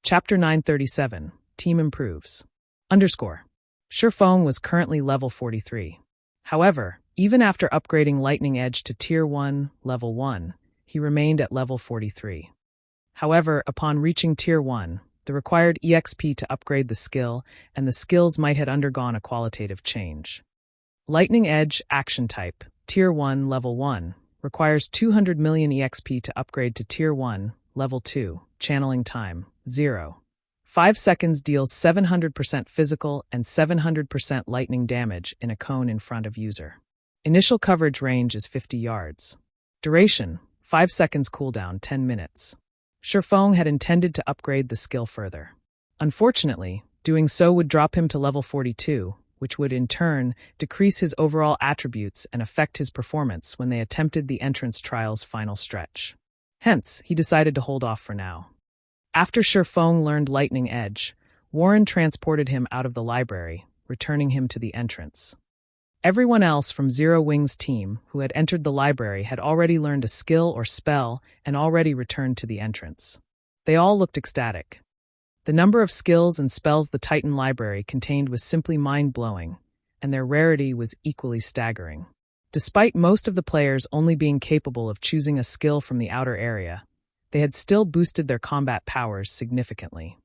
Chapter 937, Team Improves. Underscore. Shifeng was currently level 43. However, even after upgrading Lightning Edge to Tier 1, Level 1, he remained at level 43. However, upon reaching Tier 1, the required EXP to upgrade the skill and the skills might have undergone a qualitative change. Lightning Edge Action Type, Tier 1, Level 1, requires 200 million EXP to upgrade to Tier 1, Level 2, Channeling Time, 0. 5 seconds deals 700% physical and 700% lightning damage in a cone in front of user. Initial coverage range is 50 yards. Duration, 5 seconds cooldown, 10 minutes. Shifeng had intended to upgrade the skill further. Unfortunately, doing so would drop him to level 42, which would in turn decrease his overall attributes and affect his performance when they attempted the entrance trial's final stretch. Hence, he decided to hold off for now. After Shifeng learned Lightning Edge, Warren transported him out of the library, returning him to the entrance. Everyone else from Zero Wing's team who had entered the library had already learned a skill or spell and already returned to the entrance. They all looked ecstatic. The number of skills and spells the Titan library contained was simply mind-blowing, and their rarity was equally staggering. Despite most of the players only being capable of choosing a skill from the outer area, they had still boosted their combat powers significantly.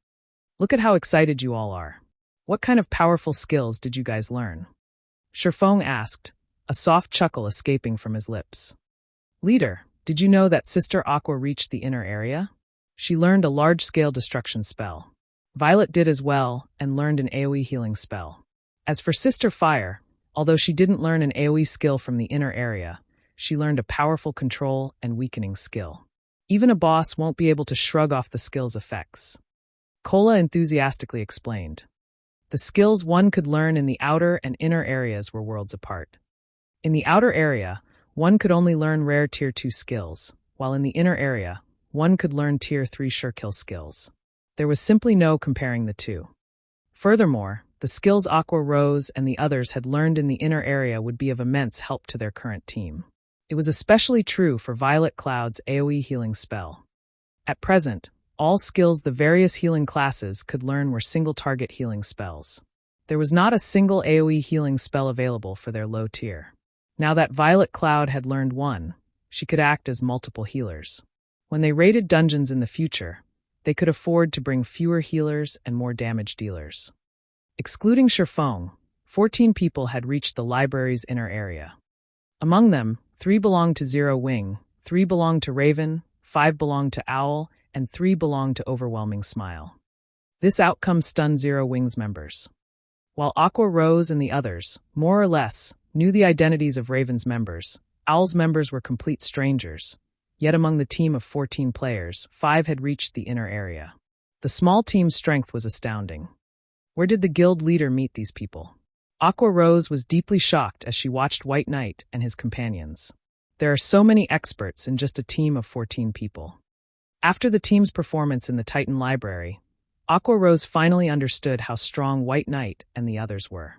Look at how excited you all are. What kind of powerful skills did you guys learn? Shifeng asked, a soft chuckle escaping from his lips. Leader, did you know that Sister Aqua reached the inner area? She learned a large-scale destruction spell. Violet did as well and learned an AoE healing spell. As for Sister Fire, although she didn't learn an AoE skill from the inner area, she learned a powerful control and weakening skill. Even a boss won't be able to shrug off the skill's effects. Kola enthusiastically explained. The skills one could learn in the outer and inner areas were worlds apart. In the outer area, one could only learn rare Tier 2 skills, while in the inner area, one could learn Tier 3 surekill skills. There was simply no comparing the two. Furthermore, the skills Aqua Rose and the others had learned in the inner area would be of immense help to their current team. It was especially true for Violet Cloud's AoE healing spell. At present, all skills the various healing classes could learn were single-target healing spells. There was not a single AoE healing spell available for their low tier. Now that Violet Cloud had learned one, she could act as multiple healers. When they raided dungeons in the future, they could afford to bring fewer healers and more damage dealers. Excluding Shifeng, 14 people had reached the library's inner area. Among them, 3 belonged to Zero Wing, 3 belonged to Raven, 5 belonged to Owl, and 3 belonged to Overwhelming Smile. This outcome stunned Zero Wing's members. While Aqua Rose and the others, more or less, knew the identities of Raven's members, Owl's members were complete strangers. Yet among the team of 14 players, 5 had reached the inner area. The small team's strength was astounding. Where did the guild leader meet these people? Aqua Rose was deeply shocked as she watched White Knight and his companions. There are so many experts in just a team of 14 people. After the team's performance in the Titan Library, Aqua Rose finally understood how strong White Knight and the others were.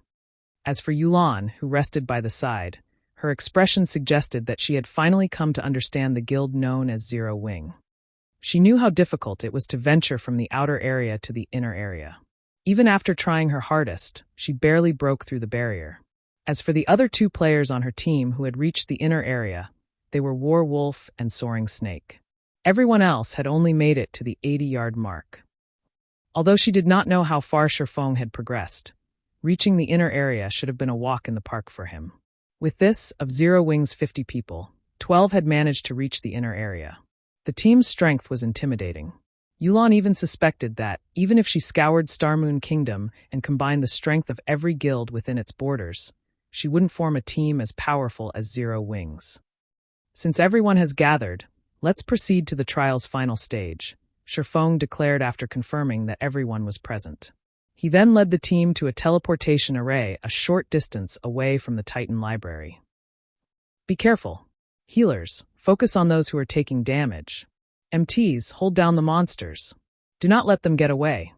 As for Yulan, who rested by the side, her expression suggested that she had finally come to understand the guild known as Zero Wing. She knew how difficult it was to venture from the outer area to the inner area. Even after trying her hardest, she barely broke through the barrier. As for the other 2 players on her team who had reached the inner area, they were War Wolf and Soaring Snake. Everyone else had only made it to the 80-yard mark. Although she did not know how far Shifeng had progressed, reaching the inner area should have been a walk in the park for him. With this, of Zero Wing's 50 people, 12 had managed to reach the inner area. The team's strength was intimidating. Yulan even suspected that, even if she scoured Starmoon Kingdom and combined the strength of every guild within its borders, she wouldn't form a team as powerful as Zero Wing's. Since everyone has gathered, let's proceed to the trial's final stage, Shifeng declared after confirming that everyone was present. He then led the team to a teleportation array a short distance away from the Titan Library. Be careful. Healers, focus on those who are taking damage. MTs, hold down the monsters. Do not let them get away.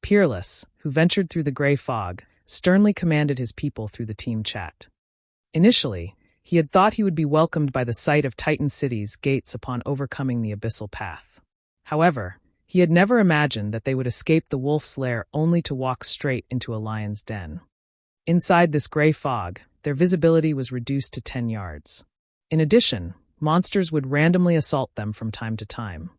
Peerless, who ventured through the gray fog, sternly commanded his people through the team chat. Initially, he had thought he would be welcomed by the sight of Titan City's gates upon overcoming the abyssal path. However, He had never imagined that they would escape the wolf's lair only to walk straight into a lion's den. Inside this gray fog, their visibility was reduced to 10 yards. In addition, monsters would randomly assault them from time to time.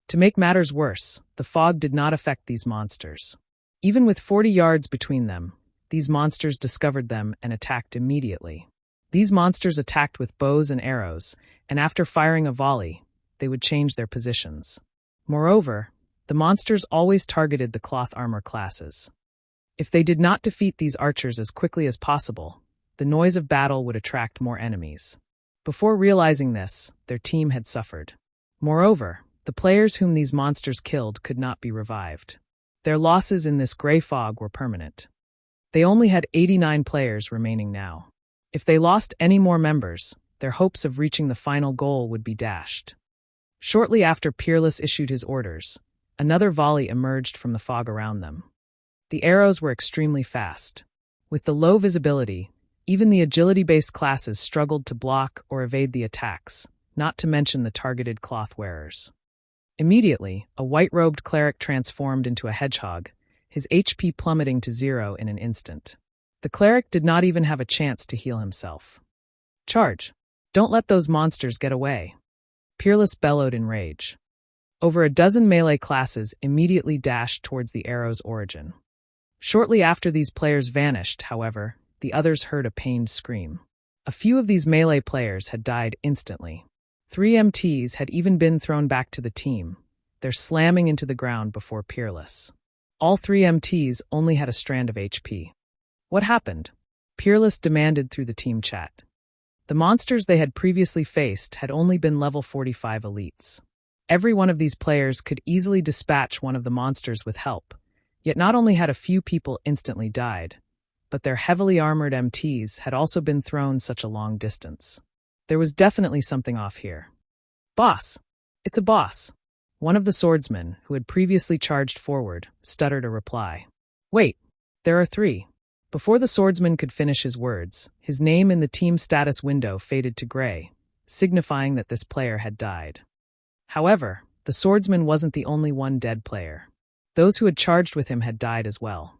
To make matters worse, the fog did not affect these monsters. Even with 40 yards between them, these monsters discovered them and attacked immediately. These monsters attacked with bows and arrows, and after firing a volley, they would change their positions. Moreover, the monsters always targeted the cloth armor classes. If they did not defeat these archers as quickly as possible, the noise of battle would attract more enemies. Before realizing this, their team had suffered. Moreover, the players whom these monsters killed could not be revived. Their losses in this gray fog were permanent. They only had 89 players remaining now. If they lost any more members, their hopes of reaching the final goal would be dashed. Shortly after Peerless issued his orders, another volley emerged from the fog around them. The arrows were extremely fast. With the low visibility, even the agility-based classes struggled to block or evade the attacks, not to mention the targeted cloth wearers. Immediately, a white-robed cleric transformed into a hedgehog, his HP plummeting to 0 in an instant. The cleric did not even have a chance to heal himself. "Charge! Don't let those monsters get away!" Peerless bellowed in rage. Over a dozen melee classes immediately dashed towards the arrow's origin. Shortly after these players vanished, however, the others heard a pained scream. A few of these melee players had died instantly. 3 MTs had even been thrown back to the team, their slamming into the ground before Peerless. All 3 MTs only had a strand of HP. "What happened?" Peerless demanded through the team chat. The monsters they had previously faced had only been level 45 elites. Every one of these players could easily dispatch one of the monsters with help, yet not only had a few people instantly died, but their heavily armored MTs had also been thrown such a long distance. There was definitely something off here. "Boss! It's a boss!" One of the swordsmen, who had previously charged forward, stuttered a reply. "Wait, there are 3. Before the swordsman could finish his words, his name in the team status window faded to gray, signifying that this player had died. However, the swordsman wasn't the only one dead player. Those who had charged with him had died as well.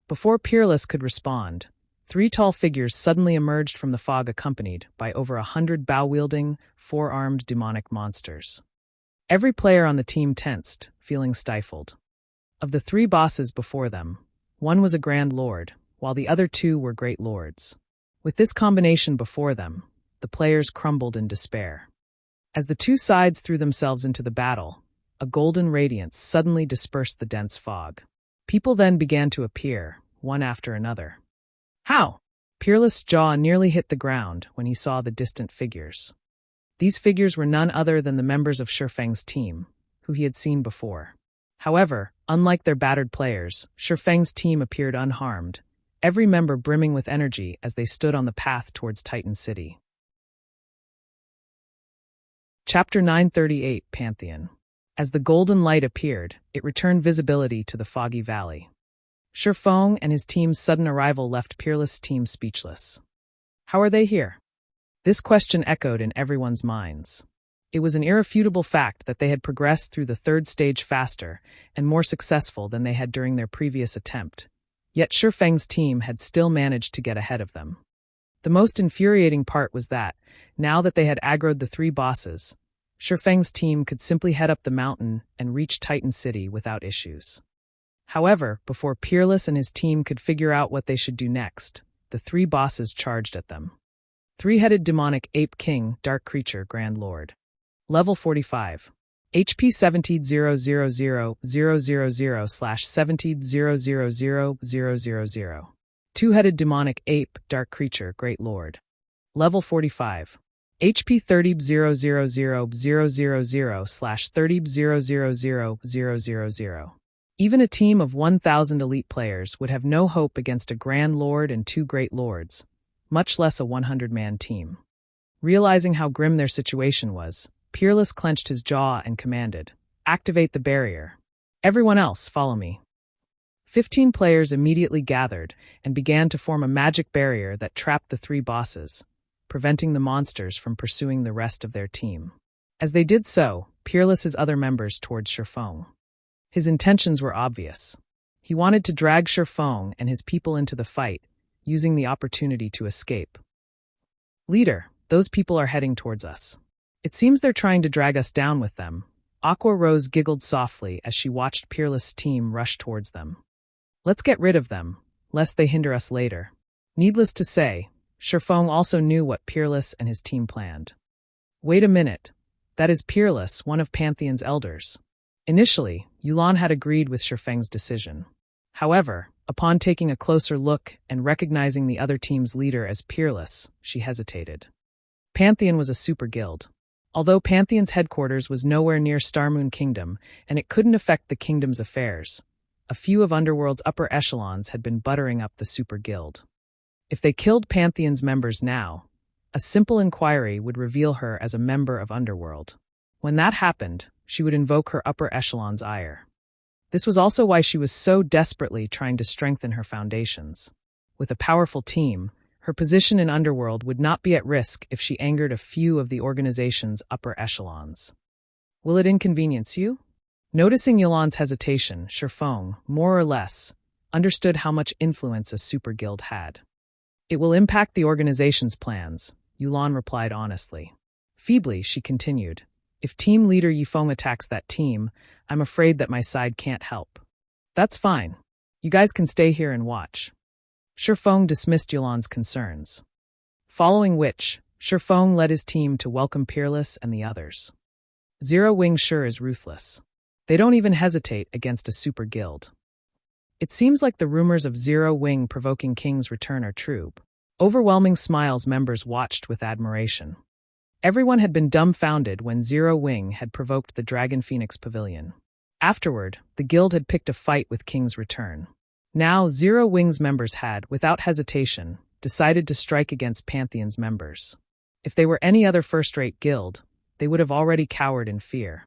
Before Peerless could respond, 3 tall figures suddenly emerged from the fog accompanied by over 100 bow-wielding, 4-armed demonic monsters. Every player on the team tensed, feeling stifled. Of the 3 bosses before them, one was a Grand Lord, while the other 2 were Great Lords. With this combination before them, the players crumbled in despair. As the 2 sides threw themselves into the battle, a golden radiance suddenly dispersed the dense fog. People then began to appear, one after another. "How?" Peerless' jaw nearly hit the ground when he saw the distant figures. These figures were none other than the members of Shifeng's team, who he had seen before. However, unlike their battered players, Shifeng's team appeared unharmed, every member brimming with energy as they stood on the path towards Titan City. Chapter 938, Pantheon. As the golden light appeared, it returned visibility to the foggy valley. Shifeng and his team's sudden arrival left Peerless' team speechless. How are they here? This question echoed in everyone's minds. It was an irrefutable fact that they had progressed through the 3rd stage faster and more successful than they had during their previous attempt. Yet Shifeng's team had still managed to get ahead of them. The most infuriating part was that, now that they had aggroed the 3 bosses, Shifeng's team could simply head up the mountain and reach Titan City without issues. However, before Peerless and his team could figure out what they should do next, the 3 bosses charged at them. 3-headed demonic ape king, dark creature, Grand Lord. Level 45. HP 17,000,000/17,000,000. 2-headed demonic ape, dark creature, Great Lord. Level 45. HP 30,000,000/30,000,000. Even a team of 1,000 elite players would have no hope against a Grand Lord and 2 Great Lords, much less a 100-man team. Realizing how grim their situation was, Peerless clenched his jaw and commanded, "Activate the barrier. Everyone else, follow me." 15 players immediately gathered and began to form a magic barrier that trapped the 3 bosses, preventing the monsters from pursuing the rest of their team. As they did so, Peerless's other members towards Shifeng. His intentions were obvious. He wanted to drag Shifeng and his people into the fight, using the opportunity to escape. Leader, those people are heading towards us. It seems they're trying to drag us down with them. Aqua Rose giggled softly as she watched Peerless' team rush towards them. Let's get rid of them, lest they hinder us later. Needless to say, Shifeng also knew what Peerless and his team planned. Wait a minute. That is Peerless, one of Pantheon's elders. Initially, Yulan had agreed with Shifeng's decision. However, upon taking a closer look and recognizing the other team's leader as Peerless, she hesitated. Pantheon was a super guild. Although Pantheon's headquarters was nowhere near Starmoon Kingdom and it couldn't affect the kingdom's affairs, a few of Underworld's upper echelons had been buttering up the super guild. If they killed Pantheon's members now, a simple inquiry would reveal her as a member of Underworld. When that happened, she would invoke her upper echelon's ire. This was also why she was so desperately trying to strengthen her foundations. With a powerful team, her position in Underworld would not be at risk if she angered a few of the organization's upper echelons. Will it inconvenience you? Noticing Yulan's hesitation, Shifeng, more or less, understood how much influence a super guild had. It will impact the organization's plans, Yulan replied honestly. Feebly, she continued. If team leader Yifeng attacks that team, I'm afraid that my side can't help. That's fine. You guys can stay here and watch. Shifeng dismissed Yulan's concerns. Following which, Shifeng led his team to welcome Peerless and the others. Zero Wing sure is ruthless. They don't even hesitate against a super guild. It seems like the rumors of Zero Wing provoking King's return are true. Overwhelming smiles members watched with admiration. Everyone had been dumbfounded when Zero Wing had provoked the Dragon Phoenix Pavilion. Afterward, the guild had picked a fight with King's return. Now, Zero Wing's members had, without hesitation, decided to strike against Pantheon's members. If they were any other first-rate guild, they would have already cowered in fear.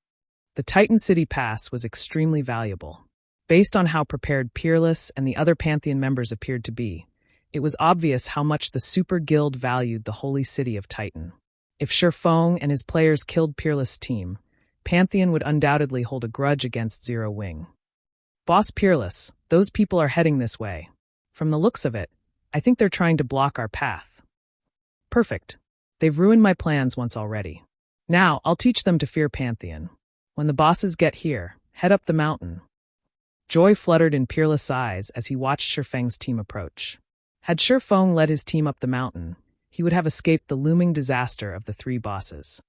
The Titan City Pass was extremely valuable. Based on how prepared Peerless and the other Pantheon members appeared to be, it was obvious how much the Super Guild valued the holy city of Titan. If Shifeng and his players killed Peerless' team, Pantheon would undoubtedly hold a grudge against Zero Wing. Boss Peerless, those people are heading this way. From the looks of it, I think they're trying to block our path. Perfect. They've ruined my plans once already. Now, I'll teach them to fear Pantheon. When the bosses get here, head up the mountain. Joy fluttered in Peerless' eyes as he watched Shifeng's team approach. Had Shifeng led his team up the mountain, he would have escaped the looming disaster of the three bosses.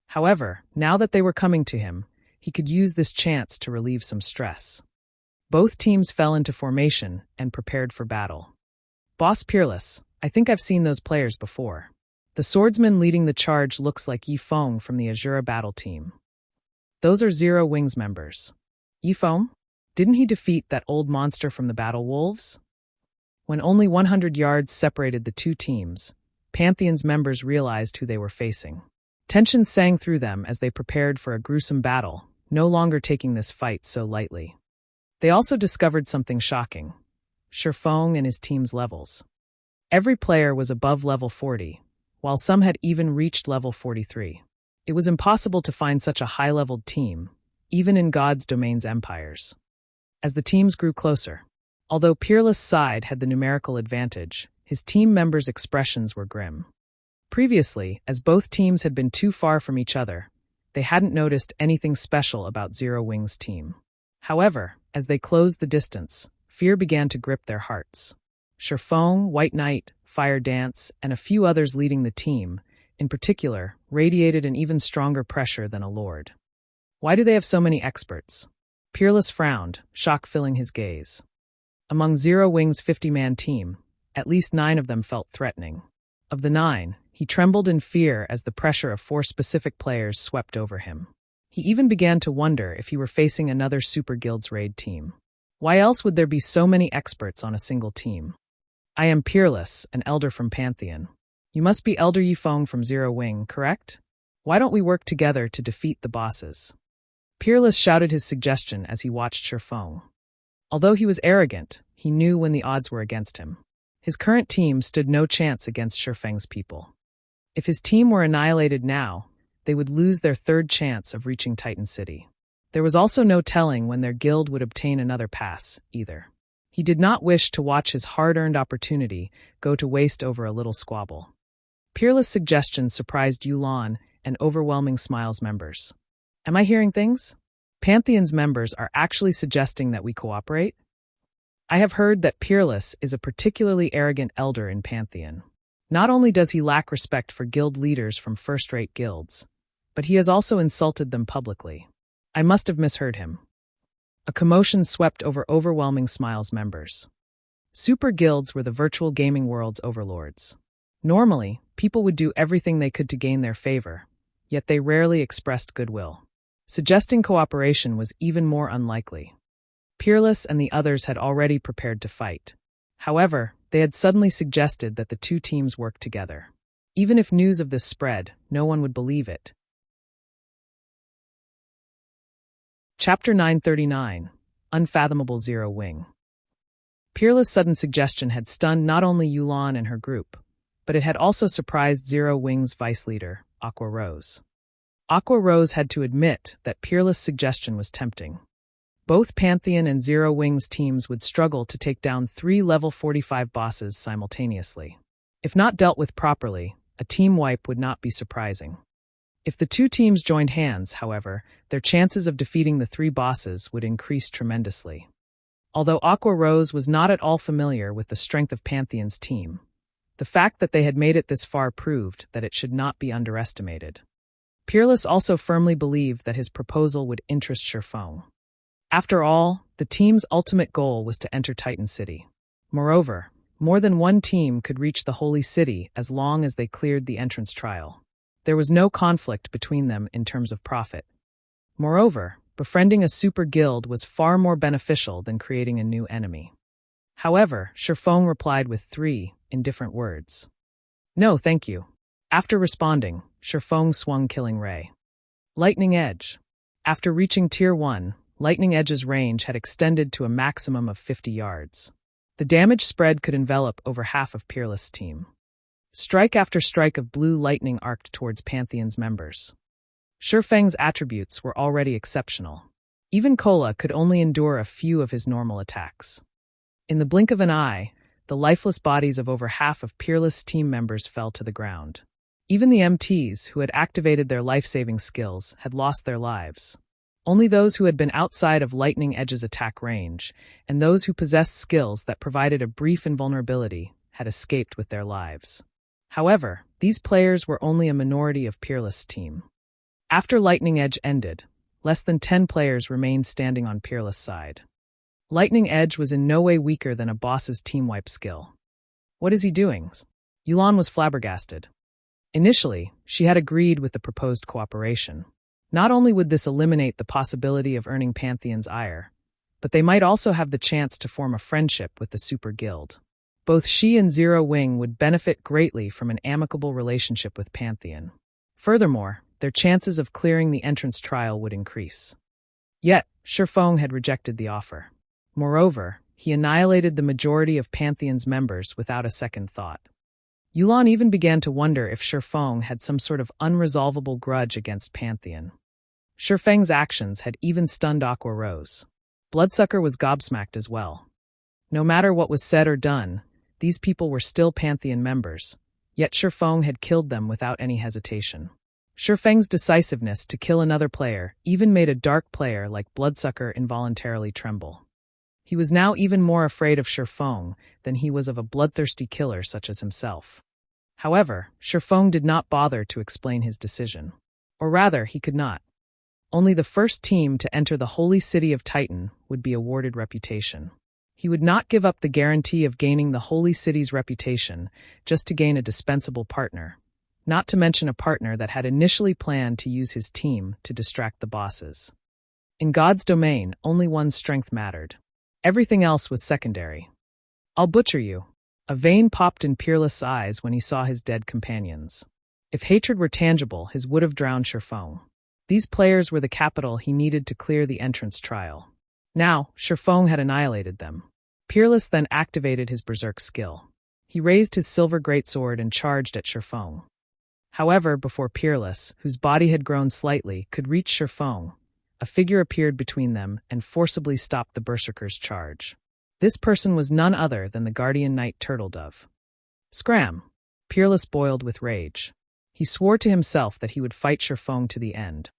However, now that they were coming to him, he could use this chance to relieve some stress. Both teams fell into formation and prepared for battle. Boss Peerless, I think I've seen those players before. The swordsman leading the charge looks like Yifeng from the Azura battle team. Those are Zero Wing's members. Yifeng? Didn't he defeat that old monster from the Battle Wolves? When only 100 yards separated the two teams, Pantheon's members realized who they were facing. Tension sang through them as they prepared for a gruesome battle, no longer taking this fight so lightly. They also discovered something shocking. Shifeng and his team's levels. Every player was above level 40, while some had even reached level 43. It was impossible to find such a high-leveled team, even in God's domain's empires. As the teams grew closer, although Peerless' side had the numerical advantage, his team members' expressions were grim. Previously, as both teams had been too far from each other, they hadn't noticed anything special about Zero Wing's team. However, as they closed the distance, fear began to grip their hearts. Shifeng, White Knight, Fire Dance, and a few others leading the team, in particular, radiated an even stronger pressure than a lord. Why do they have so many experts? Peerless frowned, shock filling his gaze. Among Zero Wing's 50-man team, at least 9 of them felt threatening. Of the 9, he trembled in fear as the pressure of 4 specific players swept over him. He even began to wonder if he were facing another Super Guild's raid team. Why else would there be so many experts on a single team? I am Peerless, an elder from Pantheon. You must be Elder Yifeng from Zero Wing, correct? Why don't we work together to defeat the bosses? Peerless shouted his suggestion as he watched Shifeng. Although he was arrogant, he knew when the odds were against him. His current team stood no chance against Shifeng's people. If his team were annihilated now, they would lose their third chance of reaching Titan City. There was also no telling when their guild would obtain another pass, either. He did not wish to watch his hard-earned opportunity go to waste over a little squabble. Peerless' suggestion surprised Yulan and Overwhelming Smiles members. Am I hearing things? Pantheon's members are actually suggesting that we cooperate? I have heard that Peerless is a particularly arrogant elder in Pantheon. Not only does he lack respect for guild leaders from first-rate guilds, but he has also insulted them publicly. I must have misheard him. A commotion swept over Overwhelming Smiles members. Super guilds were the virtual gaming world's overlords. Normally, people would do everything they could to gain their favor, yet they rarely expressed goodwill. Suggesting cooperation was even more unlikely. Peerless and the others had already prepared to fight. However, they had suddenly suggested that the two teams work together. Even if news of this spread, no one would believe it. Chapter 939, Unfathomable Zero Wing. Peerless' sudden suggestion had stunned not only Yulan and her group, but it had also surprised Zero Wing's vice leader, Aqua Rose. Aqua Rose had to admit that Peerless' suggestion was tempting. Both Pantheon and Zero Wing's teams would struggle to take down 3 level 45 bosses simultaneously. If not dealt with properly, a team wipe would not be surprising. If the two teams joined hands, however, their chances of defeating the 3 bosses would increase tremendously. Although Aqua Rose was not at all familiar with the strength of Pantheon's team, the fact that they had made it this far proved that it should not be underestimated. Peerless also firmly believed that his proposal would interest Shifeng. After all, the team's ultimate goal was to enter Titan City. Moreover, more than one team could reach the Holy City as long as they cleared the entrance trial. There was no conflict between them in terms of profit. Moreover, befriending a super guild was far more beneficial than creating a new enemy. However, Shifeng replied with 3 indifferent words. No, thank you. After responding, Shifeng swung Killing Ray. Lightning Edge. After reaching Tier 1, Lightning Edge's range had extended to a maximum of 50 yards. The damage spread could envelop over half of Peerless' team. Strike after strike of blue lightning arced towards Pantheon's members. Shifeng's attributes were already exceptional. Even Kola could only endure a few of his normal attacks. In the blink of an eye, the lifeless bodies of over half of Peerless' team members fell to the ground. Even the MTs, who had activated their life-saving skills, had lost their lives. Only those who had been outside of Lightning Edge's attack range, and those who possessed skills that provided a brief invulnerability, had escaped with their lives. However, these players were only a minority of Peerless' team. After Lightning Edge ended, less than 10 players remained standing on Peerless' side. Lightning Edge was in no way weaker than a boss's team wipe skill. What is he doing? Yulan was flabbergasted. Initially, she had agreed with the proposed cooperation. Not only would this eliminate the possibility of earning Pantheon's ire, but they might also have the chance to form a friendship with the Super Guild. Both she and Zero Wing would benefit greatly from an amicable relationship with Pantheon. Furthermore, their chances of clearing the entrance trial would increase. Yet, Shifeng had rejected the offer. Moreover, he annihilated the majority of Pantheon's members without a second thought. Yulan even began to wonder if Shifeng had some sort of unresolvable grudge against Pantheon. Shifeng's actions had even stunned Aqua Rose. Bloodsucker was gobsmacked as well. No matter what was said or done, these people were still Pantheon members, yet Shifeng had killed them without any hesitation. Shifeng's decisiveness to kill another player even made a dark player like Bloodsucker involuntarily tremble. He was now even more afraid of Shifeng than he was of a bloodthirsty killer such as himself. However, Shifeng did not bother to explain his decision. Or rather, he could not. Only the first team to enter the holy city of Titan would be awarded reputation. He would not give up the guarantee of gaining the holy city's reputation just to gain a dispensable partner, not to mention a partner that had initially planned to use his team to distract the bosses. In God's domain, only one's strength mattered. Everything else was secondary. I'll butcher you. A vein popped in Peerless' eyes when he saw his dead companions. If hatred were tangible, his would have drowned Shifeng. These players were the capital he needed to clear the entrance trial. Now, Shifeng had annihilated them. Peerless then activated his berserk skill. He raised his silver greatsword and charged at Shifeng. However, before Peerless, whose body had grown slightly, could reach Shifeng, a figure appeared between them and forcibly stopped the berserker's charge. This person was none other than the guardian knight Turtledove. Scram! Peerless boiled with rage. He swore to himself that he would fight Sherfong to the end.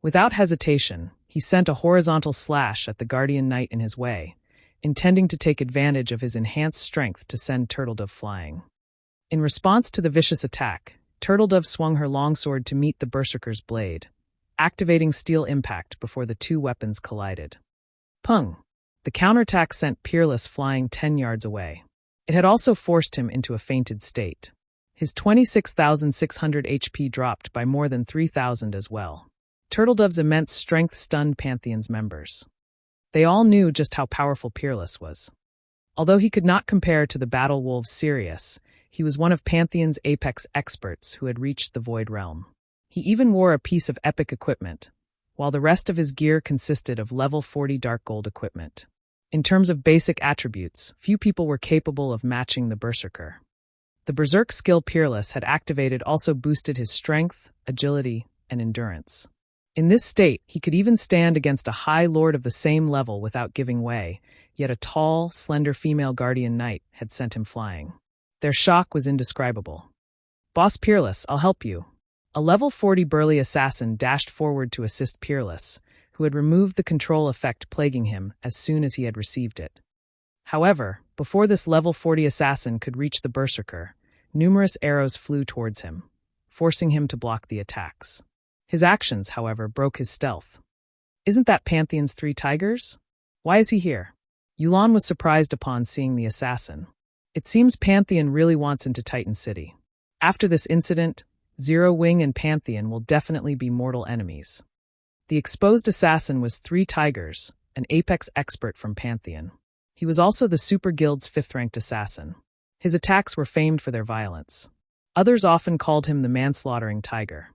Without hesitation, he sent a horizontal slash at the guardian knight in his way, intending to take advantage of his enhanced strength to send Turtledove flying. In response to the vicious attack, Turtledove swung her longsword to meet the berserker's blade, activating steel impact before the two weapons collided. Pung! The counterattack sent Peerless flying 10 yards away. It had also forced him into a fainted state. His 26,600 HP dropped by more than 3,000 as well. Turtledove's immense strength stunned Pantheon's members. They all knew just how powerful Peerless was. Although he could not compare to the battle wolves Sirius, he was one of Pantheon's apex experts who had reached the Void Realm. He even wore a piece of epic equipment, while the rest of his gear consisted of level 40 dark gold equipment. In terms of basic attributes, few people were capable of matching the Berserker. The Berserk skill Peerless had activated also boosted his strength, agility, and endurance. In this state, he could even stand against a high lord of the same level without giving way, yet a tall, slender female guardian knight had sent him flying. Their shock was indescribable. "Boss Peerless, I'll help you." A level 40 burly assassin dashed forward to assist Peerless, who had removed the control effect plaguing him as soon as he had received it. However, before this level 40 assassin could reach the Berserker, numerous arrows flew towards him, forcing him to block the attacks. His actions, however, broke his stealth. "Isn't that Pantheon's 3 tigers? Why is he here?" Yulan was surprised upon seeing the assassin. It seems Pantheon really wants into Titan City. After this incident, Zero Wing and Pantheon will definitely be mortal enemies. The exposed assassin was 3 tigers, an apex expert from Pantheon. He was also the Super Guild's 5th-ranked assassin. His attacks were famed for their violence. Others often called him the manslaughtering tiger.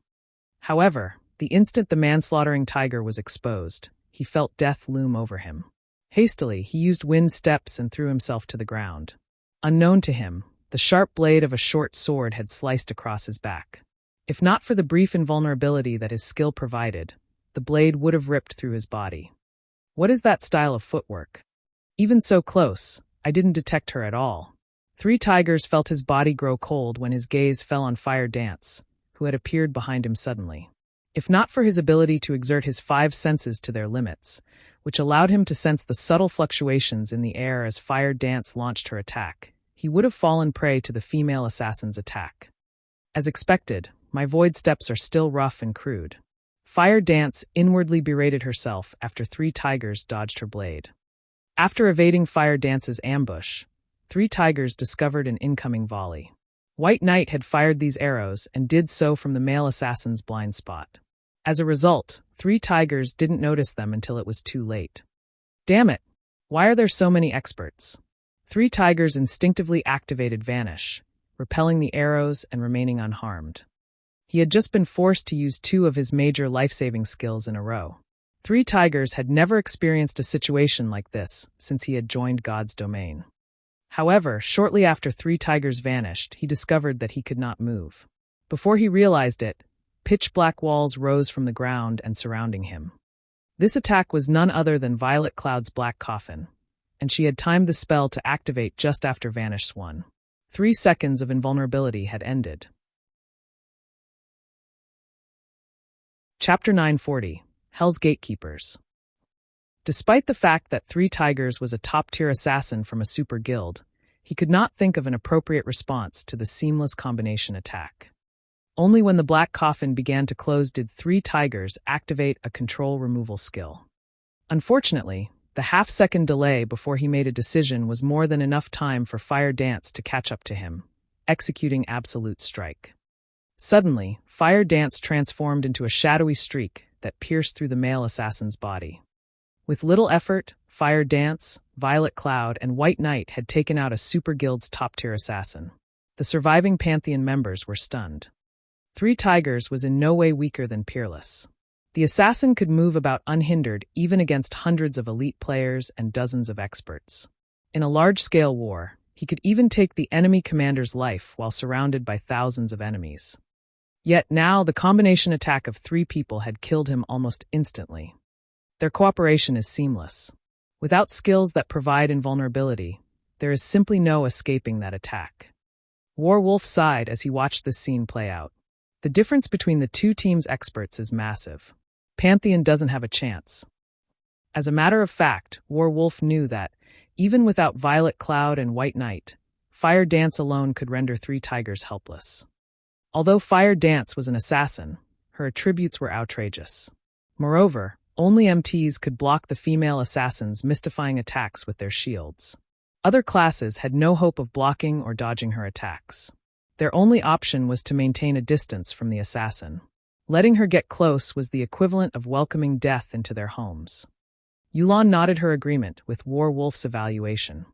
However, the instant the manslaughtering tiger was exposed, he felt death loom over him. Hastily, he used wind steps and threw himself to the ground. Unknown to him, the sharp blade of a short sword had sliced across his back. If not for the brief invulnerability that his skill provided, the blade would have ripped through his body. What is that style of footwork? Even so close, I didn't detect her at all. 3 tigers felt his body grow cold when his gaze fell on Fire Dance, who had appeared behind him suddenly. If not for his ability to exert his 5 senses to their limits, which allowed him to sense the subtle fluctuations in the air as Fire Dance launched her attack, he would have fallen prey to the female assassin's attack. As expected, my void steps are still rough and crude. Fire Dance inwardly berated herself after 3 tigers dodged her blade. After evading Fire Dance's ambush, 3 tigers discovered an incoming volley. White Knight had fired these arrows and did so from the male assassin's blind spot. As a result, 3 tigers didn't notice them until it was too late. Damn it! Why are there so many experts? 3 tigers instinctively activated Vanish, repelling the arrows and remaining unharmed. He had just been forced to use 2 of his major life-saving skills in a row. 3 tigers had never experienced a situation like this since he had joined God's domain. However, shortly after 3 tigers vanished, he discovered that he could not move. Before he realized it, pitch-black walls rose from the ground and surrounding him. This attack was none other than Violet Cloud's Black Coffin, and she had timed the spell to activate just after Vanish swung. 3 seconds of invulnerability had ended. Chapter 940, Hell's Gatekeepers. Despite the fact that 3 Tigers was a top-tier assassin from a super guild, he could not think of an appropriate response to the seamless combination attack. Only when the Black Coffin began to close did 3 Tigers activate a control removal skill. Unfortunately, the half-second delay before he made a decision was more than enough time for Fire Dance to catch up to him, executing Absolute Strike. Suddenly, Fire Dance transformed into a shadowy streak that pierced through the male assassin's body. With little effort, Fire Dance, Violet Cloud, and White Knight had taken out a Super Guild's top-tier assassin. The surviving Pantheon members were stunned. 3 Tigers was in no way weaker than Peerless. The assassin could move about unhindered even against hundreds of elite players and dozens of experts. In a large-scale war, he could even take the enemy commander's life while surrounded by thousands of enemies. Yet now the combination attack of 3 people had killed him almost instantly. Their cooperation is seamless. Without skills that provide invulnerability, there is simply no escaping that attack. Warwolf sighed as he watched this scene play out. The difference between the two teams' experts is massive. Pantheon doesn't have a chance. As a matter of fact, Warwolf knew that, even without Violet Cloud and White Knight, Fire Dance alone could render 3 tigers helpless. Although Fire Dance was an assassin, her attributes were outrageous. Moreover, only MTs could block the female assassins' mystifying attacks with their shields. Other classes had no hope of blocking or dodging her attacks. Their only option was to maintain a distance from the assassin. Letting her get close was the equivalent of welcoming death into their homes. Yulan nodded her agreement with Warwolf's evaluation.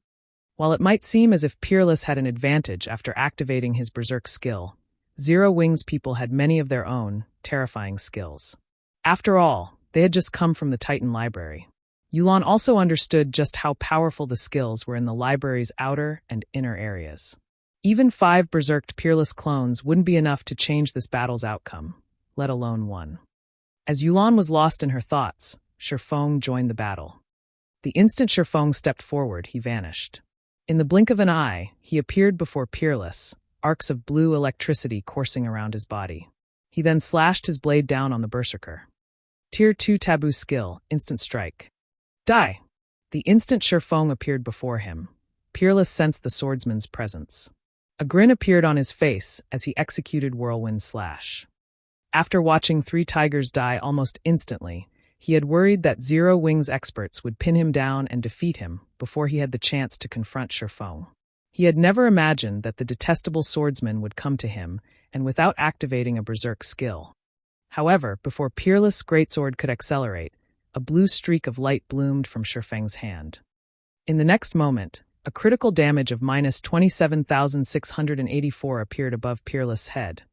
While it might seem as if Peerless had an advantage after activating his Berserk skill, Zero Wings people had many of their own, terrifying skills. After all, they had just come from the Titan Library. Yulan also understood just how powerful the skills were in the library's outer and inner areas. Even 5 berserked Peerless clones wouldn't be enough to change this battle's outcome, let alone one. As Yulan was lost in her thoughts, Shifeng joined the battle. The instant Shifeng stepped forward, he vanished. In the blink of an eye, he appeared before Peerless, arcs of blue electricity coursing around his body. He then slashed his blade down on the berserker. Tier 2 taboo skill, instant strike. Die! The instant Shifeng appeared before him, Peerless sensed the swordsman's presence. A grin appeared on his face as he executed Whirlwind Slash. After watching 3 tigers die almost instantly, he had worried that Zero Wings experts would pin him down and defeat him before he had the chance to confront Shifeng. He had never imagined that the detestable swordsman would come to him and without activating a berserk skill. However, before Peerless' greatsword could accelerate, a blue streak of light bloomed from Shifeng's hand. In the next moment, a critical damage of minus 27,684 appeared above Peerless' head,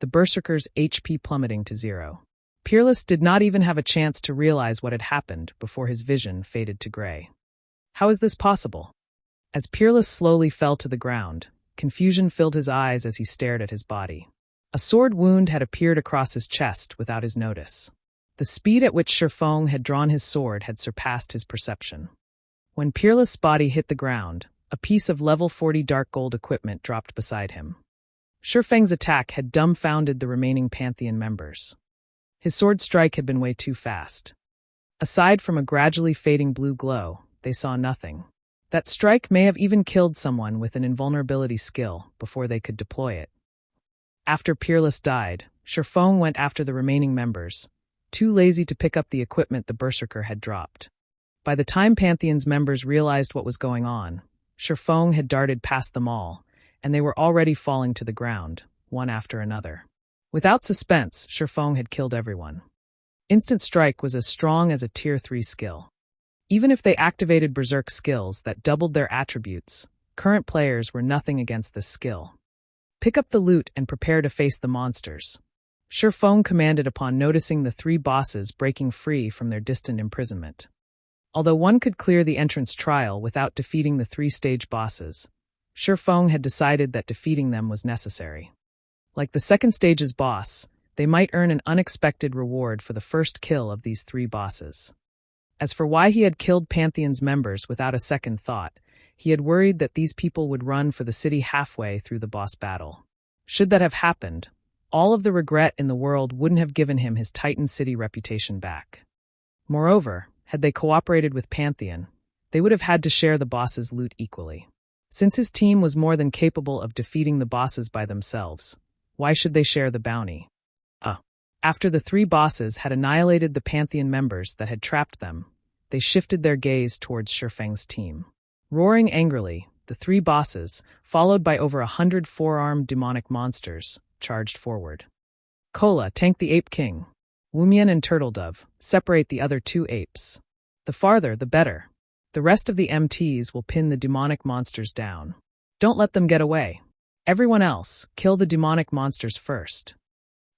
the berserker's HP plummeting to 0. Peerless did not even have a chance to realize what had happened before his vision faded to gray. How is this possible? As Peerless slowly fell to the ground, confusion filled his eyes as he stared at his body. A sword wound had appeared across his chest without his notice. The speed at which Shifeng had drawn his sword had surpassed his perception. When Peerless' body hit the ground, a piece of level 40 dark gold equipment dropped beside him. Shifeng's attack had dumbfounded the remaining Pantheon members. His sword strike had been way too fast. Aside from a gradually fading blue glow, they saw nothing. That strike may have even killed someone with an invulnerability skill before they could deploy it. After Peerless died, Shifeng went after the remaining members, too lazy to pick up the equipment the berserker had dropped. By the time Pantheon's members realized what was going on, Shifeng had darted past them all, and they were already falling to the ground, one after another. Without suspense, Shifeng had killed everyone. Instant Strike was as strong as a Tier 3 skill. Even if they activated Berserk skills that doubled their attributes, current players were nothing against this skill. Pick up the loot and prepare to face the monsters. Shifeng commanded upon noticing the 3 bosses breaking free from their distant imprisonment. Although one could clear the entrance trial without defeating the 3-stage bosses, Shifeng had decided that defeating them was necessary. Like the second stage's boss, they might earn an unexpected reward for the first kill of these 3 bosses. As for why he had killed Pantheon's members without a second thought, he had worried that these people would run for the city halfway through the boss battle. Should that have happened, all of the regret in the world wouldn't have given him his Titan City reputation back. Moreover, had they cooperated with Pantheon, they would have had to share the boss's loot equally. Since his team was more than capable of defeating the bosses by themselves, why should they share the bounty? After the 3 bosses had annihilated the Pantheon members that had trapped them, they shifted their gaze towards Shifeng's team. Roaring angrily, the 3 bosses, followed by over 100 4-armed demonic monsters, charged forward. Kola, tank the Ape King. Wumian and Turtledove, separate the other 2 apes. The farther, the better. The rest of the MTs will pin the demonic monsters down. Don't let them get away. Everyone else, kill the demonic monsters first.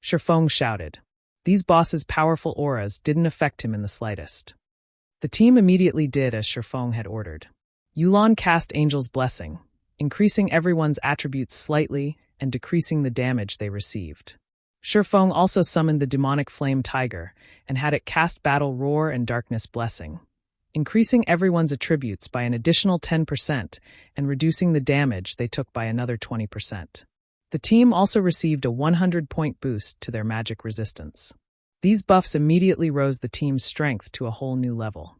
Shifeng shouted. These bosses' powerful auras didn't affect him in the slightest. The team immediately did as Shifeng had ordered. Yulan cast Angel's Blessing, increasing everyone's attributes slightly and decreasing the damage they received. Shifeng also summoned the demonic flame tiger and had it cast Battle Roar and Darkness Blessing, increasing everyone's attributes by an additional 10% and reducing the damage they took by another 20%. The team also received a 100-point boost to their magic resistance. These buffs immediately rose the team's strength to a whole new level.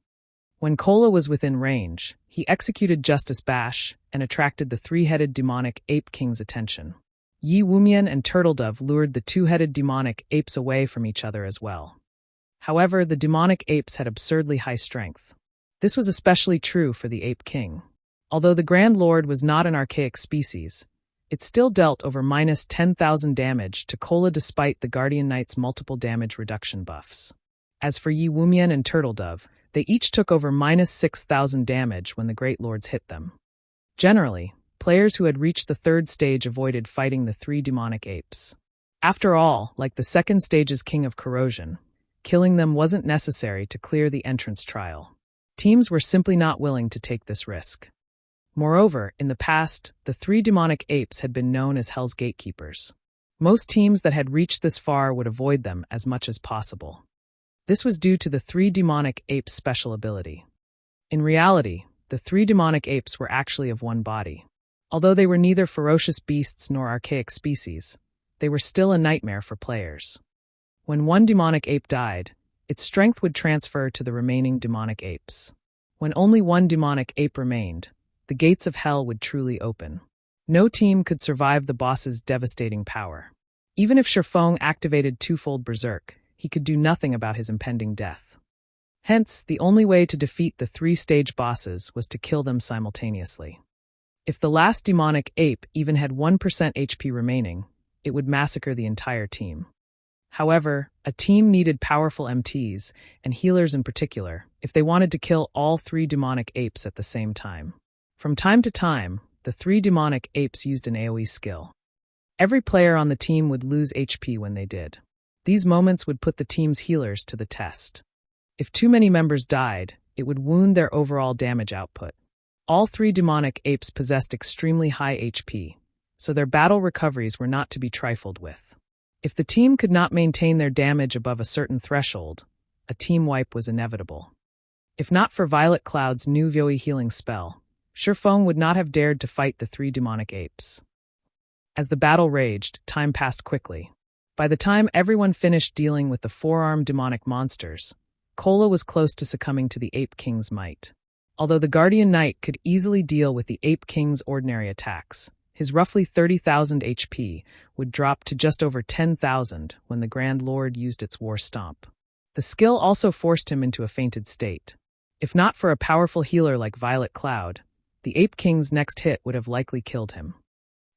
When Kola was within range, he executed Justice Bash and attracted the three-headed demonic ape king's attention. Yi Wumian and Turtledove lured the two-headed demonic apes away from each other as well. However, the demonic apes had absurdly high strength. This was especially true for the Ape King. Although the Grand Lord was not an archaic species, it still dealt over minus 10,000 damage to Kola despite the Guardian Knight's multiple damage reduction buffs. As for Yi Wumian and Turtledove, they each took over minus 6,000 damage when the Great Lords hit them. Generally, players who had reached the third stage avoided fighting the three demonic apes. After all, like the second stage's King of Corrosion, killing them wasn't necessary to clear the entrance trial. Teams were simply not willing to take this risk. Moreover, in the past, the three demonic apes had been known as Hell's Gatekeepers. Most teams that had reached this far would avoid them as much as possible. This was due to the three demonic apes' special ability. In reality, the three demonic apes were actually of one body. Although they were neither ferocious beasts nor archaic species, they were still a nightmare for players. When one demonic ape died, its strength would transfer to the remaining demonic apes. When only one demonic ape remained, the gates of hell would truly open. No team could survive the boss's devastating power. Even if Shifeng activated twofold Berserk, he could do nothing about his impending death. Hence, the only way to defeat the three-stage bosses was to kill them simultaneously. If the last demonic ape even had 1% HP remaining, it would massacre the entire team. However, a team needed powerful MTs, and healers in particular, if they wanted to kill all three demonic apes at the same time. From time to time, the three demonic apes used an AoE skill. Every player on the team would lose HP when they did. These moments would put the team's healers to the test. If too many members died, it would wound their overall damage output. All three demonic apes possessed extremely high HP, so their battle recoveries were not to be trifled with. If the team could not maintain their damage above a certain threshold, a team wipe was inevitable. If not for Violet Cloud's new Vyoe healing spell, Shifeng would not have dared to fight the three demonic apes. As the battle raged, time passed quickly. By the time everyone finished dealing with the four-armed demonic monsters, Kola was close to succumbing to the Ape King's might. Although the Guardian Knight could easily deal with the Ape King's ordinary attacks, his roughly 30,000 HP would drop to just over 10,000 when the Grand Lord used its War Stomp. The skill also forced him into a fainted state. If not for a powerful healer like Violet Cloud, the Ape King's next hit would have likely killed him.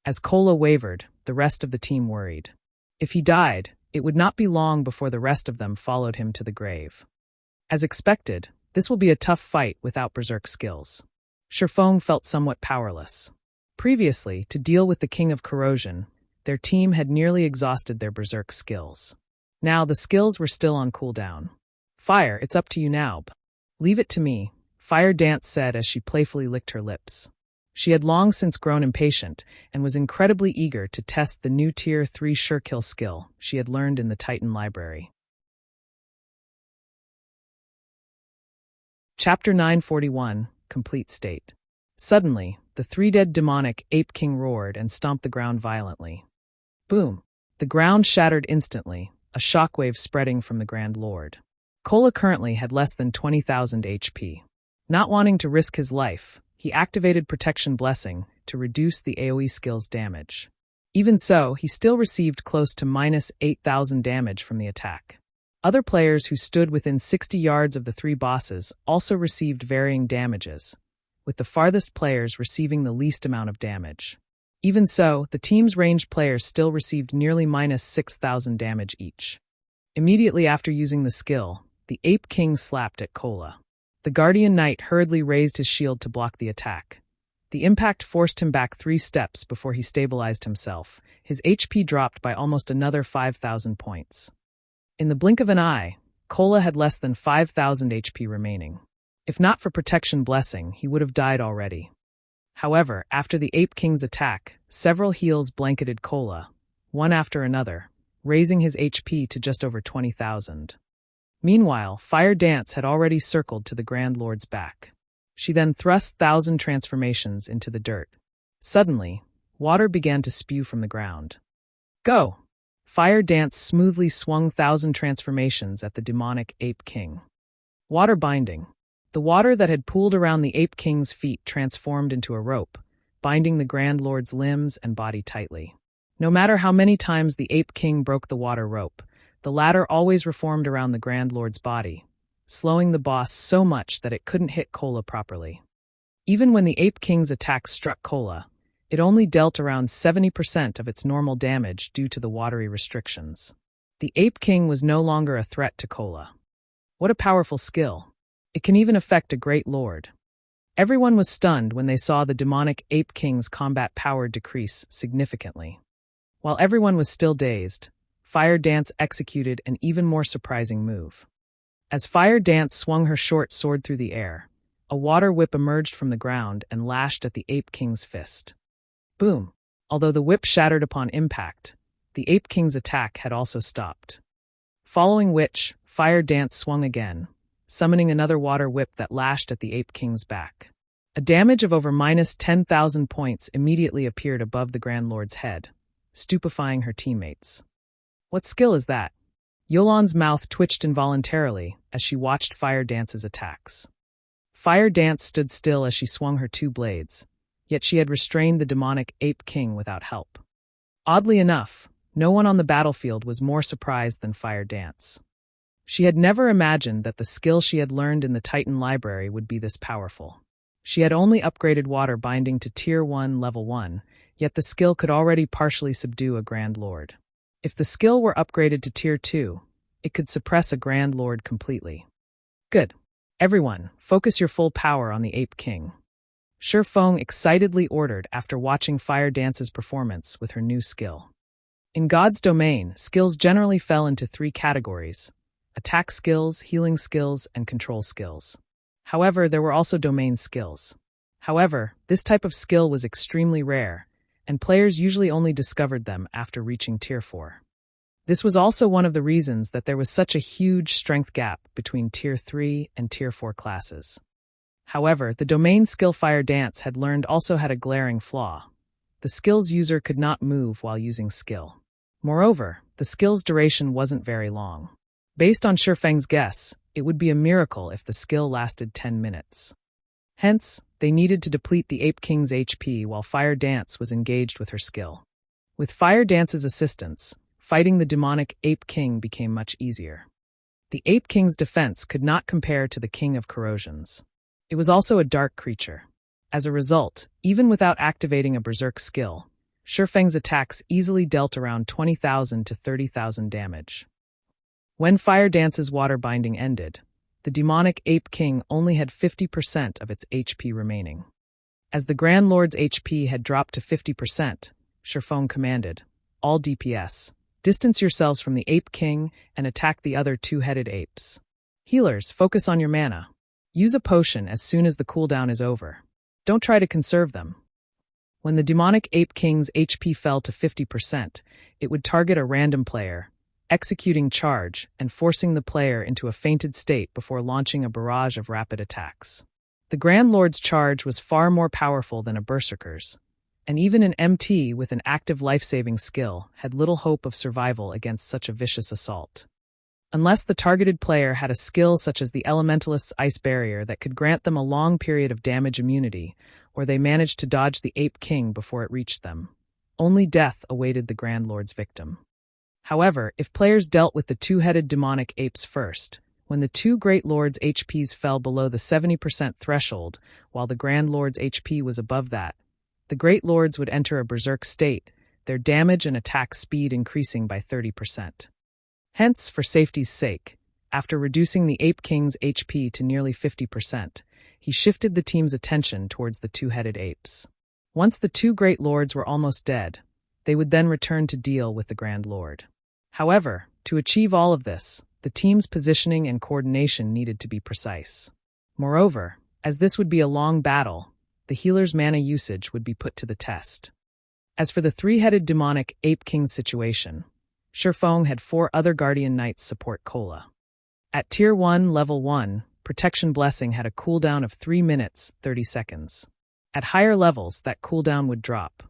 As Kola wavered, the rest of the team worried. If he died, it would not be long before the rest of them followed him to the grave. As expected, this will be a tough fight without Berserk skills. Shifeng felt somewhat powerless. Previously, to deal with the King of Corrosion, their team had nearly exhausted their Berserk skills. Now the skills were still on cooldown. "Fire, it's up to you now. Leave it to me," Fire Dance said as she playfully licked her lips. She had long since grown impatient and was incredibly eager to test the new Tier 3 Surekill skill she had learned in the Titan Library. Chapter 941, Complete State. Suddenly, the three-dead demonic Ape King roared and stomped the ground violently. Boom! The ground shattered instantly, a shockwave spreading from the Grand Lord. Kola currently had less than 20,000 HP. Not wanting to risk his life, he activated Protection Blessing to reduce the AoE skill's damage. Even so, he still received close to minus 8,000 damage from the attack. Other players who stood within 60 yards of the three bosses also received varying damages, with the farthest players receiving the least amount of damage. Even so, the team's ranged players still received nearly minus 6,000 damage each. Immediately after using the skill, the Ape King slapped at Kola. The Guardian Knight hurriedly raised his shield to block the attack. The impact forced him back 3 steps before he stabilized himself. His HP dropped by almost another 5,000 points. In the blink of an eye, Kola had less than 5,000 HP remaining. If not for Protection Blessing, he would have died already. However, after the Ape King's attack, several heals blanketed Kola, one after another, raising his HP to just over 20,000. Meanwhile, Fire Dance had already circled to the Grand Lord's back. She then thrust 1,000 transformations into the dirt. Suddenly, water began to spew from the ground. Go! Fire Dance smoothly swung 1,000 transformations at the demonic Ape King. Water binding. The water that had pooled around the Ape King's feet transformed into a rope, binding the Grand Lord's limbs and body tightly. No matter how many times the Ape King broke the water rope, the latter always reformed around the Grand Lord's body, slowing the boss so much that it couldn't hit Cola properly. Even when the Ape King's attack struck Cola, it only dealt around 70% of its normal damage due to the watery restrictions. The Ape King was no longer a threat to Cola. What a powerful skill. It can even affect a great lord. Everyone was stunned when they saw the demonic Ape King's combat power decrease significantly. While everyone was still dazed, Fire Dance executed an even more surprising move. As Fire Dance swung her short sword through the air, a water whip emerged from the ground and lashed at the Ape King's fist. Boom! Although the whip shattered upon impact, the Ape King's attack had also stopped. Following which, Fire Dance swung again, summoning another water whip that lashed at the Ape King's back. A damage of over minus 10,000 points immediately appeared above the Grand Lord's head, stupefying her teammates. What skill is that? Yolan's mouth twitched involuntarily as she watched Fire Dance's attacks. Fire Dance stood still as she swung her two blades, yet she had restrained the demonic Ape King without help. Oddly enough, no one on the battlefield was more surprised than Fire Dance. She had never imagined that the skill she had learned in the Titan Library would be this powerful. She had only upgraded water binding to Tier 1 Level 1, yet the skill could already partially subdue a Grand Lord. If the skill were upgraded to Tier 2, it could suppress a Grand Lord completely. Good. Everyone, focus your full power on the Ape King. Shifeng excitedly ordered after watching Fire Dance's performance with her new skill. In God's domain, skills generally fell into 3 categories: attack skills, healing skills, and control skills. However, there were also domain skills. However, this type of skill was extremely rare, and players usually only discovered them after reaching Tier 4. This was also one of the reasons that there was such a huge strength gap between Tier 3 and Tier 4 classes. However, the domain skill Fire Dance had learned also had a glaring flaw. The skill's user could not move while using skill. Moreover, the skill's duration wasn't very long. Based on Shifeng's guess, it would be a miracle if the skill lasted 10 minutes. Hence, they needed to deplete the Ape King's HP while Fire Dance was engaged with her skill. With Fire Dance's assistance, fighting the demonic Ape King became much easier. The Ape King's defense could not compare to the King of Corrosions. It was also a dark creature. As a result, even without activating a Berserk skill, Shifeng's attacks easily dealt around 20,000 to 30,000 damage. When Fire Dance's water binding ended, the demonic Ape King only had 50% of its HP remaining. As the Grand Lord's HP had dropped to 50%, Shifeng commanded, "All DPS, distance yourselves from the Ape King and attack the other 2-headed apes. Healers, focus on your mana. Use a potion as soon as the cooldown is over. Don't try to conserve them." When the demonic Ape King's HP fell to 50%, it would target a random player, executing charge and forcing the player into a fainted state before launching a barrage of rapid attacks. The Grand Lord's charge was far more powerful than a Berserker's, and even an MT with an active life-saving skill had little hope of survival against such a vicious assault. Unless the targeted player had a skill such as the Elementalist's Ice Barrier that could grant them a long period of damage immunity, or they managed to dodge the Ape King before it reached them, only death awaited the Grand Lord's victim. However, if players dealt with the 2-headed demonic apes first, when the 2 Great Lords' HPs fell below the 70% threshold, while the Grand Lord's HP was above that, the Great Lords would enter a Berserk state, their damage and attack speed increasing by 30%. Hence, for safety's sake, after reducing the Ape King's HP to nearly 50%, he shifted the team's attention towards the 2-headed apes. Once the 2 Great Lords were almost dead, they would then return to deal with the Grand Lord. However, to achieve all of this, the team's positioning and coordination needed to be precise. Moreover, as this would be a long battle, the healer's mana usage would be put to the test. As for the 3-headed demonic Ape King's situation, Shifeng had 4 other Guardian Knights support Kola. At Tier 1, Level 1, Protection Blessing had a cooldown of 3 minutes, 30 seconds. At higher levels, that cooldown would drop.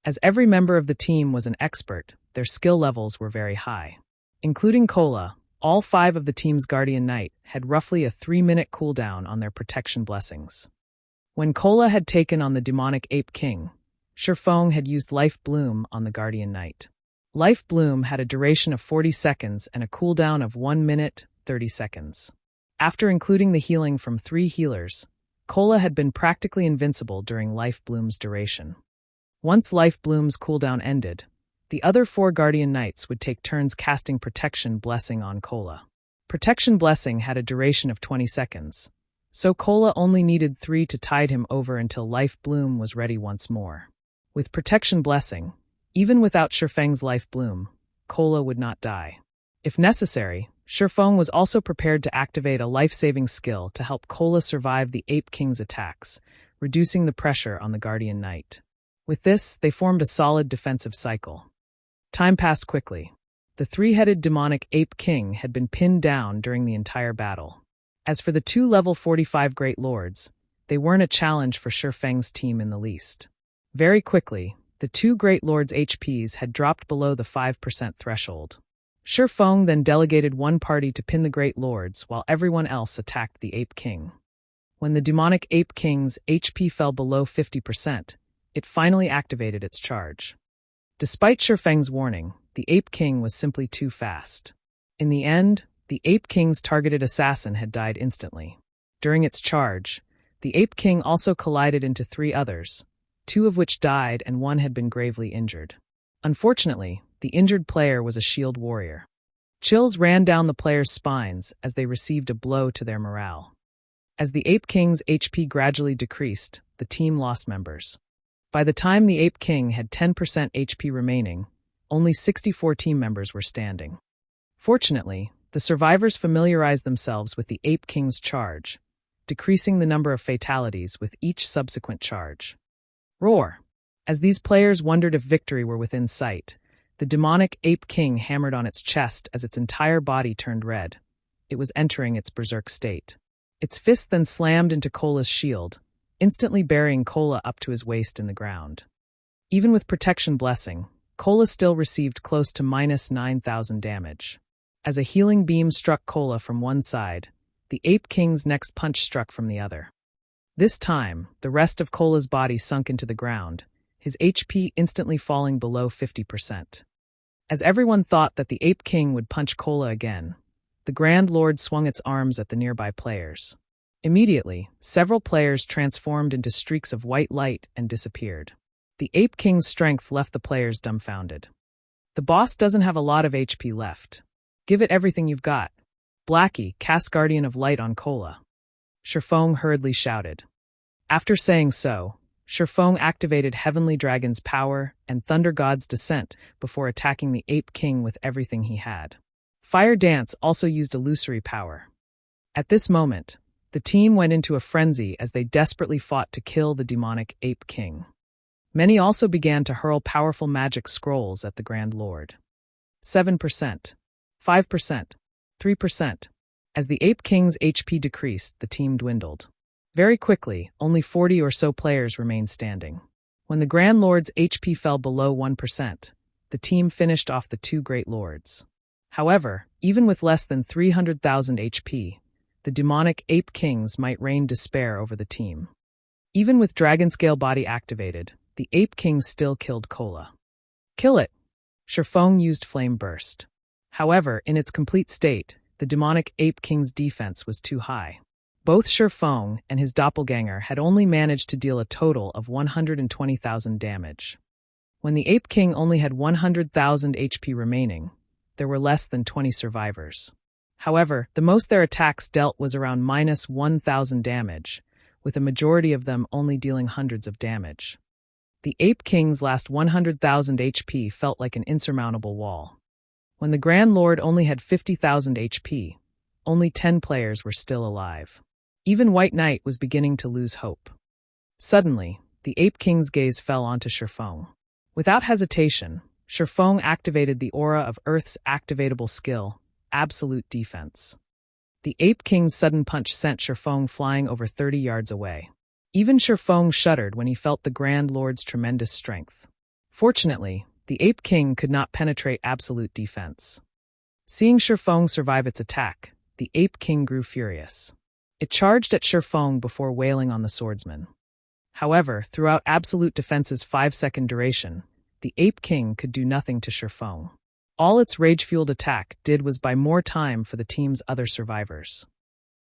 As every member of the team was an expert, their skill levels were very high. Including Kola, all 5 of the team's Guardian Knight had roughly a 3-minute cooldown on their protection blessings. When Kola had taken on the demonic Ape King, Shifeng had used Life Bloom on the Guardian Knight. Life Bloom had a duration of 40 seconds and a cooldown of 1 minute, 30 seconds. After including the healing from 3 healers, Kola had been practically invincible during Life Bloom's duration. Once Life Bloom's cooldown ended, the other 4 Guardian Knights would take turns casting Protection Blessing on Kola. Protection Blessing had a duration of 20 seconds, so Kola only needed 3 to tide him over until Life Bloom was ready once more. With Protection Blessing, even without Shifeng's Life Bloom, Kola would not die. If necessary, Shifeng was also prepared to activate a life-saving skill to help Kola survive the Ape King's attacks, reducing the pressure on the Guardian Knight. With this, they formed a solid defensive cycle. Time passed quickly. The 3-headed demonic Ape King had been pinned down during the entire battle. As for the 2 level 45 Great Lords, they weren't a challenge for Shifeng's team in the least. Very quickly, the 2 Great Lords' HPs had dropped below the 5% threshold. Shifeng then delegated one party to pin the Great Lords while everyone else attacked the Ape King. When the demonic Ape King's HP fell below 50%, it finally activated its charge. Despite Shifeng's warning, the Ape King was simply too fast. In the end, the Ape King's targeted assassin had died instantly. During its charge, the Ape King also collided into 3 others, 2 of which died and 1 had been gravely injured. Unfortunately, the injured player was a shield warrior. Chills ran down the players' spines as they received a blow to their morale. As the Ape King's HP gradually decreased, the team lost members. By the time the Ape King had 10% HP remaining, only 64 team members were standing. Fortunately, the survivors familiarized themselves with the Ape King's charge, decreasing the number of fatalities with each subsequent charge. Roar! As these players wondered if victory were within sight, the demonic Ape King hammered on its chest as its entire body turned red. It was entering its berserk state. Its fist then slammed into Kola's shield, instantly burying Kola up to his waist in the ground. Even with Protection Blessing, Kola still received close to minus 9,000 damage. As a healing beam struck Kola from one side, the Ape King's next punch struck from the other. This time, the rest of Kola's body sunk into the ground, his HP instantly falling below 50%. As everyone thought that the Ape King would punch Kola again, the Grand Lord swung its arms at the nearby players. Immediately, several players transformed into streaks of white light and disappeared. The Ape King's strength left the players dumbfounded. The boss doesn't have a lot of HP left. Give it everything you've got. Blackie, cast Guardian of Light on Kola. Shifeng hurriedly shouted. After saying so, Shifeng activated Heavenly Dragon's power and Thunder God's Descent before attacking the Ape King with everything he had. Fire Dance also used illusory power. At this moment, the team went into a frenzy as they desperately fought to kill the demonic Ape King. Many also began to hurl powerful magic scrolls at the Grand Lord. 7%, 5%, 3%. As the Ape King's HP decreased, the team dwindled. Very quickly, only 40 or so players remained standing. When the Grand Lord's HP fell below 1%, the team finished off the 2 Great Lords. However, even with less than 300,000 HP, the demonic Ape Kings might rain despair over the team. Even with Dragon Scale Body activated, the Ape King still killed Kola. Kill it! Shifeng used Flame Burst. However, in its complete state, the demonic Ape King's defense was too high. Both Shifeng and his doppelganger had only managed to deal a total of 120,000 damage. When the Ape King only had 100,000 HP remaining, there were less than 20 survivors. However, the most their attacks dealt was around minus 1,000 damage, with a majority of them only dealing hundreds of damage. The Ape King's last 100,000 HP felt like an insurmountable wall. When the Grand Lord only had 50,000 HP, only 10 players were still alive. Even White Knight was beginning to lose hope. Suddenly, the Ape King's gaze fell onto Shifeng. Without hesitation, Shifeng activated the aura of Earth's activatable skill, Absolute Defense. The Ape King's sudden punch sent Shifeng flying over 30 yards away. Even Shifeng shuddered when he felt the Grand Lord's tremendous strength. Fortunately, the Ape King could not penetrate Absolute Defense. Seeing Shifeng survive its attack, the Ape King grew furious. It charged at Shifeng before wailing on the swordsman. However, throughout Absolute Defense's 5-second duration, the Ape King could do nothing to Shifeng. All its rage-fueled attack did was buy more time for the team's other survivors.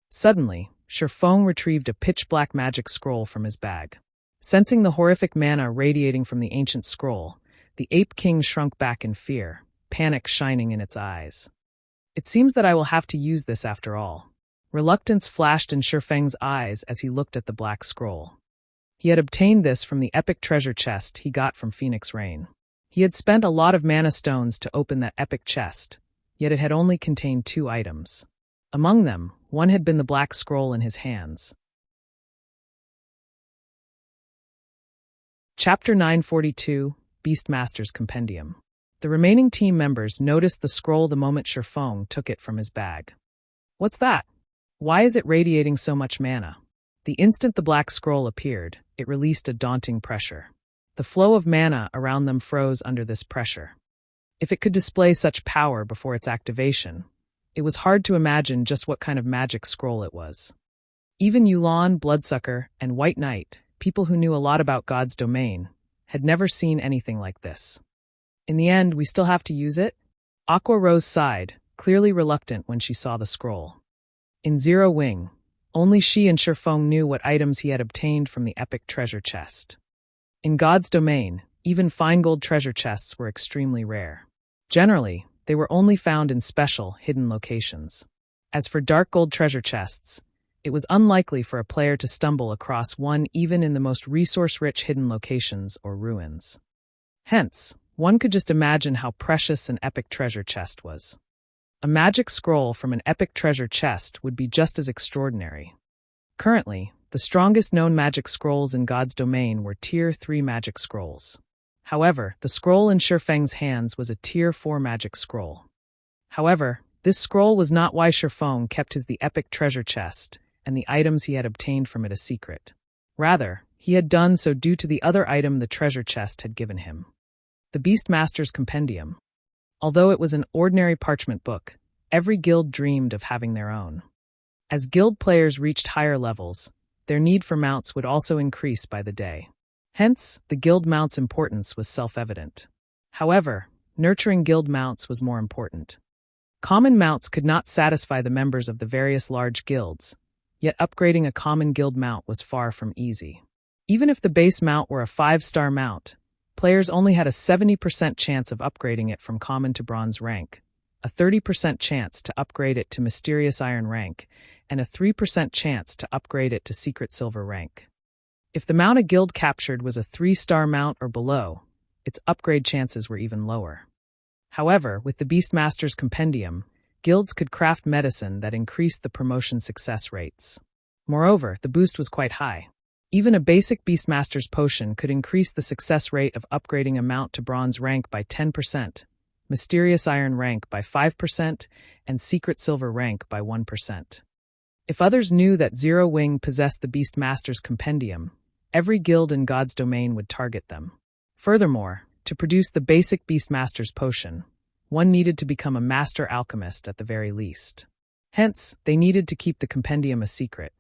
Suddenly, Shifeng retrieved a pitch-black magic scroll from his bag. Sensing the horrific mana radiating from the ancient scroll, the Ape King shrunk back in fear, panic shining in its eyes. It seems that I will have to use this after all. Reluctance flashed in Shifeng's eyes as he looked at the black scroll. He had obtained this from the epic treasure chest he got from Phoenix Rain. He had spent a lot of mana stones to open that epic chest, yet it had only contained 2 items. Among them, one had been the black scroll in his hands. Chapter 942, Beastmaster's Compendium. The remaining team members noticed the scroll the moment Shifeng took it from his bag. What's that? Why is it radiating so much mana? The instant the black scroll appeared, it released a daunting pressure. The flow of mana around them froze under this pressure. If it could display such power before its activation, it was hard to imagine just what kind of magic scroll it was. Even Yulan, Bloodsucker, and White Knight, people who knew a lot about God's domain, had never seen anything like this. In the end, we still have to use it? Aqua Rose sighed, clearly reluctant when she saw the scroll. In Zero Wing, only she and Shifeng knew what items he had obtained from the epic treasure chest. In God's domain, even fine gold treasure chests were extremely rare. Generally, they were only found in special, hidden locations. As for dark gold treasure chests, it was unlikely for a player to stumble across one even in the most resource-rich hidden locations or ruins. Hence, one could just imagine how precious an epic treasure chest was. A magic scroll from an epic treasure chest would be just as extraordinary. Currently, the strongest known magic scrolls in God's domain were Tier 3 magic scrolls. However, the scroll in Shifeng's hands was a Tier 4 magic scroll. However, this scroll was not why Shifeng kept the epic treasure chest and the items he had obtained from it a secret. Rather, he had done so due to the other item the treasure chest had given him. The Beastmaster's Compendium. Although it was an ordinary parchment book, every guild dreamed of having their own. As guild players reached higher levels, their need for mounts would also increase by the day. Hence, the guild mount's importance was self-evident. However, nurturing guild mounts was more important. Common mounts could not satisfy the members of the various large guilds, yet upgrading a common guild mount was far from easy. Even if the base mount were a 5-star mount, players only had a 70% chance of upgrading it from common to bronze rank, a 30% chance to upgrade it to mysterious iron rank, and a 3% chance to upgrade it to secret silver rank. If the mount a guild captured was a 3-star mount or below, its upgrade chances were even lower. However, with the Beastmaster's Compendium, guilds could craft medicine that increased the promotion success rates. Moreover, the boost was quite high. Even a basic Beastmaster's potion could increase the success rate of upgrading a mount to bronze rank by 10%, mysterious iron rank by 5%, and secret silver rank by 1%. If others knew that Zero Wing possessed the Beastmaster's Compendium, every guild in God's domain would target them. Furthermore, to produce the basic Beastmaster's potion, one needed to become a master alchemist at the very least. Hence, they needed to keep the compendium a secret.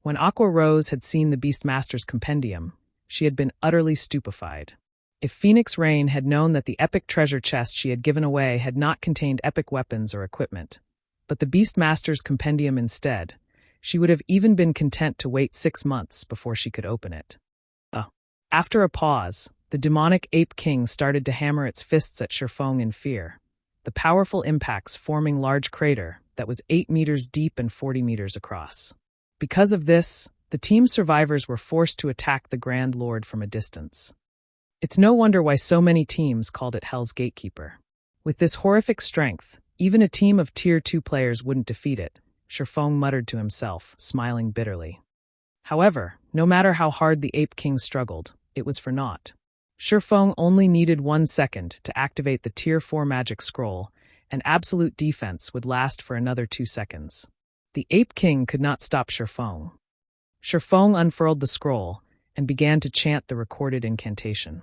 When Aqua Rose had seen the Beastmaster's Compendium, she had been utterly stupefied. If Phoenix Rain had known that the epic treasure chest she had given away had not contained epic weapons or equipment, but the Beastmaster's Compendium instead, she would have even been content to wait 6 months before she could open it. After a pause, the demonic Ape King started to hammer its fists at Shifeng in fear, the powerful impacts forming large crater that was 8 meters deep and 40 meters across. Because of this, the team's survivors were forced to attack the Grand Lord from a distance. It's no wonder why so many teams called it Hell's Gatekeeper. With this horrific strength, even a team of Tier 2 players wouldn't defeat it, Shifeng muttered to himself, smiling bitterly. However, no matter how hard the Ape King struggled, it was for naught. Shifeng only needed 1 second to activate the Tier 4 magic scroll, and absolute defense would last for another 2 seconds. The Ape King could not stop Shifeng. Shifeng unfurled the scroll and began to chant the recorded incantation.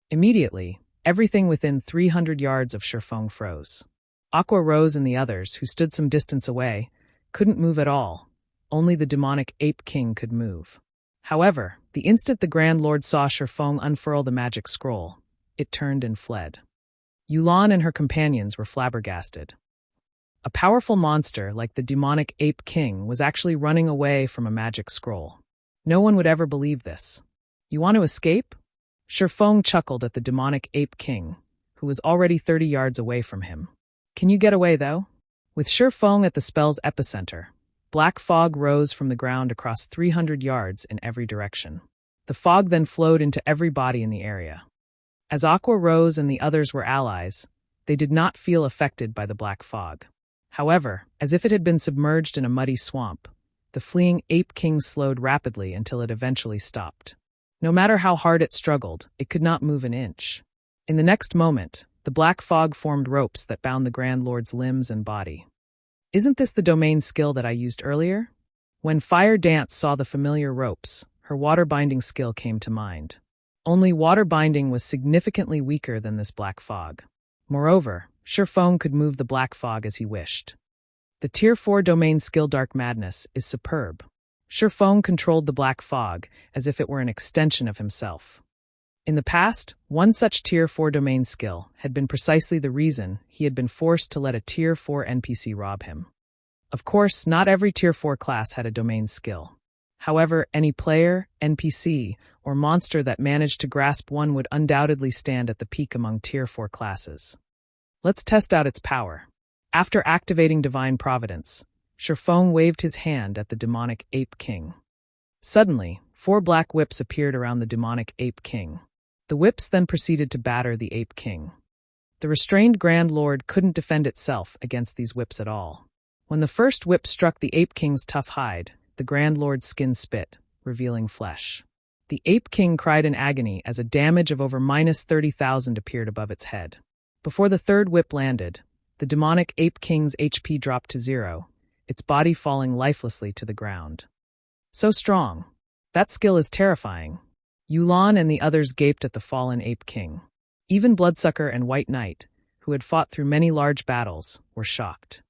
Immediately, everything within 300 yards of Shifeng froze. Aqua Rose and the others, who stood some distance away, couldn't move at all. Only the demonic Ape King could move. However, the instant the Grand Lord saw Shifeng unfurl the magic scroll, it turned and fled. Yulan and her companions were flabbergasted. A powerful monster like the demonic Ape King was actually running away from a magic scroll. No one would ever believe this. You want to escape? Shifeng chuckled at the demonic Ape King, who was already 30 yards away from him. Can you get away, though? With Shifeng at the spell's epicenter, black fog rose from the ground across 300 yards in every direction. The fog then flowed into every body in the area. As Aqua Rose and the others were allies, they did not feel affected by the black fog. However, as if it had been submerged in a muddy swamp, the fleeing Ape King slowed rapidly until it eventually stopped. No matter how hard it struggled, it could not move an inch. In the next moment, the black fog formed ropes that bound the Grand Lord's limbs and body. Isn't this the domain skill that I used earlier? When Fire Dance saw the familiar ropes, her water binding skill came to mind. Only water binding was significantly weaker than this black fog. Moreover, Shifeng could move the black fog as he wished. The Tier 4 domain skill Dark Madness is superb. Shifeng controlled the black fog as if it were an extension of himself. In the past, one such Tier 4 domain skill had been precisely the reason he had been forced to let a Tier 4 NPC rob him. Of course, not every Tier 4 class had a domain skill. However, any player, NPC, or monster that managed to grasp one would undoubtedly stand at the peak among Tier 4 classes. Let's test out its power. After activating Divine Providence, Shifeng waved his hand at the demonic Ape King. Suddenly, 4 black whips appeared around the demonic Ape King. The whips then proceeded to batter the Ape King. The restrained Grand Lord couldn't defend itself against these whips at all. When the first whip struck the Ape King's tough hide, the Grand Lord's skin spit, revealing flesh. The Ape King cried in agony as a damage of over -30,000 appeared above its head. Before the third whip landed, the demonic Ape King's HP dropped to 0, its body falling lifelessly to the ground. So strong. That skill is terrifying. Yulan and the others gaped at the fallen Ape King. Even Bloodsucker and White Knight, who had fought through many large battles, were shocked.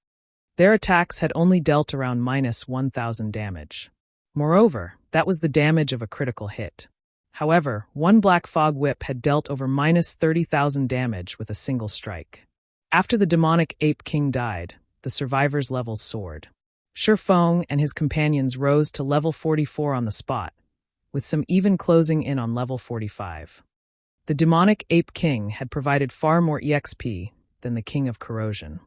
Their attacks had only dealt around -1,000 damage. Moreover, that was the damage of a critical hit. However, one Black Fog Whip had dealt over -30,000 damage with a single strike. After the demonic Ape King died, the survivors' levels soared. Shifeng and his companions rose to level 44 on the spot, with some even closing in on level 45. The demonic Ape King had provided far more EXP than the King of Corrosion.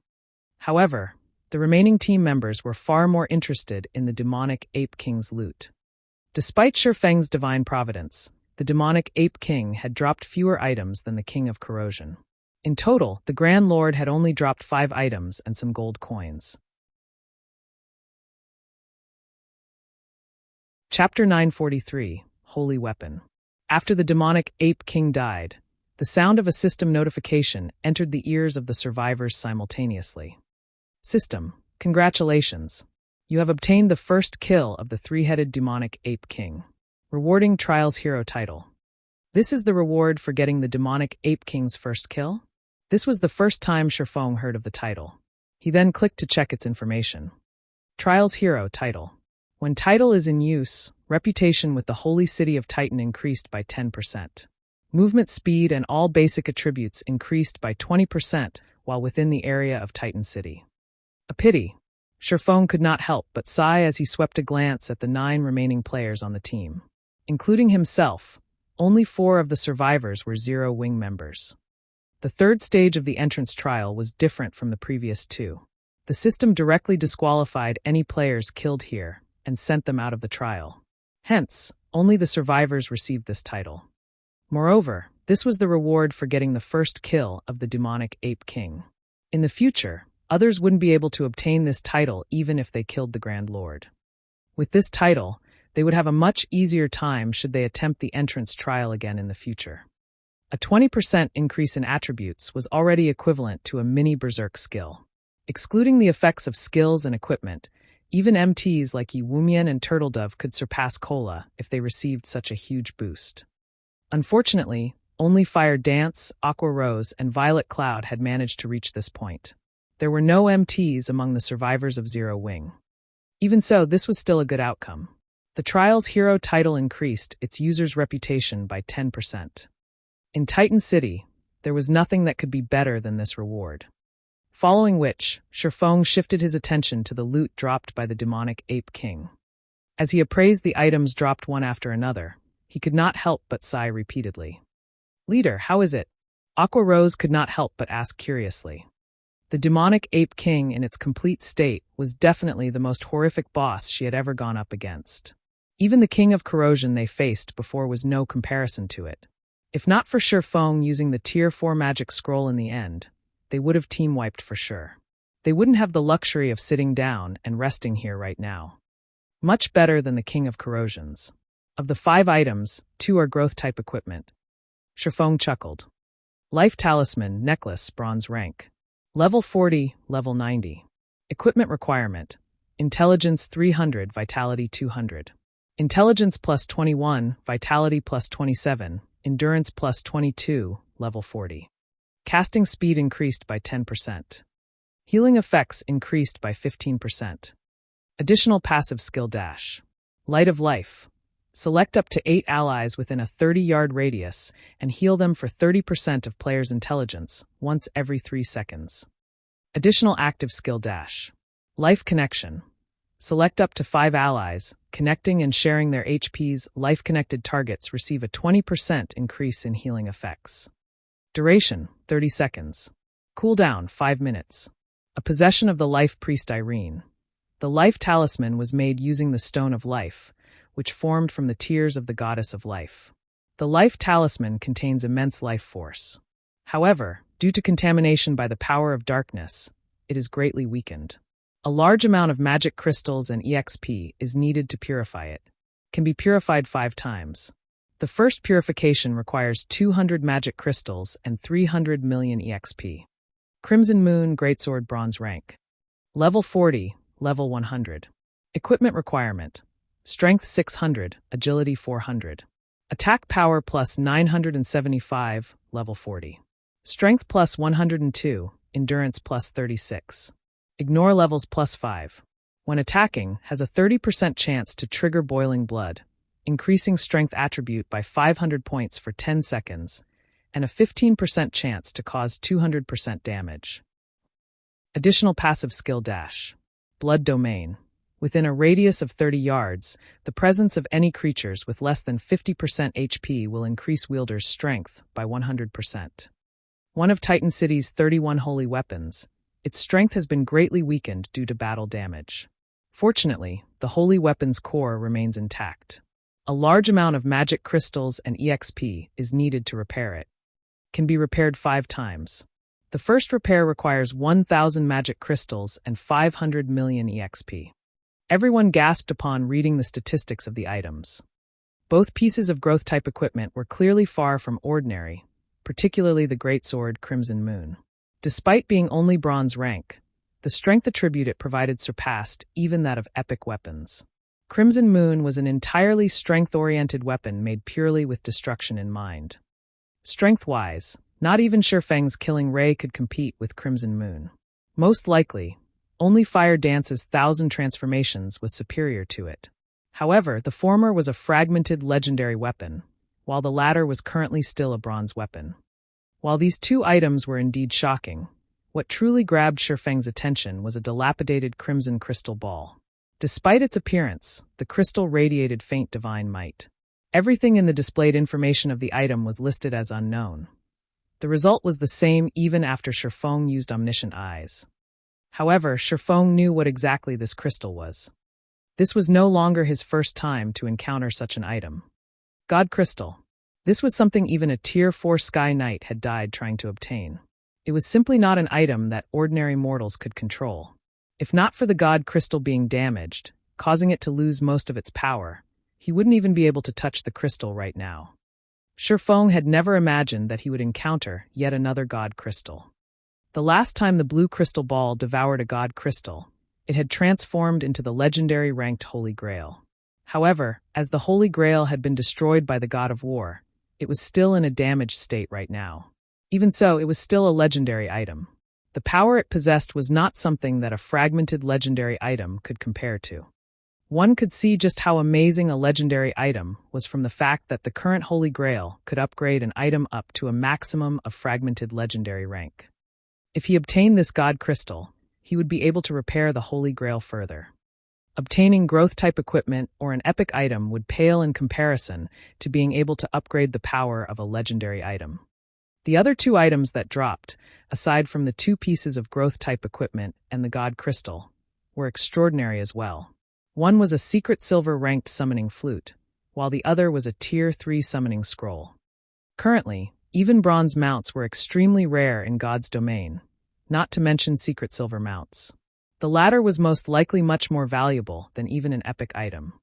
However, the remaining team members were far more interested in the demonic Ape King's loot. Despite Shifeng's divine providence, the demonic Ape King had dropped fewer items than the King of Corrosion. In total, the Grand Lord had only dropped 5 items and some gold coins. Chapter 943, Holy Weapon. After the demonic Ape King died, the sound of a system notification entered the ears of the survivors simultaneously. System, congratulations. You have obtained the first kill of the 3-headed demonic Ape King. Rewarding Trials Hero title. This is the reward for getting the demonic Ape King's first kill? This was the first time Shifeng heard of the title. He then clicked to check its information. Trials Hero title. When title is in use, reputation with the Holy City of Titan increased by 10%. Movement speed and all basic attributes increased by 20% while within the area of Titan City. A pity. Shifeng could not help but sigh as he swept a glance at the 9 remaining players on the team. Including himself, only 4 of the survivors were Zero Wing members. The third stage of the entrance trial was different from the previous 2. The system directly disqualified any players killed here and sent them out of the trial. Hence, only the survivors received this title. Moreover, this was the reward for getting the first kill of the demonic Ape King. In the future, others wouldn't be able to obtain this title even if they killed the Grand Lord. With this title, they would have a much easier time should they attempt the entrance trial again in the future. A 20% increase in attributes was already equivalent to a mini berserk skill. Excluding the effects of skills and equipment, even MTs like Yiwumian and Turtledove could surpass Cola if they received such a huge boost. Unfortunately, only Fire Dance, Aqua Rose, and Violet Cloud had managed to reach this point. There were no MTs among the survivors of Zero Wing. Even so, this was still a good outcome. The Trials Hero title increased its user's reputation by 10%. In Titan City, there was nothing that could be better than this reward. Following which, Shifeng shifted his attention to the loot dropped by the demonic Ape King. As he appraised the items dropped one after another, he could not help but sigh repeatedly. "Leader, how is it?" Aqua Rose could not help but ask curiously. The demonic Ape King in its complete state was definitely the most horrific boss she had ever gone up against. Even the King of Corrosion they faced before was no comparison to it. If not for Shifeng using the Tier 4 magic scroll in the end, they would have team-wiped for sure. They wouldn't have the luxury of sitting down and resting here right now. Much better than the King of Corrosions. Of the 5 items, 2 are growth-type equipment. Shifeng chuckled. Life Talisman, Necklace, Bronze Rank. Level 40, Level 90. Equipment requirement. Intelligence 300, Vitality 200. Intelligence plus 21, Vitality plus 27, Endurance plus 22, Level 40. Casting speed increased by 10%. Healing effects increased by 15%. Additional passive skill dash. Light of Life. Select up to 8 allies within a 30-yard radius and heal them for 30% of players' intelligence once every 3 seconds. Additional active skill dash. Life Connection. Select up to 5 allies, connecting and sharing their HP's life-connected targets receive a 20% increase in healing effects. Duration, 30 seconds. Cooldown, 5 minutes. A possession of the Life Priest Irene. The Life Talisman was made using the Stone of Life, which formed from the tears of the Goddess of Life. The Life Talisman contains immense life force. However, due to contamination by the power of darkness, it is greatly weakened. A large amount of magic crystals and EXP is needed to purify it. Can be purified 5 times. The first purification requires 200 magic crystals and 300 million EXP. Crimson Moon Greatsword Bronze Rank. Level 40, Level 100. Equipment requirement. Strength 600, Agility 400. Attack power plus 975, Level 40. Strength plus 102, Endurance plus 36. Ignore levels plus 5. When attacking, has a 30% chance to trigger Boiling Blood, increasing strength attribute by 500 points for 10 seconds, and a 15% chance to cause 200% damage. Additional passive skill dash. Blood Domain. Within a radius of 30 yards, the presence of any creatures with less than 50% HP will increase wielder's strength by 100%. One of Titan City's 31 holy weapons, its strength has been greatly weakened due to battle damage. Fortunately, the holy weapon's core remains intact. A large amount of magic crystals and EXP is needed to repair it. Can be repaired 5 times. The first repair requires 1,000 magic crystals and 500 million EXP. Everyone gasped upon reading the statistics of the items. Both pieces of growth-type equipment were clearly far from ordinary, particularly the greatsword Crimson Moon. Despite being only bronze rank, the strength attribute it provided surpassed even that of epic weapons. Crimson Moon was an entirely strength-oriented weapon made purely with destruction in mind. Strength-wise, not even Shifeng's Killing Ray could compete with Crimson Moon. Most likely, only Fire Dance's 1,000 transformations was superior to it. However, the former was a fragmented legendary weapon, while the latter was currently still a bronze weapon. While these 2 items were indeed shocking, what truly grabbed Shifeng's attention was a dilapidated crimson crystal ball. Despite its appearance, the crystal radiated faint divine might. Everything in the displayed information of the item was listed as unknown. The result was the same even after Shifeng used omniscient eyes. However, Shifeng knew what exactly this crystal was. This was no longer his first time to encounter such an item. God Crystal. This was something even a Tier 4 Sky Knight had died trying to obtain. It was simply not an item that ordinary mortals could control. If not for the God Crystal being damaged, causing it to lose most of its power, he wouldn't even be able to touch the crystal right now. Shifeng had never imagined that he would encounter yet another god crystal. The last time the blue crystal ball devoured a god crystal, it had transformed into the legendary ranked Holy Grail. However, as the Holy Grail had been destroyed by the god of war, it was still in a damaged state right now. Even so, it was still a legendary item. The power it possessed was not something that a fragmented legendary item could compare to. One could see just how amazing a legendary item was from the fact that the current Holy Grail could upgrade an item up to a maximum of fragmented legendary rank. If he obtained this god crystal, he would be able to repair the Holy Grail further. Obtaining growth-type equipment or an epic item would pale in comparison to being able to upgrade the power of a legendary item. The other two items that dropped, aside from the 2 pieces of growth-type equipment and the god crystal, were extraordinary as well. One was a secret silver-ranked summoning flute, while the other was a Tier 3 summoning scroll. Currently, even bronze mounts were extremely rare in God's domain, not to mention secret silver mounts. The latter was most likely much more valuable than even an epic item.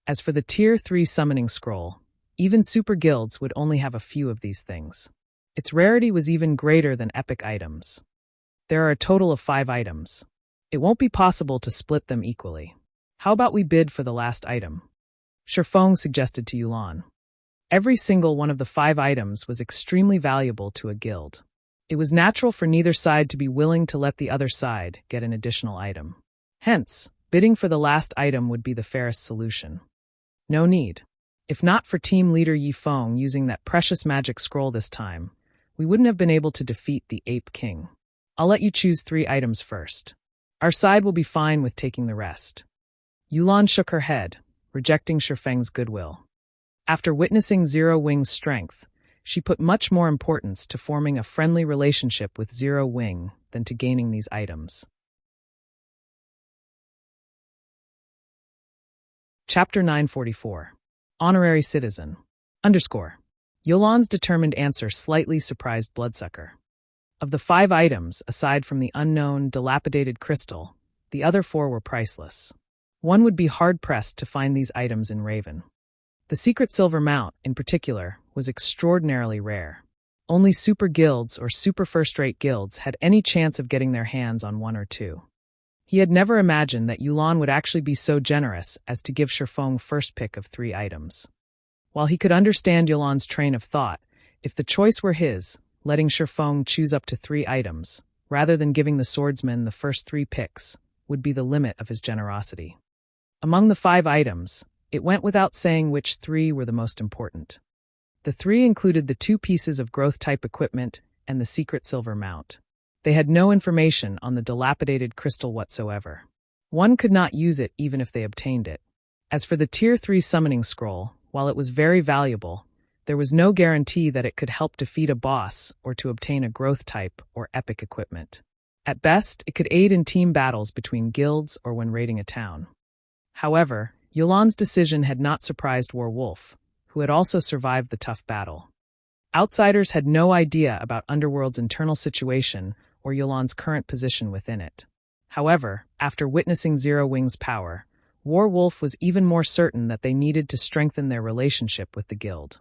As for the Tier 3 summoning scroll, even super guilds would only have a few of these things. Its rarity was even greater than epic items. There are a total of 5 items. It won't be possible to split them equally. How about we bid for the last item? Shifeng suggested to Yulan. Every single one of the 5 items was extremely valuable to a guild. It was natural for neither side to be willing to let the other side get an additional item. Hence, bidding for the last item would be the fairest solution. No need. If not for team leader Yifeng using that precious magic scroll this time, we wouldn't have been able to defeat the Ape King. I'll let you choose 3 items first. Our side will be fine with taking the rest. Yulan shook her head, rejecting Shifeng's goodwill. After witnessing Zero Wing's strength, she put much more importance to forming a friendly relationship with Zero Wing than to gaining these items. Chapter 944. Honorary Citizen. Yulan's determined answer slightly surprised Bloodsucker. Of the 5 items, aside from the unknown, dilapidated crystal, the other 4 were priceless. One would be hard-pressed to find these items in Raven. The secret silver mount, in particular, was extraordinarily rare. Only super guilds or super first-rate guilds had any chance of getting their hands on 1 or 2. He had never imagined that Yulan would actually be so generous as to give Shifeng first pick of 3 items. While he could understand Yulan's train of thought, if the choice were his, letting Shifeng choose up to 3 items, rather than giving the swordsman the first 3 picks, would be the limit of his generosity. Among the 5 items, it went without saying which 3 were the most important. The 3 included the 2 pieces of growth-type equipment and the secret silver mount. They had no information on the dilapidated crystal whatsoever. One could not use it even if they obtained it. As for the Tier 3 summoning scroll, while it was very valuable, there was no guarantee that it could help defeat a boss or to obtain a growth type or epic equipment. At best, it could aid in team battles between guilds or when raiding a town. However, Yulan's decision had not surprised Werewolf, who had also survived the tough battle. Outsiders had no idea about Underworld's internal situation or Yulan's current position within it. However, after witnessing Zero Wing's power, Werewolf was even more certain that they needed to strengthen their relationship with the guild.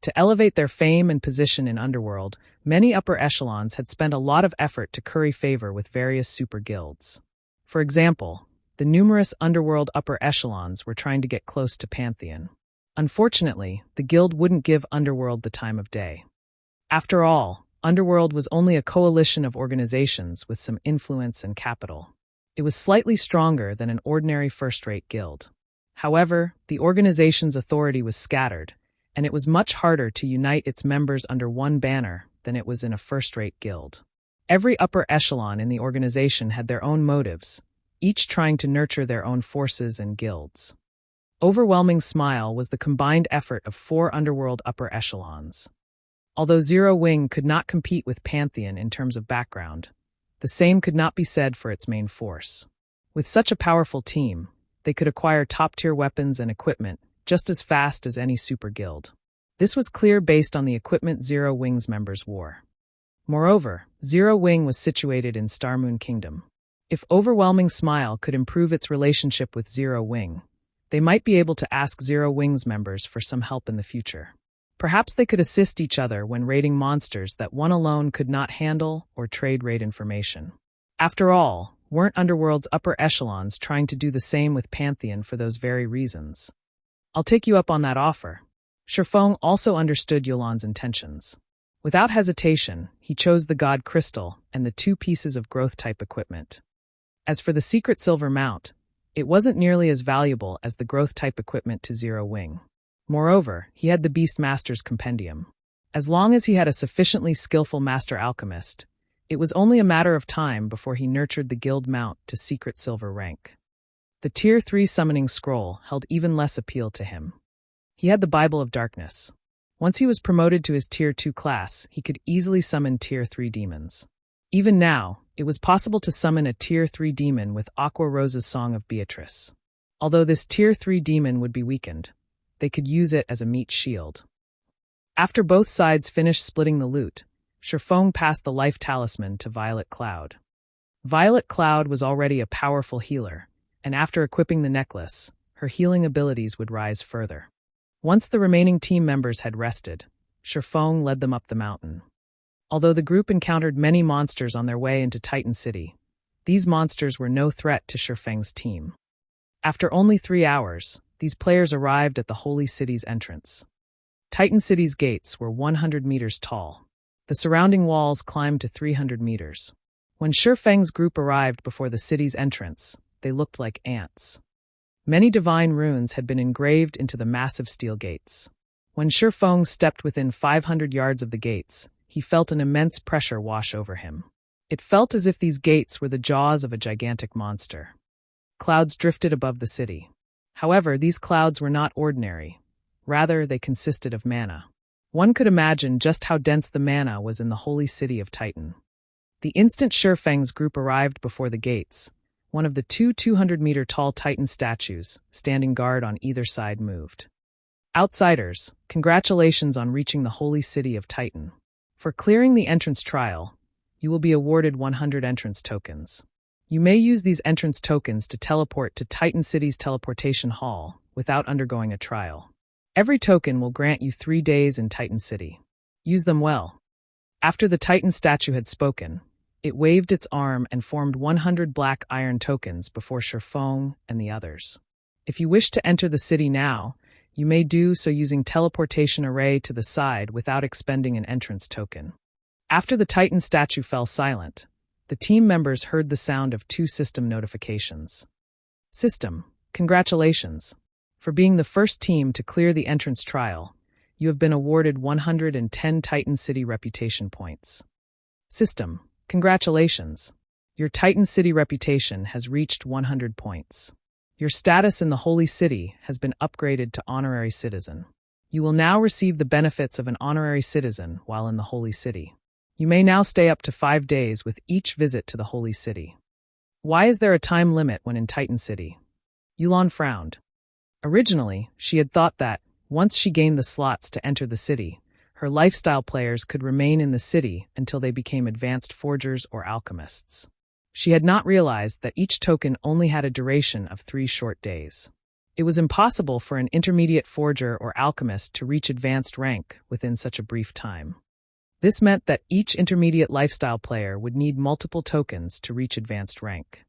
To elevate their fame and position in Underworld, many upper echelons had spent a lot of effort to curry favor with various super guilds. For example, the numerous Underworld upper echelons were trying to get close to Pantheon. Unfortunately, the guild wouldn't give Underworld the time of day. After all, Underworld was only a coalition of organizations with some influence and capital. It was slightly stronger than an ordinary first-rate guild. However, the organization's authority was scattered, and it was much harder to unite its members under one banner than it was in a first-rate guild. Every upper echelon in the organization had their own motives, each trying to nurture their own forces and guilds. Overwhelming Smile was the combined effort of 4 Underworld upper echelons. Although Zero Wing could not compete with Pantheon in terms of background, the same could not be said for its main force. With such a powerful team, they could acquire top-tier weapons and equipment just as fast as any super guild. This was clear based on the equipment Zero Wing's members wore. Moreover, Zero Wing was situated in Starmoon Kingdom. If Overwhelming Smile could improve its relationship with Zero Wing, they might be able to ask Zero Wing's members for some help in the future. Perhaps they could assist each other when raiding monsters that one alone could not handle or trade raid information. After all, weren't Underworld's upper echelons trying to do the same with Pantheon for those very reasons? I'll take you up on that offer. Shifeng also understood Yulan's intentions. Without hesitation, he chose the God Crystal and the 2 pieces of growth-type equipment. As for the secret silver mount, it wasn't nearly as valuable as the growth-type equipment to Zero Wing. Moreover, he had the Beastmaster's Compendium. As long as he had a sufficiently skillful master alchemist, it was only a matter of time before he nurtured the guild mount to secret silver rank. The Tier 3 summoning scroll held even less appeal to him. He had the Bible of Darkness. Once he was promoted to his Tier 2 class, he could easily summon Tier 3 demons. Even now, it was possible to summon a Tier 3 demon with Aqua Rosa's Song of Beatrice. Although this Tier 3 demon would be weakened, they could use it as a meat shield. After both sides finished splitting the loot, Shifeng passed the life talisman to Violet Cloud. Violet Cloud was already a powerful healer, and after equipping the necklace, her healing abilities would rise further. Once the remaining team members had rested, Shifeng led them up the mountain. Although the group encountered many monsters on their way into Titan City, these monsters were no threat to Shifeng's team. After only 3 hours, these players arrived at the Holy City's entrance. Titan City's gates were 100 meters tall. The surrounding walls climbed to 300 meters. When Shifeng's group arrived before the city's entrance, they looked like ants. Many divine runes had been engraved into the massive steel gates. When Shifeng stepped within 500 yards of the gates, he felt an immense pressure wash over him. It felt as if these gates were the jaws of a gigantic monster. Clouds drifted above the city. However, these clouds were not ordinary. Rather, they consisted of mana. One could imagine just how dense the mana was in the holy city of Titan. The instant Shifeng's group arrived before the gates, one of the 2 200-meter-tall Titan statues, standing guard on either side, moved. Outsiders, congratulations on reaching the holy city of Titan. For clearing the entrance trial, you will be awarded 100 entrance tokens. You may use these entrance tokens to teleport to Titan City's teleportation hall without undergoing a trial. Every token will grant you 3 days in Titan City. Use them well. After the Titan statue had spoken, it waved its arm and formed 100 black iron tokens before Shifeng and the others. If you wish to enter the city now, you may do so using teleportation array to the side without expending an entrance token. After the Titan statue fell silent, the team members heard the sound of 2 system notifications. System, congratulations. For being the first team to clear the entrance trial, you have been awarded 110 Titan City reputation points. System, congratulations. Your Titan City reputation has reached 100 points. Your status in the Holy City has been upgraded to Honorary Citizen. You will now receive the benefits of an Honorary Citizen while in the Holy City. You may now stay up to 5 days with each visit to the Holy City. Why is there a time limit when in Titan City? Yulan frowned. Originally, she had thought that, once she gained the slots to enter the city, her lifestyle players could remain in the city until they became advanced forgers or alchemists. She had not realized that each token only had a duration of 3 short days. It was impossible for an intermediate forger or alchemist to reach advanced rank within such a brief time. This meant that each intermediate lifestyle player would need multiple tokens to reach advanced rank.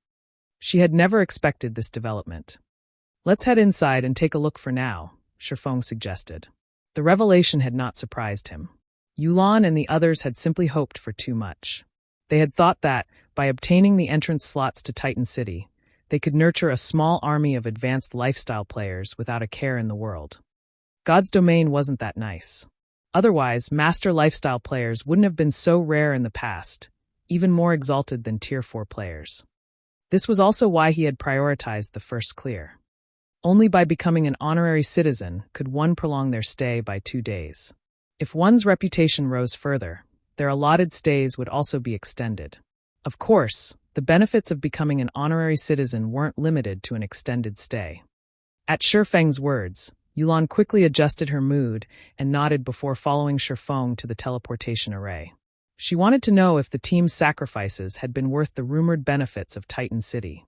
She had never expected this development. Let's head inside and take a look for now, Shifeng suggested. The revelation had not surprised him. Yulan and the others had simply hoped for too much. They had thought that, by obtaining the entrance slots to Titan City, they could nurture a small army of advanced lifestyle players without a care in the world. God's domain wasn't that nice. Otherwise, master lifestyle players wouldn't have been so rare in the past, even more exalted than Tier 4 players. This was also why he had prioritized the first clear. Only by becoming an honorary citizen could one prolong their stay by 2 days. If one's reputation rose further, their allotted stays would also be extended. Of course, the benefits of becoming an honorary citizen weren't limited to an extended stay. At Shifeng's words, Yulan quickly adjusted her mood and nodded before following Shifeng to the teleportation array. She wanted to know if the team's sacrifices had been worth the rumored benefits of Titan City.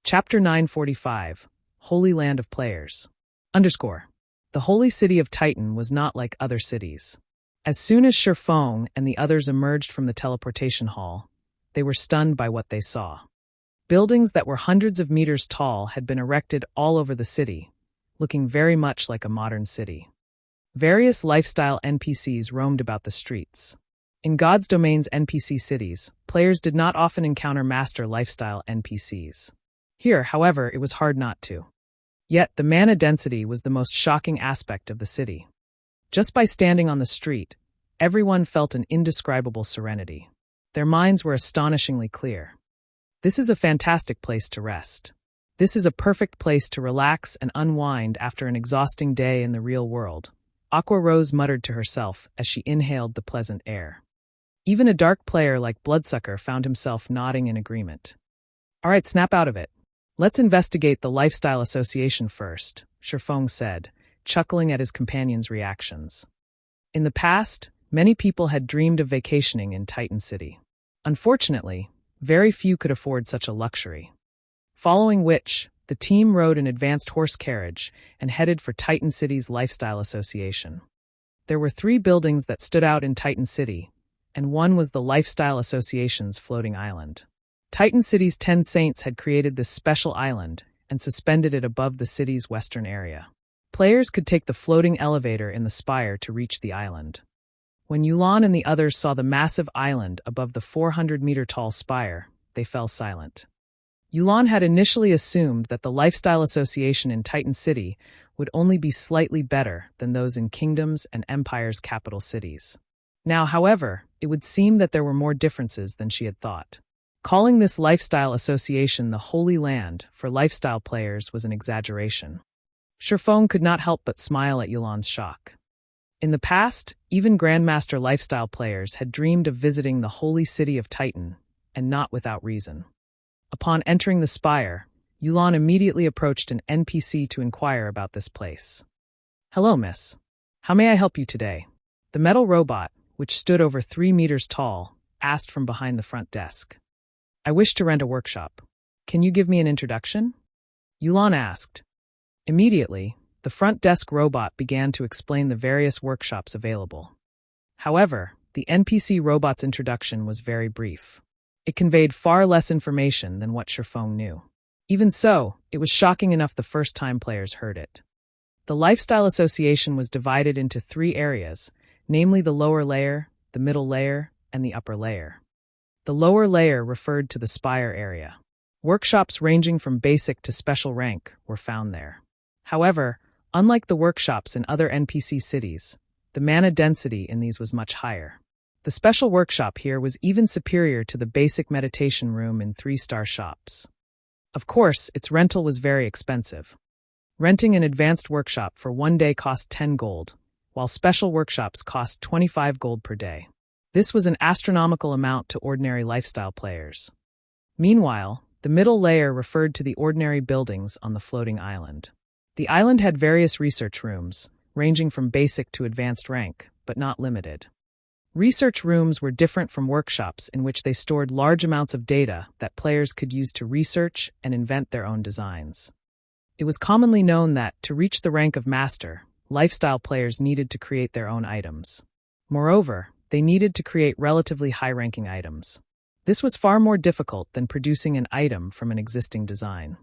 Chapter 945, Holy Land of Players. Underscore. The Holy City of Titan was not like other cities. As soon as Shifeng and the others emerged from the teleportation hall, they were stunned by what they saw. Buildings that were hundreds of meters tall had been erected all over the city, looking very much like a modern city. Various lifestyle NPCs roamed about the streets. In God's Domain's NPC cities, players did not often encounter master lifestyle NPCs. Here, however, it was hard not to. Yet, the mana density was the most shocking aspect of the city. Just by standing on the street, everyone felt an indescribable serenity. Their minds were astonishingly clear. This is a fantastic place to rest. This is a perfect place to relax and unwind after an exhausting day in the real world, Aqua Rose muttered to herself as she inhaled the pleasant air. Even a dark player like Bloodsucker found himself nodding in agreement. All right, snap out of it. Let's investigate the Lifestyle Association first, Shifeng said, chuckling at his companion's reactions. In the past, many people had dreamed of vacationing in Titan City. Unfortunately, very few could afford such a luxury. Following which, the team rode an advanced horse carriage and headed for Titan City's Lifestyle Association. There were 3 buildings that stood out in Titan City, and one was the Lifestyle Association's floating island. Titan City's 10 saints had created this special island and suspended it above the city's western area. Players could take the floating elevator in the spire to reach the island. When Yulan and the others saw the massive island above the 400-meter-tall spire, they fell silent. Yulan had initially assumed that the Lifestyle Association in Titan City would only be slightly better than those in Kingdom's and Empire's capital cities. Now, however, it would seem that there were more differences than she had thought. Calling this Lifestyle Association the Holy Land for lifestyle players was an exaggeration. Shifeng could not help but smile at Yulan's shock. In the past, even Grandmaster lifestyle players had dreamed of visiting the holy city of Titan, and not without reason. Upon entering the spire, Yulan immediately approached an NPC to inquire about this place. "Hello, miss. How may I help you today?" The metal robot, which stood over 3 meters tall, asked from behind the front desk. "I wish to rent a workshop. Can you give me an introduction?" Yulan asked. Immediately, the front desk robot began to explain the various workshops available. However, the NPC robot's introduction was very brief. It conveyed far less information than what Shifeng knew. Even so, it was shocking enough the first time players heard it. The Lifestyle Association was divided into 3 areas, namely the lower layer, the middle layer, and the upper layer. The lower layer referred to the spire area. Workshops ranging from basic to special rank were found there. However, unlike the workshops in other NPC cities, the mana density in these was much higher. The special workshop here was even superior to the basic meditation room in 3-star shops. Of course, its rental was very expensive. Renting an advanced workshop for 1 day cost 10 gold, while special workshops cost 25 gold per day. This was an astronomical amount to ordinary lifestyle players. Meanwhile, the middle layer referred to the ordinary buildings on the floating island. The island had various research rooms, ranging from basic to advanced rank, but not limited. Research rooms were different from workshops in which they stored large amounts of data that players could use to research and invent their own designs. It was commonly known that, to reach the rank of master, lifestyle players needed to create their own items. Moreover, they needed to create relatively high-ranking items. This was far more difficult than producing an item from an existing design.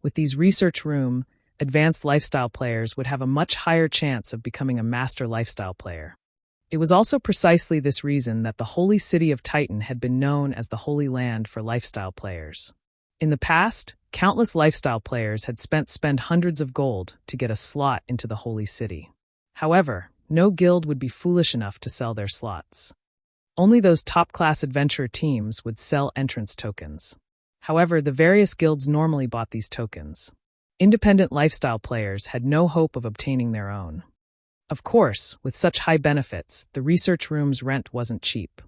With these research room, advanced lifestyle players would have a much higher chance of becoming a master lifestyle player. It was also precisely this reason that the holy city of Titan had been known as the Holy Land for lifestyle players. In the past, countless lifestyle players had spent hundreds of gold to get a slot into the holy city. However, no guild would be foolish enough to sell their slots. Only those top-class adventurer teams would sell entrance tokens. However, the various guilds normally bought these tokens. Independent lifestyle players had no hope of obtaining their own. Of course, with such high benefits, the research room's rent wasn't cheap.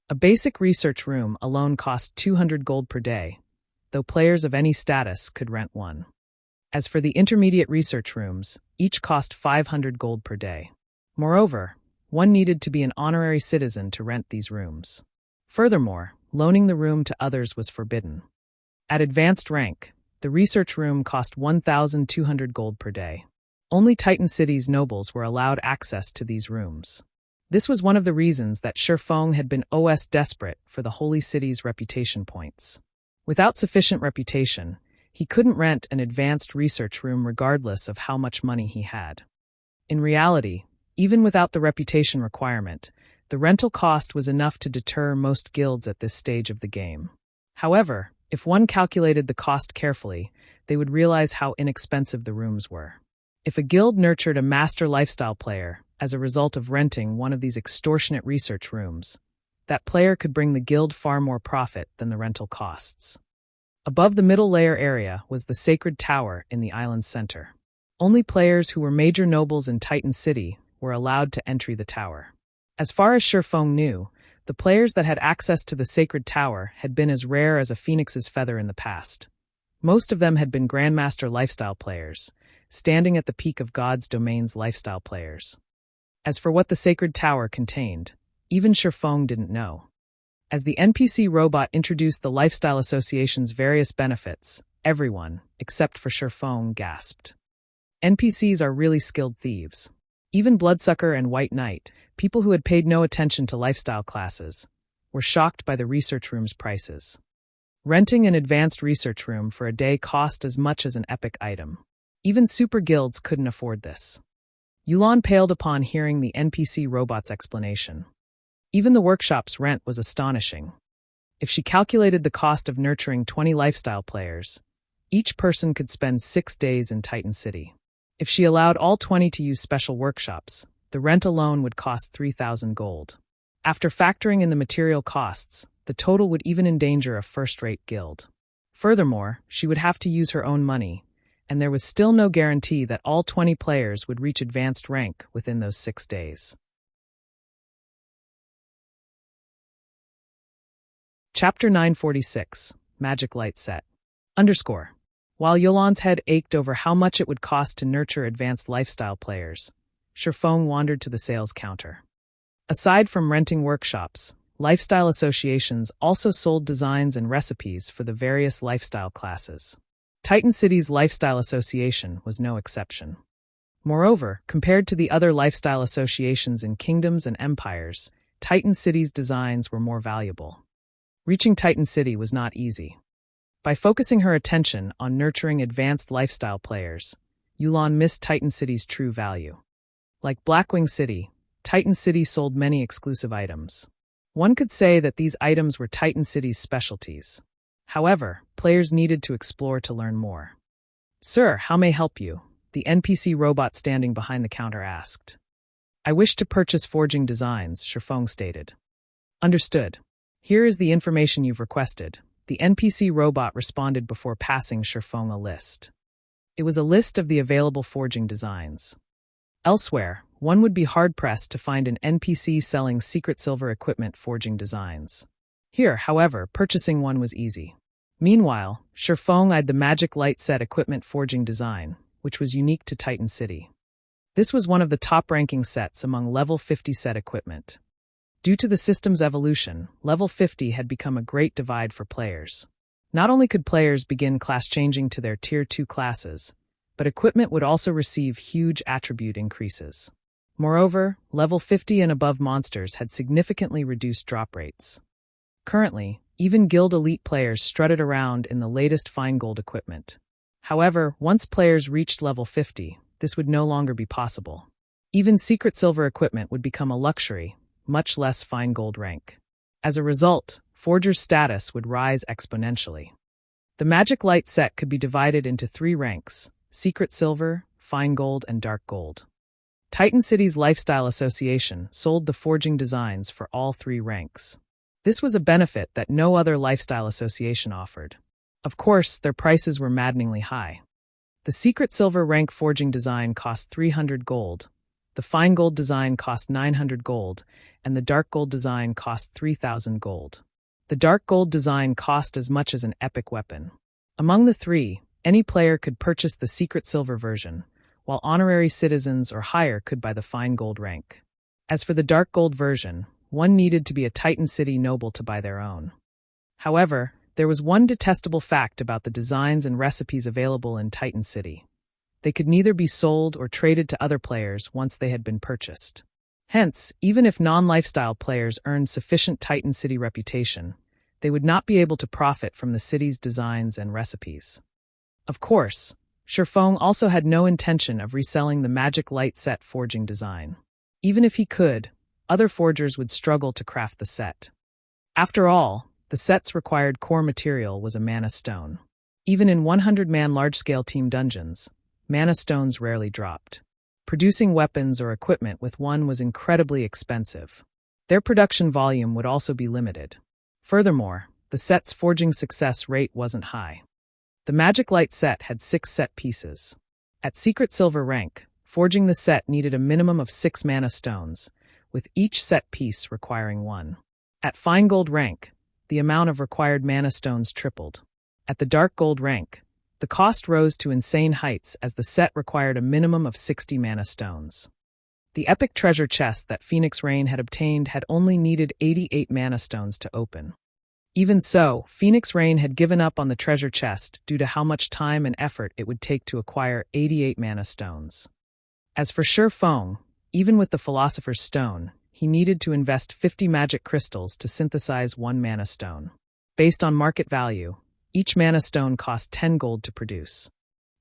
A basic research room alone cost 200 gold per day, though players of any status could rent one. As for the intermediate research rooms, each cost 500 gold per day. Moreover, one needed to be an honorary citizen to rent these rooms. Furthermore, loaning the room to others was forbidden. At advanced rank, The research room cost 1,200 gold per day. Only Titan City's nobles were allowed access to these rooms. This was one of the reasons that Shifeng had been desperate for the Holy City's reputation points. Without sufficient reputation, he couldn't rent an advanced research room regardless of how much money he had. In reality, even without the reputation requirement, the rental cost was enough to deter most guilds at this stage of the game. However, if one calculated the cost carefully, they would realize how inexpensive the rooms were. If a guild nurtured a master lifestyle player as a result of renting one of these extortionate research rooms, that player could bring the guild far more profit than the rental costs. Above the middle layer area was the sacred tower in the island's center. Only players who were major nobles in Titan City were allowed to enter the tower. As far as Shifeng knew, the players that had access to the sacred tower had been as rare as a phoenix's feather in the past. Most of them had been Grandmaster lifestyle players, standing at the peak of God's domain's lifestyle players. As for what the sacred tower contained, even Shifeng didn't know. As the NPC robot introduced the Lifestyle Association's various benefits, everyone, except for Shifeng, gasped. NPCs are really skilled thieves. Even Bloodsucker and White Knight, people who had paid no attention to lifestyle classes, were shocked by the research room's prices. Renting an advanced research room for a day cost as much as an epic item. Even super guilds couldn't afford this. Yulan paled upon hearing the NPC robot's explanation. Even the workshop's rent was astonishing. If she calculated the cost of nurturing 20 lifestyle players, each person could spend 6 days in Titan City. If she allowed all 20 to use special workshops, the rent alone would cost 3,000 gold. After factoring in the material costs, the total would even endanger a first-rate guild. Furthermore, she would have to use her own money, and there was still no guarantee that all 20 players would reach advanced rank within those 6 days. Chapter 946, Magic Light Set. While Yolan's head ached over how much it would cost to nurture advanced lifestyle players, Shifeng wandered to the sales counter. Aside from renting workshops, lifestyle associations also sold designs and recipes for the various lifestyle classes. Titan City's Lifestyle Association was no exception. Moreover, compared to the other lifestyle associations in kingdoms and empires, Titan City's designs were more valuable. Reaching Titan City was not easy. By focusing her attention on nurturing advanced lifestyle players, Yulan missed Titan City's true value. Like Blackwing City, Titan City sold many exclusive items. One could say that these items were Titan City's specialties. However, players needed to explore to learn more. "Sir, how may I help you?" the NPC robot standing behind the counter asked. "I wish to purchase forging designs," Shifeng stated. "Understood. Here is the information you've requested," the NPC robot responded before passing Shifeng a list. It was a list of the available forging designs. Elsewhere, one would be hard-pressed to find an NPC selling secret silver equipment forging designs. Here, however, purchasing one was easy. Meanwhile, Shifeng eyed the Magic Light Set equipment forging design, which was unique to Titan City. This was one of the top-ranking sets among level 50 set equipment. Due to the system's evolution, level 50 had become a great divide for players. Not only could players begin class-changing to their Tier 2 classes, but equipment would also receive huge attribute increases. Moreover, level 50 and above monsters had significantly reduced drop rates. Currently, even guild elite players strutted around in the latest fine gold equipment. However, once players reached level 50, this would no longer be possible. Even secret silver equipment would become a luxury, much less fine gold rank. As a result, forger's status would rise exponentially. The Magic Light Set could be divided into 3 ranks: secret silver, fine gold, and dark gold. Titan City's Lifestyle Association sold the forging designs for all 3 ranks. This was a benefit that no other lifestyle association offered. Of course, their prices were maddeningly high. The secret silver rank forging design cost 300 gold, the fine gold design cost 900 gold, and the dark gold design cost 3,000 gold. The dark gold design cost as much as an epic weapon. Among the 3, any player could purchase the secret silver version, while honorary citizens or higher could buy the fine gold rank. As for the dark gold version, one needed to be a Titan City noble to buy their own. However, There was one detestable fact about the designs and recipes available in Titan City. They could neither be sold or traded to other players once they had been purchased. Hence, even if non-lifestyle players earned sufficient Titan City reputation, they would not be able to profit from the city's designs and recipes. Of course, Shifeng also had no intention of reselling the Magic Light set forging design. Even if he could, other forgers would struggle to craft the set. After all, the set's required core material was a mana stone. Even in 100-man large-scale team dungeons, mana stones rarely dropped. Producing weapons or equipment with one was incredibly expensive. Their production volume would also be limited. Furthermore, the set's forging success rate wasn't high. The Magic Light set had 6 set pieces. At Secret Silver rank, forging the set needed a minimum of 6 mana stones, with each set piece requiring 1. At Fine Gold rank, the amount of required mana stones tripled. At the Dark Gold rank, the cost rose to insane heights as the set required a minimum of 60 mana stones. The epic treasure chest that Phoenix Rain had obtained had only needed 88 mana stones to open. Even so, Phoenix Rain had given up on the treasure chest due to how much time and effort it would take to acquire 88 mana stones. As for Shifeng, even with the Philosopher's Stone, he needed to invest 50 magic crystals to synthesize 1 mana stone. Based on market value, each mana stone cost 10 gold to produce.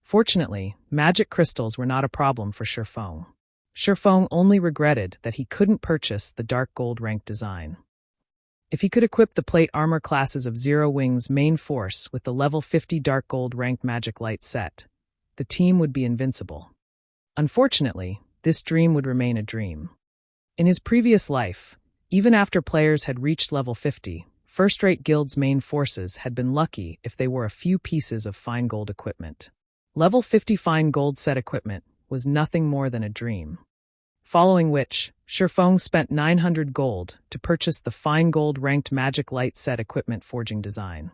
Fortunately, magic crystals were not a problem for Shifeng. Shifeng only regretted that he couldn't purchase the Dark Gold rank design. If he could equip the plate armor classes of Zero Wing's main force with the level 50 Dark Gold ranked Magic Light set, the team would be invincible. Unfortunately, this dream would remain a dream. In his previous life, even after players had reached level 50, first-rate guilds' main forces had been lucky if they wore a few pieces of fine gold equipment. Level 50 fine gold set equipment was nothing more than a dream. Following which, Shifeng spent 900 gold to purchase the fine gold ranked Magic Light set equipment forging design.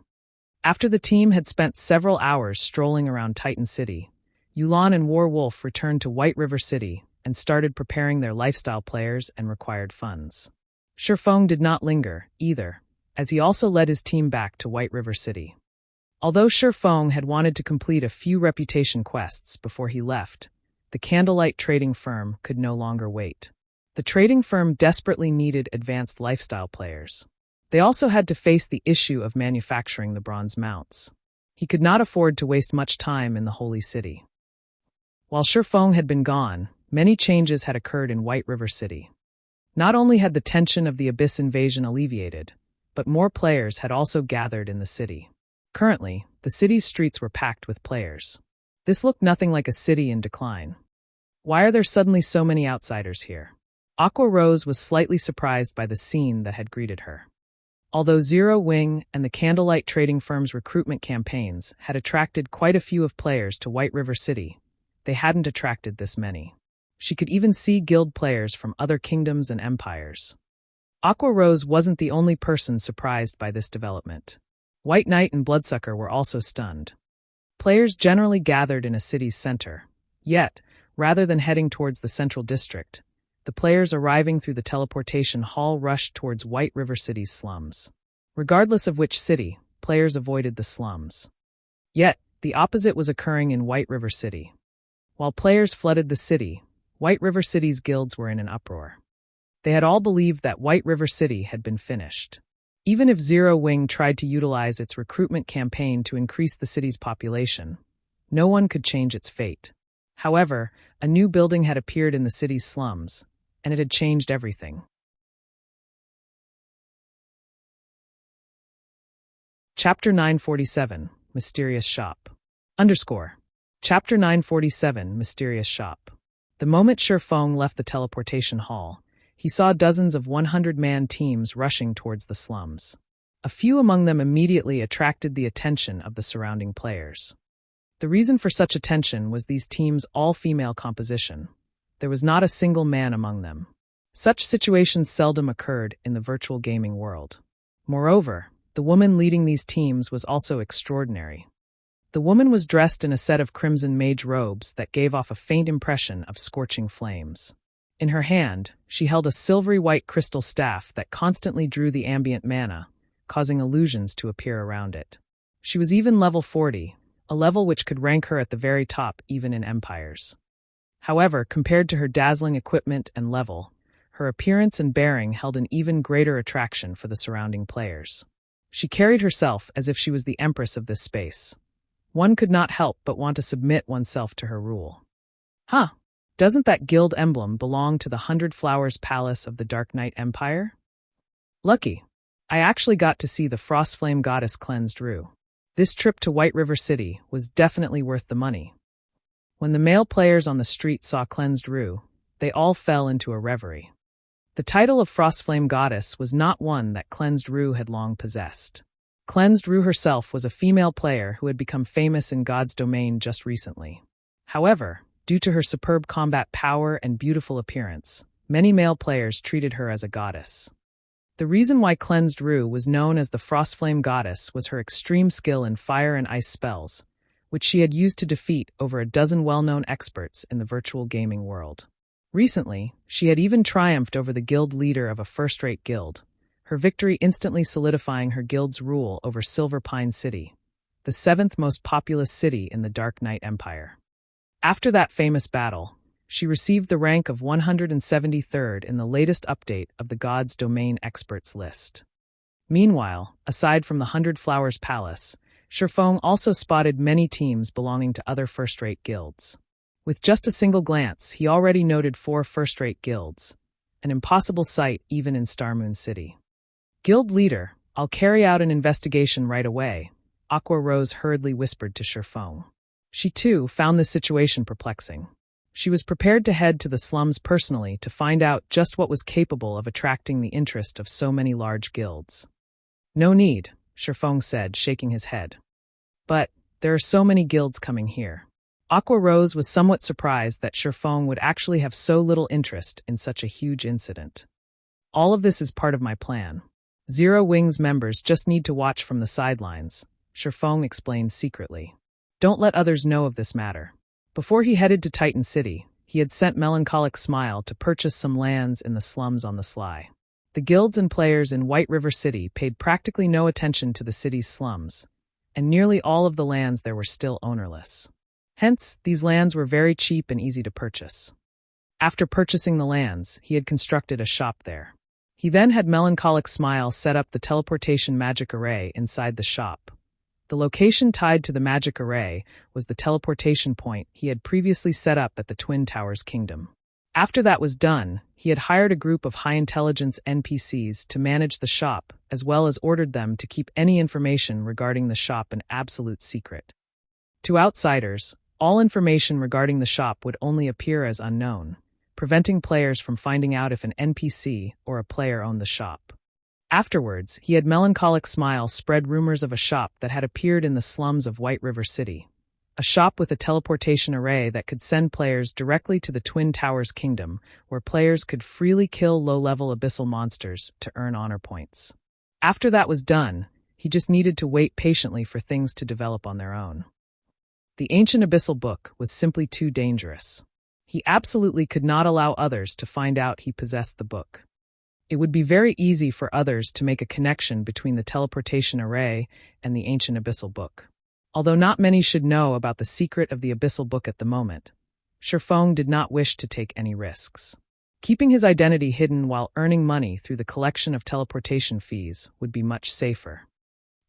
After the team had spent several hours strolling around Titan City, Yulan and Warwolf returned to White River City and started preparing their lifestyle players and required funds. Shifeng did not linger, either, as he also led his team back to White River City. Although Shifeng had wanted to complete a few reputation quests before he left, the Candlelight trading firm could no longer wait. The trading firm desperately needed advanced lifestyle players. They also had to face the issue of manufacturing the bronze mounts. He could not afford to waste much time in the Holy City. While Shifeng had been gone, many changes had occurred in White River City. Not only had the tension of the Abyss invasion alleviated, but more players had also gathered in the city. Currently, the city's streets were packed with players. This looked nothing like a city in decline. Why are there suddenly so many outsiders here? Aqua Rose was slightly surprised by the scene that had greeted her. Although Zero Wing and the Candlelight trading firm's recruitment campaigns had attracted quite a few of players to White River City, they hadn't attracted this many. She could even see guild players from other kingdoms and empires. Aqua Rose wasn't the only person surprised by this development. White Knight and Bloodsucker were also stunned. Players generally gathered in a city's center. Yet, rather than heading towards the central district, the players arriving through the teleportation hall rushed towards White River City's slums. Regardless of which city, players avoided the slums. Yet, the opposite was occurring in White River City. While players flooded the city, White River City's guilds were in an uproar. They had all believed that White River City had been finished. Even if Zero Wing tried to utilize its recruitment campaign to increase the city's population, no one could change its fate. However, a new building had appeared in the city's slums, and it had changed everything. Chapter 947, Mysterious Shop. Chapter 947, Mysterious Shop. The moment Shifeng left the teleportation hall, he saw dozens of 100-man teams rushing towards the slums. A few among them immediately attracted the attention of the surrounding players. The reason for such attention was these teams' all-female composition. There was not a single man among them. Such situations seldom occurred in the virtual gaming world. Moreover, the woman leading these teams was also extraordinary. The woman was dressed in a set of crimson mage robes that gave off a faint impression of scorching flames. In her hand, she held a silvery white crystal staff that constantly drew the ambient mana, causing illusions to appear around it. She was even level 40, a level which could rank her at the very top even in empires. However, compared to her dazzling equipment and level, her appearance and bearing held an even greater attraction for the surrounding players. She carried herself as if she was the empress of this space. One could not help but want to submit oneself to her rule. Huh, doesn't that guild emblem belong to the 100 Flowers Palace of the Dark Knight Empire? Lucky. I actually got to see the Frostflame Goddess cleansed Rue. This trip to White River City was definitely worth the money. When the male players on the street saw cleansed Rue, they all fell into a reverie. The title of Frostflame Goddess was not one that cleansed Rue had long possessed. Cleansed Rue herself was a female player who had become famous in God's domain just recently. However, due to her superb combat power and beautiful appearance, many male players treated her as a goddess. The reason why Cleansed Rue was known as the Frostflame Goddess was her extreme skill in fire and ice spells, which she had used to defeat over a dozen well-known experts in the virtual gaming world. Recently, she had even triumphed over the guild leader of a first-rate guild, her victory instantly solidifying her guild's rule over Silver Pine City, the 7th most populous city in the Dark Knight Empire. After that famous battle, she received the rank of 173rd in the latest update of the God's Domain Experts list. Meanwhile, aside from the 100 Flowers Palace, Sherfong also spotted many teams belonging to other first-rate guilds. With just a single glance, he already noted 4 first-rate guilds, an impossible sight even in Starmoon City. Guild leader, I'll carry out an investigation right away, Aqua Rose hurriedly whispered to Sherfong. She too found this situation perplexing. She was prepared to head to the slums personally to find out just what was capable of attracting the interest of so many large guilds. No need, Sherfong said, shaking his head. But there are so many guilds coming here. Aqua Rose was somewhat surprised that Sherfong would actually have so little interest in such a huge incident. All of this is part of my plan. Zero Wings members just need to watch from the sidelines, Sherfong explained secretly. Don't let others know of this matter. Before he headed to Titan City, he had sent Melancholic Smile to purchase some lands in the slums on the sly. The guilds and players in White River City paid practically no attention to the city's slums, and nearly all of the lands there were still ownerless. Hence, these lands were very cheap and easy to purchase. After purchasing the lands, he had constructed a shop there. He then had Melancholic Smile set up the teleportation magic array inside the shop. The location tied to the magic array was the teleportation point he had previously set up at the Twin Towers Kingdom. After that was done, he had hired a group of high-intelligence NPCs to manage the shop, as well as ordered them to keep any information regarding the shop an absolute secret. To outsiders, all information regarding the shop would only appear as unknown, preventing players from finding out if an NPC or a player owned the shop. Afterwards, he had Melancholic Smile spread rumors of a shop that had appeared in the slums of White River City. A shop with a teleportation array that could send players directly to the Twin Towers Kingdom, where players could freely kill low-level abyssal monsters to earn honor points. After that was done, he just needed to wait patiently for things to develop on their own. The ancient abyssal book was simply too dangerous. He absolutely could not allow others to find out he possessed the book. It would be very easy for others to make a connection between the teleportation array and the ancient abyssal book. Although not many should know about the secret of the abyssal book at the moment, Sherfong did not wish to take any risks. Keeping his identity hidden while earning money through the collection of teleportation fees would be much safer.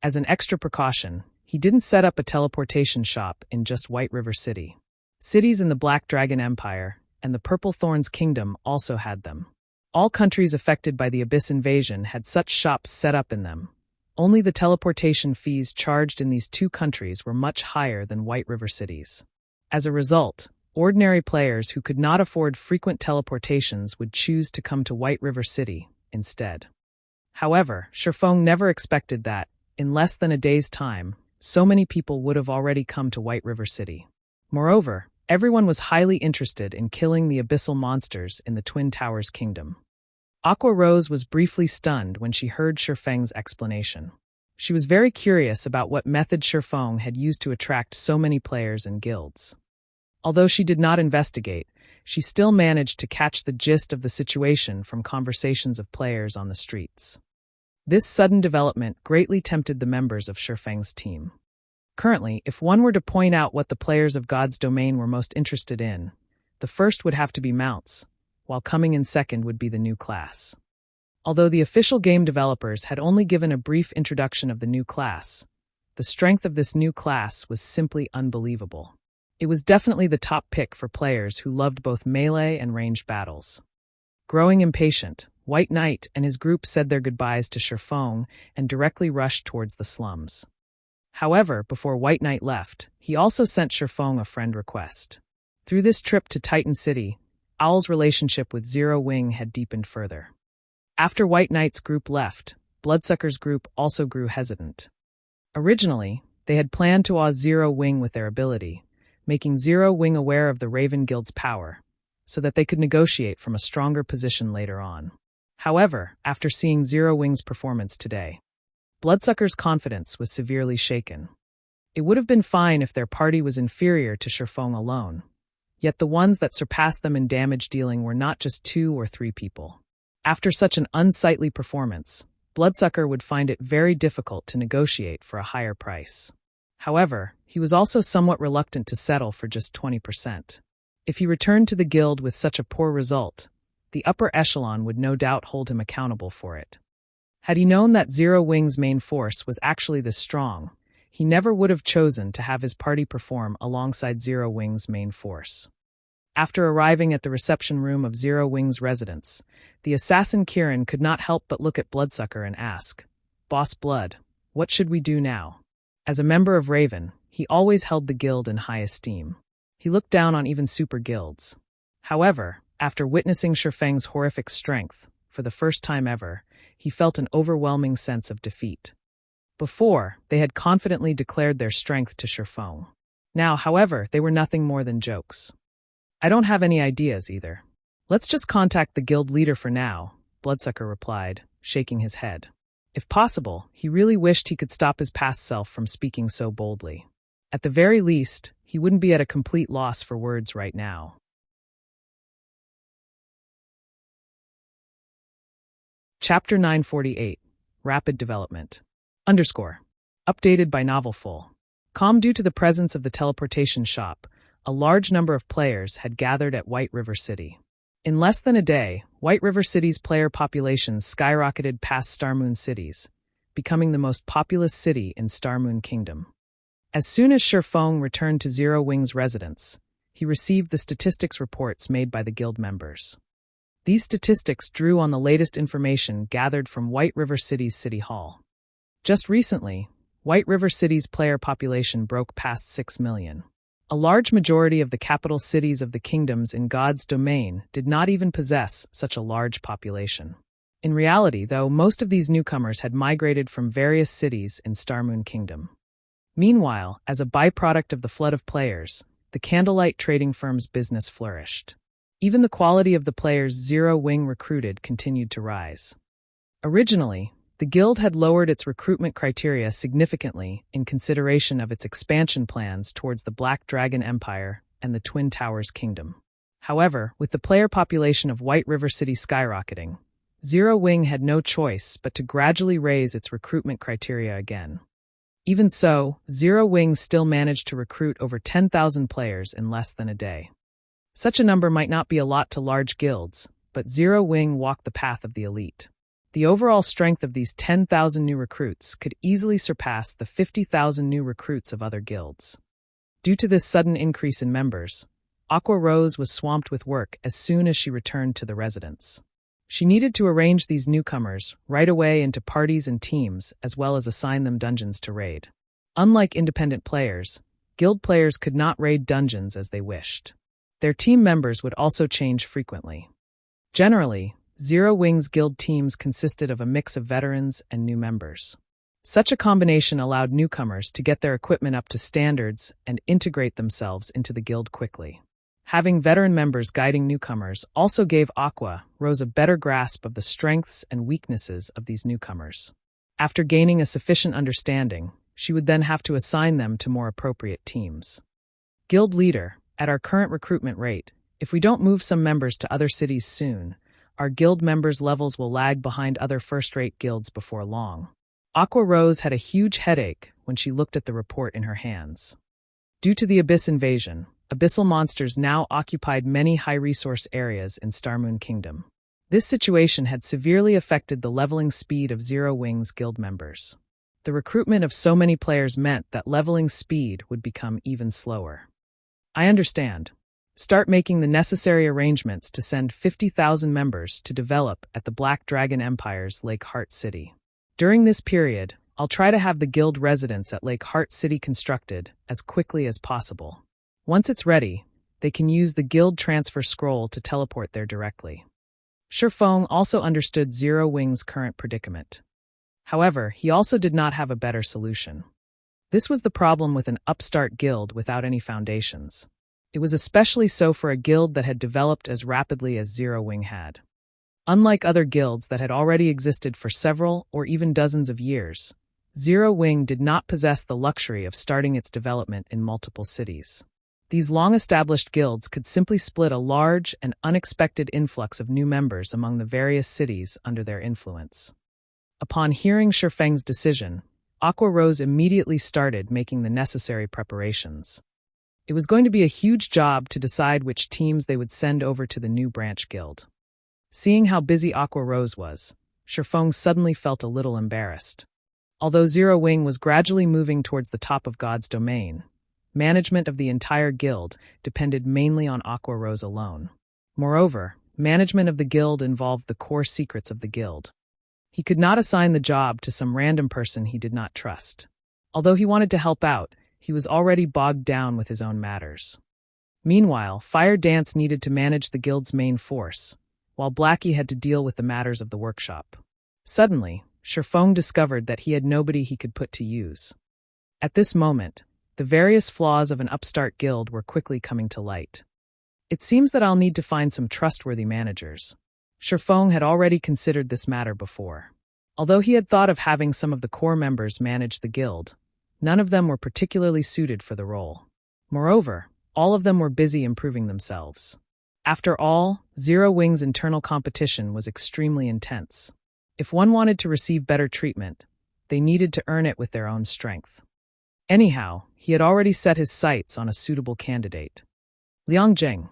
As an extra precaution, he didn't set up a teleportation shop in just White River City. Cities in the Black Dragon Empire and the Purple Thorns Kingdom also had them. All countries affected by the Abyss invasion had such shops set up in them. Only the teleportation fees charged in these 2 countries were much higher than White River Cities. As a result, ordinary players who could not afford frequent teleportations would choose to come to White River City instead. However, Sherfong never expected that, in less than a day's time, so many people would have already come to White River City. Moreover, everyone was highly interested in killing the abyssal monsters in the Twin Towers Kingdom. Aqua Rose was briefly stunned when she heard Sherfeng's explanation. She was very curious about what method Sherfong had used to attract so many players and guilds. Although she did not investigate, she still managed to catch the gist of the situation from conversations of players on the streets. This sudden development greatly tempted the members of Shifeng's team. Currently, if one were to point out what the players of God's domain were most interested in, the first would have to be mounts, while coming in second would be the new class. Although the official game developers had only given a brief introduction of the new class, the strength of this new class was simply unbelievable. It was definitely the top pick for players who loved both melee and ranged battles. Growing impatient, White Knight and his group said their goodbyes to Shifeng and directly rushed towards the slums. However, before White Knight left, he also sent Shifeng a friend request. Through this trip to Titan City, Owl's relationship with Zero Wing had deepened further. After White Knight's group left, Bloodsucker's group also grew hesitant. Originally, they had planned to awe Zero Wing with their ability, making Zero Wing aware of the Raven Guild's power, so that they could negotiate from a stronger position later on. However, after seeing Zero Wing's performance today, Bloodsucker's confidence was severely shaken. It would have been fine if their party was inferior to Shifeng alone, yet the ones that surpassed them in damage dealing were not just 2 or 3 people. After such an unsightly performance, Bloodsucker would find it very difficult to negotiate for a higher price. However, he was also somewhat reluctant to settle for just 20%. If he returned to the guild with such a poor result, the upper echelon would no doubt hold him accountable for it. Had he known that Zero Wing's main force was actually this strong, he never would have chosen to have his party perform alongside Zero Wing's main force. After arriving at the reception room of Zero Wing's residence, the assassin Kieran could not help but look at Bloodsucker and ask, "Boss Blood, what should we do now?" As a member of Raven, he always held the guild in high esteem. He looked down on even super guilds. However, after witnessing Shifeng's horrific strength, for the first time ever, he felt an overwhelming sense of defeat. Before, they had confidently declared their strength to Shifeng. Now, however, they were nothing more than jokes. "I don't have any ideas either. Let's just contact the guild leader for now," Bloodsucker replied, shaking his head. If possible, he really wished he could stop his past self from speaking so boldly. At the very least, he wouldn't be at a complete loss for words right now. Chapter 948, Rapid Development. Updated by Novelful. Due to the presence of the teleportation shop, a large number of players had gathered at White River City. In less than a day, White River City's player population skyrocketed past Starmoon cities, becoming the most populous city in Starmoon Kingdom. As soon as Shifeng returned to Zero Wing's residence, he received the statistics reports made by the guild members. These statistics drew on the latest information gathered from White River City's City Hall. Just recently, White River City's player population broke past 6 million. A large majority of the capital cities of the kingdoms in God's domain did not even possess such a large population. In reality, though, most of these newcomers had migrated from various cities in Starmoon Kingdom. Meanwhile, as a byproduct of the flood of players, the Candlelight trading firm's business flourished. Even the quality of the players Zero Wing recruited continued to rise. Originally, the guild had lowered its recruitment criteria significantly in consideration of its expansion plans towards the Black Dragon Empire and the Twin Towers Kingdom. However, with the player population of White River City skyrocketing, Zero Wing had no choice but to gradually raise its recruitment criteria again. Even so, Zero Wing still managed to recruit over 10,000 players in less than a day. Such a number might not be a lot to large guilds, but Zero Wing walked the path of the elite. The overall strength of these 10,000 new recruits could easily surpass the 50,000 new recruits of other guilds. Due to this sudden increase in members, Aqua Rose was swamped with work as soon as she returned to the residence. She needed to arrange these newcomers right away into parties and teams, as well as assign them dungeons to raid. Unlike independent players, guild players could not raid dungeons as they wished. Their team members would also change frequently. Generally, Zero Wing's guild teams consisted of a mix of veterans and new members. Such a combination allowed newcomers to get their equipment up to standards and integrate themselves into the guild quickly. Having veteran members guiding newcomers also gave Aqua Rose a better grasp of the strengths and weaknesses of these newcomers. After gaining a sufficient understanding, she would then have to assign them to more appropriate teams. Guild Leader, at our current recruitment rate, if we don't move some members to other cities soon, our guild members' levels will lag behind other first-rate guilds before long. Aqua Rose had a huge headache when she looked at the report in her hands. Due to the Abyss invasion, abyssal monsters now occupied many high-resource areas in Starmoon Kingdom. This situation had severely affected the leveling speed of Zero Wing's guild members. The recruitment of so many players meant that leveling speed would become even slower. I understand. Start making the necessary arrangements to send 50,000 members to develop at the Black Dragon Empire's Lake Heart City. During this period, I'll try to have the guild residence at Lake Heart City constructed as quickly as possible. Once it's ready, they can use the guild transfer scroll to teleport there directly. Shifeng also understood Zero Wing's current predicament. However, he also did not have a better solution. This was the problem with an upstart guild without any foundations. It was especially so for a guild that had developed as rapidly as Zero Wing had. Unlike other guilds that had already existed for several or even dozens of years, Zero Wing did not possess the luxury of starting its development in multiple cities. These long-established guilds could simply split a large and unexpected influx of new members among the various cities under their influence. Upon hearing Shifeng's decision, Aqua Rose immediately started making the necessary preparations. It was going to be a huge job to decide which teams they would send over to the new branch guild. Seeing how busy Aqua Rose was, Shifeng suddenly felt a little embarrassed. Although Zero Wing was gradually moving towards the top of God's domain, management of the entire guild depended mainly on Aqua Rose alone. Moreover, management of the guild involved the core secrets of the guild. He could not assign the job to some random person he did not trust. Although he wanted to help out, he was already bogged down with his own matters. Meanwhile, Fire Dance needed to manage the guild's main force, while Blackie had to deal with the matters of the workshop. Suddenly, Shifeng discovered that he had nobody he could put to use. At this moment, the various flaws of an upstart guild were quickly coming to light. It seems that I'll need to find some trustworthy managers. Shifeng had already considered this matter before. Although he had thought of having some of the core members manage the guild, none of them were particularly suited for the role. Moreover, all of them were busy improving themselves. After all, Zero Wing's internal competition was extremely intense. If one wanted to receive better treatment, they needed to earn it with their own strength. Anyhow, he had already set his sights on a suitable candidate. Liang Jing.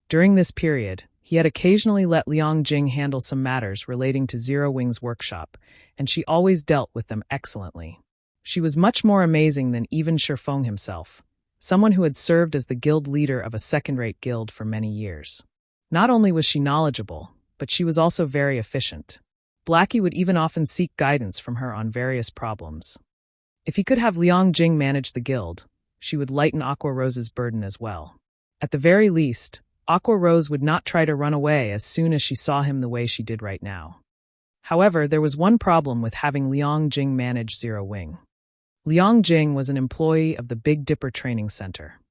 During this period, he had occasionally let Liang Jing handle some matters relating to Zero Wing's workshop, and she always dealt with them excellently. She was much more amazing than even Shifeng himself, someone who had served as the guild leader of a second-rate guild for many years. Not only was she knowledgeable, but she was also very efficient. Blackie would even often seek guidance from her on various problems. If he could have Liang Jing manage the guild, she would lighten Aqua Rose's burden as well. At the very least, Aqua Rose would not try to run away as soon as she saw him the way she did right now. However, there was one problem with having Liang Jing manage Zero Wing. Liang Jing was an employee of the Big Dipper Training Center.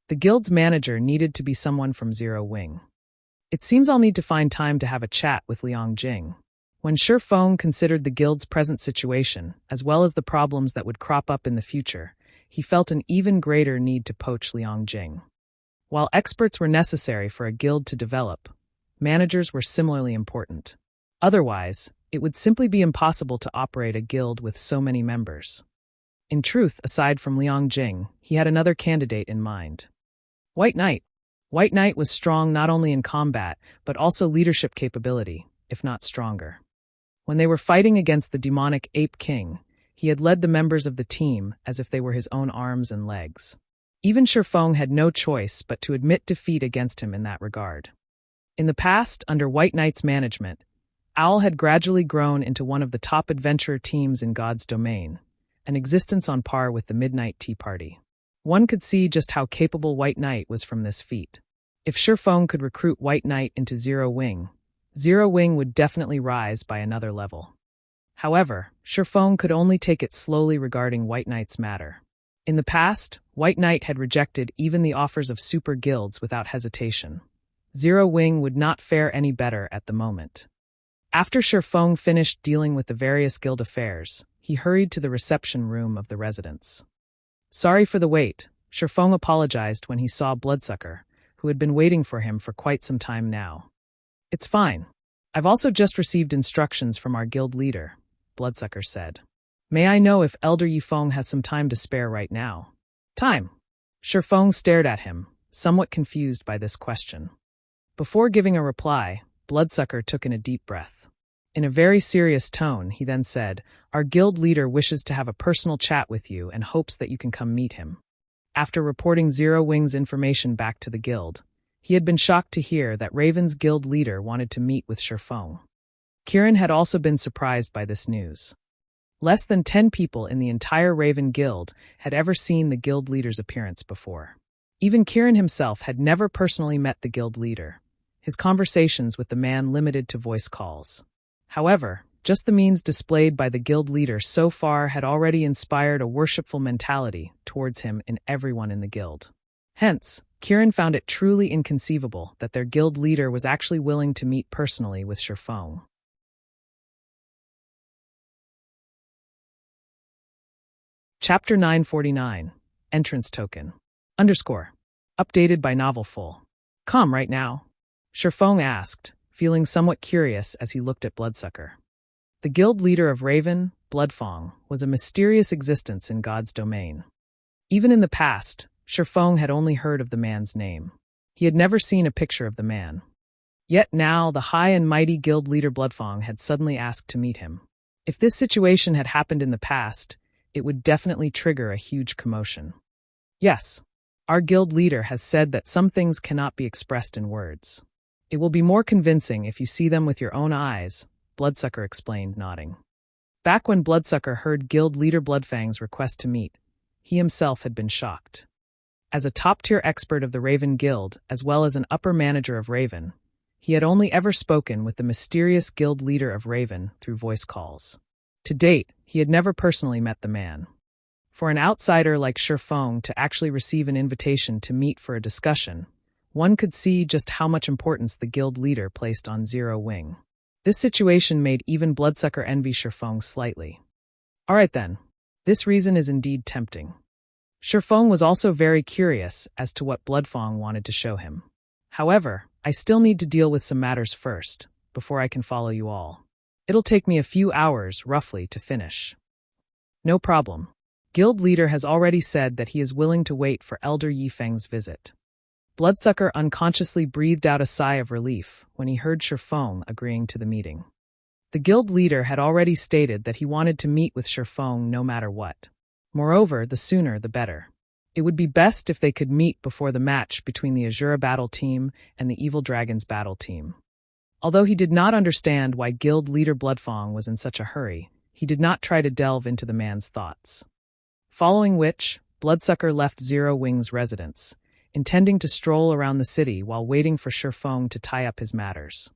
The guild's manager needed to be someone from Zero Wing. It seems I'll need to find time to have a chat with Liang Jing. When Shifeng considered the guild's present situation, as well as the problems that would crop up in the future, he felt an even greater need to poach Liang Jing. While experts were necessary for a guild to develop, managers were similarly important. Otherwise, it would simply be impossible to operate a guild with so many members. In truth, aside from Liang Jing, he had another candidate in mind. White Knight. White Knight was strong not only in combat, but also leadership capability, if not stronger. When they were fighting against the demonic Ape King, he had led the members of the team as if they were his own arms and legs. Even Shifeng had no choice but to admit defeat against him in that regard. In the past, under White Knight's management, Owl had gradually grown into one of the top adventurer teams in God's domain, an existence on par with the Midnight Tea Party. One could see just how capable White Knight was from this feat. If Shifeng could recruit White Knight into Zero Wing would definitely rise by another level. However, Shifeng could only take it slowly regarding White Knight's matter. In the past, White Knight had rejected even the offers of super guilds without hesitation. Zero Wing would not fare any better at the moment. After Shifeng finished dealing with the various guild affairs, he hurried to the reception room of the residence. Sorry for the wait, Shifeng apologized when he saw Bloodsucker, who had been waiting for him for quite some time now. It's fine. I've also just received instructions from our guild leader, Bloodsucker said. May I know if Elder Yifeng has some time to spare right now? Time. Shifeng stared at him, somewhat confused by this question. Before giving a reply, Bloodsucker took in a deep breath. In a very serious tone, he then said, Our guild leader wishes to have a personal chat with you and hopes that you can come meet him. After reporting Zero Wing's information back to the guild, he had been shocked to hear that Raven's guild leader wanted to meet with Shifeng. Kirin had also been surprised by this news. Less than 10 people in the entire Raven Guild had ever seen the guild leader's appearance before. Even Kirin himself had never personally met the guild leader, his conversations with the man limited to voice calls. However, just the means displayed by the guild leader so far had already inspired a worshipful mentality towards him in everyone in the guild. Hence, Kirin found it truly inconceivable that their guild leader was actually willing to meet personally with Shifeng. Chapter 949, Entrance Token. Updated by Novel Full. Come right now? Shifeng asked, feeling somewhat curious as he looked at Bloodsucker. The guild leader of Raven, Bloodfang, was a mysterious existence in God's domain. Even in the past, Shifeng had only heard of the man's name. He had never seen a picture of the man. Yet now, the high and mighty guild leader Bloodfang had suddenly asked to meet him. If this situation had happened in the past, it would definitely trigger a huge commotion. Yes, our guild leader has said that some things cannot be expressed in words. It will be more convincing if you see them with your own eyes, Bloodsucker explained, nodding. Back when Bloodsucker heard guild leader Bloodfang's request to meet, he himself had been shocked. As a top-tier expert of the Raven Guild, as well as an upper manager of Raven, he had only ever spoken with the mysterious guild leader of Raven through voice calls. To date, he had never personally met the man. For an outsider like Shifeng to actually receive an invitation to meet for a discussion, one could see just how much importance the guild leader placed on Zero Wing. This situation made even Bloodsucker envy Shifeng slightly. Alright then, this reason is indeed tempting. Shifeng was also very curious as to what Bloodfang wanted to show him. However, I still need to deal with some matters first, before I can follow you all. It'll take me a few hours, roughly, to finish. No problem. Guild leader has already said that he is willing to wait for Elder Yifeng's visit. Bloodsucker unconsciously breathed out a sigh of relief when he heard Shifeng agreeing to the meeting. The guild leader had already stated that he wanted to meet with Shifeng no matter what. Moreover, the sooner the better. It would be best if they could meet before the match between the Azura battle team and the Evil Dragons battle team. Although he did not understand why guild leader Bloodfang was in such a hurry, he did not try to delve into the man's thoughts. Following which, Bloodsucker left Zero Wing's residence, intending to stroll around the city while waiting for Shifeng to tie up his matters.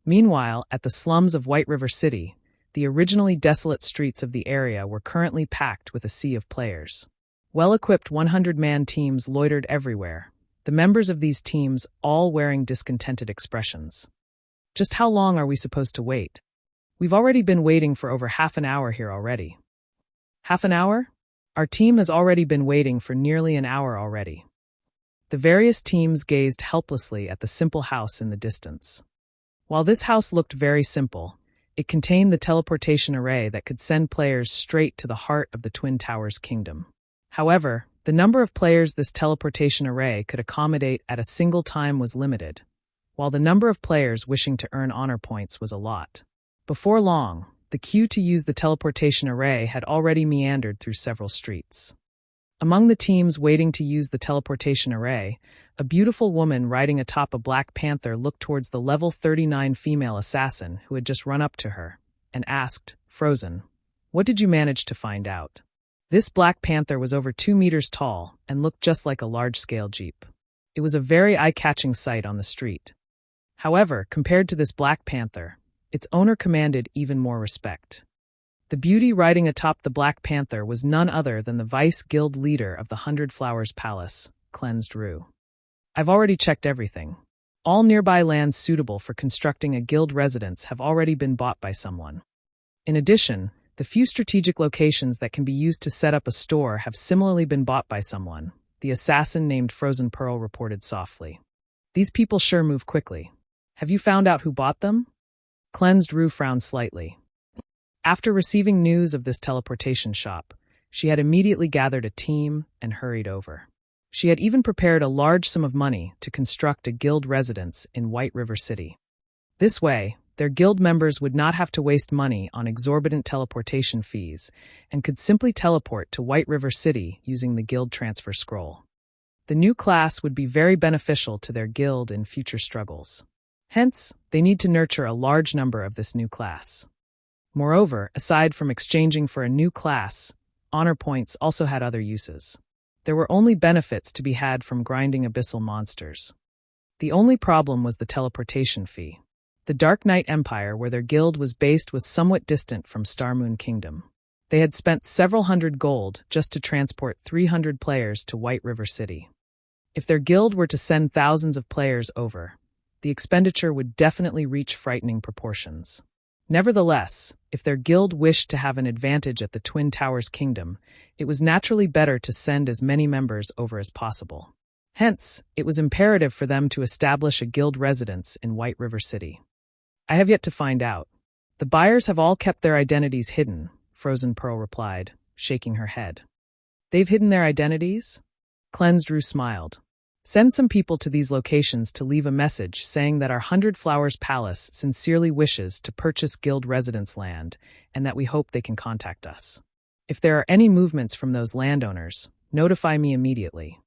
Meanwhile, at the slums of White River City, the originally desolate streets of the area were currently packed with a sea of players. Well-equipped 100-man teams loitered everywhere, the members of these teams all wearing discontented expressions. Just how long are we supposed to wait? We've already been waiting for over half an hour here already. Half an hour? Our team has already been waiting for nearly an hour already. The various teams gazed helplessly at the simple house in the distance. While this house looked very simple, it contained the teleportation array that could send players straight to the heart of the Twin Towers Kingdom. However, the number of players this teleportation array could accommodate at a single time was limited, while the number of players wishing to earn honor points was a lot. Before long, the queue to use the teleportation array had already meandered through several streets. Among the teams waiting to use the teleportation array, a beautiful woman riding atop a black panther looked towards the level 39 female assassin who had just run up to her, and asked, Frozen, what did you manage to find out? This black panther was over 2 meters tall and looked just like a large-scale jeep. It was a very eye-catching sight on the street. However, compared to this black panther, its owner commanded even more respect. The beauty riding atop the Black Panther was none other than the Vice Guild leader of the 100 Flowers Palace, Cleansed Rue. I've already checked everything. All nearby lands suitable for constructing a guild residence have already been bought by someone. In addition, the few strategic locations that can be used to set up a store have similarly been bought by someone, the assassin named Frozen Pearl reported softly. These people sure move quickly. Have you found out who bought them? Cleansed Rue frowned slightly. After receiving news of this teleportation shop, she had immediately gathered a team and hurried over. She had even prepared a large sum of money to construct a guild residence in White River City. This way, their guild members would not have to waste money on exorbitant teleportation fees and could simply teleport to White River City using the guild transfer scroll. The new class would be very beneficial to their guild in future struggles. Hence, they need to nurture a large number of this new class. Moreover, aside from exchanging for a new class, honor points also had other uses. There were only benefits to be had from grinding abyssal monsters. The only problem was the teleportation fee. The Dark Knight Empire, where their guild was based, was somewhat distant from Starmoon Kingdom. They had spent several hundred gold just to transport 300 players to White River City. If their guild were to send thousands of players over, the expenditure would definitely reach frightening proportions. Nevertheless, if their guild wished to have an advantage at the Twin Towers Kingdom, it was naturally better to send as many members over as possible. Hence, it was imperative for them to establish a guild residence in White River City. I have yet to find out. The buyers have all kept their identities hidden, Frozen Pearl replied, shaking her head. They've hidden their identities? Cleansed Rue smiled. Send some people to these locations to leave a message saying that our 100 Flowers Palace sincerely wishes to purchase guild residence land and that we hope they can contact us. If there are any movements from those landowners, notify me immediately.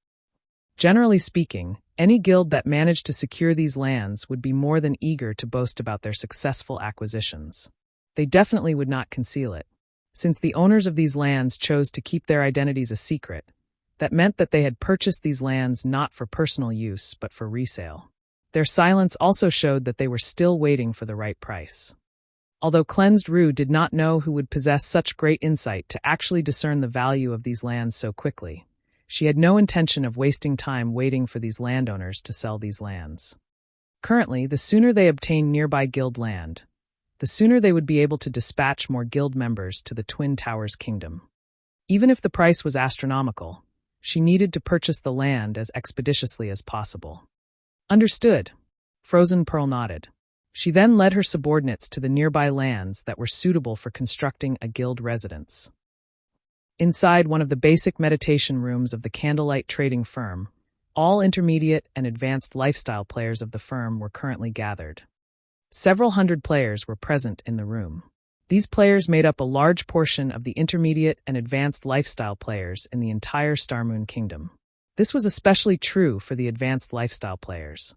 Generally speaking, any guild that managed to secure these lands would be more than eager to boast about their successful acquisitions. They definitely would not conceal it. Since the owners of these lands chose to keep their identities a secret, that meant that they had purchased these lands not for personal use but for resale. Their silence also showed that they were still waiting for the right price. Although Cleansed Rue did not know who would possess such great insight to actually discern the value of these lands so quickly, she had no intention of wasting time waiting for these landowners to sell these lands. Currently, the sooner they obtained nearby guild land, the sooner they would be able to dispatch more guild members to the Twin Towers Kingdom. Even if the price was astronomical, she needed to purchase the land as expeditiously as possible. Understood. Frozen Pearl nodded. She then led her subordinates to the nearby lands that were suitable for constructing a guild residence. Inside one of the basic meditation rooms of the Candlelight trading firm, all intermediate and advanced lifestyle players of the firm were currently gathered. Several hundred players were present in the room. These players made up a large portion of the intermediate and advanced lifestyle players in the entire Starmoon Kingdom. This was especially true for the advanced lifestyle players.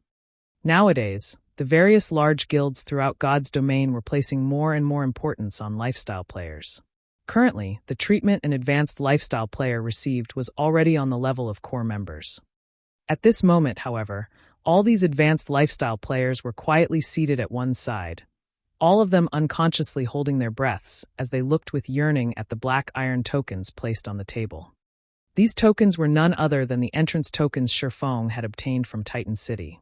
Nowadays, the various large guilds throughout God's domain were placing more and more importance on lifestyle players. Currently, the treatment an advanced lifestyle player received was already on the level of core members. At this moment, however, all these advanced lifestyle players were quietly seated at one side, all of them unconsciously holding their breaths as they looked with yearning at the black iron tokens placed on the table. These tokens were none other than the entrance tokens Shifeng had obtained from Titan City.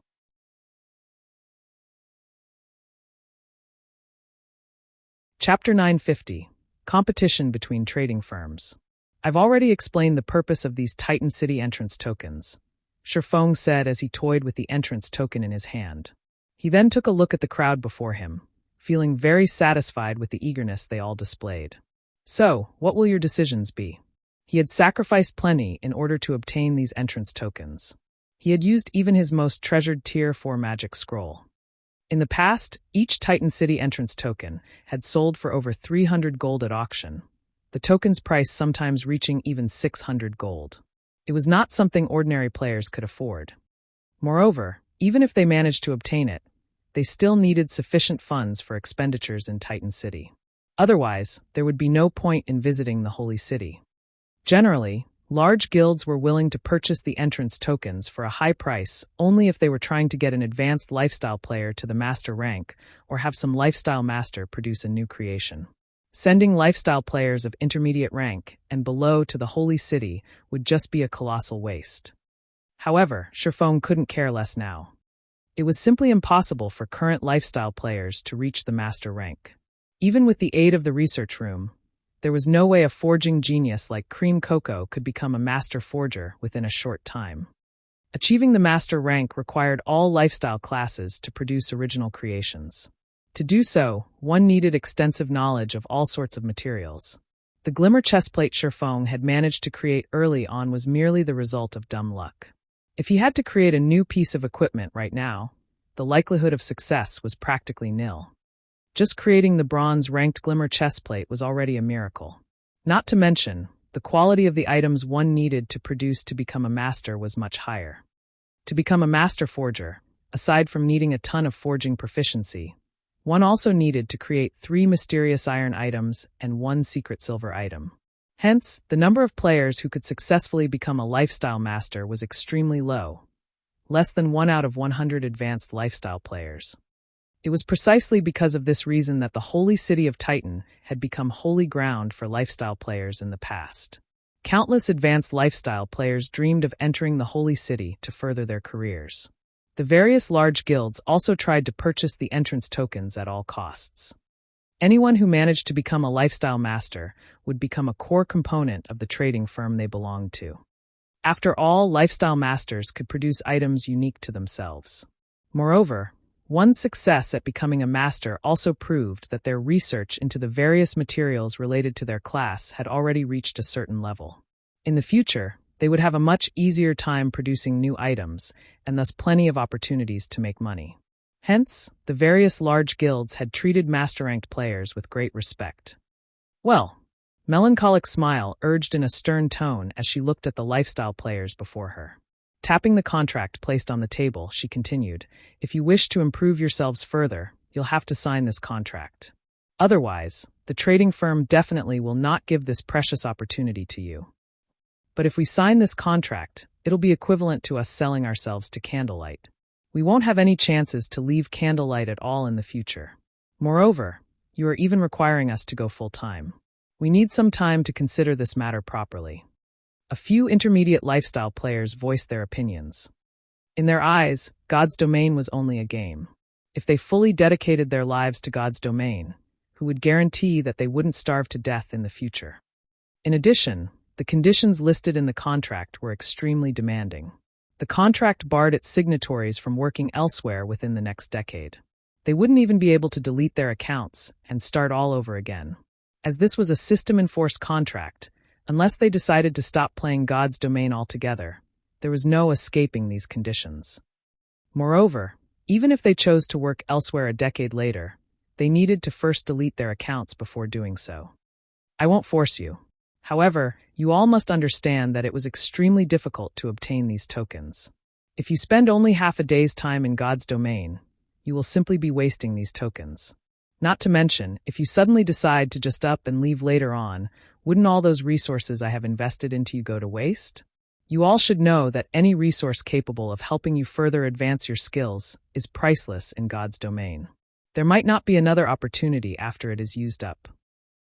Chapter 950. Competition between trading firms. I've already explained the purpose of these Titan City entrance tokens, Shifeng said as he toyed with the entrance token in his hand. He then took a look at the crowd before him, feeling very satisfied with the eagerness they all displayed. So, what will your decisions be? He had sacrificed plenty in order to obtain these entrance tokens. He had used even his most treasured Tier 4 magic scroll. In the past, each Titan City entrance token had sold for over 300 gold at auction, the token's price sometimes reaching even 600 gold. It was not something ordinary players could afford. Moreover, even if they managed to obtain it, they still needed sufficient funds for expenditures in Titan City. Otherwise, there would be no point in visiting the Holy City. Generally, large guilds were willing to purchase the entrance tokens for a high price only if they were trying to get an advanced lifestyle player to the master rank or have some lifestyle master produce a new creation. Sending lifestyle players of intermediate rank and below to the Holy City would just be a colossal waste. However, Shifeng couldn't care less now. It was simply impossible for current lifestyle players to reach the master rank. Even with the aid of the research room, there was no way a forging genius like Cream Cocoa could become a master forger within a short time. Achieving the master rank required all lifestyle classes to produce original creations. To do so, one needed extensive knowledge of all sorts of materials. The glimmer chestplate Shifeng had managed to create early on was merely the result of dumb luck. If he had to create a new piece of equipment right now, the likelihood of success was practically nil. Just creating the bronze-ranked glimmer chestplate was already a miracle. Not to mention, the quality of the items one needed to produce to become a master was much higher. To become a master forger, aside from needing a ton of forging proficiency, one also needed to create 3 mysterious iron items and 1 secret silver item. Hence, the number of players who could successfully become a lifestyle master was extremely low, less than 1 out of 100 advanced lifestyle players. It was precisely because of this reason that the holy city of Titan had become holy ground for lifestyle players in the past. Countless advanced lifestyle players dreamed of entering the holy city to further their careers. The various large guilds also tried to purchase the entrance tokens at all costs. Anyone who managed to become a lifestyle master would become a core component of the trading firm they belonged to. After all, lifestyle masters could produce items unique to themselves. Moreover, one's success at becoming a master also proved that their research into the various materials related to their class had already reached a certain level. In the future, they would have a much easier time producing new items, and thus plenty of opportunities to make money. Hence, the various large guilds had treated master-ranked players with great respect. Well, melancholic smile urged in a stern tone as she looked at the lifestyle players before her. Tapping the contract placed on the table, she continued, "If you wish to improve yourselves further, you'll have to sign this contract. Otherwise, the trading firm definitely will not give this precious opportunity to you. But if we sign this contract, it'll be equivalent to us selling ourselves to Candlelight. We won't have any chances to leave Candlelight at all in the future. Moreover, you are even requiring us to go full-time. We need some time to consider this matter properly." A few intermediate lifestyle players voiced their opinions. In their eyes, God's domain was only a game. If they fully dedicated their lives to God's domain, who would guarantee that they wouldn't starve to death in the future? In addition, the conditions listed in the contract were extremely demanding. The contract barred its signatories from working elsewhere within the next decade. They wouldn't even be able to delete their accounts and start all over again. As this was a system-enforced contract, unless they decided to stop playing God's domain altogether, there was no escaping these conditions. Moreover, even if they chose to work elsewhere a decade later, they needed to first delete their accounts before doing so. I won't force you. However, you all must understand that it was extremely difficult to obtain these tokens. If you spend only half a day's time in God's domain, you will simply be wasting these tokens. Not to mention, if you suddenly decide to just up and leave later on, wouldn't all those resources I have invested into you go to waste? You all should know that any resource capable of helping you further advance your skills is priceless in God's domain. There might not be another opportunity after it is used up.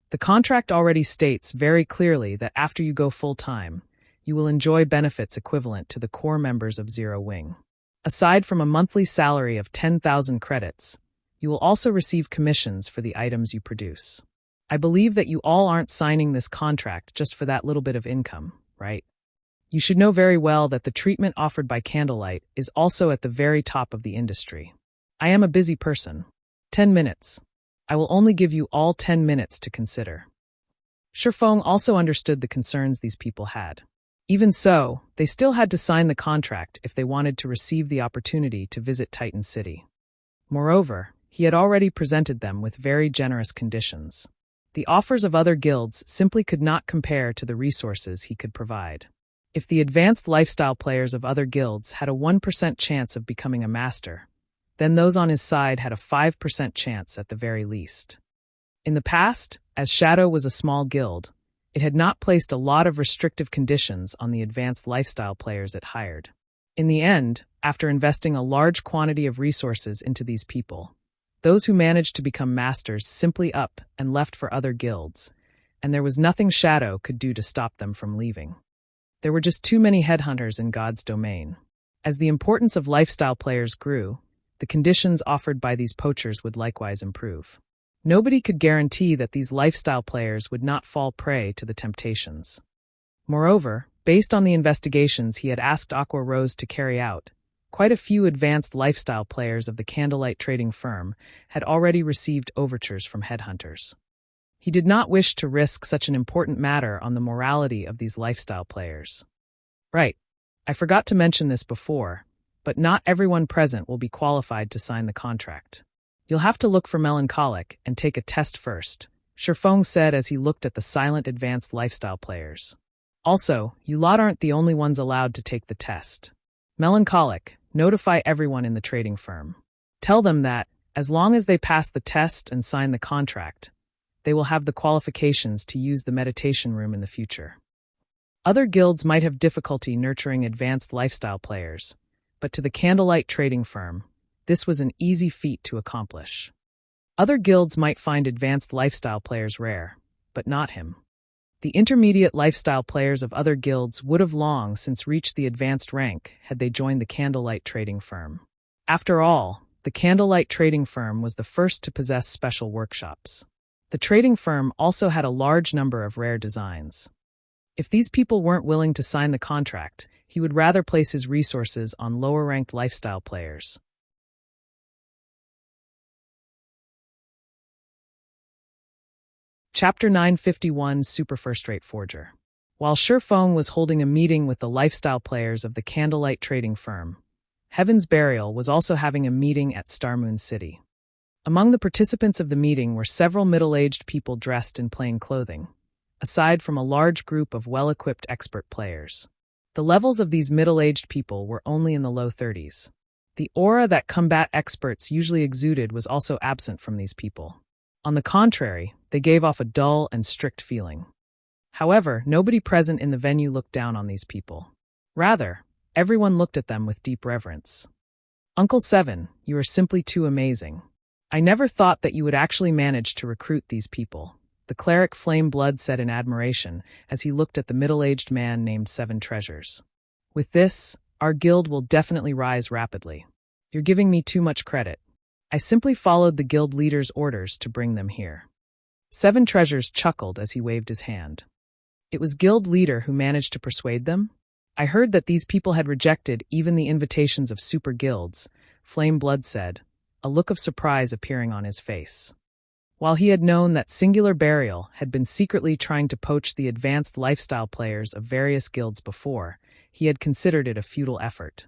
The contract already states very clearly that after you go full-time, you will enjoy benefits equivalent to the core members of Zero Wing. Aside from a monthly salary of 10,000 credits, you will also receive commissions for the items you produce. I believe that you all aren't signing this contract just for that little bit of income, right? You should know very well that the treatment offered by Candlelight is also at the very top of the industry. I am a busy person. 10 minutes. I will only give you all 10 minutes to consider. Shifeng also understood the concerns these people had. Even so, they still had to sign the contract if they wanted to receive the opportunity to visit Titan City. Moreover, he had already presented them with very generous conditions. The offers of other guilds simply could not compare to the resources he could provide. If the advanced lifestyle players of other guilds had a 1% chance of becoming a master, then those on his side had a 5% chance at the very least. In the past, as Shadow was a small guild, it had not placed a lot of restrictive conditions on the advanced lifestyle players it hired. In the end, after investing a large quantity of resources into these people, those who managed to become masters simply up and left for other guilds, and there was nothing Shadow could do to stop them from leaving. There were just too many headhunters in God's domain. As the importance of lifestyle players grew, the conditions offered by these poachers would likewise improve. Nobody could guarantee that these lifestyle players would not fall prey to the temptations. Moreover, Based on the investigations he had asked Aqua Rose to carry out, quite a few advanced lifestyle players of the Candlelight trading firm had already received overtures from headhunters. He did not wish to risk such an important matter on the morality of these lifestyle players. Right. I forgot to mention this before, but not everyone present will be qualified to sign the contract. You'll have to look for melancholic and take a test first, Shifeng said as he looked at the silent advanced lifestyle players. Also, you lot aren't the only ones allowed to take the test. Melancholic, notify everyone in the trading firm. Tell them that, as long as they pass the test and sign the contract, they will have the qualifications to use the meditation room in the future. Other guilds might have difficulty nurturing advanced lifestyle players, but to the Candlelight trading firm, this was an easy feat to accomplish. Other guilds might find advanced lifestyle players rare, but not him. The intermediate lifestyle players of other guilds would have long since reached the advanced rank had they joined the Candlelight trading firm. After all, the Candlelight trading firm was the first to possess special workshops. The trading firm also had a large number of rare designs. If these people weren't willing to sign the contract, he would rather place his resources on lower-ranked lifestyle players. Chapter 951 Super First-Rate Forger. While Shifeng was holding a meeting with the lifestyle players of the Candlelight trading firm, Heaven's Burial was also having a meeting at Starmoon City. Among the participants of the meeting were several middle-aged people dressed in plain clothing, aside from a large group of well-equipped expert players. The levels of these middle-aged people were only in the low 30s. The aura that combat experts usually exuded was also absent from these people. On the contrary, they gave off a dull and strict feeling. However, nobody present in the venue looked down on these people. Rather, everyone looked at them with deep reverence. Uncle Seven, you are simply too amazing. I never thought that you would actually manage to recruit these people, the cleric Flame Blood said in admiration as he looked at the middle-aged man named Seven Treasures. With this, our guild will definitely rise rapidly. You're giving me too much credit. I simply followed the guild leader's orders to bring them here. Seven Treasures chuckled as he waved his hand. It was guild leader who managed to persuade them? I heard that these people had rejected even the invitations of super guilds, Flame Blood said, a look of surprise appearing on his face. While he had known that Singular Burial had been secretly trying to poach the advanced lifestyle players of various guilds before, he had considered it a futile effort.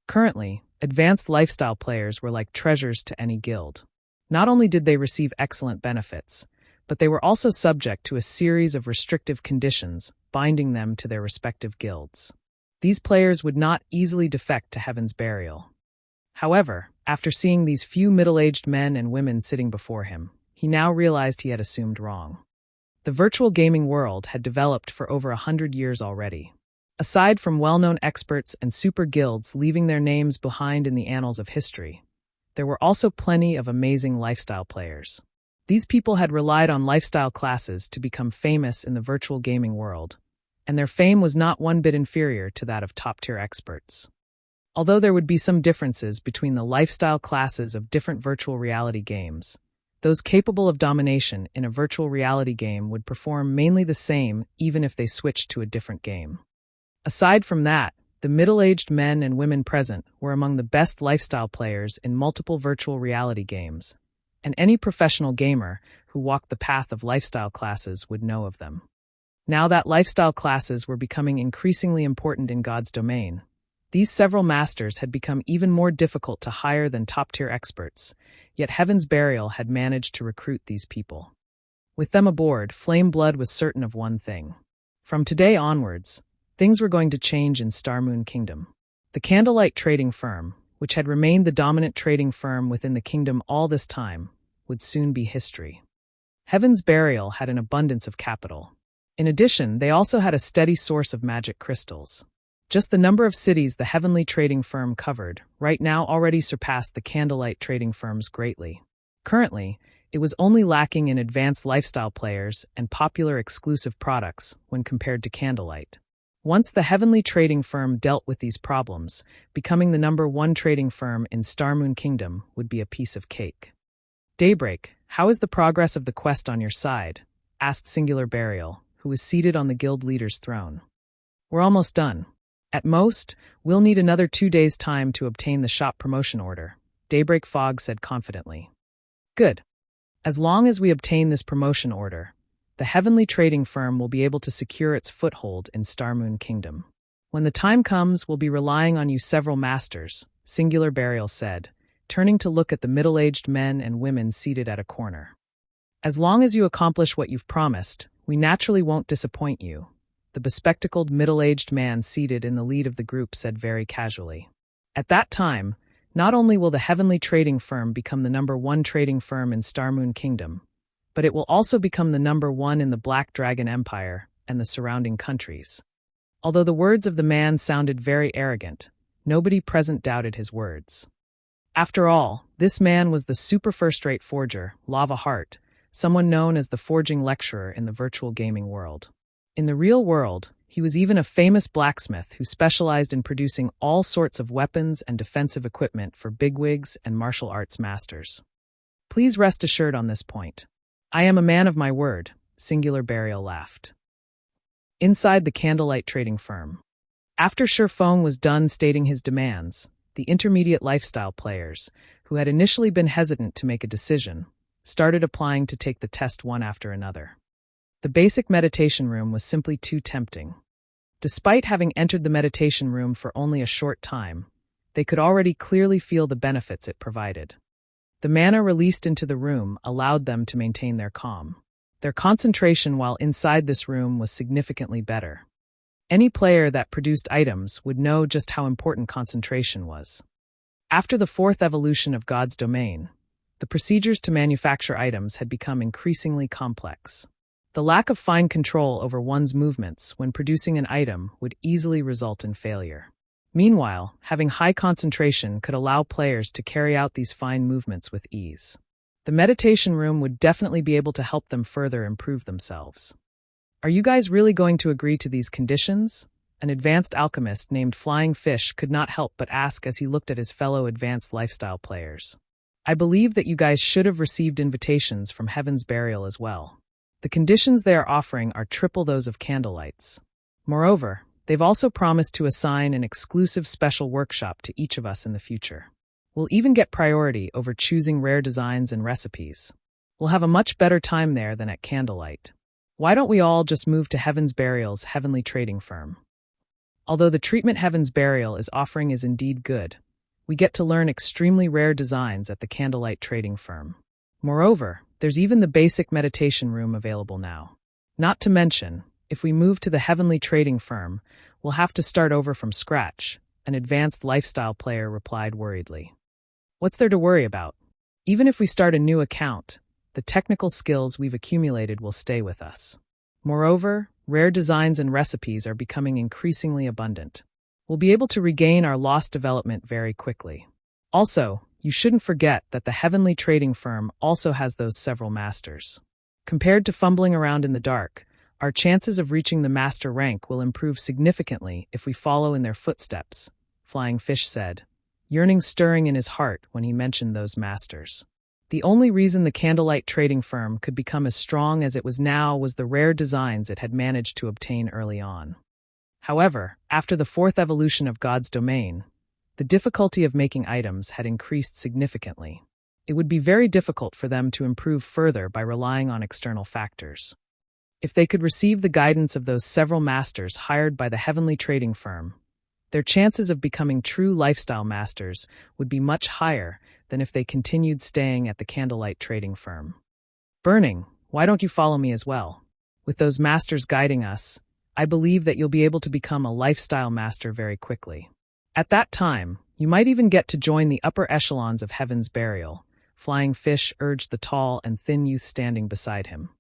Currently, advanced lifestyle players were like treasures to any guild. Not only did they receive excellent benefits, but they were also subject to a series of restrictive conditions binding them to their respective guilds. These players would not easily defect to Heaven's Burial. However, after seeing these few middle-aged men and women sitting before him, he now realized he had assumed wrong. The virtual gaming world had developed for over 100 years already. Aside from well-known experts and super guilds leaving their names behind in the annals of history, there were also plenty of amazing lifestyle players. These people had relied on lifestyle classes to become famous in the virtual gaming world, and their fame was not one bit inferior to that of top-tier experts. Although there would be some differences between the lifestyle classes of different virtual reality games, those capable of domination in a virtual reality game would perform mainly the same even if they switched to a different game. Aside from that, the middle-aged men and women present were among the best lifestyle players in multiple virtual reality games, and any professional gamer who walked the path of lifestyle classes would know of them. Now that lifestyle classes were becoming increasingly important in God's domain, these several masters had become even more difficult to hire than top-tier experts, yet Heaven's Burial had managed to recruit these people. With them aboard, Flame Blood was certain of one thing. From today onwards, things were going to change in Starmoon Kingdom. The Candlelight trading firm, which had remained the dominant trading firm within the kingdom all this time, would soon be history. Heaven's Burial had an abundance of capital. In addition, they also had a steady source of magic crystals. Just the number of cities the Heavenly trading firm covered right now already surpassed the Candlelight trading firms greatly. Currently, it was only lacking in advanced lifestyle players and popular exclusive products when compared to Candlelight. Once the Heavenly trading firm dealt with these problems, becoming the #1 trading firm in Starmoon Kingdom would be a piece of cake. Daybreak, how is the progress of the quest on your side? Asked Singular Burial, who was seated on the guild leader's throne. We're almost done. At most, we'll need another 2 days' time to obtain the shop promotion order, Daybreak Fog said confidently. Good. As long as we obtain this promotion order, the heavenly trading firm will be able to secure its foothold in Starmoon Kingdom. When the time comes, we'll be relying on you several masters, Singular Burial said, turning to look at the middle-aged men and women seated at a corner. As long as you accomplish what you've promised, we naturally won't disappoint you, the bespectacled middle-aged man seated in the lead of the group said very casually. At that time, not only will the heavenly trading firm become the #1 trading firm in Starmoon Kingdom, but it will also become the #1 in the Black Dragon Empire and the surrounding countries. Although the words of the man sounded very arrogant, nobody present doubted his words. After all, this man was the super first-rate forger, Lava Heart, someone known as the forging lecturer in the virtual gaming world. In the real world, he was even a famous blacksmith who specialized in producing all sorts of weapons and defensive equipment for bigwigs and martial arts masters. Please rest assured on this point. I am a man of my word, Singular Burial laughed. Inside the Candlelight trading firm. After Shurfong was done stating his demands, the intermediate lifestyle players, who had initially been hesitant to make a decision, started applying to take the test one after another. The basic meditation room was simply too tempting. Despite having entered the meditation room for only a short time, they could already clearly feel the benefits it provided. The mana released into the room allowed them to maintain their calm. Their concentration while inside this room was significantly better. Any player that produced items would know just how important concentration was. After the 4th evolution of God's domain, the procedures to manufacture items had become increasingly complex. The lack of fine control over one's movements when producing an item would easily result in failure. Meanwhile, having high concentration could allow players to carry out these fine movements with ease. The meditation room would definitely be able to help them further improve themselves. Are you guys really going to agree to these conditions? An advanced alchemist named Flying Fish could not help but ask as he looked at his fellow advanced lifestyle players. I believe that you guys should have received invitations from Heaven's Burial as well. The conditions they are offering are triple those of Candlelight's. Moreover, they've also promised to assign an exclusive special workshop to each of us in the future. We'll even get priority over choosing rare designs and recipes. We'll have a much better time there than at Candlelight. Why don't we all just move to Heaven's Burial's heavenly trading firm? Although the treatment Heaven's Burial is offering is indeed good, we get to learn extremely rare designs at the Candlelight trading firm. Moreover, there's even the basic meditation room available now. Not to mention, if we move to the heavenly trading firm, we'll have to start over from scratch, an advanced lifestyle player replied worriedly. What's there to worry about? Even if we start a new account, the technical skills we've accumulated will stay with us. Moreover, rare designs and recipes are becoming increasingly abundant. We'll be able to regain our lost development very quickly. Also, you shouldn't forget that the heavenly trading firm also has those several masters. Compared to fumbling around in the dark, our chances of reaching the master rank will improve significantly if we follow in their footsteps, Flying Fish said, yearning stirring in his heart when he mentioned those masters. The only reason the Candlelight trading firm could become as strong as it was now was the rare designs it had managed to obtain early on. However, after the 4th evolution of God's domain, the difficulty of making items had increased significantly. It would be very difficult for them to improve further by relying on external factors. If they could receive the guidance of those several masters hired by the heavenly trading firm, their chances of becoming true lifestyle masters would be much higher than if they continued staying at the Candlelight trading firm. Burning, why don't you follow me as well? With those masters guiding us, I believe that you'll be able to become a lifestyle master very quickly. At that time, you might even get to join the upper echelons of Heaven's Burial, Flying Fish urged the tall and thin youth standing beside him.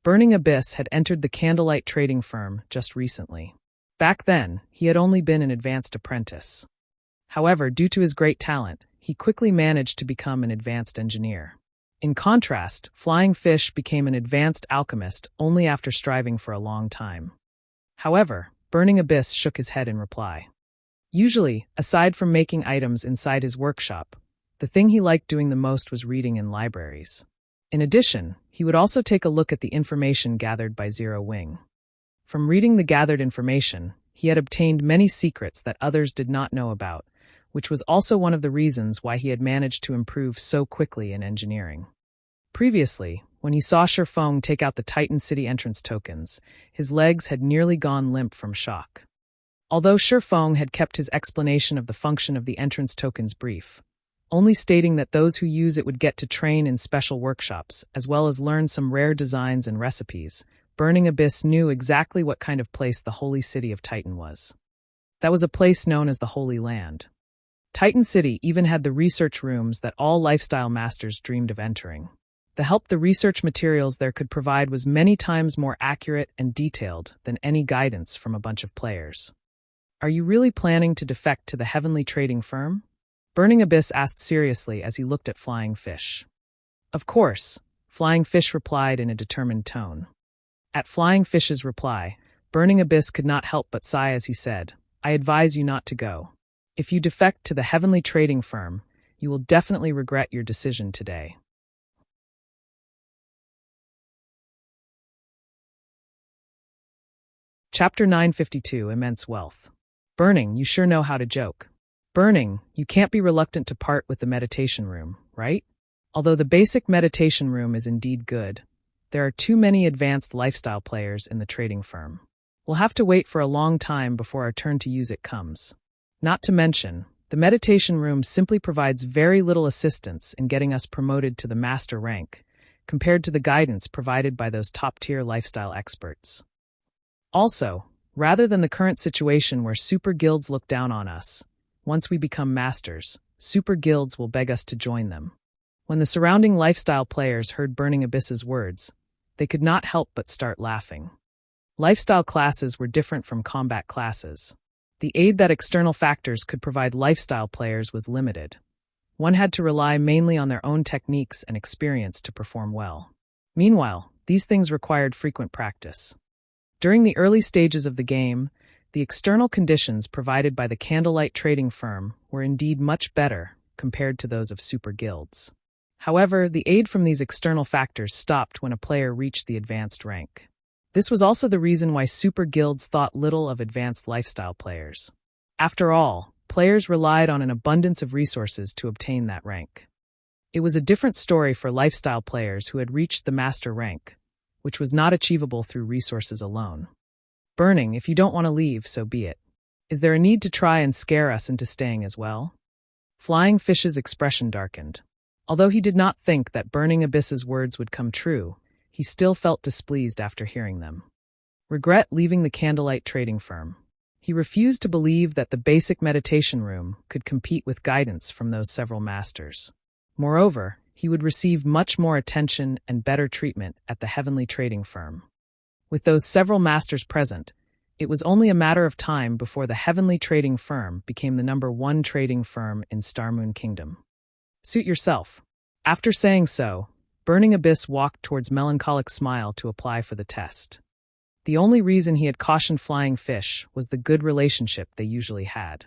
Burning Abyss had entered the Candlelight trading firm just recently. Back then, he had only been an advanced apprentice. However, due to his great talent, he quickly managed to become an advanced engineer. In contrast, Flying Fish became an advanced alchemist only after striving for a long time. However, Burning Abyss shook his head in reply. Usually, aside from making items inside his workshop, the thing he liked doing the most was reading in libraries. In addition, he would also take a look at the information gathered by Zero Wing. From reading the gathered information, He had obtained many secrets that others did not know about, which was also one of the reasons why he had managed to improve so quickly in engineering. Previously, when he saw Shifeng take out the Titan City entrance tokens, his legs had nearly gone limp from shock. Although Shifeng had kept his explanation of the function of the entrance tokens brief, only stating that those who use it would get to train in special workshops, as well as learn some rare designs and recipes, Burning Abyss knew exactly what kind of place the Holy City of Titan was. That was a place known as the Holy Land. Titan City even had the research rooms that all lifestyle masters dreamed of entering. The help the research materials there could provide was many times more accurate and detailed than any guidance from a bunch of players. "Are you really planning to defect to the Heavenly Trading Firm?" Burning Abyss asked seriously as he looked at Flying Fish. "Of course," Flying Fish replied in a determined tone. At Flying Fish's reply, Burning Abyss could not help but sigh as he said, "I advise you not to go. If you defect to the Heavenly Trading Firm, you will definitely regret your decision today." Chapter 952, Immense Wealth. "Burning, you sure know how to joke. Burning, you can't be reluctant to part with the meditation room, right? Although the basic meditation room is indeed good, there are too many advanced lifestyle players in the trading firm. We'll have to wait for a long time before our turn to use it comes. Not to mention, the meditation room simply provides very little assistance in getting us promoted to the master rank, compared to the guidance provided by those top-tier lifestyle experts. Also, rather than the current situation where super guilds look down on us, once we become masters, super guilds will beg us to join them." When the surrounding lifestyle players heard Burning Abyss's words, they could not help but start laughing. Lifestyle classes were different from combat classes. The aid that external factors could provide lifestyle players was limited. One had to rely mainly on their own techniques and experience to perform well. Meanwhile, these things required frequent practice. During the early stages of the game, the external conditions provided by the Candlelight trading firm were indeed much better compared to those of super guilds. However, the aid from these external factors stopped when a player reached the advanced rank. This was also the reason why super guilds thought little of advanced lifestyle players. After all, players relied on an abundance of resources to obtain that rank. It was a different story for lifestyle players who had reached the master rank, which was not achievable through resources alone. "Burning, if you don't want to leave, so be it. Is there a need to try and scare us into staying as well?" Flying Fish's expression darkened. Although he did not think that Burning Abyss's words would come true, he still felt displeased after hearing them. Regret leaving the Candlelight trading firm. He refused to believe that the basic meditation room could compete with guidance from those several masters. Moreover, he would receive much more attention and better treatment at the Heavenly Trading Firm. With those several masters present, it was only a matter of time before the Heavenly Trading Firm became the #1 trading firm in Starmoon Kingdom. "Suit yourself." After saying so, Burning Abyss walked towards Melancholic Smile to apply for the test. The only reason he had cautioned Flying Fish was the good relationship they usually had.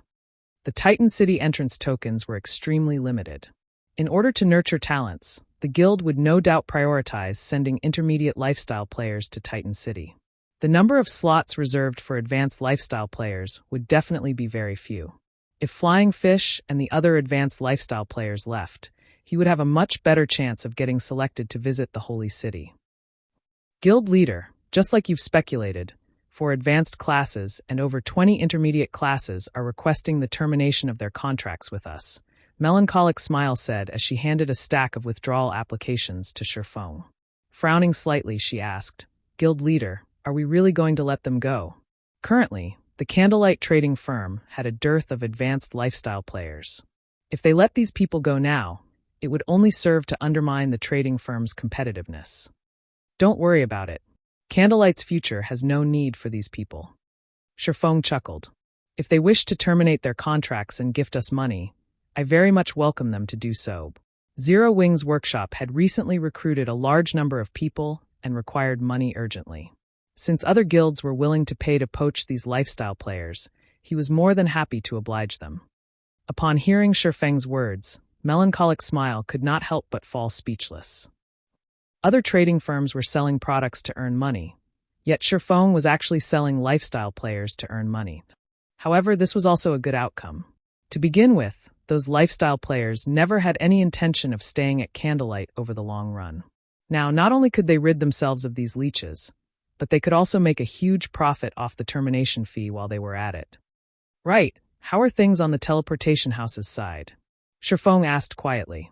The Titan City entrance tokens were extremely limited. In order to nurture talents, the guild would no doubt prioritize sending intermediate lifestyle players to Titan City. The number of slots reserved for advanced lifestyle players would definitely be very few. If Flying Fish and the other advanced lifestyle players left, he would have a much better chance of getting selected to visit the Holy City. "Guild leader, just like you've speculated, for advanced classes and over 20 intermediate classes are requesting the termination of their contracts with us," Melancholic Smile said as she handed a stack of withdrawal applications to Shifeng. Frowning slightly, she asked, "Guild leader, are we really going to let them go?" Currently, the Candlelight trading firm had a dearth of advanced lifestyle players. If they let these people go now, it would only serve to undermine the trading firm's competitiveness. "Don't worry about it. Candlelight's future has no need for these people." Shifeng chuckled. "If they wish to terminate their contracts and gift us money, I very much welcome them to do so." Zero Wings Workshop had recently recruited a large number of people and required money urgently. Since other guilds were willing to pay to poach these lifestyle players, he was more than happy to oblige them. Upon hearing Shifeng's words, Melancholic Smile could not help but fall speechless. Other trading firms were selling products to earn money, Yet Sherfong was actually selling lifestyle players to earn money. However, this was also a good outcome. To begin with, those lifestyle players never had any intention of staying at Candlelight over the long run. Now, not only could they rid themselves of these leeches, but they could also make a huge profit off the termination fee while they were at it. Right, how are things on the teleportation house's side? Sherfong asked quietly.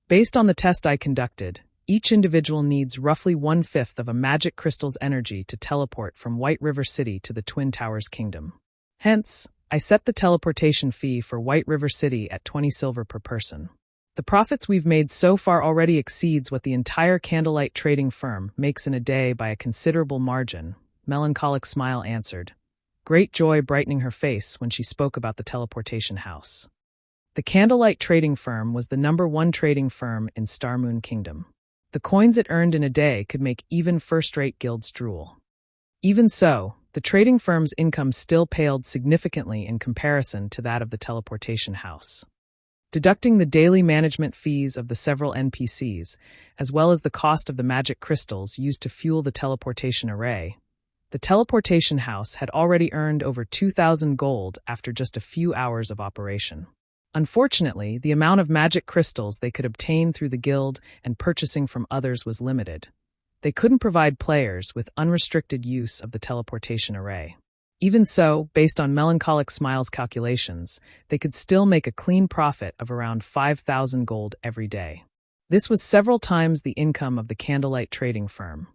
Based on the test I conducted, each individual needs roughly 1/5 of a magic crystal's energy to teleport from White River City to the Twin Towers Kingdom. Hence, I set the teleportation fee for White River City at 20 silver per person. The profits we've made so far already exceeds what the entire Candlelight trading firm makes in a day by a considerable margin, Melancholic Smile answered, great joy brightening her face when she spoke about the teleportation house. The Candlelight trading firm was the #1 trading firm in Starmoon Kingdom. The coins it earned in a day could make even first-rate guilds drool. Even so, the trading firm's income still paled significantly in comparison to that of the teleportation house. Deducting the daily management fees of the several NPCs, as well as the cost of the magic crystals used to fuel the teleportation array, the teleportation house had already earned over 2,000 gold after just a few hours of operation. Unfortunately, the amount of magic crystals they could obtain through the guild and purchasing from others was limited. They couldn't provide players with unrestricted use of the teleportation array. Even so, based on Melancholic Smile's calculations, they could still make a clean profit of around 5,000 gold every day. This was several times the income of the Candlelight trading firm.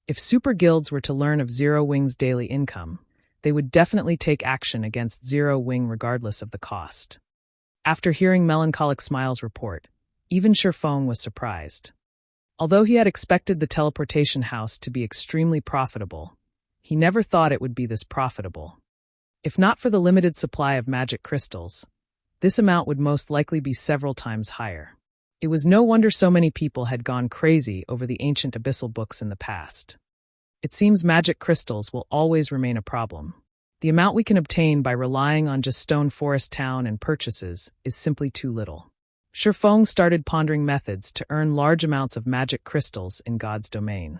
If super guilds were to learn of Zero Wing's daily income, they would definitely take action against Zero Wing regardless of the cost. After hearing Melancholic Smile's report, even Sherfong was surprised. Although he had expected the teleportation house to be extremely profitable, he never thought it would be this profitable. If not for the limited supply of magic crystals, this amount would most likely be several times higher. It was no wonder so many people had gone crazy over the ancient abyssal books in the past. It seems magic crystals will always remain a problem. The amount we can obtain by relying on just Stone Forest Town and purchases is simply too little. Sherfong started pondering methods to earn large amounts of magic crystals in God's domain.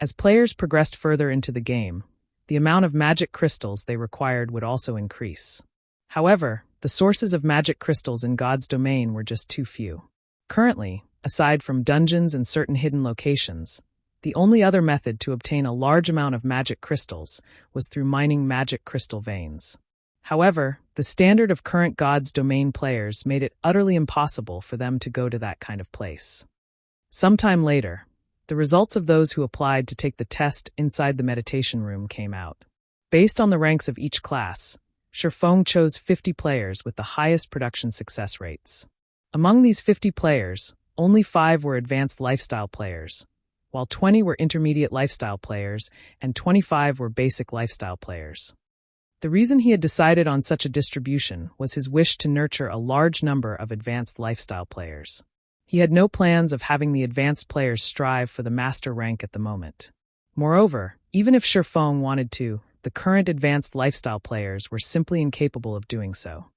As players progressed further into the game, the amount of magic crystals they required would also increase. However, the sources of magic crystals in God's domain were just too few. Currently, aside from dungeons and certain hidden locations, the only other method to obtain a large amount of magic crystals was through mining magic crystal veins. However, the standard of current God's domain players made it utterly impossible for them to go to that kind of place. Sometime later, the results of those who applied to take the test inside the meditation room came out. Based on the ranks of each class, Sherfong chose 50 players with the highest production success rates. Among these 50 players, only 5 were advanced lifestyle players, while 20 were intermediate lifestyle players and 25 were basic lifestyle players. The reason he had decided on such a distribution was his wish to nurture a large number of advanced lifestyle players. He had no plans of having the advanced players strive for the master rank at the moment. Moreover, even if Sherfong wanted to, the current advanced lifestyle players were simply incapable of doing so.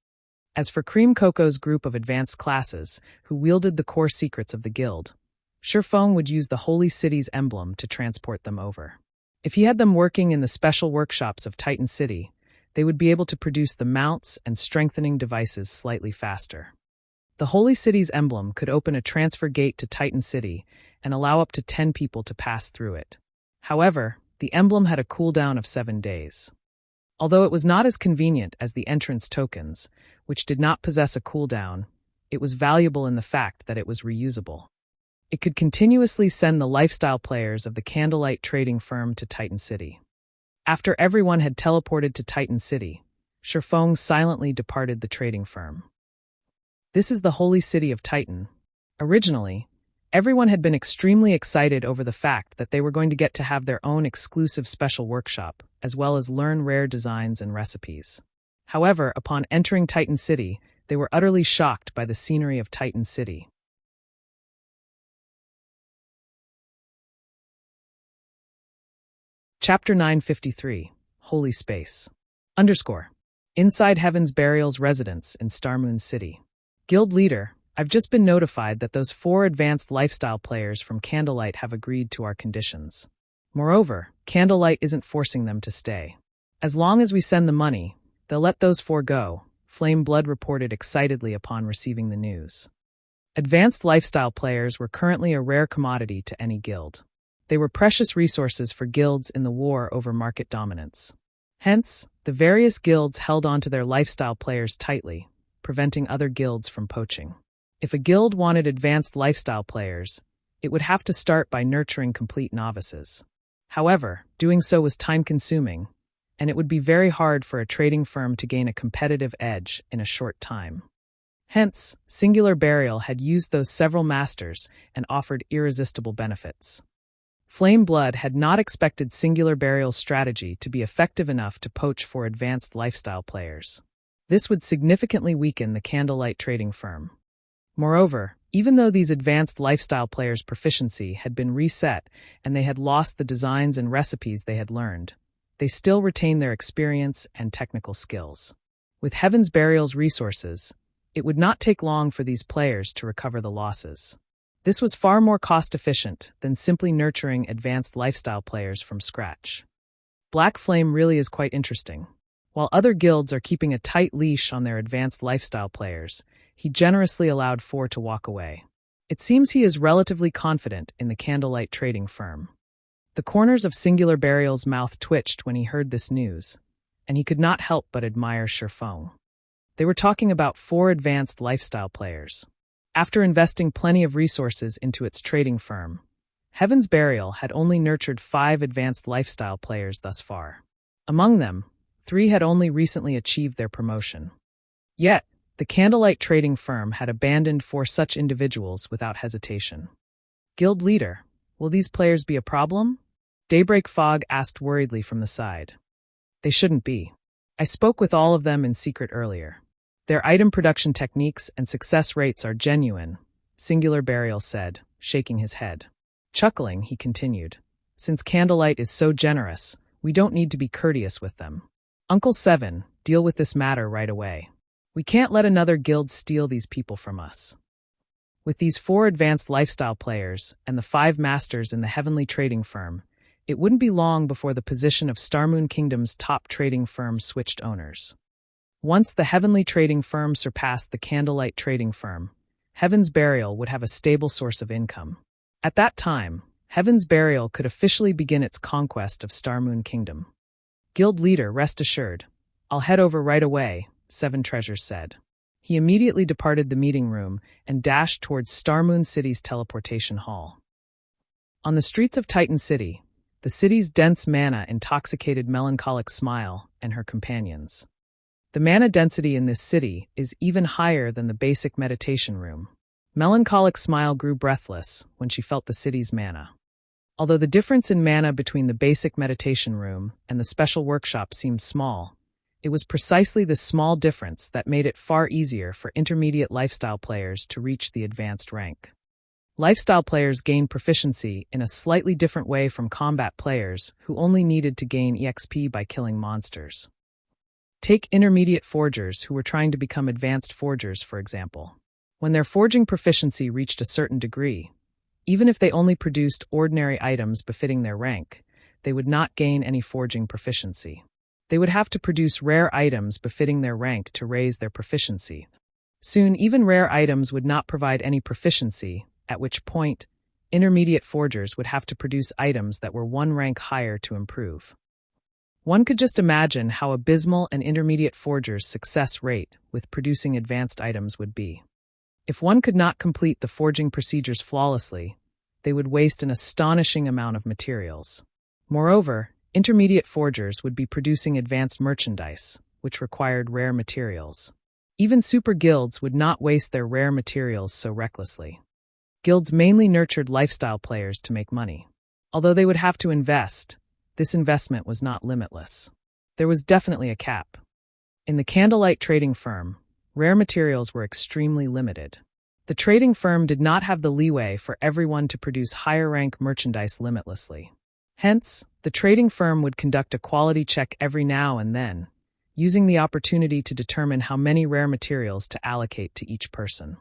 As for Cream Coco's group of advanced classes, who wielded the core secrets of the guild, Sherfong would use the Holy City's emblem to transport them over. If he had them working in the special workshops of Titan City, they would be able to produce the mounts and strengthening devices slightly faster. The Holy City's emblem could open a transfer gate to Titan City and allow up to 10 people to pass through it. However, the emblem had a cooldown of 7 days. Although it was not as convenient as the entrance tokens, which did not possess a cooldown, it was valuable in the fact that it was reusable. It could continuously send the lifestyle players of the Candlelight trading firm to Titan City. After everyone had teleported to Titan City, Sherfong silently departed the trading firm. This is the Holy City of Titan. Originally, everyone had been extremely excited over the fact that they were going to get to have their own exclusive special workshop, as well as learn rare designs and recipes. However, upon entering Titan City, they were utterly shocked by the scenery of Titan City. Chapter 953, Holy Space. Inside Heaven's Burial's residence in Starmoon City. Guild leader, I've just been notified that those 4 advanced lifestyle players from Candlelight have agreed to our conditions. Moreover, Candlelight isn't forcing them to stay. As long as we send the money, they'll let those four go, Flame Blood reported excitedly upon receiving the news. Advanced lifestyle players were currently a rare commodity to any guild. They were precious resources for guilds in the war over market dominance. Hence, the various guilds held onto their lifestyle players tightly, preventing other guilds from poaching. If a guild wanted advanced lifestyle players, it would have to start by nurturing complete novices. However, doing so was time-consuming, and it would be very hard for a trading firm to gain a competitive edge in a short time. Hence, Singular Burial had used those several masters and offered irresistible benefits. Flame Blood had not expected Singular Burial's strategy to be effective enough to poach for advanced lifestyle players. This would significantly weaken the Candlelight trading firm. Moreover, even though these advanced lifestyle players' proficiency had been reset and they had lost the designs and recipes they had learned, they still retained their experience and technical skills. With Heaven's Burial's resources, it would not take long for these players to recover the losses. This was far more cost-efficient than simply nurturing advanced lifestyle players from scratch. Black Flame really is quite interesting. While other guilds are keeping a tight leash on their advanced lifestyle players, he generously allowed four to walk away. It seems he is relatively confident in the Candlelight trading firm. The corners of Singular Burial's mouth twitched when he heard this news, and he could not help but admire Sherfong. They were talking about 4 advanced lifestyle players. After investing plenty of resources into its trading firm, Heaven's Burial had only nurtured 5 advanced lifestyle players thus far. Among them, 3 had only recently achieved their promotion. Yet, the Candlelight trading firm had abandoned 4 such individuals without hesitation. Guild leader, will these players be a problem? Daybreak Fog asked worriedly from the side. They shouldn't be. I spoke with all of them in secret earlier. Their item production techniques and success rates are genuine, Singular Burial said, shaking his head. Chuckling, he continued. Since Candlelight is so generous, we don't need to be courteous with them. Uncle 7, deal with this matter right away. We can't let another guild steal these people from us. With these 4 advanced lifestyle players and the 5 masters in the Heavenly Trading Firm, it wouldn't be long before the position of Starmoon Kingdom's top trading firm switched owners. Once the Heavenly Trading Firm surpassed the Candlelight Trading Firm, Heaven's Burial would have a stable source of income. At that time, Heaven's Burial could officially begin its conquest of Starmoon Kingdom. Guild leader, rest assured. I'll head over right away, 7 Treasures said. He immediately departed the meeting room and dashed towards Starmoon City's teleportation hall. On the streets of Titan City, the city's dense mana intoxicated Melancholic Smile and her companions. The mana density in this city is even higher than the basic meditation room. Melancholic Smile grew breathless when she felt the city's mana. Although the difference in mana between the basic meditation room and the special workshop seemed small, it was precisely this small difference that made it far easier for intermediate lifestyle players to reach the advanced rank. Lifestyle players gained proficiency in a slightly different way from combat players who only needed to gain EXP by killing monsters. Take intermediate forgers who were trying to become advanced forgers, for example. When their forging proficiency reached a certain degree, even if they only produced ordinary items befitting their rank, they would not gain any forging proficiency. They would have to produce rare items befitting their rank to raise their proficiency. Soon, even rare items would not provide any proficiency, at which point, intermediate forgers would have to produce items that were 1 rank higher to improve. One could just imagine how abysmal an intermediate forger's success rate with producing advanced items would be. If one could not complete the forging procedures flawlessly, they would waste an astonishing amount of materials. Moreover, intermediate forgers would be producing advanced merchandise, which required rare materials. Even super guilds would not waste their rare materials so recklessly. Guilds mainly nurtured lifestyle players to make money. Although they would have to invest, this investment was not limitless. There was definitely a cap. In the Candlelight trading firm, rare materials were extremely limited. The trading firm did not have the leeway for everyone to produce higher-rank merchandise limitlessly. Hence, the trading firm would conduct a quality check every now and then, using the opportunity to determine how many rare materials to allocate to each person.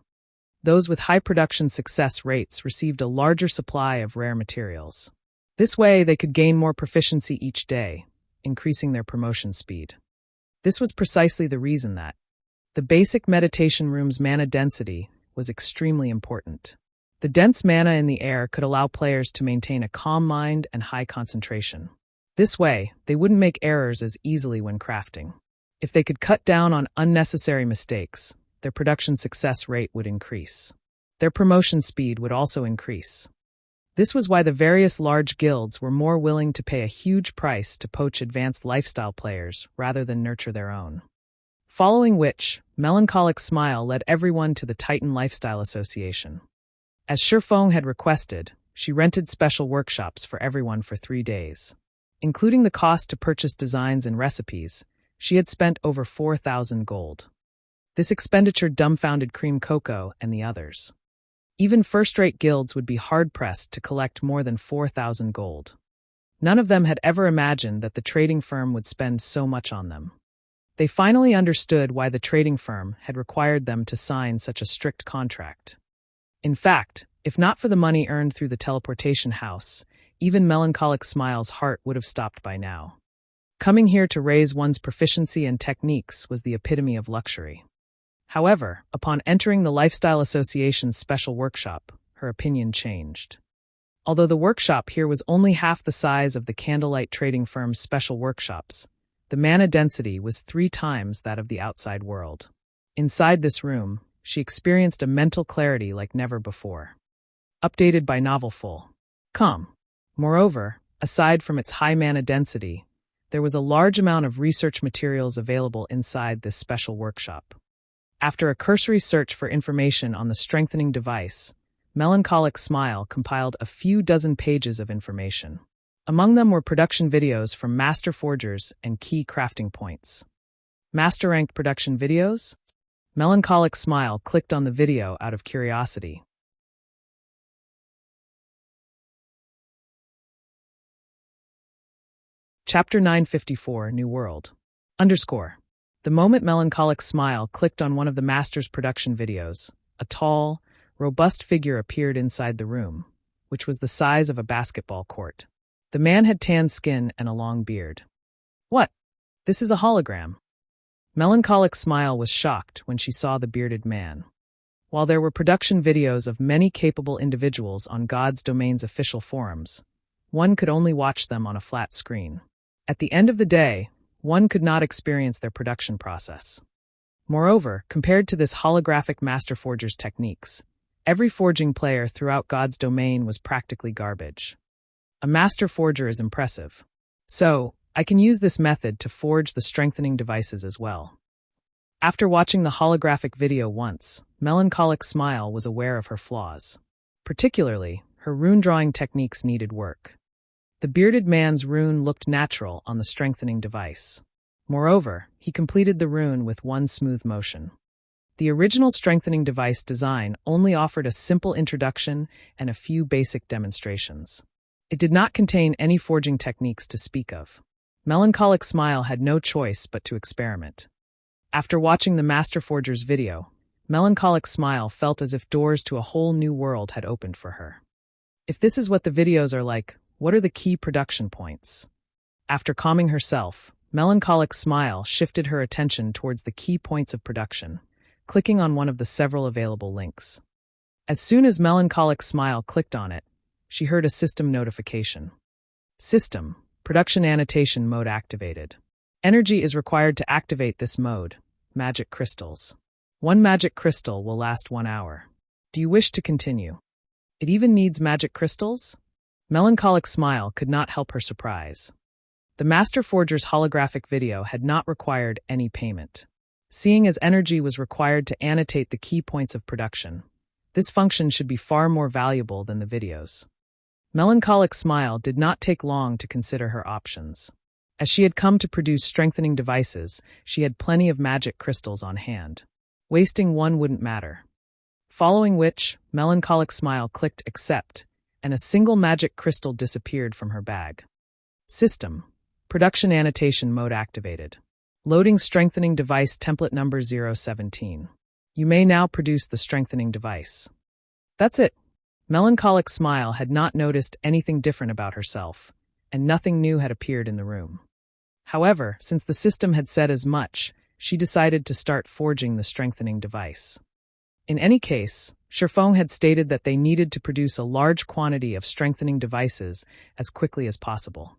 Those with high production success rates received a larger supply of rare materials. This way, they could gain more proficiency each day, increasing their promotion speed. This was precisely the reason that the basic meditation room's mana density was extremely important. The dense mana in the air could allow players to maintain a calm mind and high concentration. This way, they wouldn't make errors as easily when crafting. If they could cut down on unnecessary mistakes, their production success rate would increase. Their promotion speed would also increase. This was why the various large guilds were more willing to pay a huge price to poach advanced lifestyle players rather than nurture their own. Following which, Melancholic Smile led everyone to the Titan Lifestyle Association. As Shifeng had requested, she rented special workshops for everyone for 3 days. Including the cost to purchase designs and recipes, she had spent over 4,000 gold. This expenditure dumbfounded Cream Cocoa and the others. Even first-rate guilds would be hard-pressed to collect more than 4,000 gold. None of them had ever imagined that the trading firm would spend so much on them. They finally understood why the trading firm had required them to sign such a strict contract. In fact, if not for the money earned through the teleportation house, even Melancholic Smile's heart would have stopped by now. Coming here to raise one's proficiency and techniques was the epitome of luxury. However, upon entering the Lifestyle Association's special workshop, her opinion changed. Although the workshop here was only half the size of the Candlelight trading firm's special workshops, the mana density was 3 times that of the outside world. Inside this room, she experienced a mental clarity like never before. Updated by Novel.com. Moreover, aside from its high mana density, there was a large amount of research materials available inside this special workshop. After a cursory search for information on the strengthening device, Melancholic Smile compiled a few dozen pages of information. Among them were production videos from master forgers and key crafting points. Master-ranked production videos? Melancholic Smile clicked on the video out of curiosity. Chapter 954, New World. The moment Melancholic Smile clicked on one of the master's production videos, a tall, robust figure appeared inside the room, which was the size of a basketball court. The man had tan skin and a long beard. What? This is a hologram. Melancholic Smile was shocked when she saw the bearded man. While there were production videos of many capable individuals on God's Domain's official forums, one could only watch them on a flat screen. At the end of the day, one could not experience their production process. Moreover, compared to this holographic master forger's techniques, every forging player throughout God's Domain was practically garbage. A master forger is impressive. So, I can use this method to forge the strengthening devices as well. After watching the holographic video once, Melancholic Smile was aware of her flaws. Particularly, her rune drawing techniques needed work. The bearded man's rune looked natural on the strengthening device. Moreover, he completed the rune with one smooth motion. The original strengthening device design only offered a simple introduction and a few basic demonstrations. It did not contain any forging techniques to speak of. Melancholic Smile had no choice but to experiment. After watching the Master Forger's video, Melancholic Smile felt as if doors to a whole new world had opened for her. If this is what the videos are like, what are the key production points? After calming herself, Melancholic Smile shifted her attention towards the key points of production, clicking on one of the several available links. As soon as Melancholic Smile clicked on it, she heard a system notification. System, production annotation mode activated. Energy is required to activate this mode. Magic crystals. 1 magic crystal will last 1 hour. Do you wish to continue? It even needs magic crystals? Melancholic Smile could not help her surprise. The Master Forger's holographic video had not required any payment. Seeing as energy was required to annotate the key points of production, this function should be far more valuable than the videos. Melancholic Smile did not take long to consider her options. As she had come to produce strengthening devices, she had plenty of magic crystals on hand. Wasting one wouldn't matter. Following which, Melancholic Smile clicked Accept, and a single magic crystal disappeared from her bag. System. Production annotation mode activated. Loading strengthening device template number 017. You may now produce the strengthening device. That's it. Melancholic Smile had not noticed anything different about herself, and nothing new had appeared in the room. However, since the system had said as much, she decided to start forging the strengthening device. In any case, Sherfong had stated that they needed to produce a large quantity of strengthening devices as quickly as possible.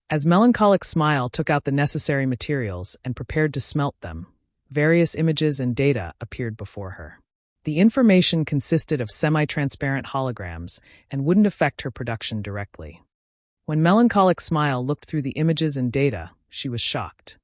As Melancholic Smile took out the necessary materials and prepared to smelt them, various images and data appeared before her. The information consisted of semi-transparent holograms and wouldn't affect her production directly. When Melancholic Smile looked through the images and data, she was shocked.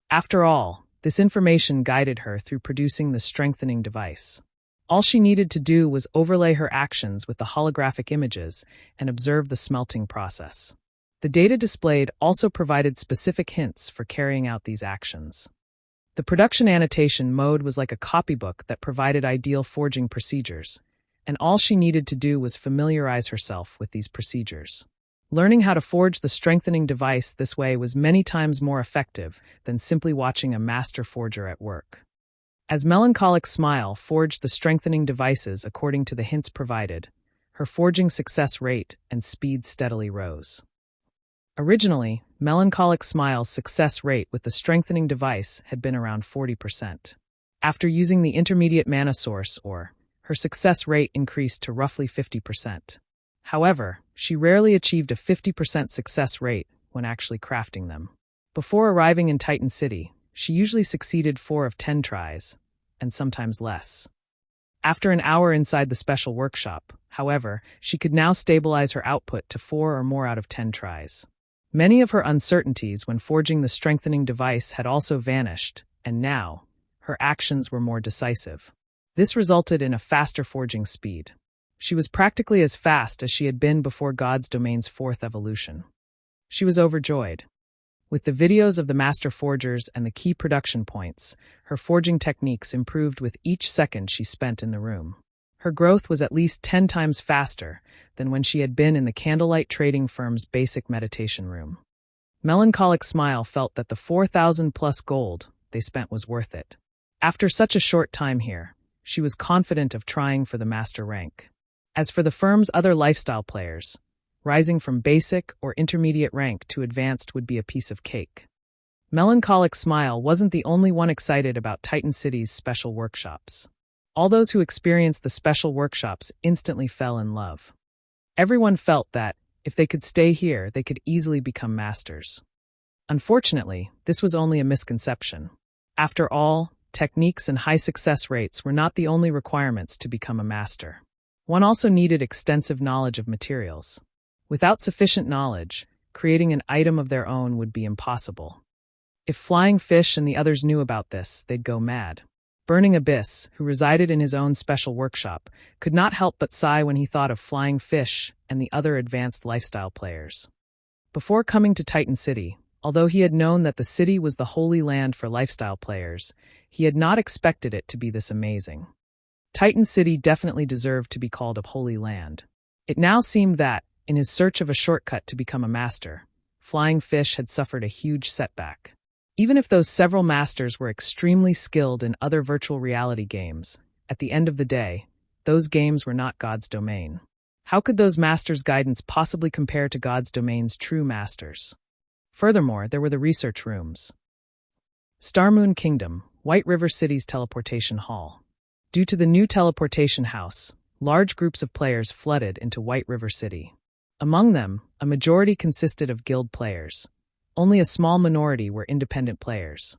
After all, this information guided her through producing the strengthening device. All she needed to do was overlay her actions with the holographic images and observe the smelting process. The data displayed also provided specific hints for carrying out these actions. The production annotation mode was like a copybook that provided ideal forging procedures, and all she needed to do was familiarize herself with these procedures. Learning how to forge the strengthening device this way was many times more effective than simply watching a master forger at work. As Melancholic Smile forged the strengthening devices according to the hints provided, her forging success rate and speed steadily rose. Originally, Melancholic Smile's success rate with the strengthening device had been around 40%. After using the intermediate mana source, her success rate increased to roughly 50%. However, she rarely achieved a 50% success rate when actually crafting them. Before arriving in Titan City, she usually succeeded 4 of 10 tries, and sometimes less. After an hour inside the special workshop, however, she could now stabilize her output to 4 or more out of 10 tries. Many of her uncertainties when forging the strengthening device had also vanished, and now, her actions were more decisive. This resulted in a faster forging speed. She was practically as fast as she had been before God's Domain's 4th evolution. She was overjoyed. With the videos of the master forgers and the key production points, her forging techniques improved with each second she spent in the room. Her growth was at least 10 times faster than when she had been in the Candlelight trading firm's basic meditation room. Melancholic Smile felt that the 4,000 plus gold they spent was worth it. After such a short time here, she was confident of trying for the master rank. As for the firm's other lifestyle players, rising from basic or intermediate rank to advanced would be a piece of cake. Melancholic Smile wasn't the only one excited about Titan City's special workshops. All those who experienced the special workshops instantly fell in love. Everyone felt that, if they could stay here, they could easily become masters. Unfortunately, this was only a misconception. After all, techniques and high success rates were not the only requirements to become a master. One also needed extensive knowledge of materials. Without sufficient knowledge, creating an item of their own would be impossible. If Flying Fish and the others knew about this, they'd go mad. Burning Abyss, who resided in his own special workshop, could not help but sigh when he thought of Flying Fish and the other advanced lifestyle players. Before coming to Titan City, although he had known that the city was the holy land for lifestyle players, he had not expected it to be this amazing. Titan City definitely deserved to be called a holy land. It now seemed that, in his search of a shortcut to become a master, Flying Fish had suffered a huge setback. Even if those several masters were extremely skilled in other virtual reality games, at the end of the day, those games were not God's domain. How could those masters' guidance possibly compare to God's domain's true masters? Furthermore, there were the research rooms. Starmoon Kingdom, White River City's teleportation hall. Due to the new teleportation house, large groups of players flooded into White River City. Among them, a majority consisted of guild players. Only a small minority were independent players.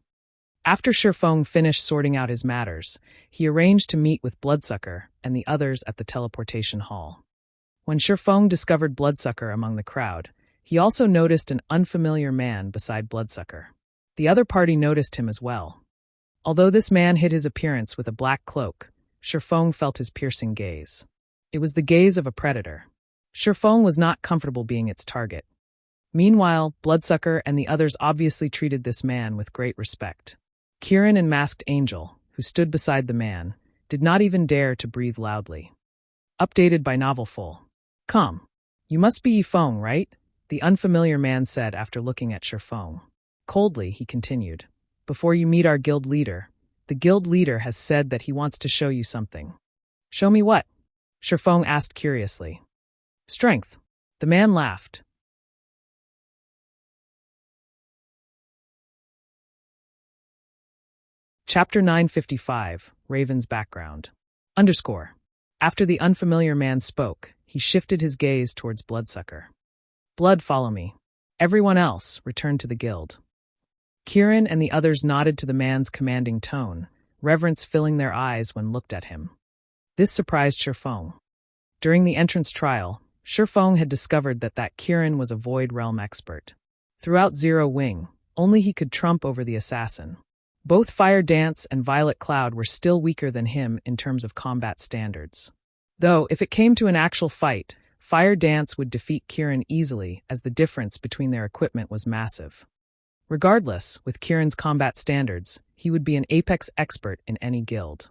After Sherfong finished sorting out his matters, he arranged to meet with Bloodsucker and the others at the teleportation hall. When Sherfong discovered Bloodsucker among the crowd, he also noticed an unfamiliar man beside Bloodsucker. The other party noticed him as well. Although this man hid his appearance with a black cloak, Sherfong felt his piercing gaze. It was the gaze of a predator. Sherfong was not comfortable being its target. Meanwhile, Bloodsucker and the others obviously treated this man with great respect. Kieran and Masked Angel, who stood beside the man, did not even dare to breathe loudly. Updated by Novel Full. "Come. You must be Yifeng, right?" the unfamiliar man said after looking at Sherfong. Coldly, he continued. "Before you meet our guild leader, the guild leader has said that he wants to show you something." "Show me what?" Shifeng asked curiously. Strength. The man laughed. Chapter 955, Raven's Background. Underscore. After the unfamiliar man spoke, he shifted his gaze towards Bloodsucker. Blood, follow me. Everyone else returned to the guild. Kieran and the others nodded to the man's commanding tone, reverence filling their eyes when looked at him. This surprised Shifeng. During the entrance trial, Shifeng had discovered that Kieran was a Void Realm expert. Throughout Zero Wing, only he could trump over the assassin. Both Fire Dance and Violet Cloud were still weaker than him in terms of combat standards. Though, if it came to an actual fight, Fire Dance would defeat Kieran easily as the difference between their equipment was massive. Regardless, with Kieran's combat standards, he would be an apex expert in any guild.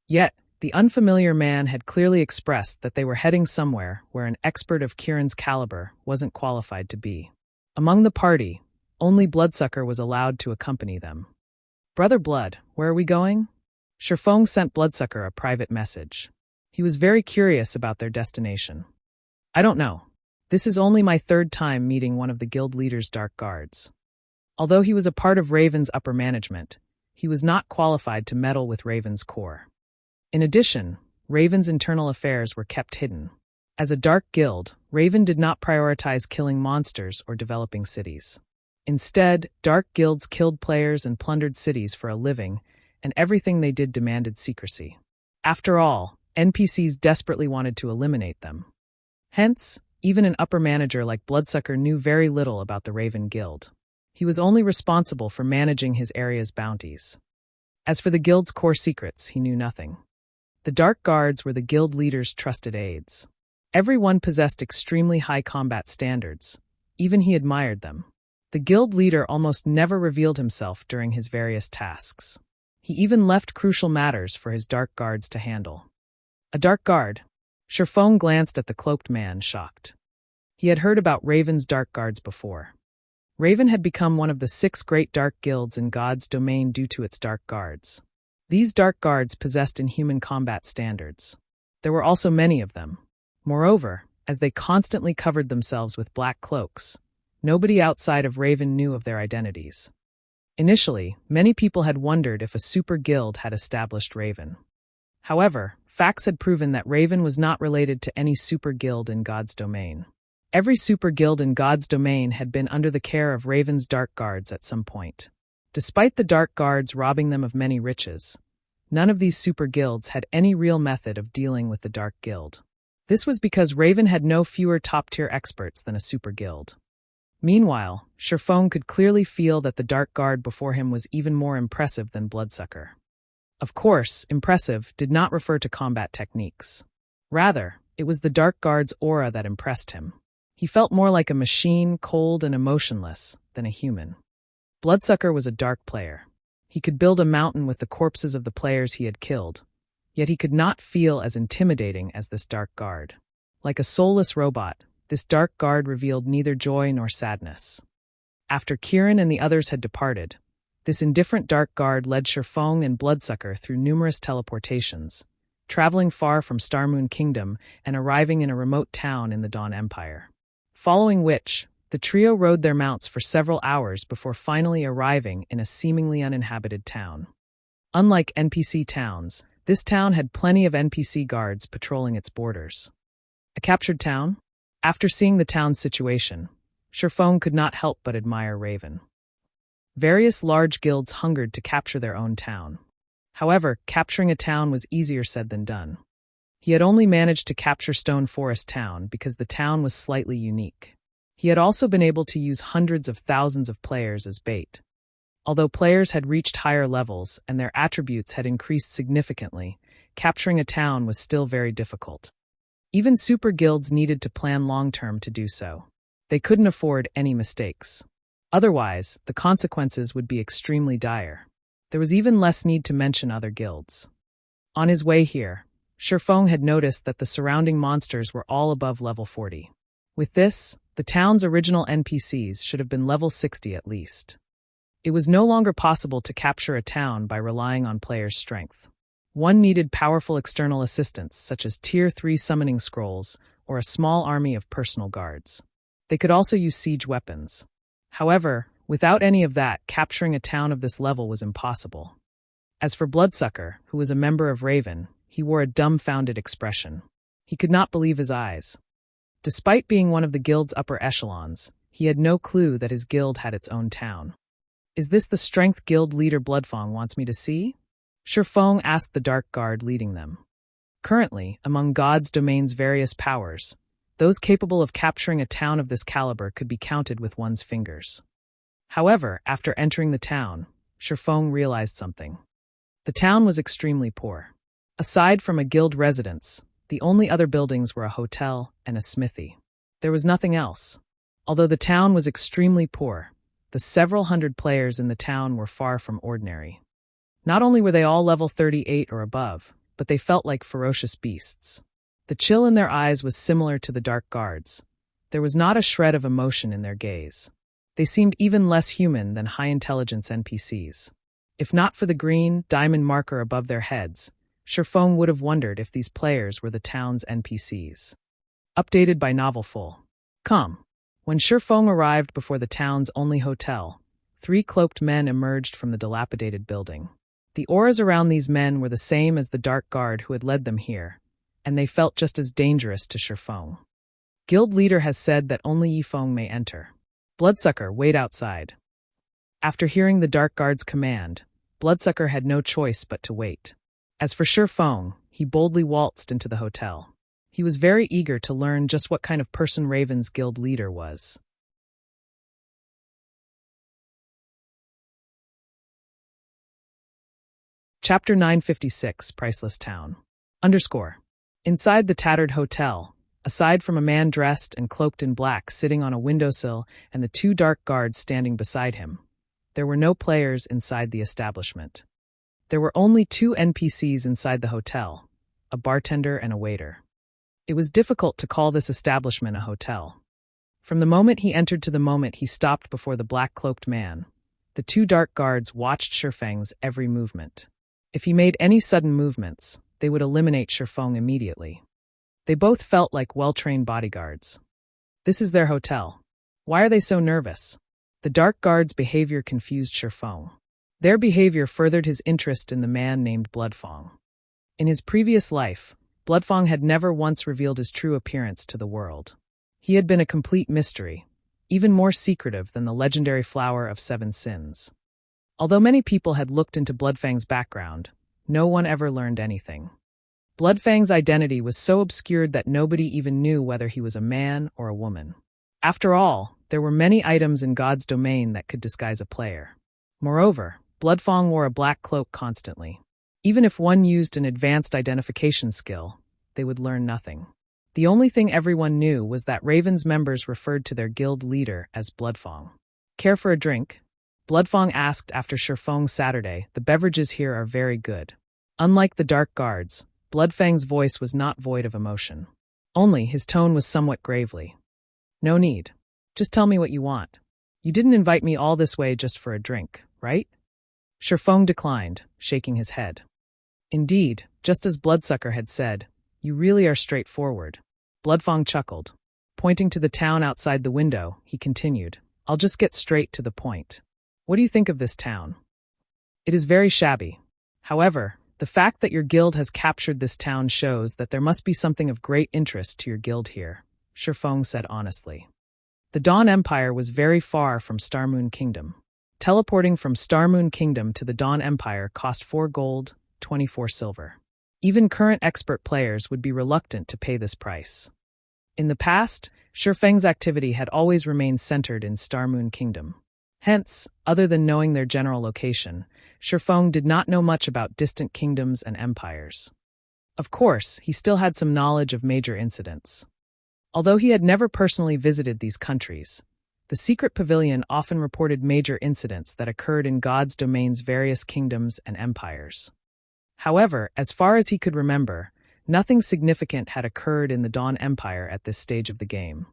Yet, the unfamiliar man had clearly expressed that they were heading somewhere where an expert of Kieran's caliber wasn't qualified to be. Among the party, only Bloodsucker was allowed to accompany them. Brother Blood, where are we going? Shifeng sent Bloodsucker a private message. He was very curious about their destination. I don't know. This is only my third time meeting one of the guild leader's dark guards. Although he was a part of Raven's upper management, he was not qualified to meddle with Raven's core. In addition, Raven's internal affairs were kept hidden. As a dark guild, Raven did not prioritize killing monsters or developing cities. Instead, dark guilds killed players and plundered cities for a living, and everything they did demanded secrecy. After all, NPCs desperately wanted to eliminate them. Hence, even an upper manager like Bloodsucker knew very little about the Raven Guild. He was only responsible for managing his area's bounties. As for the guild's core secrets, he knew nothing. The Dark Guards were the guild leader's trusted aides. Everyone possessed extremely high combat standards. Even he admired them. The guild leader almost never revealed himself during his various tasks. He even left crucial matters for his Dark Guards to handle. A Dark Guard? Shifeng glanced at the cloaked man, shocked. He had heard about Raven's Dark Guards before. Raven had become one of the 6 great dark guilds in God's domain due to its Dark Guards. These Dark Guards possessed inhuman combat standards. There were also many of them. Moreover, as they constantly covered themselves with black cloaks, nobody outside of Raven knew of their identities. Initially, many people had wondered if a super guild had established Raven. However, facts had proven that Raven was not related to any super guild in God's domain. Every super guild in God's domain had been under the care of Raven's Dark Guards at some point. Despite the Dark Guards robbing them of many riches, none of these super guilds had any real method of dealing with the Dark Guild. This was because Raven had no fewer top-tier experts than a super guild. Meanwhile, Shifeng could clearly feel that the Dark Guard before him was even more impressive than Bloodsucker. Of course, impressive did not refer to combat techniques. Rather, it was the Dark Guard's aura that impressed him. He felt more like a machine, cold and emotionless, than a human. Bloodsucker was a dark player. He could build a mountain with the corpses of the players he had killed, yet he could not feel as intimidating as this Dark Guard. Like a soulless robot, this Dark Guard revealed neither joy nor sadness. After Kieran and the others had departed, this indifferent Dark Guard led Shifeng and Bloodsucker through numerous teleportations, traveling far from Starmoon Kingdom and arriving in a remote town in the Dawn Empire. Following which, the trio rode their mounts for several hours before finally arriving in a seemingly uninhabited town. Unlike NPC towns, this town had plenty of NPC guards patrolling its borders. A captured town? After seeing the town's situation, Shifeng could not help but admire Raven. Various large guilds hungered to capture their own town. However, capturing a town was easier said than done. He had only managed to capture Stone Forest Town because the town was slightly unique. He had also been able to use hundreds of thousands of players as bait. Although players had reached higher levels and their attributes had increased significantly, capturing a town was still very difficult. Even super guilds needed to plan long-term to do so. They couldn't afford any mistakes. Otherwise, the consequences would be extremely dire. There was even less need to mention other guilds. On his way here, Shifeng had noticed that the surrounding monsters were all above level 40. With this, the town's original NPCs should have been level 60 at least. It was no longer possible to capture a town by relying on players' strength. One needed powerful external assistance, such as Tier 3 summoning scrolls or a small army of personal guards. They could also use siege weapons. However, without any of that, capturing a town of this level was impossible. As for Bloodsucker, who was a member of Raven, he wore a dumbfounded expression. He could not believe his eyes. Despite being one of the guild's upper echelons, he had no clue that his guild had its own town. Is this the strength guild leader Bloodfang wants me to see? Shifeng asked the dark guard leading them. Currently, among God's domain's various powers, those capable of capturing a town of this caliber could be counted with one's fingers. However, after entering the town, Shifeng realized something. The town was extremely poor. Aside from a guild residence, the only other buildings were a hotel and a smithy. There was nothing else. Although the town was extremely poor, the several hundred players in the town were far from ordinary. Not only were they all level 38 or above, but they felt like ferocious beasts. The chill in their eyes was similar to the dark guards. There was not a shred of emotion in their gaze. They seemed even less human than high-intelligence NPCs. If not for the green, diamond marker above their heads, Shifeng would have wondered if these players were the town's NPCs. Updated by Novel Full. When Shifeng arrived before the town's only hotel, 3 cloaked men emerged from the dilapidated building. The auras around these men were the same as the dark guard who had led them here, and they felt just as dangerous to Shifeng. Guild leader has said that only Yifeng may enter. Bloodsucker, wait outside. After hearing the dark guard's command, Bloodsucker had no choice but to wait. As for Shifeng, he boldly waltzed into the hotel. He was very eager to learn just what kind of person Raven's guild leader was. Chapter 956, Priceless Town. Inside the tattered hotel, aside from a man dressed and cloaked in black sitting on a windowsill and the 2 dark guards standing beside him, there were no players inside the establishment. There were only 2 NPCs inside the hotel, a bartender and a waiter. It was difficult to call this establishment a hotel. From the moment he entered to the moment he stopped before the black-cloaked man, the 2 dark guards watched Shifeng's every movement. If he made any sudden movements, they would eliminate Shifeng immediately. They both felt like well-trained bodyguards. This is their hotel. Why are they so nervous? The dark guard's behavior confused Shifeng. Their behavior furthered his interest in the man named Bloodfang. In his previous life, Bloodfang had never once revealed his true appearance to the world. He had been a complete mystery, even more secretive than the legendary Flower of 7 Sins. Although many people had looked into Bloodfang's background, no one ever learned anything. Bloodfang's identity was so obscured that nobody even knew whether he was a man or a woman. After all, there were many items in God's domain that could disguise a player. Moreover, Bloodfang wore a black cloak constantly. Even if one used an advanced identification skill, they would learn nothing. The only thing everyone knew was that Raven's members referred to their guild leader as Bloodfang. Care for a drink? Bloodfang asked after Shifeng's Saturday. The beverages here are very good. Unlike the dark guards, Bloodfang's voice was not void of emotion. Only his tone was somewhat gravely. No need. Just tell me what you want. You didn't invite me all this way just for a drink, right? Shifeng declined, shaking his head. Indeed, just as Bloodsucker had said, you really are straightforward. Bloodfang chuckled. Pointing to the town outside the window, he continued, I'll just get straight to the point. What do you think of this town? It is very shabby. However, the fact that your guild has captured this town shows that there must be something of great interest to your guild here, Shifeng said honestly. The Dawn Empire was very far from Starmoon Kingdom. Teleporting from Starmoon Kingdom to the Dawn Empire cost 4 gold, 24 silver. Even current expert players would be reluctant to pay this price. In the past, Shifeng's activity had always remained centered in Starmoon Kingdom. Hence, other than knowing their general location, Shifeng did not know much about distant kingdoms and empires. Of course, he still had some knowledge of major incidents. Although he had never personally visited these countries, the secret pavilion often reported major incidents that occurred in God's domain's various kingdoms and empires. However, as far as he could remember, nothing significant had occurred in the Dawn Empire at this stage of the game.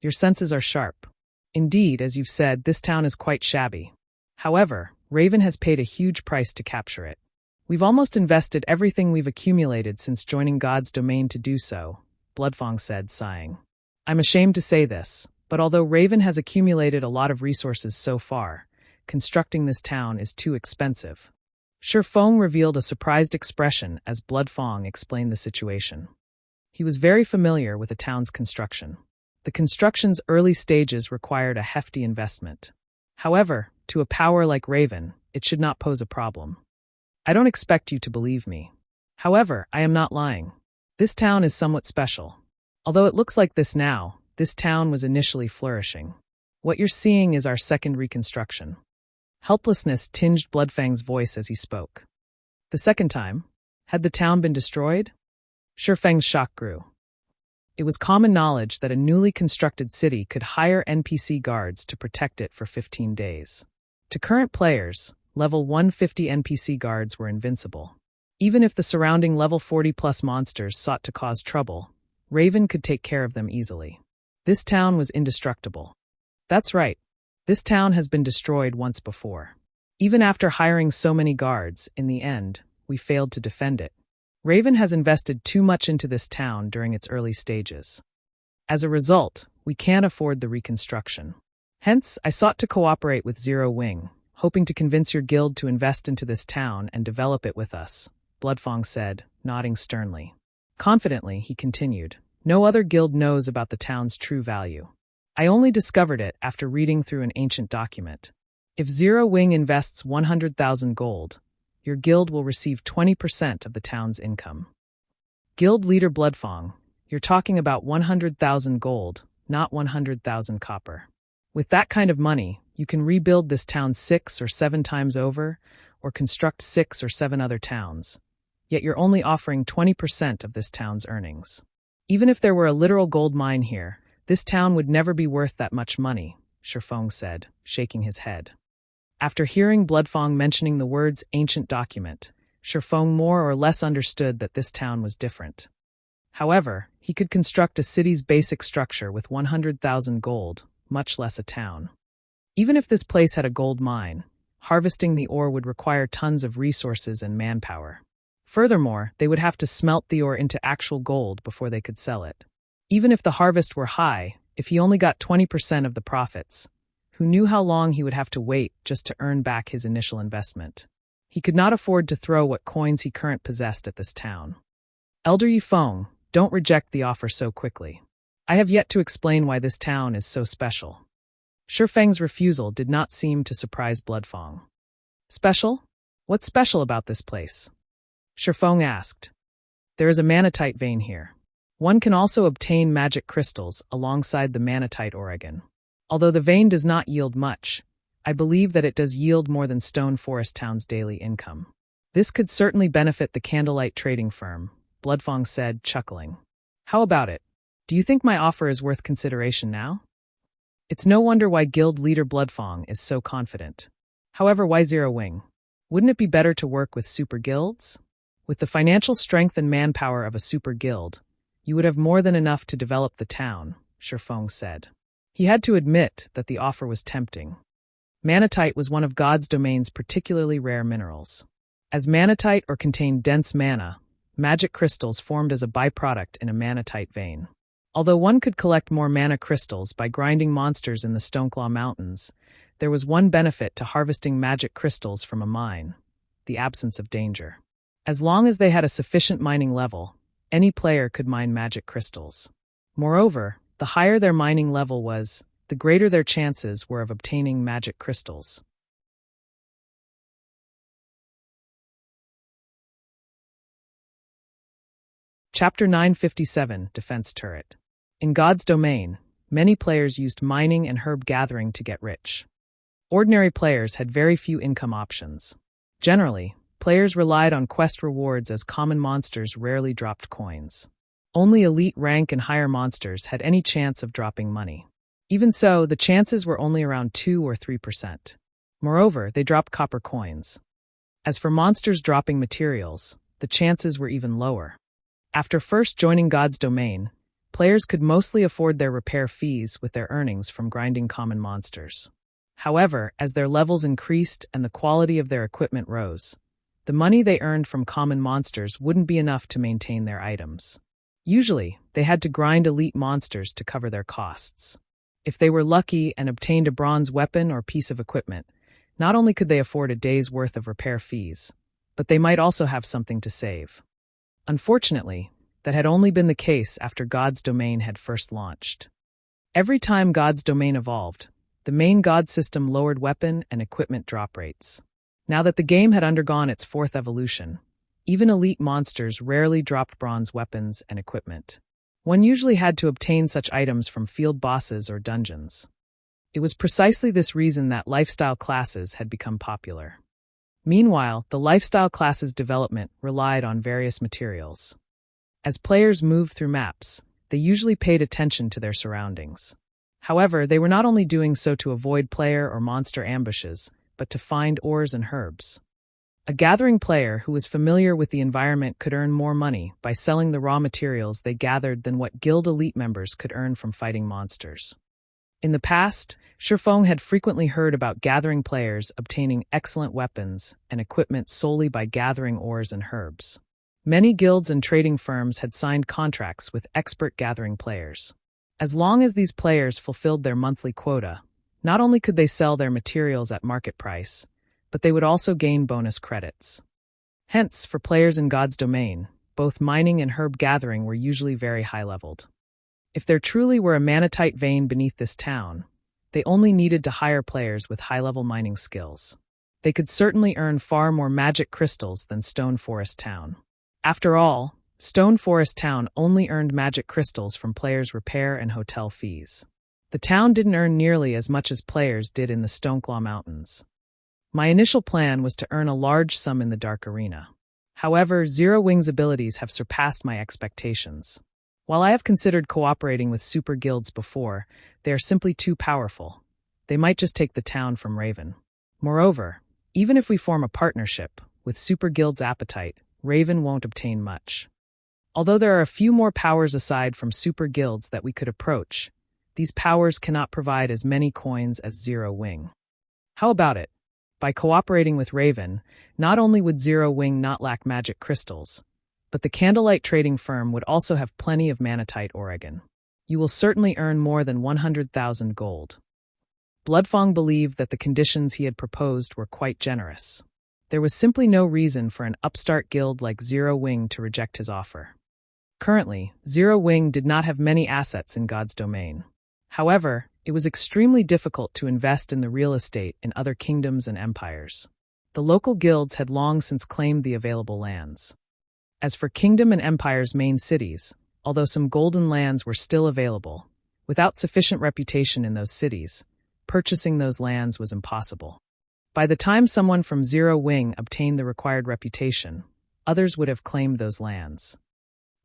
Your senses are sharp. Indeed, as you've said, this town is quite shabby. However, Raven has paid a huge price to capture it. We've almost invested everything we've accumulated since joining God's domain to do so, Bloodfang said, sighing. I'm ashamed to say this, but although Raven has accumulated a lot of resources so far, constructing this town is too expensive. Shifeng revealed a surprised expression as Bloodfang explained the situation. He was very familiar with the town's construction. The construction's early stages required a hefty investment. However, to a power like Raven, it should not pose a problem. I don't expect you to believe me. However, I am not lying. This town is somewhat special. Although it looks like this now, this town was initially flourishing. What you're seeing is our second reconstruction. Helplessness tinged Bloodfang's voice as he spoke. The second time? Had the town been destroyed? Shifeng's shock grew. It was common knowledge that a newly constructed city could hire NPC guards to protect it for 15 days. To current players, level 150 NPC guards were invincible. Even if the surrounding level 40+ monsters sought to cause trouble, Raven could take care of them easily. This town was indestructible. That's right. This town has been destroyed once before. Even after hiring so many guards, in the end, we failed to defend it. Raven has invested too much into this town during its early stages. As a result, we can't afford the reconstruction. Hence, I sought to cooperate with Zero Wing, hoping to convince your guild to invest into this town and develop it with us, Bloodfang said, nodding sternly. Confidently, he continued, no other guild knows about the town's true value. I only discovered it after reading through an ancient document. If Zero Wing invests 100,000 gold, your guild will receive 20% of the town's income. Guild leader Bloodfang, you're talking about 100,000 gold, not 100,000 copper. With that kind of money, you can rebuild this town 6 or 7 times over, or construct 6 or 7 other towns. Yet you're only offering 20% of this town's earnings. Even if there were a literal gold mine here, this town would never be worth that much money, Shifeng said, shaking his head. After hearing Bloodfang mentioning the words ancient document, Shifeng more or less understood that this town was different. However, he could construct a city's basic structure with 100,000 gold, much less a town. Even if this place had a gold mine, harvesting the ore would require tons of resources and manpower. Furthermore, they would have to smelt the ore into actual gold before they could sell it. Even if the harvest were high, if he only got 20% of the profits, who knew how long he would have to wait just to earn back his initial investment? He could not afford to throw what coins he currently possessed at this town. Elder Yifeng, don't reject the offer so quickly. I have yet to explain why this town is so special. Shifeng's refusal did not seem to surprise Bloodfang. Special? What's special about this place? Shifeng asked. There is a manatite vein here. One can also obtain magic crystals alongside the manatite Oregon. Although the vein does not yield much, I believe that it does yield more than Stone Forest Town's daily income. This could certainly benefit the Candlelight trading firm, Bloodfang said, chuckling. How about it? Do you think my offer is worth consideration now? It's no wonder why guild leader Bloodfang is so confident. However, why Zero Wing? Wouldn't it be better to work with super guilds? With the financial strength and manpower of a super guild, you would have more than enough to develop the town, Shifeng said. He had to admit that the offer was tempting. Manatite was one of God's domain's particularly rare minerals. As manatite or contained dense mana, magic crystals formed as a byproduct in a manatite vein. Although one could collect more mana crystals by grinding monsters in the Stoneclaw Mountains, there was one benefit to harvesting magic crystals from a mine: the absence of danger. As long as they had a sufficient mining level, any player could mine magic crystals. Moreover, the higher their mining level was, the greater their chances were of obtaining magic crystals. Chapter 957, Defense Turret. In God's domain, many players used mining and herb gathering to get rich. Ordinary players had very few income options. Generally, players relied on quest rewards as common monsters rarely dropped coins. Only elite rank and higher monsters had any chance of dropping money. Even so, the chances were only around 2 or 3%. Moreover, they dropped copper coins. As for monsters dropping materials, the chances were even lower. After first joining God's domain, players could mostly afford their repair fees with their earnings from grinding common monsters. However, as their levels increased and the quality of their equipment rose, The money they earned from common monsters wouldn't be enough to maintain their items. Usually, they had to grind elite monsters to cover their costs. If they were lucky and obtained a bronze weapon or piece of equipment, not only could they afford a day's worth of repair fees, but they might also have something to save. Unfortunately, that had only been the case after God's Domain had first launched. Every time God's Domain evolved, the main God system lowered weapon and equipment drop rates. Now that the game had undergone its fourth evolution, even elite monsters rarely dropped bronze weapons and equipment. One usually had to obtain such items from field bosses or dungeons. It was precisely this reason that lifestyle classes had become popular. Meanwhile, the lifestyle class's development relied on various materials. As players moved through maps, they usually paid attention to their surroundings. However, they were not only doing so to avoid player or monster ambushes, but to find ores and herbs. A gathering player who was familiar with the environment could earn more money by selling the raw materials they gathered than what guild elite members could earn from fighting monsters. In the past, Shurfong had frequently heard about gathering players obtaining excellent weapons and equipment solely by gathering ores and herbs. Many guilds and trading firms had signed contracts with expert gathering players. As long as these players fulfilled their monthly quota, not only could they sell their materials at market price, but they would also gain bonus credits. Hence, for players in God's Domain, both mining and herb gathering were usually very high-leveled. If there truly were a manatite vein beneath this town, they only needed to hire players with high-level mining skills. They could certainly earn far more magic crystals than Stone Forest Town. After all, Stone Forest Town only earned magic crystals from players' repair and hotel fees. The town didn't earn nearly as much as players did in the Stoneclaw Mountains. My initial plan was to earn a large sum in the Dark Arena. However, Zero Wing's abilities have surpassed my expectations. While I have considered cooperating with super guilds before, they are simply too powerful. They might just take the town from Raven. Moreover, even if we form a partnership, with super guild's appetite, Raven won't obtain much. Although there are a few more powers aside from super guilds that we could approach, these powers cannot provide as many coins as Zero Wing. How about it? By cooperating with Raven, not only would Zero Wing not lack magic crystals, but the Candlelight trading firm would also have plenty of manatite Oregon. You will certainly earn more than 100,000 gold. Bloodfang believed that the conditions he had proposed were quite generous. There was simply no reason for an upstart guild like Zero Wing to reject his offer. Currently, Zero Wing did not have many assets in God's Domain. However, it was extremely difficult to invest in the real estate in other kingdoms and empires. The local guilds had long since claimed the available lands. As for kingdom and empire's main cities, although some golden lands were still available, without sufficient reputation in those cities, purchasing those lands was impossible. By the time someone from Zero Wing obtained the required reputation, others would have claimed those lands.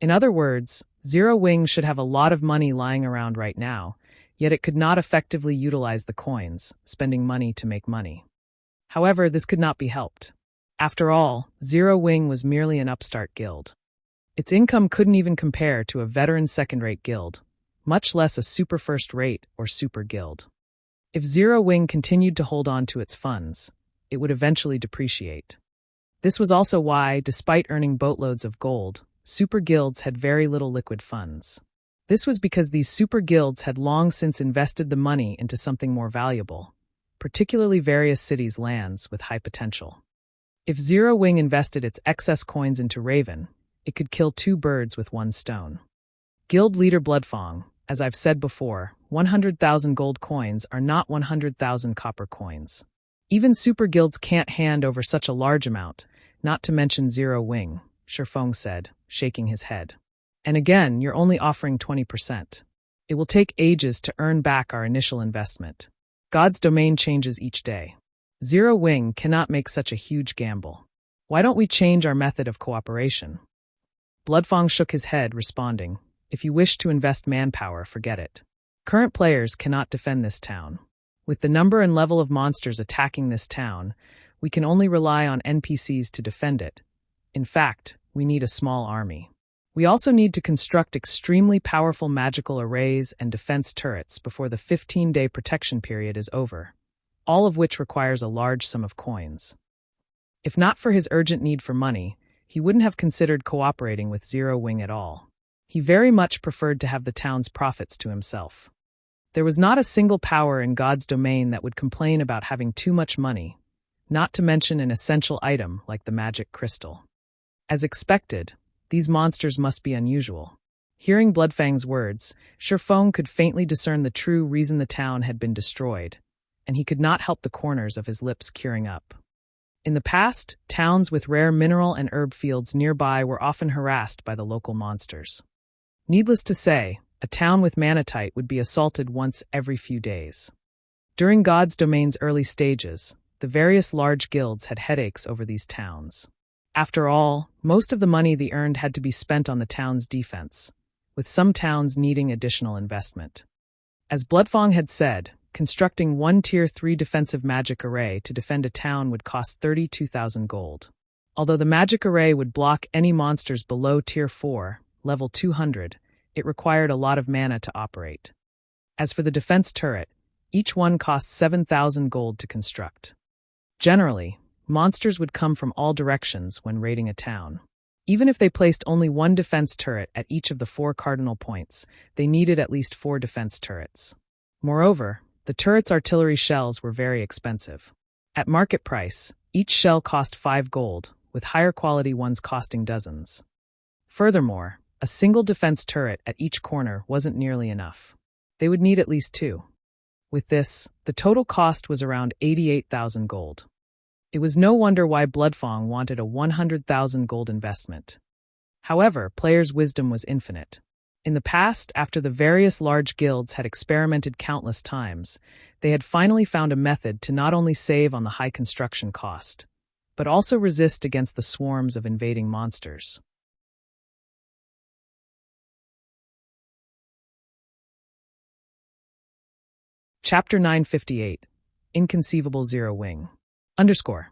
In other words, Zero Wing should have a lot of money lying around right now, yet it could not effectively utilize the coins, spending money to make money. However, this could not be helped. After all, Zero Wing was merely an upstart guild. Its income couldn't even compare to a veteran second-rate guild, much less a super first-rate or super guild. If Zero Wing continued to hold on to its funds, it would eventually depreciate. This was also why, despite earning boatloads of gold, super guilds had very little liquid funds. This was because these super guilds had long since invested the money into something more valuable, particularly various cities' lands with high potential. If Zero Wing invested its excess coins into Raven, it could kill two birds with one stone. Guild leader Bloodfang, as I've said before, 100,000 gold coins are not 100,000 copper coins. Even super guilds can't hand over such a large amount, not to mention Zero Wing, Shurfong said, shaking his head. And again, you're only offering 20%. It will take ages to earn back our initial investment. God's Domain changes each day. Zero Wing cannot make such a huge gamble. Why don't we change our method of cooperation? Bloodfang shook his head, responding, if you wish to invest manpower, forget it. Current players cannot defend this town. With the number and level of monsters attacking this town, we can only rely on NPCs to defend it. In fact, we need a small army. We also need to construct extremely powerful magical arrays and defense turrets before the 15-day protection period is over, all of which requires a large sum of coins. If not for his urgent need for money, he wouldn't have considered cooperating with Zero Wing at all. He very much preferred to have the town's profits to himself. There was not a single power in God's domain that would complain about having too much money, not to mention an essential item like the magic crystal. As expected, these monsters must be unusual. Hearing Bloodfang's words, Shifeng could faintly discern the true reason the town had been destroyed, and he could not help the corners of his lips curing up. In the past, towns with rare mineral and herb fields nearby were often harassed by the local monsters. Needless to say, a town with manatite would be assaulted once every few days. During God's domain's early stages, the various large guilds had headaches over these towns. After all, most of the money they earned had to be spent on the town's defense, with some towns needing additional investment. As Bloodfang had said, constructing one Tier 3 defensive magic array to defend a town would cost 32,000 gold. Although the magic array would block any monsters below Tier 4, level 200, it required a lot of mana to operate. As for the defense turret, each one cost 7,000 gold to construct. Generally, monsters would come from all directions when raiding a town. Even if they placed only one defense turret at each of the 4 cardinal points, they needed at least 4 defense turrets. Moreover, the turret's artillery shells were very expensive. At market price, each shell cost 5 gold, with higher quality ones costing dozens. Furthermore, a single defense turret at each corner wasn't nearly enough. They would need at least 2. With this, the total cost was around 88,000 gold. It was no wonder why Bloodfang wanted a 100,000 gold investment. However, players' wisdom was infinite. In the past, after the various large guilds had experimented countless times, they had finally found a method to not only save on the high construction cost, but also resist against the swarms of invading monsters. Chapter 958, Inconceivable Zero Wing. _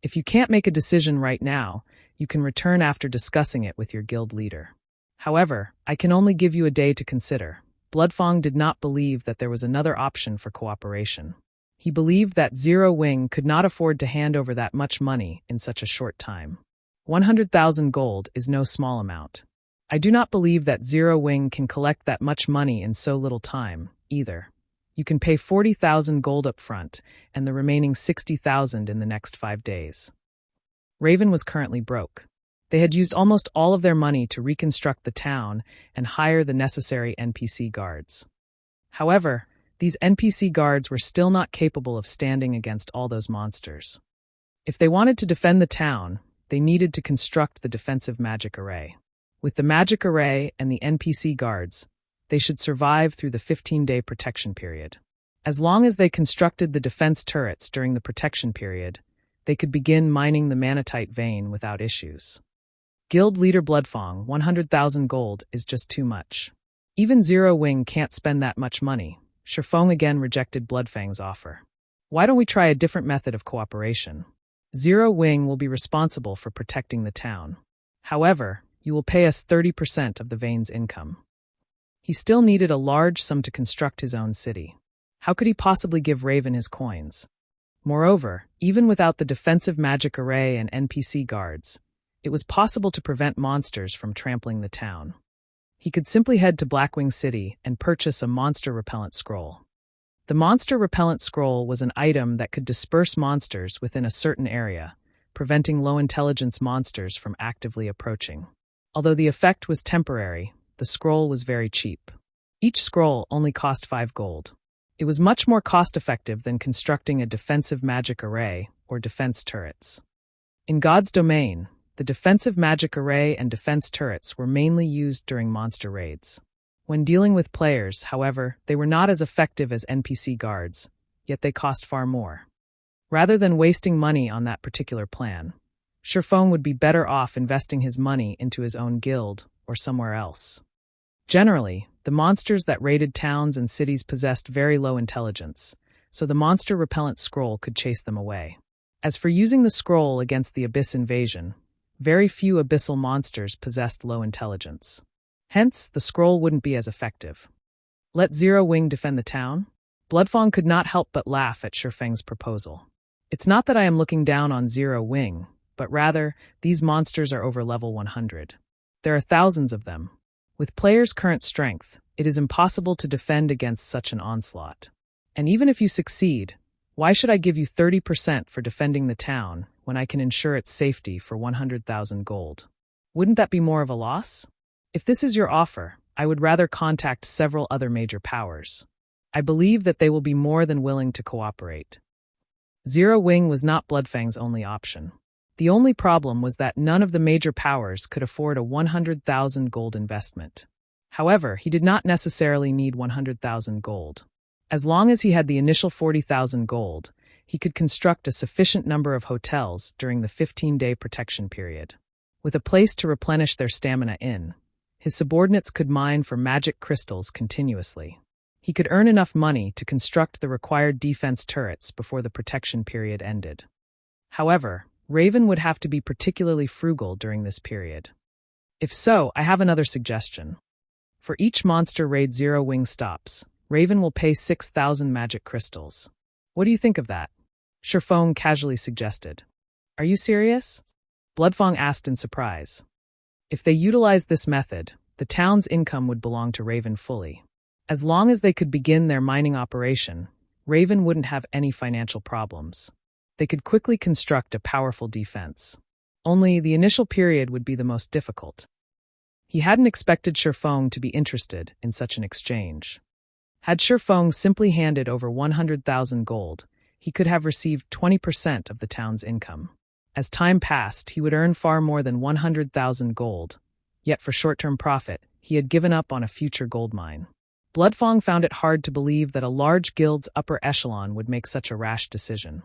If you can't make a decision right now, you can return after discussing it with your guild leader. However, I can only give you a day to consider. Bloodfang did not believe that there was another option for cooperation. He believed that Zero Wing could not afford to hand over that much money in such a short time. 100,000 gold is no small amount. I do not believe that Zero Wing can collect that much money in so little time, either. You can pay 40,000 gold up front, and the remaining 60,000 in the next 5 days. Raven was currently broke. They had used almost all of their money to reconstruct the town and hire the necessary NPC guards. However, these NPC guards were still not capable of standing against all those monsters. If they wanted to defend the town, they needed to construct the defensive magic array. With the magic array and the NPC guards, they should survive through the 15-day protection period. As long as they constructed the defense turrets during the protection period, they could begin mining the manatite vein without issues. Guild leader Bloodfang, 100,000 gold is just too much. Even Zero Wing can't spend that much money. Shifeng again rejected Bloodfang's offer. Why don't we try a different method of cooperation? Zero Wing will be responsible for protecting the town. However, you will pay us 30% of the vein's income. He still needed a large sum to construct his own city. How could he possibly give Raven his coins? Moreover, even without the defensive magic array and NPC guards, it was possible to prevent monsters from trampling the town. He could simply head to Blackwing City and purchase a monster repellent scroll. The monster repellent scroll was an item that could disperse monsters within a certain area, preventing low-intelligence monsters from actively approaching. Although the effect was temporary, the scroll was very cheap. Each scroll only cost 5 gold. It was much more cost-effective than constructing a defensive magic array or defense turrets. In God's domain, the defensive magic array and defense turrets were mainly used during monster raids. When dealing with players, however, they were not as effective as NPC guards, yet they cost far more. Rather than wasting money on that particular plan, Shifeng would be better off investing his money into his own guild or somewhere else. Generally, the monsters that raided towns and cities possessed very low intelligence, so the monster repellent scroll could chase them away. As for using the scroll against the Abyss invasion, very few abyssal monsters possessed low intelligence. Hence, the scroll wouldn't be as effective. Let Zero Wing defend the town? Bloodfang could not help but laugh at Shifeng's proposal. It's not that I am looking down on Zero Wing, but rather, these monsters are over level 100. There are thousands of them. With players' current strength, it is impossible to defend against such an onslaught. And even if you succeed, why should I give you 30% for defending the town when I can ensure its safety for 100,000 gold? Wouldn't that be more of a loss? If this is your offer, I would rather contact several other major powers. I believe that they will be more than willing to cooperate. Zero Wing was not Bloodfang's only option. The only problem was that none of the major powers could afford a 100,000 gold investment. However, he did not necessarily need 100,000 gold. As long as he had the initial 40,000 gold, he could construct a sufficient number of hotels during the 15-day protection period. With a place to replenish their stamina in, his subordinates could mine for magic crystals continuously. He could earn enough money to construct the required defense turrets before the protection period ended. However, Raven would have to be particularly frugal during this period. If so, I have another suggestion. For each monster raid Zero Wing stops, Raven will pay 6,000 magic crystals. What do you think of that? Shifeng casually suggested. Are you serious? Bloodfang asked in surprise. If they utilized this method, the town's income would belong to Raven fully. As long as they could begin their mining operation, Raven wouldn't have any financial problems. They could quickly construct a powerful defense. Only the initial period would be the most difficult. He hadn't expected Shifeng to be interested in such an exchange. Had Shifeng simply handed over 100,000 gold, he could have received 20% of the town's income. As time passed, he would earn far more than 100,000 gold, yet for short-term profit, he had given up on a future gold mine. Bloodfang found it hard to believe that a large guild's upper echelon would make such a rash decision.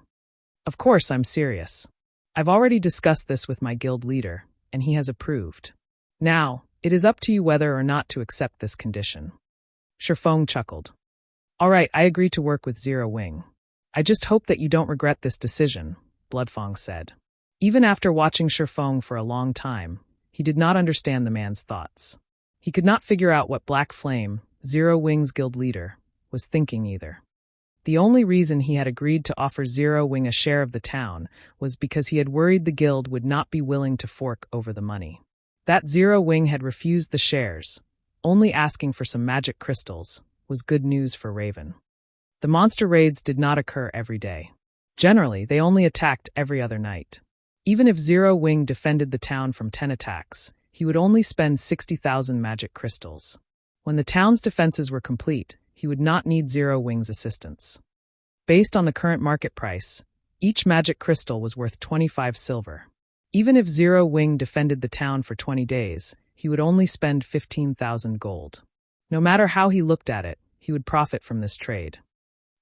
Of course, I'm serious. I've already discussed this with my guild leader, and he has approved. Now, it is up to you whether or not to accept this condition. Shifeng chuckled. All right, I agree to work with Zero Wing. I just hope that you don't regret this decision, Bloodfang said. Even after watching Shifeng for a long time, he did not understand the man's thoughts. He could not figure out what Black Flame, Zero Wing's guild leader, was thinking either. The only reason he had agreed to offer Zero Wing a share of the town was because he had worried the guild would not be willing to fork over the money. That Zero Wing had refused the shares, only asking for some magic crystals, was good news for Raven. The monster raids did not occur every day. Generally, they only attacked every other night. Even if Zero Wing defended the town from 10 attacks, he would only spend 60,000 magic crystals. When the town's defenses were complete, he would not need Zero Wing's assistance. Based on the current market price, each magic crystal was worth 25 silver. Even if Zero Wing defended the town for 20 days, he would only spend 15,000 gold. No matter how he looked at it, he would profit from this trade.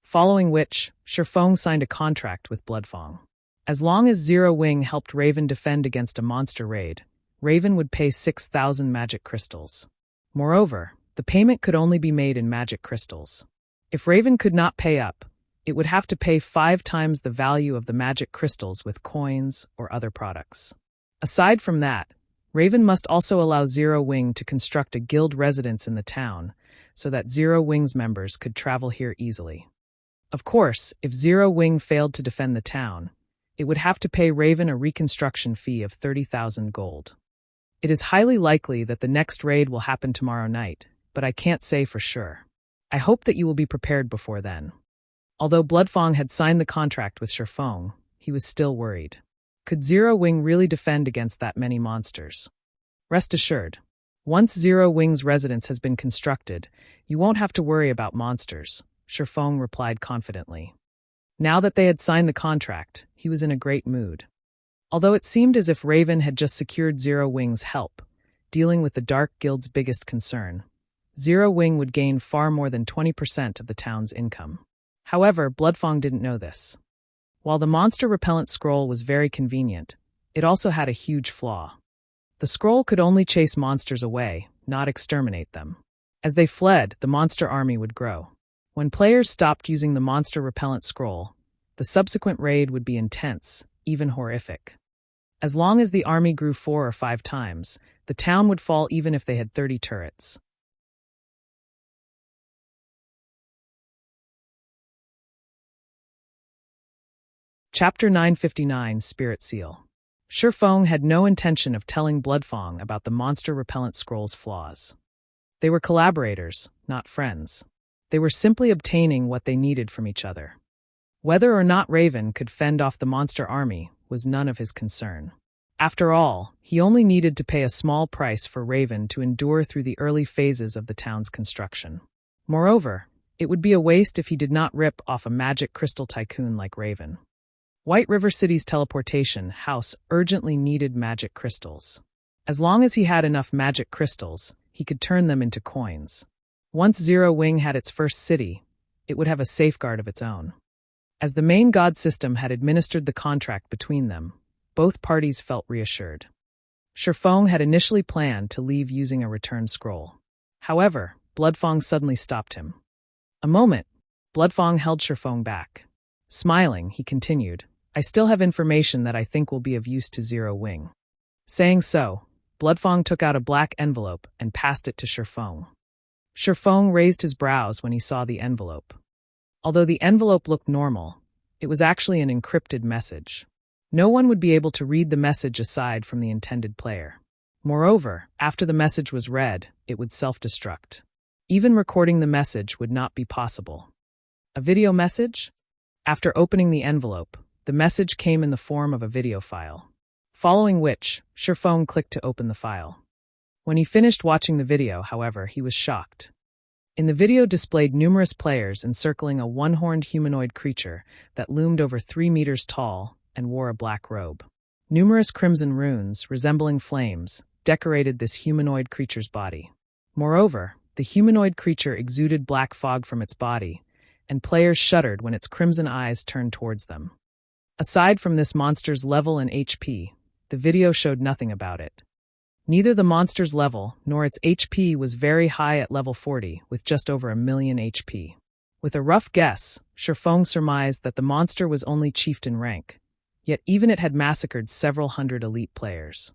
Following which, Shifeng signed a contract with Bloodfang. As long as Zero Wing helped Raven defend against a monster raid, Raven would pay 6,000 magic crystals. Moreover, the payment could only be made in magic crystals. If Raven could not pay up, it would have to pay 5 times the value of the magic crystals with coins or other products. Aside from that, Raven must also allow Zero Wing to construct a guild residence in the town so that Zero Wing's members could travel here easily. Of course, if Zero Wing failed to defend the town, it would have to pay Raven a reconstruction fee of 30,000 gold. It is highly likely that the next raid will happen tomorrow night, but I can't say for sure. I hope that you will be prepared before then. Although Bloodfang had signed the contract with Shifeng, he was still worried. Could Zero Wing really defend against that many monsters? Rest assured, once Zero Wing's residence has been constructed, you won't have to worry about monsters, Shifeng replied confidently. Now that they had signed the contract, he was in a great mood. Although it seemed as if Raven had just secured Zero Wing's help, dealing with the Dark Guild's biggest concern, Zero Wing would gain far more than 20% of the town's income. However, Bloodfang didn't know this. While the monster repellent scroll was very convenient, it also had a huge flaw. The scroll could only chase monsters away, not exterminate them. As they fled, the monster army would grow. When players stopped using the monster repellent scroll, the subsequent raid would be intense, even horrific. As long as the army grew 4 or 5 times, the town would fall even if they had 30 turrets. Chapter 959, Spirit Seal. Shifeng had no intention of telling Bloodfang about the monster repellent scroll's flaws. They were collaborators, not friends. They were simply obtaining what they needed from each other. Whether or not Raven could fend off the monster army was none of his concern. After all, he only needed to pay a small price for Raven to endure through the early phases of the town's construction. Moreover, it would be a waste if he did not rip off a magic crystal tycoon like Raven. White River City's teleportation house urgently needed magic crystals. As long as he had enough magic crystals, he could turn them into coins. Once Zero Wing had its first city, it would have a safeguard of its own. As the main god system had administered the contract between them, both parties felt reassured. Shifeng had initially planned to leave using a return scroll. However, Bloodfang suddenly stopped him. A moment, Bloodfang held Shifeng back. Smiling, he continued, "I still have information that I think will be of use to Zero Wing." Saying so, Bloodfang took out a black envelope and passed it to Shifeng. Shifeng raised his brows when he saw the envelope. Although the envelope looked normal, it was actually an encrypted message. No one would be able to read the message aside from the intended player. Moreover, after the message was read, it would self-destruct. Even recording the message would not be possible. A video message? After opening the envelope, the message came in the form of a video file. Following which, Shifeng clicked to open the file. When he finished watching the video, however, he was shocked. In the video displayed numerous players encircling a one-horned humanoid creature that loomed over 3 meters tall and wore a black robe. Numerous crimson runes, resembling flames, decorated this humanoid creature's body. Moreover, the humanoid creature exuded black fog from its body, and players shuddered when its crimson eyes turned towards them. Aside from this monster's level and HP, the video showed nothing about it. Neither the monster's level nor its HP was very high at level 40, with just over 1,000,000 HP. With a rough guess, Shifeng surmised that the monster was only chieftain rank, yet even it had massacred several hundred elite players.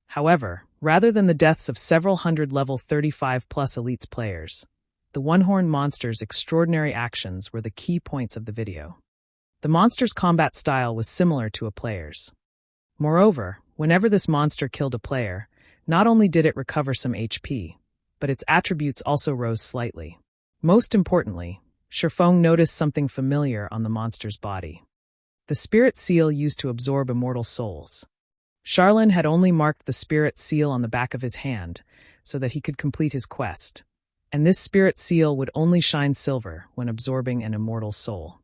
However, rather than the deaths of several hundred level 35-plus elites players, the one-horned monster's extraordinary actions were the key points of the video. The monster's combat style was similar to a player's. Moreover, whenever this monster killed a player, not only did it recover some HP, but its attributes also rose slightly. Most importantly, Shifeng noticed something familiar on the monster's body. The spirit seal used to absorb immortal souls. Charlin had only marked the spirit seal on the back of his hand so that he could complete his quest, and this spirit seal would only shine silver when absorbing an immortal soul.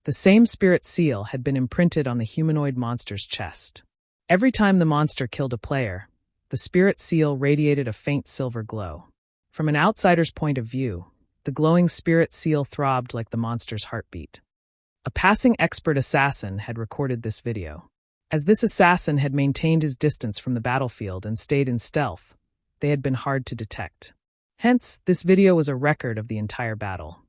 The same spirit seal had been imprinted on the humanoid monster's chest. Every time the monster killed a player, the spirit seal radiated a faint silver glow. From an outsider's point of view, the glowing spirit seal throbbed like the monster's heartbeat. A passing expert assassin had recorded this video. As this assassin had maintained his distance from the battlefield and stayed in stealth, they had been hard to detect. Hence, this video was a record of the entire battle.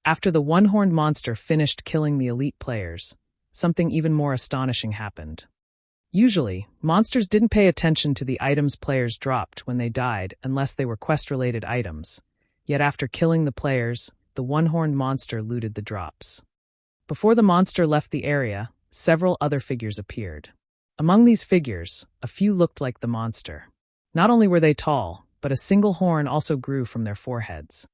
After the one-horned monster finished killing the elite players, something even more astonishing happened. Usually, monsters didn't pay attention to the items players dropped when they died unless they were quest-related items, yet after killing the players, the one-horned monster looted the drops. Before the monster left the area, several other figures appeared. Among these figures, a few looked like the monster. Not only were they tall, but a single horn also grew from their foreheads.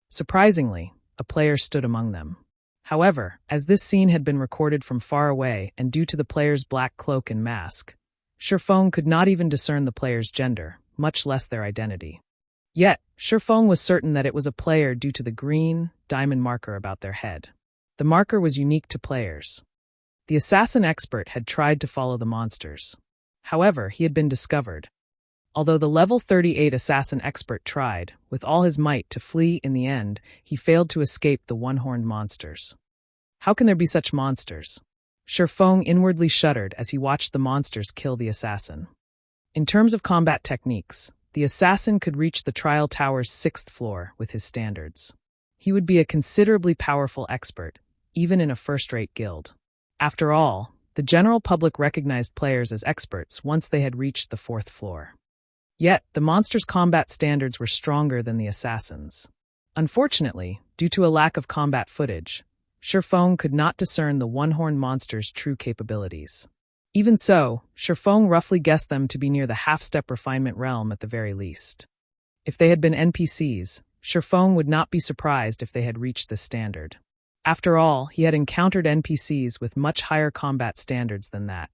Surprisingly, a player stood among them. However, as this scene had been recorded from far away and due to the player's black cloak and mask, Shifeng could not even discern the player's gender, much less their identity. Yet, Shifeng was certain that it was a player due to the green, diamond marker about their head. The marker was unique to players. The assassin expert had tried to follow the monsters. However, he had been discovered. Although the level 38 assassin expert tried, with all his might, to flee in the end, he failed to escape the one-horned monsters. How can there be such monsters? Shifeng inwardly shuddered as he watched the monsters kill the assassin. In terms of combat techniques, the assassin could reach the trial tower's 6th floor with his standards. He would be a considerably powerful expert, even in a first-rate guild. After all, the general public recognized players as experts once they had reached the 4th floor. Yet, the monster's combat standards were stronger than the assassin's. Unfortunately, due to a lack of combat footage, Shifeng could not discern the one-horned monster's true capabilities. Even so, Shifeng roughly guessed them to be near the half-step refinement realm at the very least. If they had been NPCs, Shifeng would not be surprised if they had reached this standard. After all, he had encountered NPCs with much higher combat standards than that.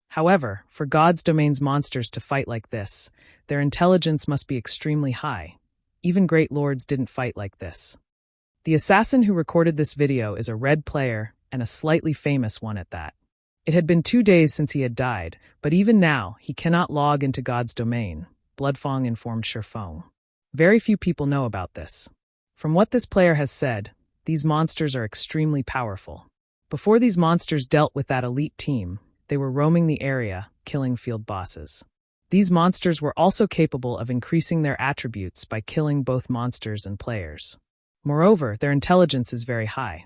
However, for God's domain's monsters to fight like this, their intelligence must be extremely high. Even great lords didn't fight like this. The assassin who recorded this video is a red player, and a slightly famous one at that. It had been 2 days since he had died, but even now, he cannot log into God's domain, Bloodfang informed Shifeng. Very few people know about this. From what this player has said, these monsters are extremely powerful. Before these monsters dealt with that elite team, they were roaming the area, killing field bosses. These monsters were also capable of increasing their attributes by killing both monsters and players. Moreover, their intelligence is very high.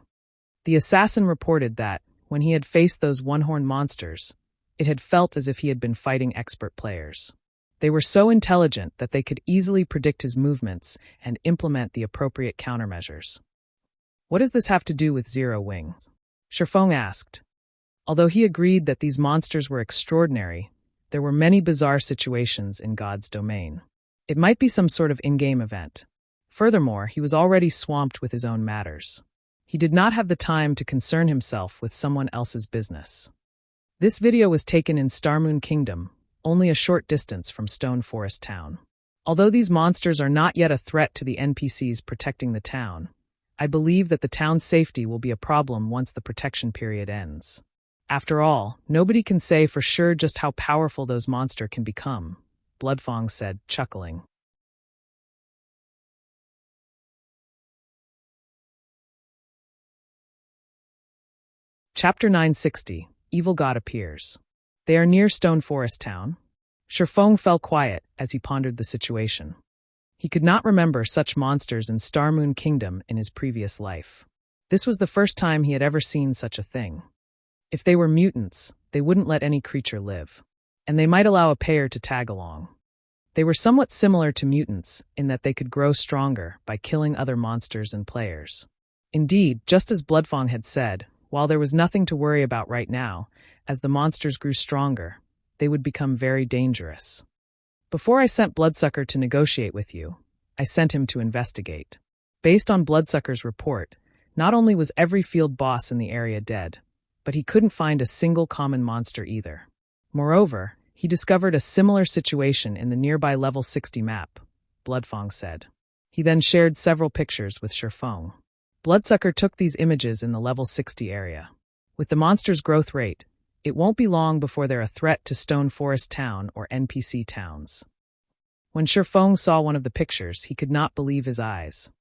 The assassin reported that, when he had faced those one-horned monsters, it had felt as if he had been fighting expert players. They were so intelligent that they could easily predict his movements and implement the appropriate countermeasures. What does this have to do with Zero Wing? Shifeng asked. Although he agreed that these monsters were extraordinary, there were many bizarre situations in God's domain. It might be some sort of in-game event. Furthermore, he was already swamped with his own matters. He did not have the time to concern himself with someone else's business. This video was taken in Starmoon Kingdom, only a short distance from Stone Forest Town. Although these monsters are not yet a threat to the NPCs protecting the town, I believe that the town's safety will be a problem once the protection period ends. After all, nobody can say for sure just how powerful those monsters can become, Bloodfang said, chuckling. Chapter 960, Evil God Appears. They are near Stone Forest Town. Shifeng fell quiet as he pondered the situation. He could not remember such monsters in Starmoon Kingdom in his previous life. This was the first time he had ever seen such a thing. If they were mutants, they wouldn't let any creature live. And they might allow a pair to tag along. They were somewhat similar to mutants in that they could grow stronger by killing other monsters and players. Indeed, just as Bloodfang had said, while there was nothing to worry about right now, as the monsters grew stronger, they would become very dangerous. Before I sent Bloodsucker to negotiate with you, I sent him to investigate. Based on Bloodsucker's report, not only was every field boss in the area dead, but he couldn't find a single common monster either. Moreover, he discovered a similar situation in the nearby level 60 map, Bloodfang said. He then shared several pictures with Shifeng. Bloodsucker took these images in the level 60 area. With the monster's growth rate, it won't be long before they're a threat to Stone Forest Town or NPC towns. When Shifeng saw one of the pictures, he could not believe his eyes.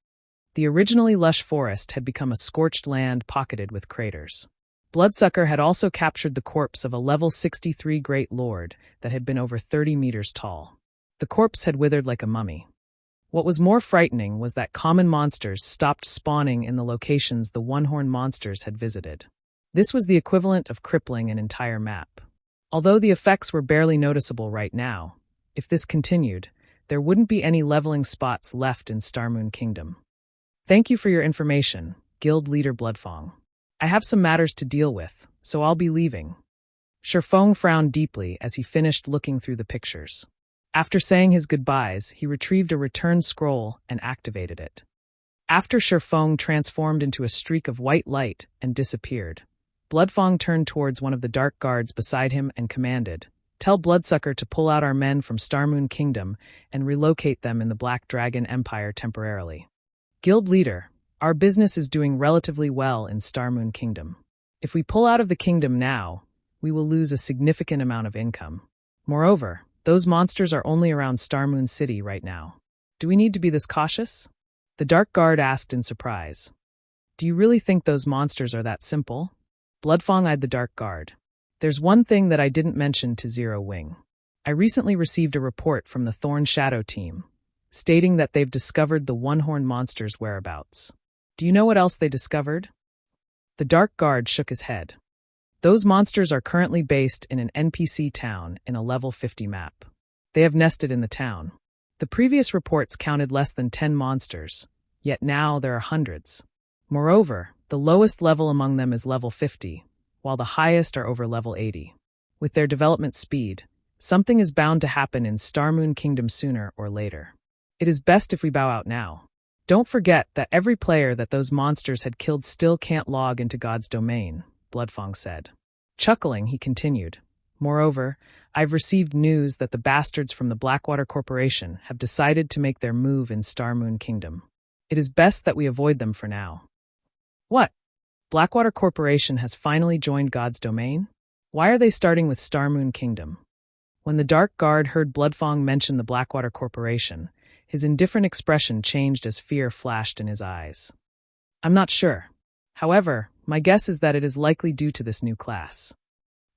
The originally lush forest had become a scorched land pocketed with craters. Bloodsucker had also captured the corpse of a level 63 Great Lord that had been over 30 meters tall. The corpse had withered like a mummy. What was more frightening was that common monsters stopped spawning in the locations the one-horned monsters had visited. This was the equivalent of crippling an entire map. Although the effects were barely noticeable right now, if this continued, there wouldn't be any leveling spots left in Starmoon Kingdom. Thank you for your information, Guild Leader Bloodfang. I have some matters to deal with, so I'll be leaving. Shifeng frowned deeply as he finished looking through the pictures. After saying his goodbyes, he retrieved a return scroll and activated it. After Shifeng transformed into a streak of white light and disappeared, Bloodfang turned towards one of the dark guards beside him and commanded, "Tell Bloodsucker to pull out our men from Starmoon Kingdom and relocate them in the Black Dragon Empire temporarily. Guild Leader, our business is doing relatively well in Starmoon Kingdom. If we pull out of the kingdom now, we will lose a significant amount of income. Moreover, those monsters are only around Starmoon City right now. Do we need to be this cautious?" The Dark Guard asked in surprise. "Do you really think those monsters are that simple?" Bloodfang eyed the Dark Guard. "There's one thing that I didn't mention to Zero Wing. I recently received a report from the Thorn Shadow team, stating that they've discovered the one-horned monster's whereabouts. Do you know what else they discovered?" The Dark Guard shook his head. "Those monsters are currently based in an NPC town in a level 50 map. They have nested in the town. The previous reports counted less than 10 monsters, yet now there are hundreds. Moreover, the lowest level among them is level 50, while the highest are over level 80. With their development speed, something is bound to happen in Starmoon Kingdom sooner or later. It is best if we bow out now. Don't forget that every player that those monsters had killed still can't log into God's domain, Bloodfang said. Chuckling, he continued. Moreover, I've received news that the bastards from the Blackwater Corporation have decided to make their move in Starmoon Kingdom. It is best that we avoid them for now. What? Blackwater Corporation has finally joined God's domain? Why are they starting with Starmoon Kingdom? When the Dark Guard heard Bloodfang mention the Blackwater Corporation, his indifferent expression changed as fear flashed in his eyes. I'm not sure. However, my guess is that it is likely due to this new class.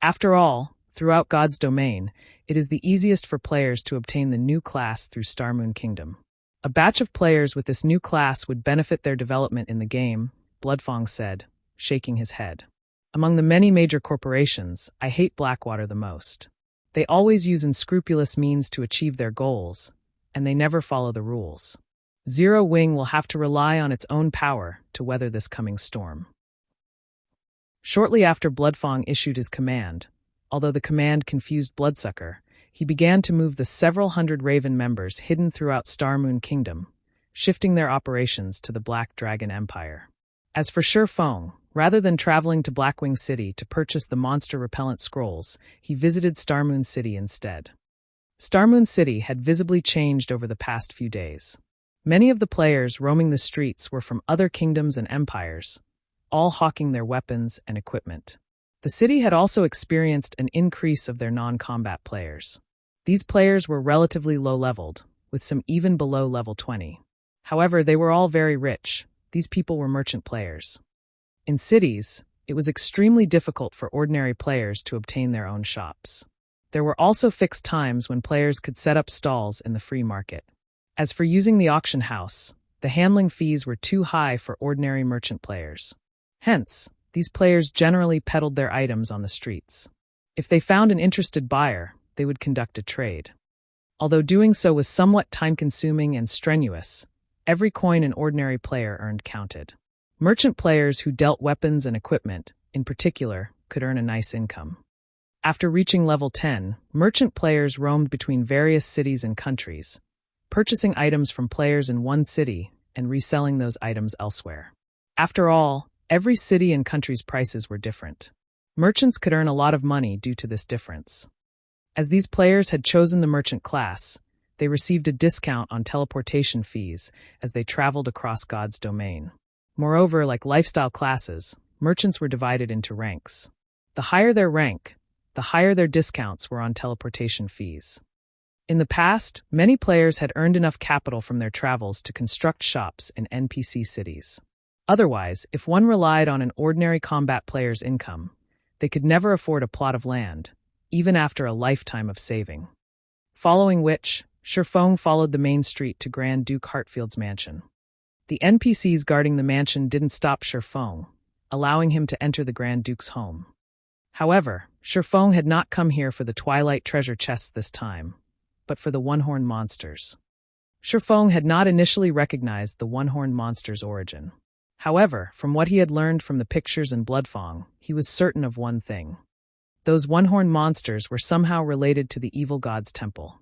After all, throughout God's domain, it is the easiest for players to obtain the new class through Starmoon Kingdom. A batch of players with this new class would benefit their development in the game, Bloodfang said, shaking his head. Among the many major corporations, I hate Blackwater the most. They always use unscrupulous means to achieve their goals, and they never follow the rules. Zero Wing will have to rely on its own power to weather this coming storm. Shortly after Bloodfang issued his command, although the command confused Bloodsucker, he began to move the several hundred Raven members hidden throughout Starmoon Kingdom, shifting their operations to the Black Dragon Empire. As for Shurfeng, rather than traveling to Blackwing City to purchase the monster repellent scrolls, he visited Starmoon City instead. Starmoon City had visibly changed over the past few days. Many of the players roaming the streets were from other kingdoms and empires, all hawking their weapons and equipment. The city had also experienced an increase of their non-combat players. These players were relatively low-leveled, with some even below level 20. However, they were all very rich. These people were merchant players. In cities, it was extremely difficult for ordinary players to obtain their own shops. There were also fixed times when players could set up stalls in the free market. As for using the auction house, the handling fees were too high for ordinary merchant players. Hence, these players generally peddled their items on the streets. If they found an interested buyer, they would conduct a trade. Although doing so was somewhat time-consuming and strenuous, every coin an ordinary player earned counted. Merchant players who dealt weapons and equipment, in particular, could earn a nice income. After reaching level 10, merchant players roamed between various cities and countries, purchasing items from players in one city and reselling those items elsewhere. After all, every city and country's prices were different. Merchants could earn a lot of money due to this difference. As these players had chosen the merchant class, they received a discount on teleportation fees as they traveled across God's domain. Moreover, like lifestyle classes, merchants were divided into ranks. The higher their rank, the higher their discounts were on teleportation fees. In the past, many players had earned enough capital from their travels to construct shops in NPC cities. Otherwise, if one relied on an ordinary combat player's income, they could never afford a plot of land, even after a lifetime of saving. Following which, Shurfeng followed the main street to Grand Duke Heartfield's mansion. The NPCs guarding the mansion didn't stop Shurfeng, allowing him to enter the Grand Duke's home. However, Shurfeng had not come here for the Twilight treasure chests this time, but for the one-horned monsters. Shurfeng had not initially recognized the one-horned monster's origin. However, from what he had learned from the pictures in Bloodfang, he was certain of one thing. Those one-horned monsters were somehow related to the evil god's temple.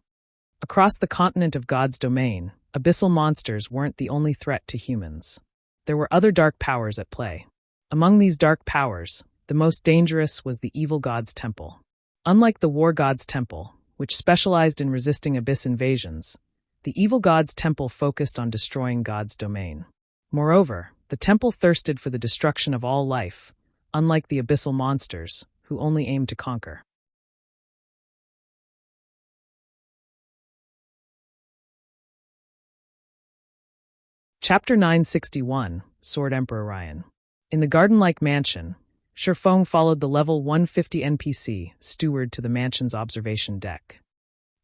Across the continent of God's domain, abyssal monsters weren't the only threat to humans. There were other dark powers at play. Among these dark powers, the most dangerous was the evil god's temple. Unlike the war god's temple, which specialized in resisting abyss invasions, the evil god's temple focused on destroying God's domain. Moreover, the temple thirsted for the destruction of all life, unlike the abyssal monsters, who only aimed to conquer. Chapter 961, Sword Emperor Ryan. In the garden-like mansion, Shurfeng followed the level 150 NPC, steward to the mansion's observation deck.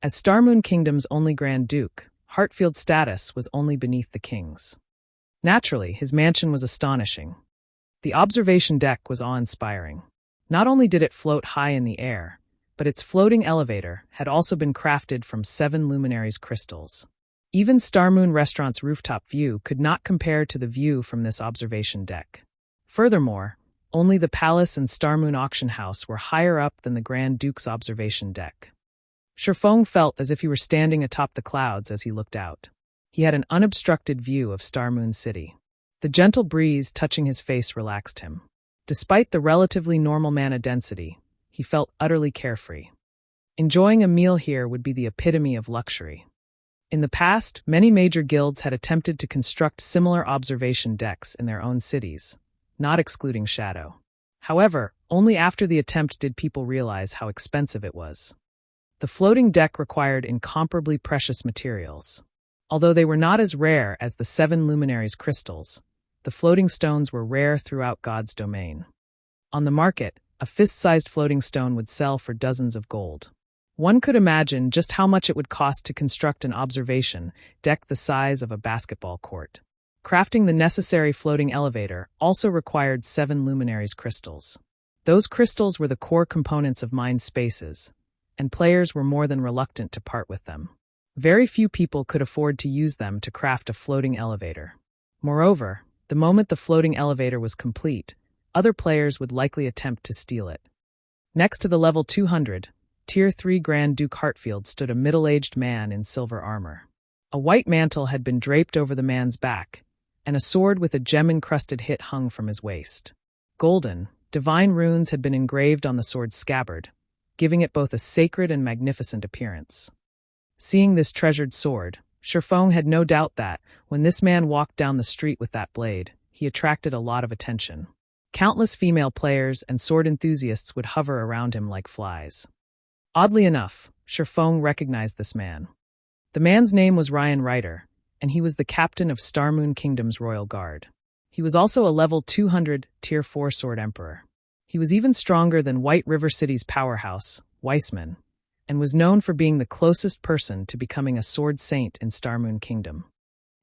As Starmoon Kingdom's only Grand Duke, Heartfield's status was only beneath the king's. Naturally, his mansion was astonishing. The observation deck was awe-inspiring. Not only did it float high in the air, but its floating elevator had also been crafted from 7 luminaries crystals. Even Starmoon Restaurant's rooftop view could not compare to the view from this observation deck. Furthermore, Only the palace and Starmoon auction house were higher up than the Grand Duke's observation deck. Sherfong felt as if he were standing atop the clouds as he looked out. He had an unobstructed view of Starmoon City. The gentle breeze touching his face relaxed him. Despite the relatively normal mana density, he felt utterly carefree. Enjoying a meal here would be the epitome of luxury. In the past, many major guilds had attempted to construct similar observation decks in their own cities, not excluding Shadow. However, only after the attempt did people realize how expensive it was. The floating deck required incomparably precious materials. Although they were not as rare as the 7 Luminaries crystals, the floating stones were rare throughout God's domain. On the market, a fist-sized floating stone would sell for dozens of gold. One could imagine just how much it would cost to construct an observation deck the size of a basketball court. Crafting the necessary floating elevator also required 7 Luminaries crystals. Those crystals were the core components of mind spaces, and players were more than reluctant to part with them. Very few people could afford to use them to craft a floating elevator. Moreover, the moment the floating elevator was complete, other players would likely attempt to steal it. Next to the level 200, Tier 3 Grand Duke Hartfield stood a middle-aged man in silver armor. A white mantle had been draped over the man's back, and a sword with a gem-encrusted hilt hung from his waist. Golden, divine runes had been engraved on the sword's scabbard, giving it both a sacred and magnificent appearance. Seeing this treasured sword, Sherfong had no doubt that, when this man walked down the street with that blade, he attracted a lot of attention. Countless female players and sword enthusiasts would hover around him like flies. Oddly enough, Sherfong recognized this man. The man's name was Ryan Ryder, and he was the captain of Starmoon Kingdom's Royal Guard. He was also a level 200 Tier 4 Sword Emperor. He was even stronger than White River City's powerhouse, Weissman, and was known for being the closest person to becoming a sword saint in Starmoon Kingdom.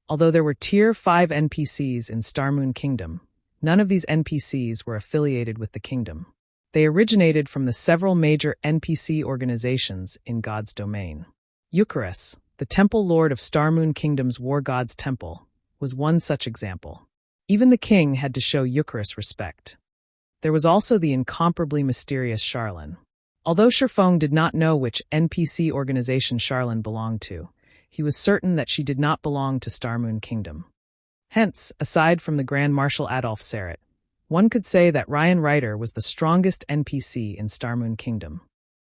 Although there were Tier 5 NPCs in Starmoon Kingdom, none of these NPCs were affiliated with the kingdom. They originated from the several major NPC organizations in God's domain. Eucharis, the temple lord of Starmoon Kingdom's War God's Temple, was one such example. Even the king had to show Eucharis respect. There was also the incomparably mysterious Charlene. Although Sherfong did not know which NPC organization Charlene belonged to, he was certain that she did not belong to Starmoon Kingdom. Hence, aside from the Grand Marshal Adolf Serret, one could say that Ryan Ryder was the strongest NPC in Starmoon Kingdom.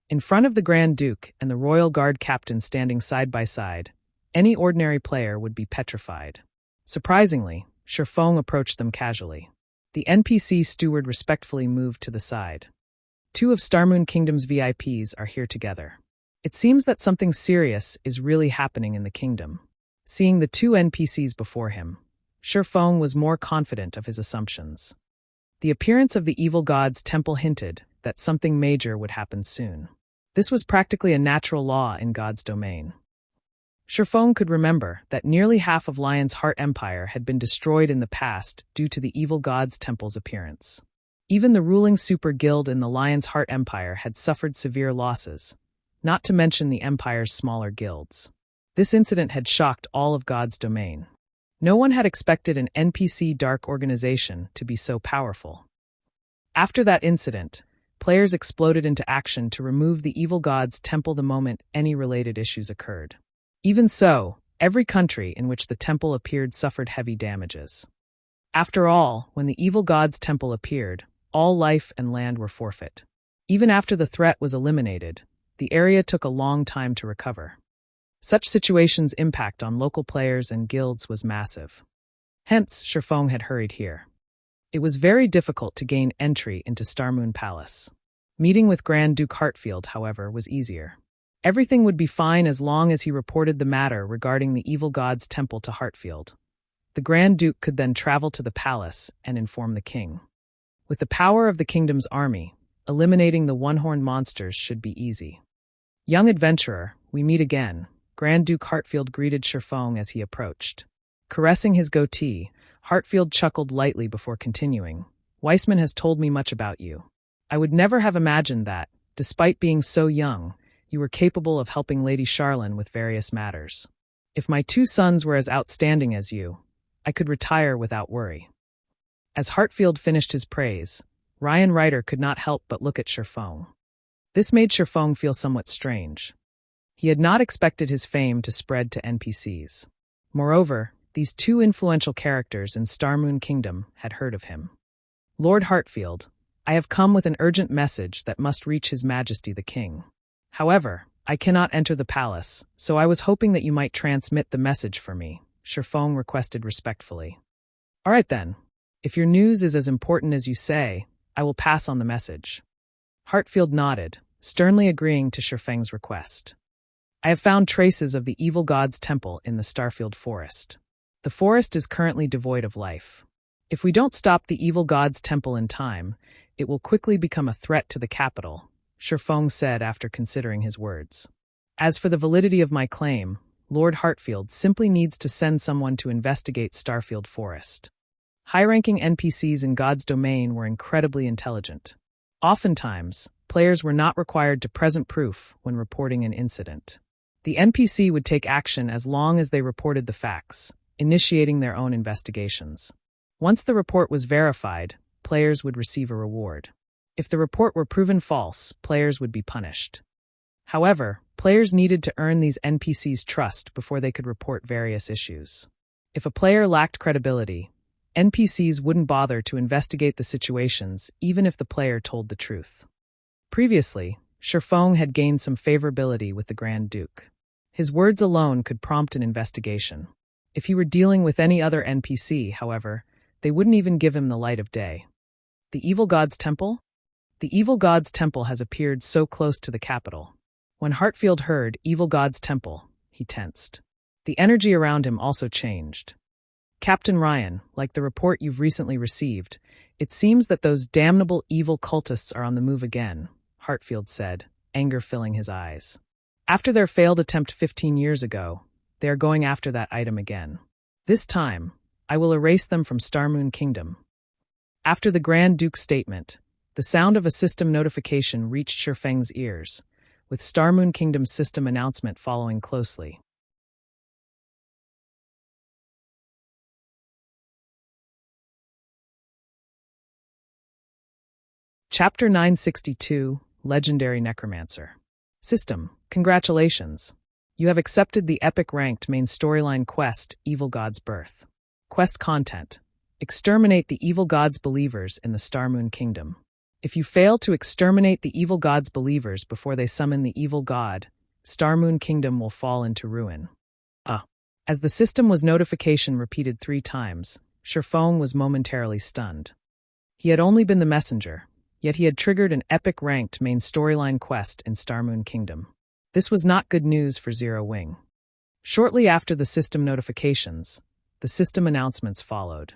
In front of the Grand Duke and the Royal Guard captain standing side by side, any ordinary player would be petrified. Surprisingly, Sherfong approached them casually. The NPC steward respectfully moved to the side. 2 of Starmoon Kingdom's VIPs are here together. It seems that something serious is really happening in the kingdom. Seeing the 2 NPCs before him, Sherfong was more confident of his assumptions. The appearance of the evil god's temple hinted that something major would happen soon. This was practically a natural law in God's domain. Sherfong could remember that nearly half of Lion's Heart Empire had been destroyed in the past due to the evil god's temple's appearance. Even the ruling super guild in the Lion's Heart Empire had suffered severe losses, not to mention the empire's smaller guilds. This incident had shocked all of God's domain. No one had expected an NPC dark organization to be so powerful. After that incident, players exploded into action to remove the evil god's temple the moment any related issues occurred. Even so, every country in which the temple appeared suffered heavy damages. After all, when the evil god's temple appeared, all life and land were forfeit. Even after the threat was eliminated, the area took a long time to recover. Such situations' impact on local players and guilds was massive. Hence, Sherfong had hurried here. It was very difficult to gain entry into Starmoon Palace. Meeting with Grand Duke Hartfield, however, was easier. Everything would be fine as long as he reported the matter regarding the evil god's temple to Hartfield. The Grand Duke could then travel to the palace and inform the king. With the power of the kingdom's army, eliminating the one-horned monsters should be easy. Young adventurer, we meet again, Grand Duke Hartfield greeted Sherfong as he approached. Caressing his goatee, Hartfield chuckled lightly before continuing. Weissman has told me much about you. I would never have imagined that, despite being so young, you were capable of helping Lady Charlene with various matters. If my 2 sons were as outstanding as you, I could retire without worry. As Hartfield finished his praise, Ryan Ryder could not help but look at Sherfong. This made Sherfong feel somewhat strange. He had not expected his fame to spread to NPCs. Moreover, these two influential characters in Starmoon Kingdom had heard of him. Lord Hartfield, I have come with an urgent message that must reach His Majesty the King. However, I cannot enter the palace, so I was hoping that you might transmit the message for me, Sherfong requested respectfully. All right then. If your news is as important as you say, I will pass on the message. Hartfield nodded, sternly agreeing to Sherfeng's request. I have found traces of the evil god's temple in the Starfield Forest. The forest is currently devoid of life. If we don't stop the evil god's temple in time, it will quickly become a threat to the capital, Sherfong said after considering his words. As for the validity of my claim, Lord Hartfield simply needs to send someone to investigate Starfield Forest. High-ranking NPCs in God's domain were incredibly intelligent. Oftentimes, players were not required to present proof when reporting an incident. The NPC would take action as long as they reported the facts, initiating their own investigations. Once the report was verified, players would receive a reward. If the report were proven false, players would be punished. However, players needed to earn these NPCs' trust before they could report various issues. If a player lacked credibility, NPCs wouldn't bother to investigate the situations even if the player told the truth. Previously, Sherfong had gained some favorability with the Grand Duke. His words alone could prompt an investigation. If he were dealing with any other NPC, however, they wouldn't even give him the light of day. The Evil God's Temple? The Evil God's Temple has appeared so close to the capital. When Hartfield heard Evil God's Temple, he tensed. The energy around him also changed. Captain Ryan, like the report you've recently received, it seems that those damnable evil cultists are on the move again, Hartfield said, anger filling his eyes. After their failed attempt 15 years ago, they are going after that item again. This time, I will erase them from Starmoon Kingdom. After the Grand Duke's statement, the sound of a system notification reached Sherfeng's ears, with Starmoon Kingdom's system announcement following closely. Chapter 962, Legendary Necromancer. System, congratulations. You have accepted the epic-ranked main storyline quest, Evil God's Birth. Quest content: exterminate the evil god's believers in the Starmoon Kingdom. If you fail to exterminate the evil god's believers before they summon the evil god, Starmoon Kingdom will fall into ruin. As the system was notification repeated 3 times, Sherfong was momentarily stunned. He had only been the messenger, yet he had triggered an epic-ranked main storyline quest in Starmoon Kingdom. This was not good news for Zero Wing. Shortly after the system notifications, the system announcements followed.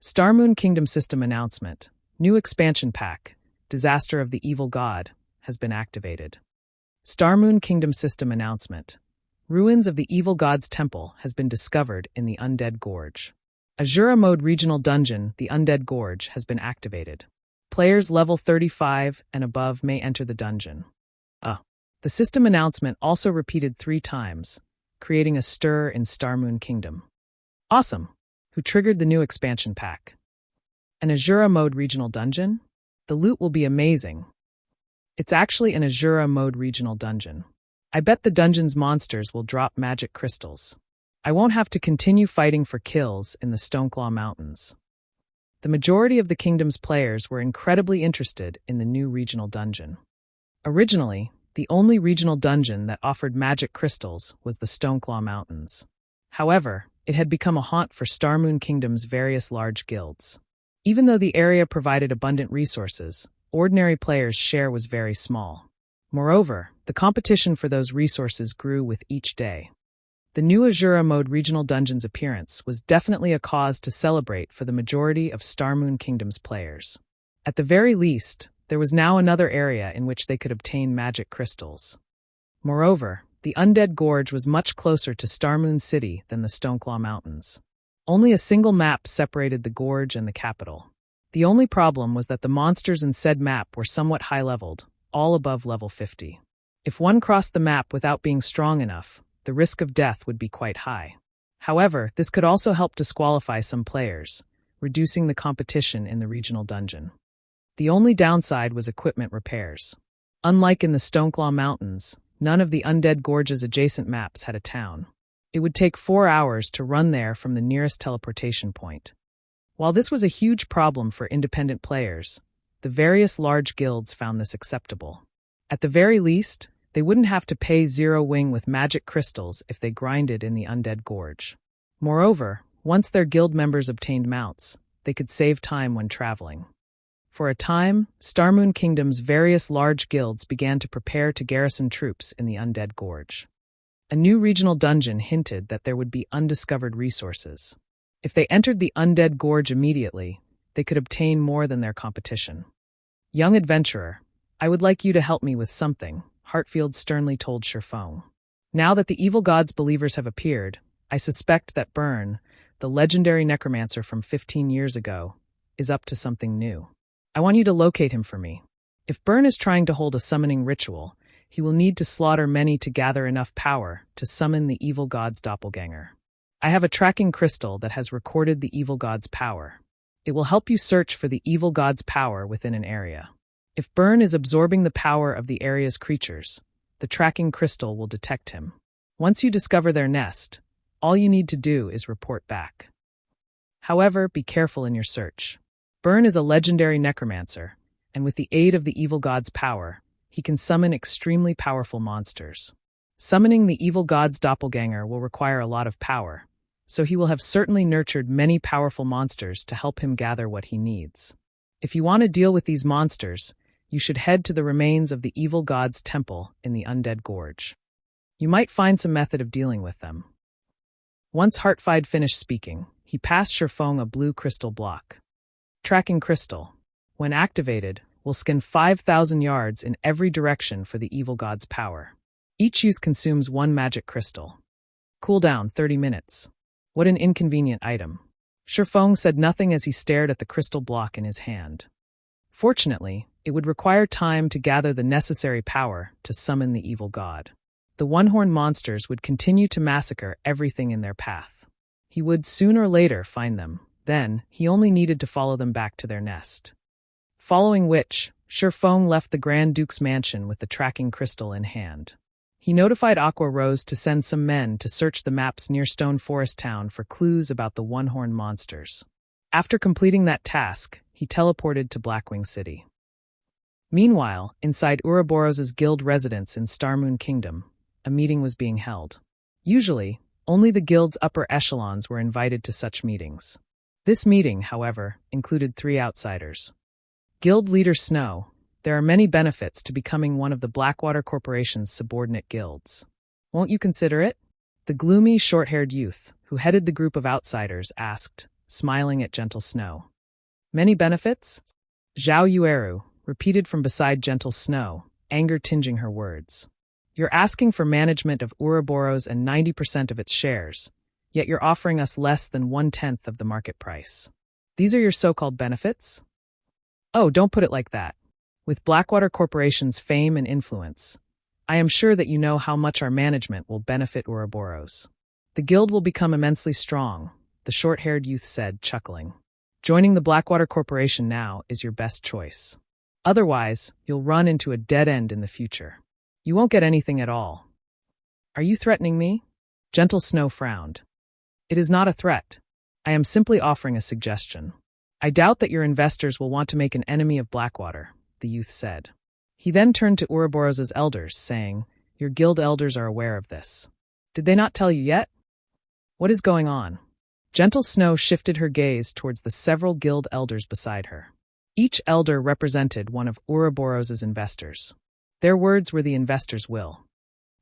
Starmoon Kingdom System Announcement: New Expansion Pack, Disaster of the Evil God, has been activated. Starmoon Kingdom System Announcement: Ruins of the Evil God's Temple has been discovered in the Undead Gorge. Azura Mode Regional Dungeon, the Undead Gorge, has been activated. Players level 35 and above may enter the dungeon. The system announcement also repeated 3 times, creating a stir in Starmoon Kingdom. Awesome! Who triggered the new expansion pack? An Azura Mode Regional Dungeon? The loot will be amazing. It's actually an Azura Mode Regional Dungeon. I bet the dungeon's monsters will drop magic crystals. I won't have to continue fighting for kills in the Stoneclaw Mountains. The majority of the kingdom's players were incredibly interested in the new regional dungeon. Originally, the only regional dungeon that offered magic crystals was the Stoneclaw Mountains. However, it had become a haunt for Starmoon Kingdom's various large guilds. Even though the area provided abundant resources, ordinary players' share was very small. Moreover, the competition for those resources grew with each day. The new Azura Mode Regional Dungeon's appearance was definitely a cause to celebrate for the majority of Starmoon Kingdom's players. At the very least, there was now another area in which they could obtain magic crystals. Moreover, the Undead Gorge was much closer to Starmoon City than the Stoneclaw Mountains. Only a single map separated the gorge and the capital. The only problem was that the monsters in said map were somewhat high-leveled, all above level 50. If one crossed the map without being strong enough, the risk of death would be quite high. However, this could also help disqualify some players, reducing the competition in the regional dungeon. The only downside was equipment repairs. Unlike in the Stoneclaw Mountains, none of the Undead Gorge's adjacent maps had a town. It would take 4 hours to run there from the nearest teleportation point. While this was a huge problem for independent players, the various large guilds found this acceptable. At the very least, they wouldn't have to pay Zero Wing with magic crystals if they grinded in the Undead Gorge. Moreover, once their guild members obtained mounts, they could save time when traveling. For a time, Starmoon Kingdom's various large guilds began to prepare to garrison troops in the Undead Gorge. A new regional dungeon hinted that there would be undiscovered resources. If they entered the Undead Gorge immediately, they could obtain more than their competition. "Young adventurer, I would like you to help me with something," Hartfield sternly told Sherfong. "Now that the evil god's believers have appeared, I suspect that Byrne, the legendary necromancer from 15 years ago, is up to something new. I want you to locate him for me. If Byrne is trying to hold a summoning ritual, he will need to slaughter many to gather enough power to summon the evil god's doppelganger. I have a tracking crystal that has recorded the evil god's power. It will help you search for the evil god's power within an area. If Byrne is absorbing the power of the area's creatures, the tracking crystal will detect him. Once you discover their nest, all you need to do is report back. However, be careful in your search. Byrne is a legendary necromancer, and with the aid of the evil god's power, he can summon extremely powerful monsters. Summoning the evil god's doppelganger will require a lot of power, so he will have certainly nurtured many powerful monsters to help him gather what he needs. If you want to deal with these monsters, you should head to the remains of the evil god's temple in the Undead Gorge. You might find some method of dealing with them." Once Hartfied finished speaking, he passed Sherfong a blue crystal block. Tracking crystal, when activated, will scan 5,000 yards in every direction for the evil god's power. Each use consumes 1 magic crystal. Cooldown 30 minutes. What an inconvenient item. Sherfong said nothing as he stared at the crystal block in his hand. Fortunately, it would require time to gather the necessary power to summon the evil god. The one-horned monsters would continue to massacre everything in their path. He would sooner or later find them. Then, he only needed to follow them back to their nest. Following which, Sherfong left the Grand Duke's mansion with the tracking crystal in hand. He notified Aqua Rose to send some men to search the maps near Stone Forest Town for clues about the one-horned monsters. After completing that task, he teleported to Blackwing City. Meanwhile, inside Ouroboros's guild residence in Starmoon Kingdom, a meeting was being held. Usually, only the guild's upper echelons were invited to such meetings. This meeting, however, included 3 outsiders. Guild leader Snow, there are many benefits to becoming one of the Blackwater Corporation's subordinate guilds. Won't you consider it? The gloomy, short-haired youth, who headed the group of outsiders, asked, smiling at Gentle Snow. Many benefits? Zhao Yueru repeated from beside Gentle Snow, anger tinging her words. You're asking for management of Ouroboros and 90% of its shares, yet you're offering us less than 1/10 of the market price. These are your so-called benefits? Oh, don't put it like that. With Blackwater Corporation's fame and influence, I am sure that you know how much our management will benefit Ouroboros. The guild will become immensely strong, the short-haired youth said, chuckling. Joining the Blackwater Corporation now is your best choice. Otherwise, you'll run into a dead end in the future. You won't get anything at all. Are you threatening me? Gentle Snow frowned. It is not a threat. I am simply offering a suggestion. I doubt that your investors will want to make an enemy of Blackwater, the youth said. He then turned to Ouroboros's elders, saying, Your guild elders are aware of this. Did they not tell you yet? What is going on? Gentle Snow shifted her gaze towards the several guild elders beside her. Each elder represented one of Ouroboros's investors. Their words were the investors' will.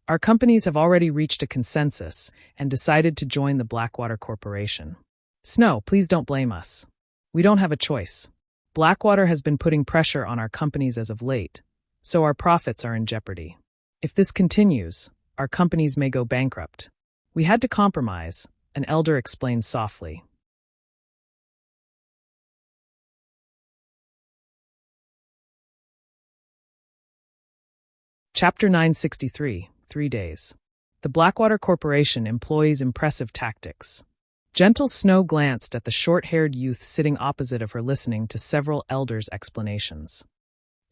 Our companies have already reached a consensus and decided to join the Blackwater Corporation. Snow, please don't blame us. We don't have a choice. Blackwater has been putting pressure on our companies as of late, so our profits are in jeopardy. If this continues, our companies may go bankrupt. We had to compromise, an elder explained softly. Chapter 963, 3 days. The Blackwater Corporation employs impressive tactics. Gentle Snow glanced at the short-haired youth sitting opposite of her, listening to several elders' explanations.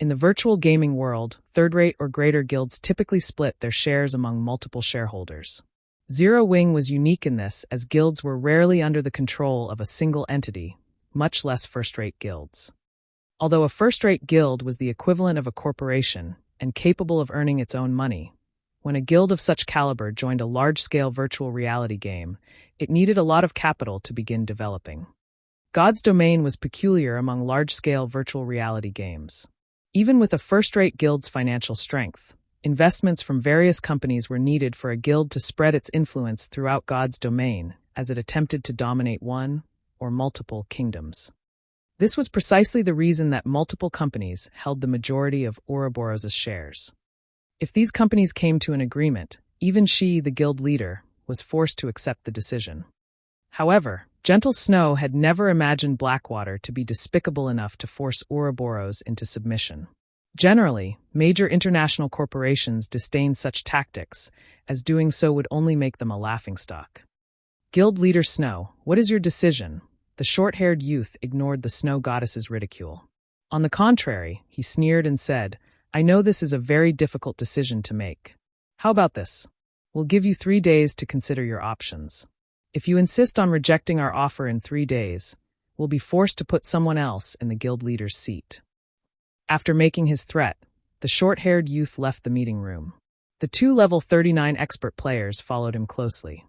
In the virtual gaming world, third-rate or greater guilds typically split their shares among multiple shareholders. Zero Wing was unique in this, as guilds were rarely under the control of a single entity, much less first-rate guilds. Although a first-rate guild was the equivalent of a corporation and capable of earning its own money, when a guild of such caliber joined a large-scale virtual reality game, it needed a lot of capital to begin developing. God's Domain was peculiar among large-scale virtual reality games. Even with a first-rate guild's financial strength, investments from various companies were needed for a guild to spread its influence throughout God's Domain as it attempted to dominate one or multiple kingdoms. This was precisely the reason that multiple companies held the majority of Ouroboros' shares. If these companies came to an agreement, even she, the guild leader, was forced to accept the decision. However, Gentle Snow had never imagined Blackwater to be despicable enough to force Ouroboros into submission. Generally, major international corporations disdained such tactics, as doing so would only make them a laughingstock. Guild leader Snow, what is your decision? The short-haired youth ignored the snow goddess's ridicule. On the contrary, he sneered and said, I know this is a very difficult decision to make. How about this? We'll give you 3 days to consider your options. If you insist on rejecting our offer in 3 days, we'll be forced to put someone else in the guild leader's seat. After making his threat, the short-haired youth left the meeting room. The 2 level 39 expert players followed him closely.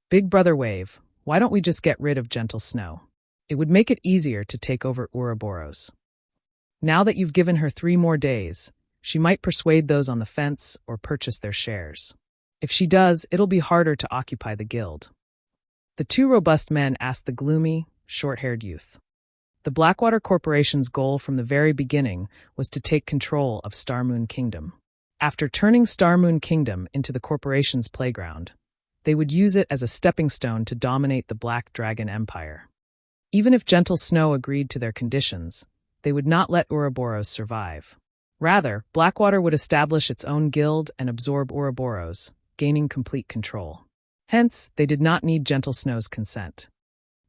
Big Brother Wave, why don't we just get rid of Gentle Snow? It would make it easier to take over Ouroboros. Now that you've given her 3 more days, she might persuade those on the fence or purchase their shares. If she does, it'll be harder to occupy the guild. The 2 robust men asked the gloomy, short-haired youth. The Blackwater Corporation's goal from the very beginning was to take control of Starmoon Kingdom. After turning Starmoon Kingdom into the corporation's playground, they would use it as a stepping stone to dominate the Black Dragon Empire. Even if Gentle Snow agreed to their conditions, they would not let Ouroboros survive. Rather, Blackwater would establish its own guild and absorb Ouroboros, gaining complete control. Hence, they did not need Gentle Snow's consent.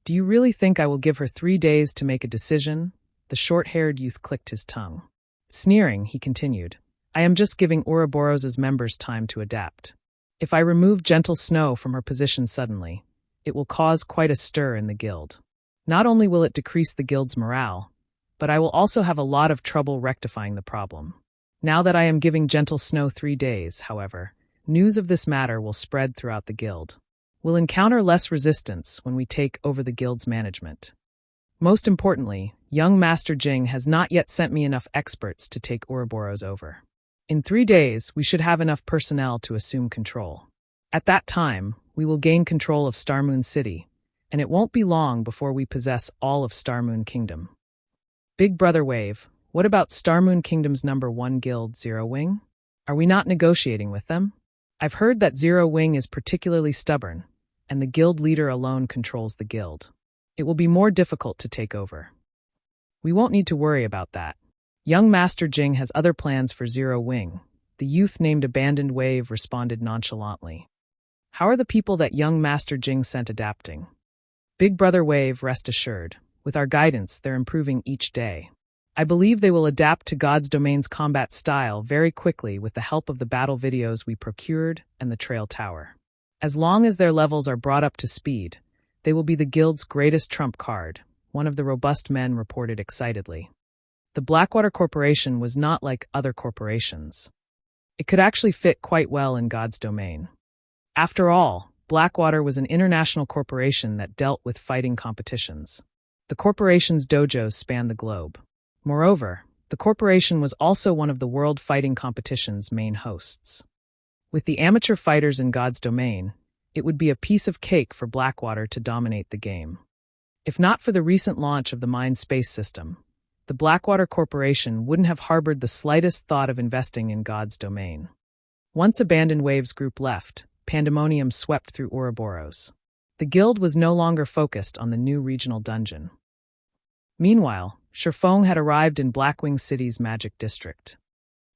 Do you really think I will give her 3 days to make a decision? The short-haired youth clicked his tongue. Sneering, he continued, I am just giving Ouroboros' members time to adapt. If I remove Gentle Snow from her position suddenly, it will cause quite a stir in the guild. Not only will it decrease the guild's morale, but I will also have a lot of trouble rectifying the problem. Now that I am giving Gentle Snow 3 days, however, news of this matter will spread throughout the guild. We'll encounter less resistance when we take over the guild's management. Most importantly, young Master Jing has not yet sent me enough experts to take Ouroboros over. In 3 days, we should have enough personnel to assume control. At that time, we will gain control of Starmoon City, and it won't be long before we possess all of Starmoon Kingdom. Big Brother Wave, what about Starmoon Kingdom's #1 guild, Zero Wing? Are we not negotiating with them? I've heard that Zero Wing is particularly stubborn, and the guild leader alone controls the guild. It will be more difficult to take over. We won't need to worry about that. Young Master Jing has other plans for Zero Wing. The youth named Abandoned Wave responded nonchalantly. How are the people that young Master Jing sent adapting? Big Brother Wave, rest assured. With our guidance, they're improving each day. I believe they will adapt to God's Domain's combat style very quickly with the help of the battle videos we procured and the Trail Tower. As long as their levels are brought up to speed, they will be the guild's greatest trump card, one of the robust men reported excitedly. The Blackwater Corporation was not like other corporations. It could actually fit quite well in God's Domain. After all, Blackwater was an international corporation that dealt with fighting competitions. The corporation's dojos span the globe. Moreover, the corporation was also one of the world fighting competition's main hosts. With the amateur fighters in God's Domain, it would be a piece of cake for Blackwater to dominate the game. If not for the recent launch of the Mind Space system, the Blackwater Corporation wouldn't have harbored the slightest thought of investing in God's Domain. Once Abandoned Wave's group left, pandemonium swept through Ouroboros. The guild was no longer focused on the new regional dungeon. Meanwhile, Sherfong had arrived in Blackwing City's Magic District.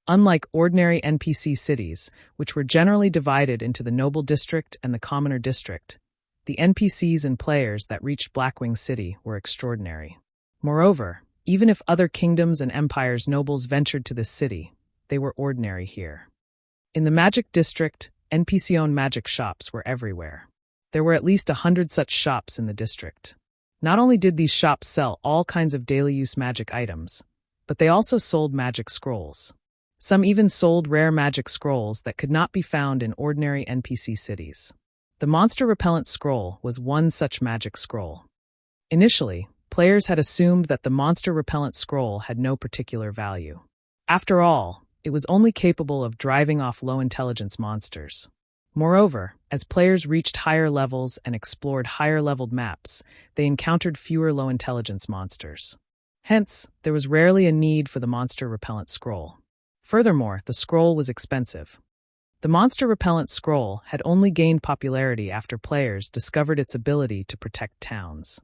Unlike ordinary NPC cities, which were generally divided into the Noble District and the Commoner District, the NPCs and players that reached Blackwing City were extraordinary. Moreover, even if other kingdoms and empires' nobles ventured to this city, they were ordinary here. In the Magic District, NPC-owned magic shops were everywhere. There were at least 100 such shops in the district. Not only did these shops sell all kinds of daily-use magic items, but they also sold magic scrolls. Some even sold rare magic scrolls that could not be found in ordinary NPC cities. The Monster Repellent Scroll was one such magic scroll. Initially, players had assumed that the Monster Repellent Scroll had no particular value. After all, it was only capable of driving off low-intelligence monsters. Moreover, as players reached higher levels and explored higher-leveled maps, they encountered fewer low-intelligence monsters. Hence, there was rarely a need for the Monster Repellent Scroll. Furthermore, the scroll was expensive. The Monster Repellent Scroll had only gained popularity after players discovered its ability to protect towns.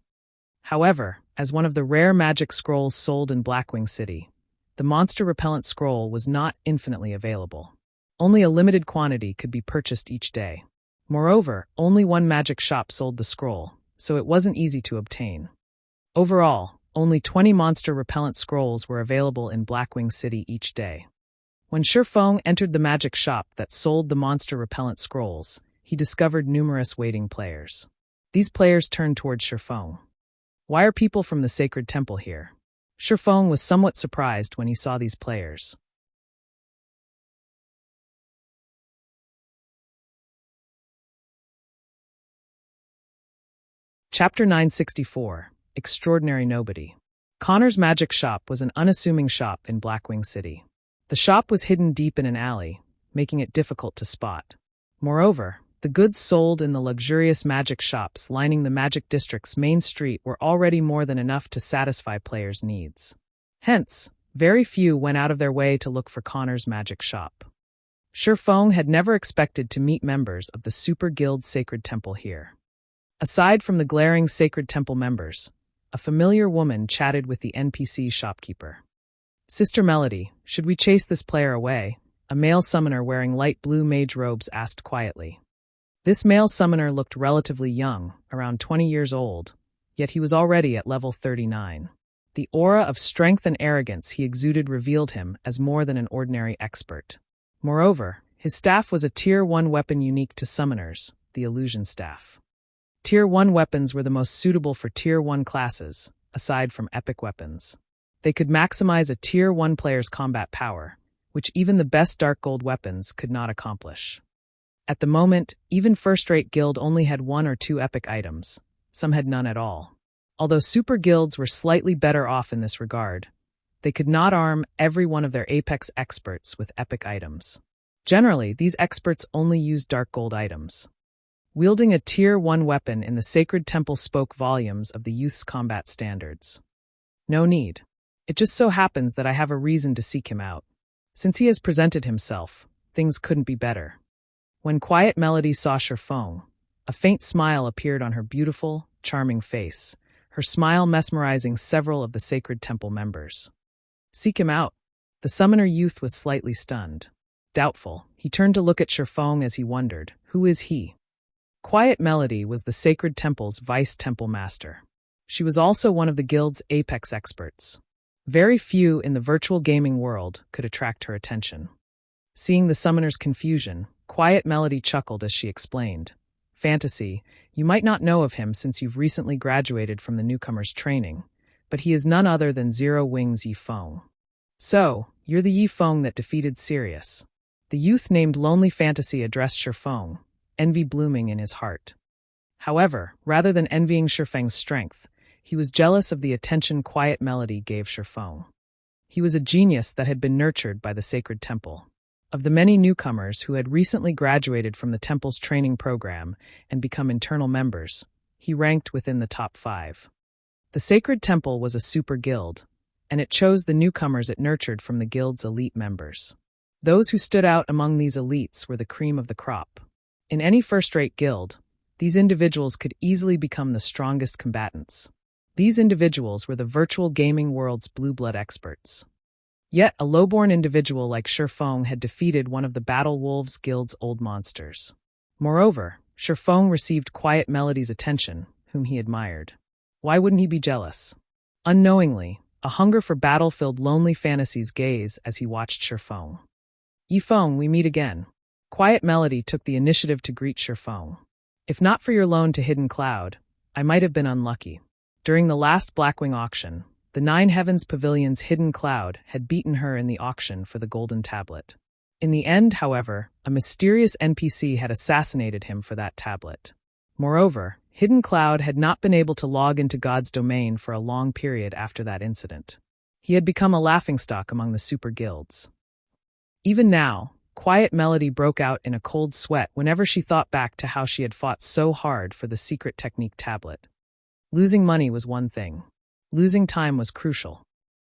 However, as one of the rare magic scrolls sold in Blackwing City, the Monster Repellent Scroll was not infinitely available. Only a limited quantity could be purchased each day. Moreover, only one magic shop sold the scroll, so it wasn't easy to obtain. Overall, only 20 Monster Repellent Scrolls were available in Blackwing City each day. When Shifeng entered the magic shop that sold the Monster Repellent Scrolls, he discovered numerous waiting players. These players turned toward Shifeng. Why are people from the Sacred Temple here? Shifeng was somewhat surprised when he saw these players. Chapter 964, Extraordinary Nobody. Connor's Magic Shop was an unassuming shop in Blackwing City. The shop was hidden deep in an alley, making it difficult to spot. Moreover, the goods sold in the luxurious magic shops lining the Magic District's main street were already more than enough to satisfy players' needs. Hence, very few went out of their way to look for Connor's Magic Shop. Shifeng had never expected to meet members of the Super Guild Sacred Temple here. Aside from the glaring Sacred Temple members, a familiar woman chatted with the NPC shopkeeper. "Sister Melody, should we chase this player away?" A male summoner wearing light blue mage robes asked quietly. This male summoner looked relatively young, around 20 years old, yet he was already at level 39. The aura of strength and arrogance he exuded revealed him as more than an ordinary expert. Moreover, his staff was a Tier 1 weapon unique to summoners, the Illusion Staff. Tier 1 weapons were the most suitable for Tier 1 classes, aside from epic weapons. They could maximize a Tier 1 player's combat power, which even the best Dark Gold weapons could not accomplish. At the moment, even first-rate guild only had 1 or 2 epic items. Some had none at all. Although super guilds were slightly better off in this regard, they could not arm every one of their apex experts with epic items. Generally, these experts only used Dark Gold items. Wielding a Tier 1 weapon in the Sacred Temple spoke volumes of the youth's combat standards. No need. It just so happens that I have a reason to seek him out. Since he has presented himself, things couldn't be better. When Quiet Melody saw Shifeng, a faint smile appeared on her beautiful, charming face, her smile mesmerizing several of the Sacred Temple members. Seek him out. The summoner youth was slightly stunned. Doubtful, he turned to look at Shifeng as he wondered, who is he? Quiet Melody was the Sacred Temple's Vice Temple Master. She was also one of the guild's apex experts. Very few in the virtual gaming world could attract her attention. Seeing the summoner's confusion, Quiet Melody chuckled as she explained, "Fantasy, you might not know of him since you've recently graduated from the newcomer's training, but he is none other than Zero Wings Yifeng. So, you're the Yifeng that defeated Sirius." The youth named Lonely Fantasy addressed Shifeng, envy blooming in his heart. However, rather than envying Shifeng's strength, he was jealous of the attention Quiet Melody gave Shifeng. He was a genius that had been nurtured by the Sacred Temple. Of the many newcomers who had recently graduated from the temple's training program and become internal members, he ranked within the top 5. The Sacred Temple was a super guild, and it chose the newcomers it nurtured from the guild's elite members. Those who stood out among these elites were the cream of the crop. In any first-rate guild, these individuals could easily become the strongest combatants. These individuals were the virtual gaming world's blue blood experts. Yet a lowborn individual like Shifeng had defeated one of the Battle Wolves Guild's old monsters. Moreover, Shifeng received Quiet Melody's attention, whom he admired. Why wouldn't he be jealous? Unknowingly, a hunger for battle filled lonely fantasies gaze as he watched Shifeng. Yifeng, we meet again. Quiet Melody took the initiative to greet Shifeng. If not for your loan to Hidden Cloud, I might have been unlucky. During the last Blackwing auction, the Nine Heavens Pavilion's Hidden Cloud had beaten her in the auction for the Golden Tablet. In the end, however, a mysterious NPC had assassinated him for that tablet. Moreover, Hidden Cloud had not been able to log into God's domain for a long period after that incident. He had become a laughingstock among the super guilds. Even now, Quiet Melody broke out in a cold sweat whenever she thought back to how she had fought so hard for the secret technique tablet. Losing money was one thing. Losing time was crucial.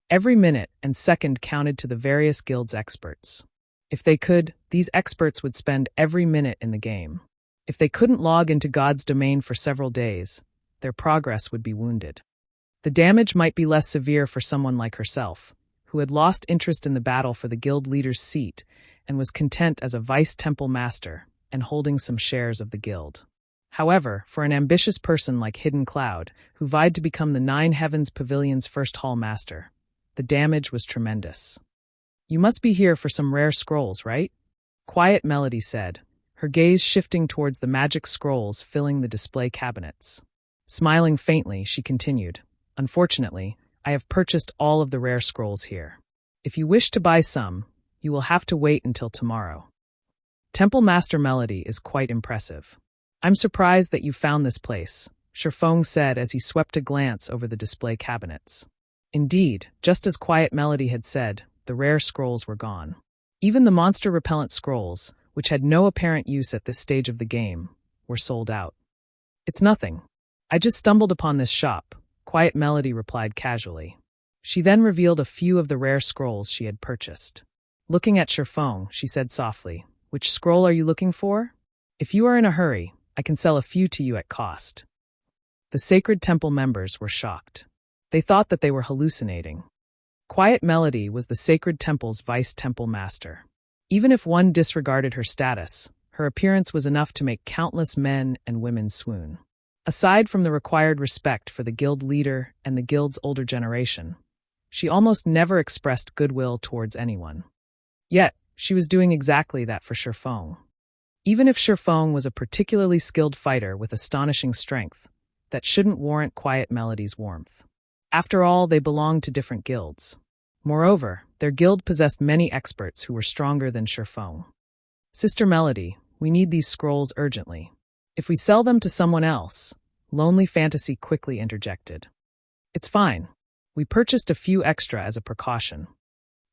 Every minute and second counted to the various guilds' experts. If they could, these experts would spend every minute in the game. If they couldn't log into God's domain for several days, their progress would be wounded. The damage might be less severe for someone like herself, who had lost interest in the battle for the guild leader's seat and was content as a vice-temple master and holding some shares of the guild. However, for an ambitious person like Hidden Cloud, who vied to become the Nine Heavens Pavilion's first hall master, the damage was tremendous. You must be here for some rare scrolls, right? Quiet Melody said, her gaze shifting towards the magic scrolls filling the display cabinets. Smiling faintly, she continued, Unfortunately, I have purchased all of the rare scrolls here. If you wish to buy some, you will have to wait until tomorrow. Temple Master Melody is quite impressive. I'm surprised that you found this place, Shifeng said as he swept a glance over the display cabinets. Indeed, just as Quiet Melody had said, the rare scrolls were gone. Even the monster-repellent scrolls, which had no apparent use at this stage of the game, were sold out. It's nothing. I just stumbled upon this shop, Quiet Melody replied casually. She then revealed a few of the rare scrolls she had purchased. Looking at Shifeng, she said softly, Which scroll are you looking for? If you are in a hurry, I can sell a few to you at cost. The Sacred Temple members were shocked. They thought that they were hallucinating. Quiet Melody was the Sacred Temple's vice-temple master. Even if one disregarded her status, her appearance was enough to make countless men and women swoon. Aside from the required respect for the guild leader and the guild's older generation, she almost never expressed goodwill towards anyone. Yet, she was doing exactly that for Shifeng. Even if Shifeng was a particularly skilled fighter with astonishing strength, that shouldn't warrant Quiet Melody's warmth. After all, they belonged to different guilds. Moreover, their guild possessed many experts who were stronger than Shifeng. Sister Melody, we need these scrolls urgently. If we sell them to someone else, Lonely Fantasy quickly interjected. It's fine. We purchased a few extra as a precaution.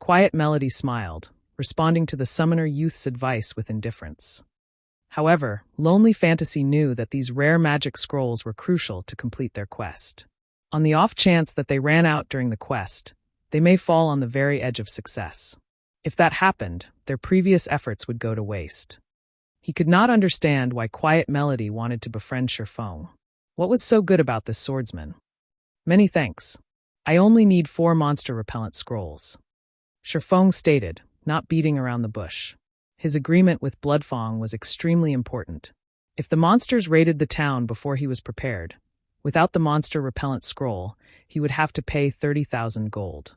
Quiet Melody smiled, responding to the summoner youth's advice with indifference. However, Lonely Fantasy knew that these rare magic scrolls were crucial to complete their quest. On the off chance that they ran out during the quest, they may fall on the very edge of success. If that happened, their previous efforts would go to waste. He could not understand why Quiet Melody wanted to befriend Shifeng. What was so good about this swordsman? Many thanks. I only need 4 monster-repellent scrolls. Shifeng stated, not beating around the bush. His agreement with Bloodfang was extremely important. If the monsters raided the town before he was prepared, without the monster-repellent scroll, he would have to pay 30,000 gold.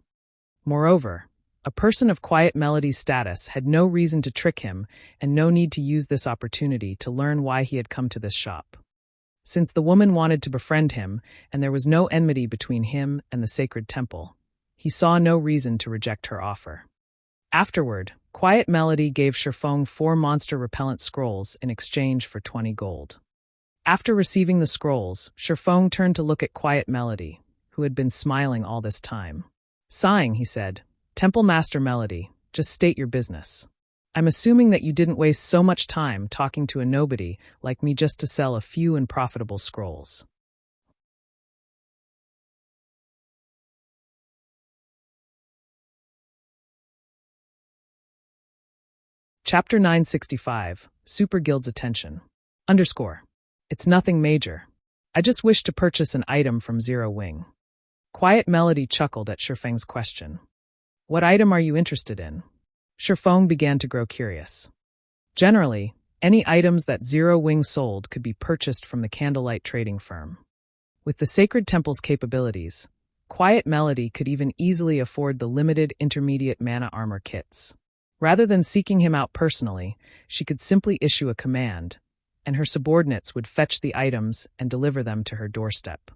Moreover, a person of Quiet Melody's status had no reason to trick him and no need to use this opportunity to learn why he had come to this shop. Since the woman wanted to befriend him and there was no enmity between him and the Sacred Temple, he saw no reason to reject her offer. Afterward, Quiet Melody gave Shifeng 4 monster-repellent scrolls in exchange for 20 gold. After receiving the scrolls, Shifeng turned to look at Quiet Melody, who had been smiling all this time. Sighing, he said, Temple Master Melody, just state your business. I'm assuming that you didn't waste so much time talking to a nobody like me just to sell a few unprofitable scrolls. Chapter 965, Super Guild's Attention. It's nothing major. I just wish to purchase an item from Zero Wing. Quiet Melody chuckled at Shifeng's question. What item are you interested in? Shifeng began to grow curious. Generally, Any items that Zero Wing sold could be purchased from the Candlelight trading firm. With the Sacred Temple's capabilities, Quiet Melody could even easily afford the limited intermediate mana armor kits. Rather than seeking him out personally, she could simply issue a command, and her subordinates would fetch the items and deliver them to her doorstep.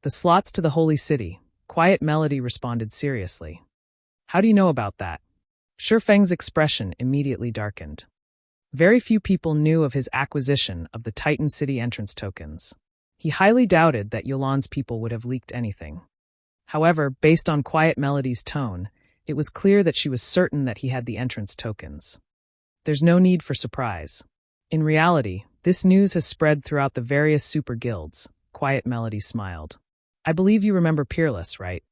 The slots to the Holy City, Quiet Melody responded seriously. How do you know about that? Shifeng's expression immediately darkened. Very few people knew of his acquisition of the Titan City entrance tokens. He highly doubted that Yolan's people would have leaked anything. However, based on Quiet Melody's tone, it was clear that she was certain that he had the entrance tokens. There's no need for surprise. In reality, this news has spread throughout the various super guilds. Quiet Melody smiled. I believe you remember Peerless, right?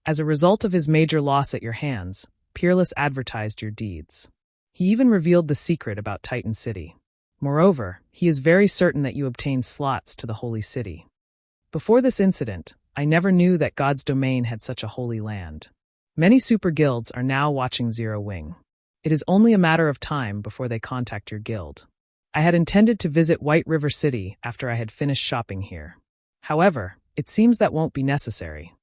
As a result of his major loss at your hands, Peerless advertised your deeds. He even revealed the secret about Titan City. Moreover, he is very certain that you obtained slots to the Holy City. Before this incident, I never knew that God's domain had such a holy land. Many super guilds are now watching Zero Wing. It is only a matter of time before they contact your guild. I had intended to visit White River City after I had finished shopping here. However, it seems that won't be necessary.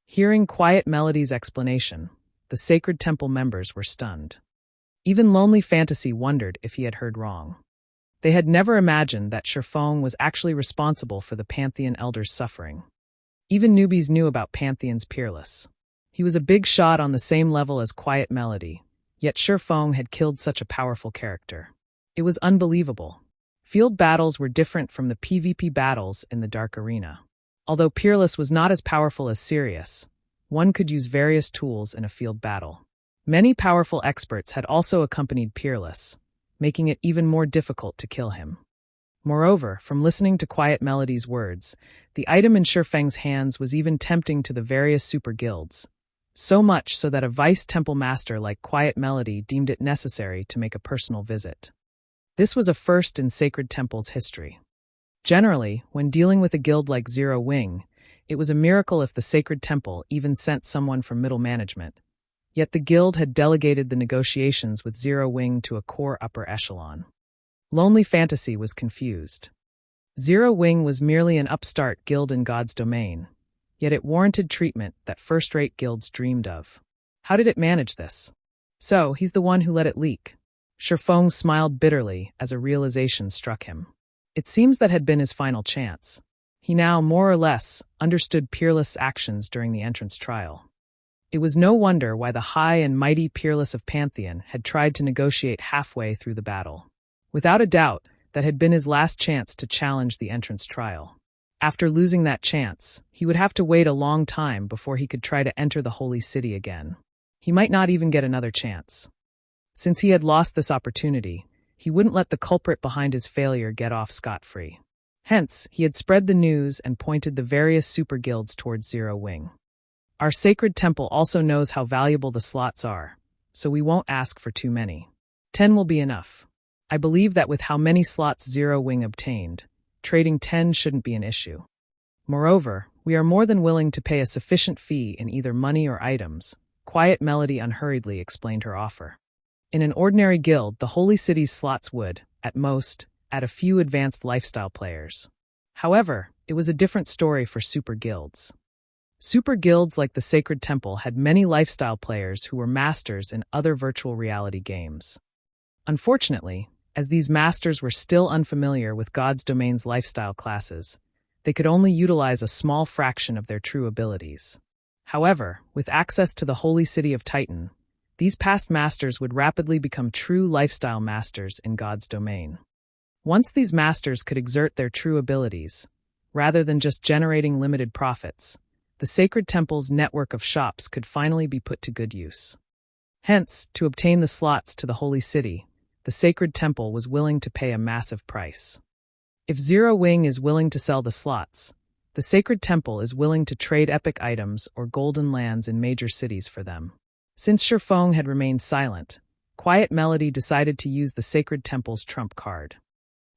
Hearing Quiet Melody's explanation, the Sacred Temple members were stunned. Even Lonely Fantasy wondered if he had heard wrong. They had never imagined that Shifeng was actually responsible for the Pantheon elders' suffering. Even newbies knew about Pantheon's Peerless. He was a big shot on the same level as Quiet Melody, yet Shifeng had killed such a powerful character. It was unbelievable. Field battles were different from the PvP battles in the Dark Arena. Although Peerless was not as powerful as Sirius, one could use various tools in a field battle. Many powerful experts had also accompanied Peerless, making it even more difficult to kill him. Moreover, from listening to Quiet Melody's words, the item in Shifeng's hands was even tempting to the various super guilds, so much so that a vice temple master like Quiet Melody deemed it necessary to make a personal visit. This was a first in Sacred Temple's history. Generally, when dealing with a guild like Zero Wing, it was a miracle if the Sacred Temple even sent someone from middle management. Yet the guild had delegated the negotiations with Zero Wing to a core upper echelon. Lonely Fantasy was confused. Zero Wing was merely an upstart guild in God's domain, yet it warranted treatment that first-rate guilds dreamed of. How did it manage this? So, he's the one who let it leak. Shifeng smiled bitterly as a realization struck him. It seems that had been his final chance. He now, more or less, understood Peerless' actions during the entrance trial. It was no wonder why the high and mighty Peerless of Pantheon had tried to negotiate halfway through the battle. Without a doubt, that had been his last chance to challenge the entrance trial. After losing that chance, he would have to wait a long time before he could try to enter the Holy City again. He might not even get another chance. Since he had lost this opportunity, he wouldn't let the culprit behind his failure get off scot-free. Hence, he had spread the news and pointed the various super guilds towards Zero Wing. Our Sacred Temple also knows how valuable the slots are, so we won't ask for too many. 10 will be enough. I believe that with how many slots Zero Wing obtained, trading 10 shouldn't be an issue. Moreover, we are more than willing to pay a sufficient fee in either money or items. Quiet Melody unhurriedly explained her offer. In an ordinary guild, the Holy City's slots would, at most, add a few advanced lifestyle players. However, it was a different story for super guilds. Super guilds like the Sacred Temple had many lifestyle players who were masters in other virtual reality games. Unfortunately, as these masters were still unfamiliar with God's domain's lifestyle classes, they could only utilize a small fraction of their true abilities. However, with access to the Holy City of Titan, these past masters would rapidly become true lifestyle masters in God's domain. Once these masters could exert their true abilities, rather than just generating limited profits, the Sacred Temple's network of shops could finally be put to good use. Hence, to obtain the slots to the Holy City, the Sacred Temple was willing to pay a massive price. If Zero Wing is willing to sell the slots, the Sacred Temple is willing to trade epic items or golden lands in major cities for them. Since Shifeng had remained silent, Quiet Melody decided to use the Sacred Temple's trump card.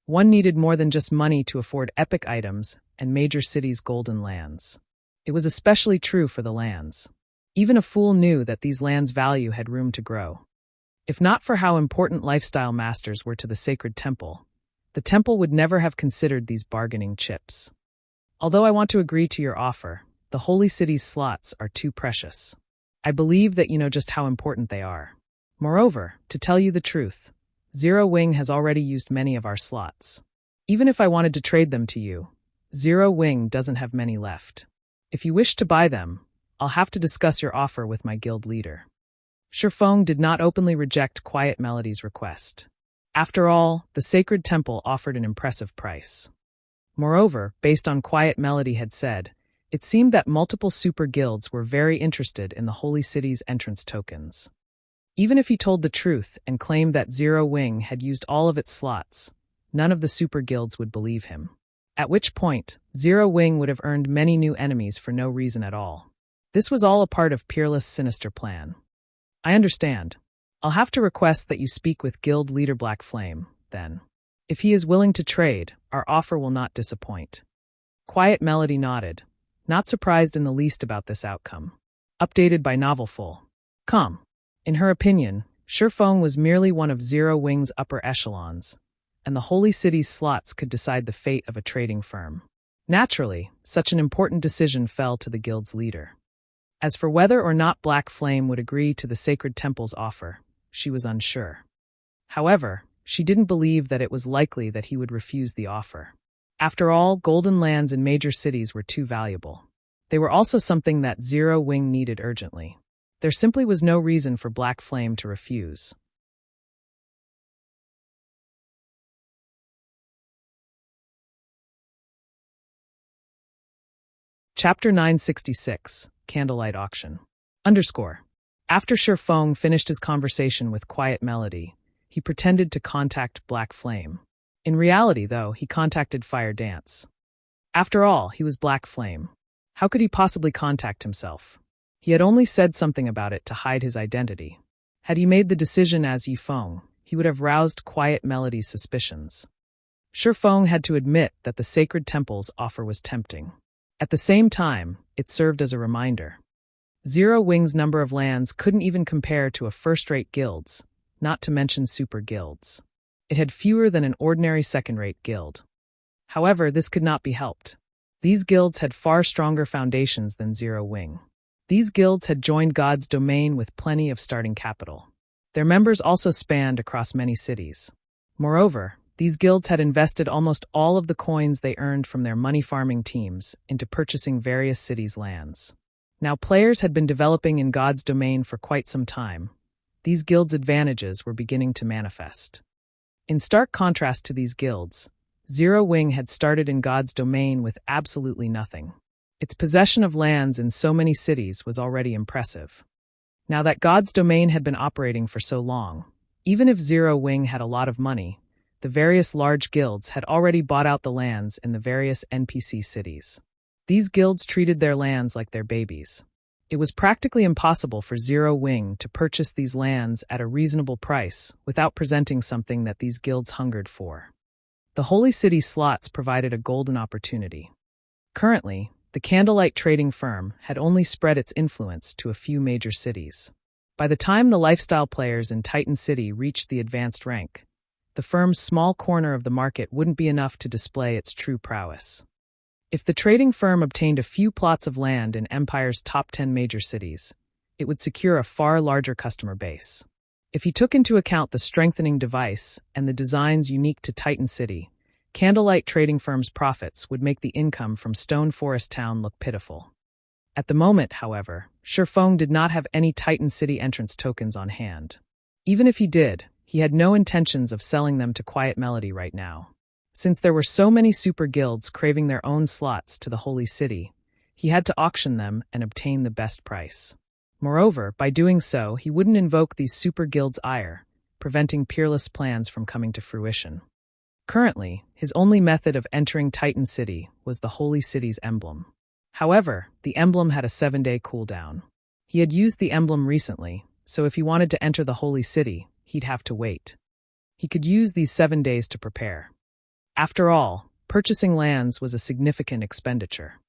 One needed more than just money to afford epic items and major cities' golden lands. It was especially true for the lands. Even a fool knew that these lands' value had room to grow. If not for how important lifestyle masters were to the sacred temple, the temple would never have considered these bargaining chips. Although I want to agree to your offer, the Holy City's slots are too precious. I believe that you know just how important they are. Moreover, to tell you the truth, Zero Wing has already used many of our slots. Even if I wanted to trade them to you, Zero Wing doesn't have many left. If you wish to buy them, I'll have to discuss your offer with my guild leader. Shifeng did not openly reject Quiet Melody's request. After all, the sacred temple offered an impressive price. Moreover, based on Quiet Melody had said, it seemed that multiple super guilds were very interested in the Holy City's entrance tokens. Even if he told the truth and claimed that Zero Wing had used all of its slots, none of the super guilds would believe him. At which point, Zero Wing would have earned many new enemies for no reason at all. This was all a part of Peerless' sinister plan. I understand. I'll have to request that you speak with Guild Leader Black Flame, then. If he is willing to trade, our offer will not disappoint. Quiet Melody nodded, not surprised in the least about this outcome. Updated by Novelful.com. In her opinion, Shifeng was merely one of Zero Wing's upper echelons, and the Holy City's slots could decide the fate of a trading firm. Naturally, such an important decision fell to the guild's leader. As for whether or not Black Flame would agree to the Sacred Temple's offer, she was unsure. However, she didn't believe that it was likely that he would refuse the offer. After all, golden lands in major cities were too valuable. They were also something that Zero Wing needed urgently. There simply was no reason for Black Flame to refuse. Chapter 966, Candlelight Auction. After Shifeng finished his conversation with Quiet Melody, he pretended to contact Black Flame. In reality, though, he contacted Fire Dance. After all, he was Black Flame. How could he possibly contact himself? He had only said something about it to hide his identity. Had he made the decision as Yifeng, he would have roused Quiet Melody's suspicions. Shifeng had to admit that the Sacred Temple's offer was tempting. At the same time, it served as a reminder. Zero Wing's number of lands couldn't even compare to a first-rate guild's, not to mention super guilds. It had fewer than an ordinary second-rate guild. However, this could not be helped. These guilds had far stronger foundations than Zero Wing. These guilds had joined God's domain with plenty of starting capital. Their members also spanned across many cities. Moreover, these guilds had invested almost all of the coins they earned from their money-farming teams into purchasing various cities' lands. Now players had been developing in God's domain for quite some time. These guilds' advantages were beginning to manifest. In stark contrast to these guilds, Zero Wing had started in God's domain with absolutely nothing. Its possession of lands in so many cities was already impressive. Now that God's domain had been operating for so long, even if Zero Wing had a lot of money, the various large guilds had already bought out the lands in the various NPC cities. These guilds treated their lands like their babies. It was practically impossible for Zero Wing to purchase these lands at a reasonable price without presenting something that these guilds hungered for. The Holy City slots provided a golden opportunity. Currently, the Candlelight trading firm had only spread its influence to a few major cities. By the time the lifestyle players in Titan City reached the advanced rank, the firm's small corner of the market wouldn't be enough to display its true prowess. If the trading firm obtained a few plots of land in Empire's top 10 major cities, it would secure a far larger customer base. If he took into account the strengthening device and the designs unique to Titan City, Candlelight trading firm's profits would make the income from Stone Forest Town look pitiful. At the moment, however, Shifeng did not have any Titan City entrance tokens on hand. Even if he did, he had no intentions of selling them to Quiet Melody right now. Since there were so many super guilds craving their own slots to the Holy City, he had to auction them and obtain the best price. Moreover, by doing so, he wouldn't invoke these super guilds' ire, preventing Peerless' plans from coming to fruition. Currently, his only method of entering Titan City was the Holy City's emblem. However, the emblem had a 7-day cooldown. He had used the emblem recently, so if he wanted to enter the Holy City, he'd have to wait. He could use these 7 days to prepare. After all, purchasing lands was a significant expenditure.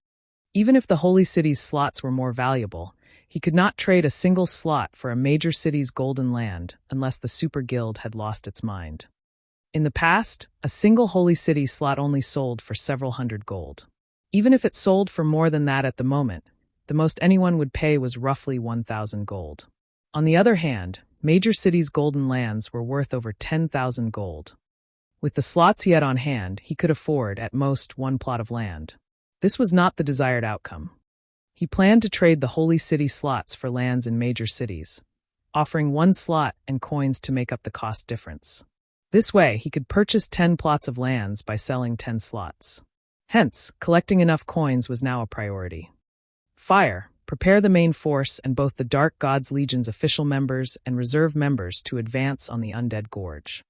Even if the Holy City's slots were more valuable, He could not trade a single slot for a major city's golden land unless the Super Guild had lost its mind. In the past, a single Holy City slot only sold for several hundred gold. Even if it sold for more than that at the moment, the most anyone would pay was roughly 1,000 gold. On the other hand, major cities' golden lands were worth over 10,000 gold. With the slots he had on hand, he could afford, at most, one plot of land. This was not the desired outcome. He planned to trade the Holy City slots for lands in major cities, offering one slot and coins to make up the cost difference. This way, he could purchase 10 plots of lands by selling 10 slots. Hence, collecting enough coins was now a priority. Fire, prepare the main force and both the Dark Gods Legion's official members and reserve members to advance on the Undead Gorge.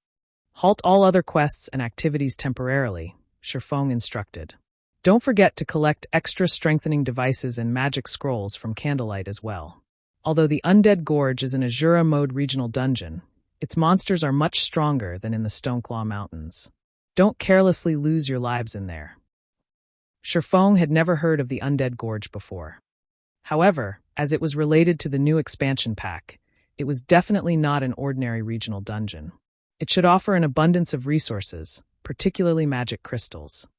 Halt all other quests and activities temporarily, Shifeng instructed. Don't forget to collect extra strengthening devices and magic scrolls from Candlelight as well. Although the Undead Gorge is an Azura mode regional dungeon, its monsters are much stronger than in the Stoneclaw Mountains. Don't carelessly lose your lives in there. Shifeng had never heard of the Undead Gorge before. However, as it was related to the new expansion pack, it was definitely not an ordinary regional dungeon. It should offer an abundance of resources, particularly magic crystals.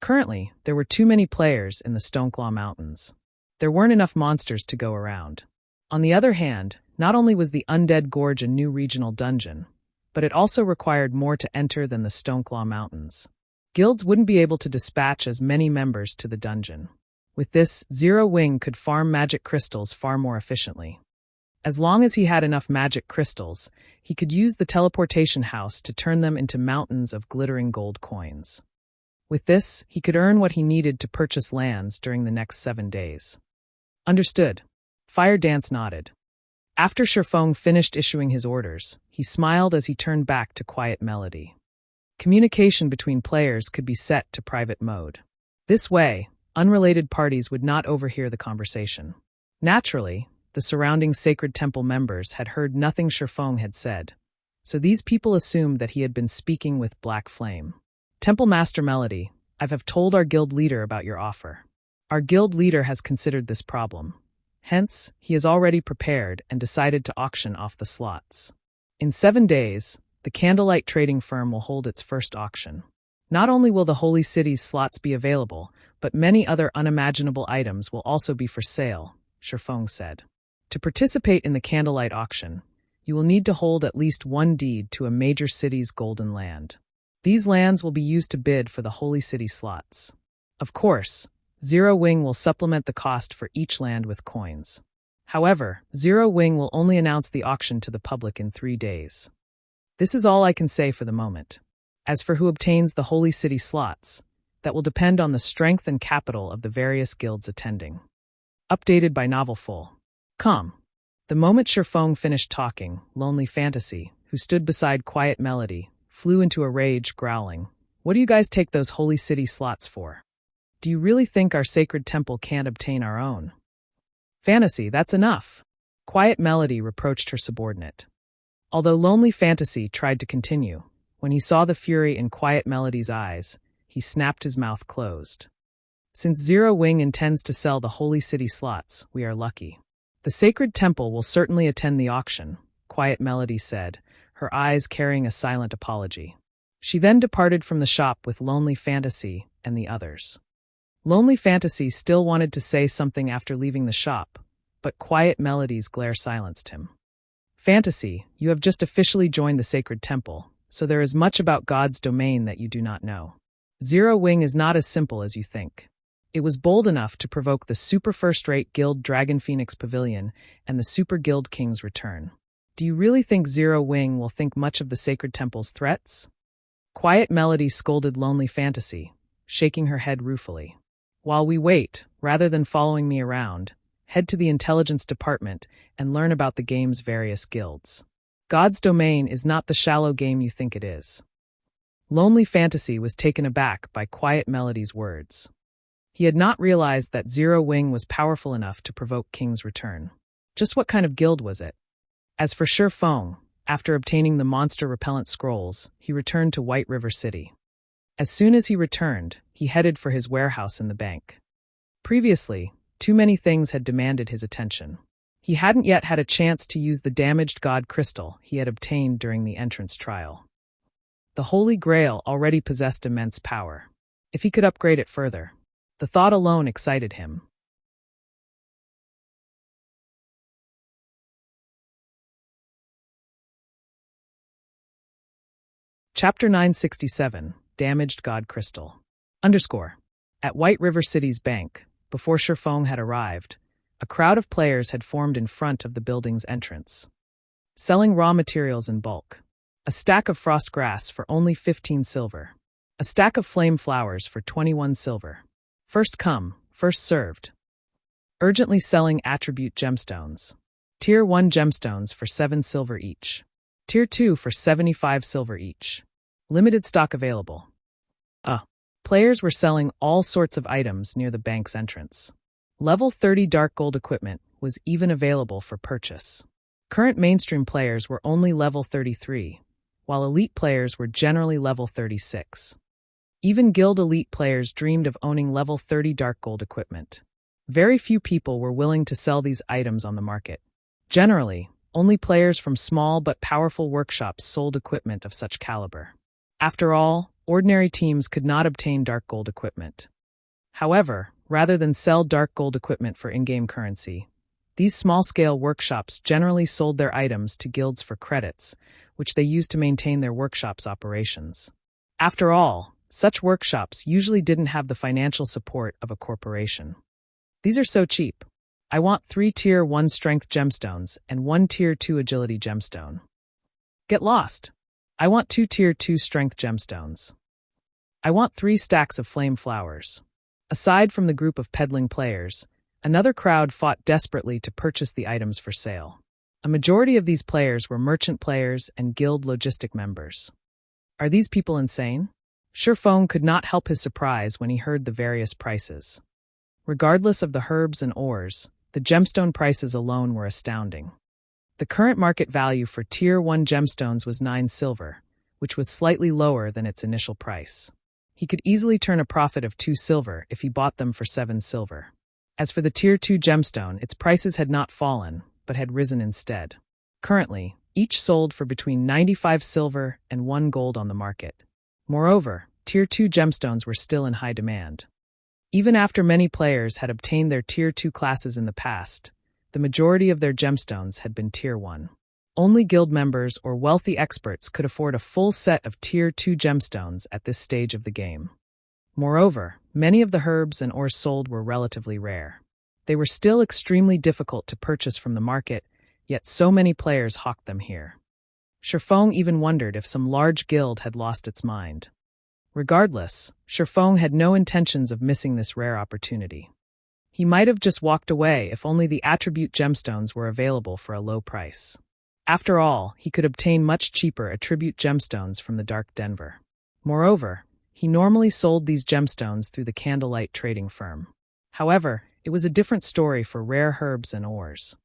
Currently, there were too many players in the Stoneclaw Mountains. There weren't enough monsters to go around. On the other hand, not only was the Undead Gorge a new regional dungeon, but it also required more to enter than the Stoneclaw Mountains. Guilds wouldn't be able to dispatch as many members to the dungeon. With this, Zero Wing could farm magic crystals far more efficiently. As long as he had enough magic crystals, he could use the teleportation house to turn them into mountains of glittering gold coins. With this, he could earn what he needed to purchase lands during the next 7 days. Understood. Fire Dance nodded. After Shifeng finished issuing his orders, he smiled as he turned back to Quiet Melody. Communication between players could be set to private mode. This way, unrelated parties would not overhear the conversation. Naturally, the surrounding Sacred Temple members had heard nothing Shifeng had said, so these people assumed that he had been speaking with Black Flame. Temple Master Melody, I have told our guild leader about your offer. Our guild leader has considered this problem. Hence, he is already prepared and decided to auction off the slots. In 7 days, the Candlelight trading firm will hold its first auction. Not only will the Holy City's slots be available, but many other unimaginable items will also be for sale, Shifeng said. To participate in the Candlelight auction, you will need to hold at least one deed to a major city's golden land. These lands will be used to bid for the Holy City slots. Of course, Zero Wing will supplement the cost for each land with coins. However, Zero Wing will only announce the auction to the public in 3 days. This is all I can say for the moment. As for who obtains the Holy City slots, that will depend on the strength and capital of the various guilds attending. Updated by Novel Full. Come. The moment Shifeng finished talking, Lonely Fantasy, who stood beside Quiet Melody, flew into a rage, growling, "What do you guys take those Holy City slots for? Do you really think our sacred temple can't obtain our own?" "Fantasy, that's enough." Quiet Melody reproached her subordinate. Although Lonely Fantasy tried to continue, when he saw the fury in Quiet Melody's eyes, he snapped his mouth closed. Since Zero Wing intends to sell the Holy City slots, we are lucky. The Sacred Temple will certainly attend the auction, Quiet Melody said, her eyes carrying a silent apology. She then departed from the shop with Lonely Fantasy and the others. Lonely Fantasy still wanted to say something after leaving the shop, but Quiet Melody's glare silenced him. "Fantasy, you have just officially joined the Sacred Temple, so there is much about God's domain that you do not know. Zero Wing is not as simple as you think. It was bold enough to provoke the super first-rate Guild Dragon Phoenix Pavilion and the Super Guild King's return. Do you really think Zero Wing will think much of the Sacred Temple's threats?" Quiet Melody scolded Lonely Fantasy, shaking her head ruefully. "While we wait, rather than following me around, head to the intelligence department and learn about the game's various guilds. God's domain is not the shallow game you think it is." Lonely Fantasy was taken aback by Quiet Melody's words. He had not realized that Zero Wing was powerful enough to provoke King's return. Just what kind of guild was it? As for Shifeng, after obtaining the monster repellent scrolls, he returned to White River City. As soon as he returned, he headed for his warehouse in the bank. Previously, too many things had demanded his attention. He hadn't yet had a chance to use the damaged god crystal he had obtained during the entrance trial. The Holy Grail already possessed immense power. If he could upgrade it further, the thought alone excited him. Chapter 967, Damaged God Crystal. At White River City's bank, before Shifeng had arrived, a crowd of players had formed in front of the building's entrance, selling raw materials in bulk. A stack of frost grass for only 15 silver. A stack of flame flowers for 21 silver. First come, first served. Urgently selling attribute gemstones. Tier 1 gemstones for 7 silver each. Tier 2 for 75 silver each. Limited stock available. Players were selling all sorts of items near the bank's entrance. Level 30 dark gold equipment was even available for purchase. Current mainstream players were only level 33, while elite players were generally level 36. Even guild elite players dreamed of owning level 30 dark gold equipment. Very few people were willing to sell these items on the market. Generally, only players from small but powerful workshops sold equipment of such caliber. After all, ordinary teams could not obtain dark gold equipment. However, rather than sell dark gold equipment for in-game currency, these small-scale workshops generally sold their items to guilds for credits, which they used to maintain their workshops' operations. After all, such workshops usually didn't have the financial support of a corporation. These are so cheap. I want 3 Tier 1 Strength gemstones and 1 Tier 2 Agility gemstone. Get lost. I want 2 Tier 2 Strength gemstones. I want 3 stacks of flame flowers. Aside from the group of peddling players, another crowd fought desperately to purchase the items for sale. A majority of these players were merchant players and guild logistic members. Are these people insane? Shifeng could not help his surprise when he heard the various prices. Regardless of the herbs and ores, the gemstone prices alone were astounding. The current market value for Tier 1 gemstones was 9 silver, which was slightly lower than its initial price. He could easily turn a profit of 2 silver if he bought them for 7 silver. As for the Tier 2 gemstone, its prices had not fallen, but had risen instead. Currently, each sold for between 95 silver and 1 gold on the market. Moreover, Tier 2 gemstones were still in high demand. Even after many players had obtained their Tier 2 classes in the past, the majority of their gemstones had been Tier 1. Only guild members or wealthy experts could afford a full set of Tier 2 gemstones at this stage of the game. Moreover, many of the herbs and ores sold were relatively rare. They were still extremely difficult to purchase from the market, yet so many players hawked them here. Shifeng even wondered if some large guild had lost its mind. Regardless, Shifeng had no intentions of missing this rare opportunity. He might have just walked away if only the attribute gemstones were available for a low price. After all, he could obtain much cheaper attribute gemstones from the Dark Denver. Moreover, he normally sold these gemstones through the Candlelight trading firm. However, it was a different story for rare herbs and ores.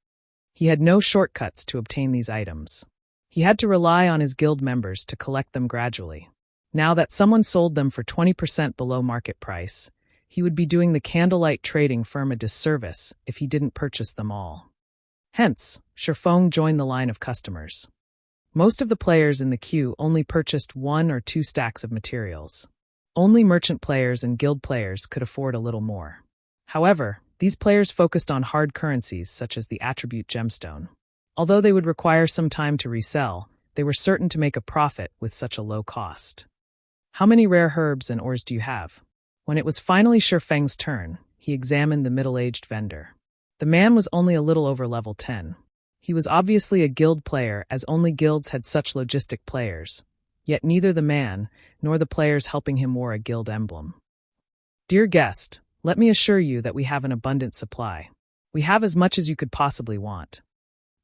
He had no shortcuts to obtain these items. He had to rely on his guild members to collect them gradually. Now that someone sold them for 20% below market price, he would be doing the Candlelight trading firm a disservice if he didn't purchase them all. Hence, Shifeng joined the line of customers. Most of the players in the queue only purchased 1 or 2 stacks of materials. Only merchant players and guild players could afford a little more. However, these players focused on hard currencies such as the attribute gemstone. Although they would require some time to resell, they were certain to make a profit with such a low cost. How many rare herbs and ores do you have? When it was finally Shifeng's turn, he examined the middle-aged vendor. The man was only a little over level 10. He was obviously a guild player, as only guilds had such logistic players. Yet neither the man nor the players helping him wore a guild emblem. Dear guest, let me assure you that we have an abundant supply. We have as much as you could possibly want.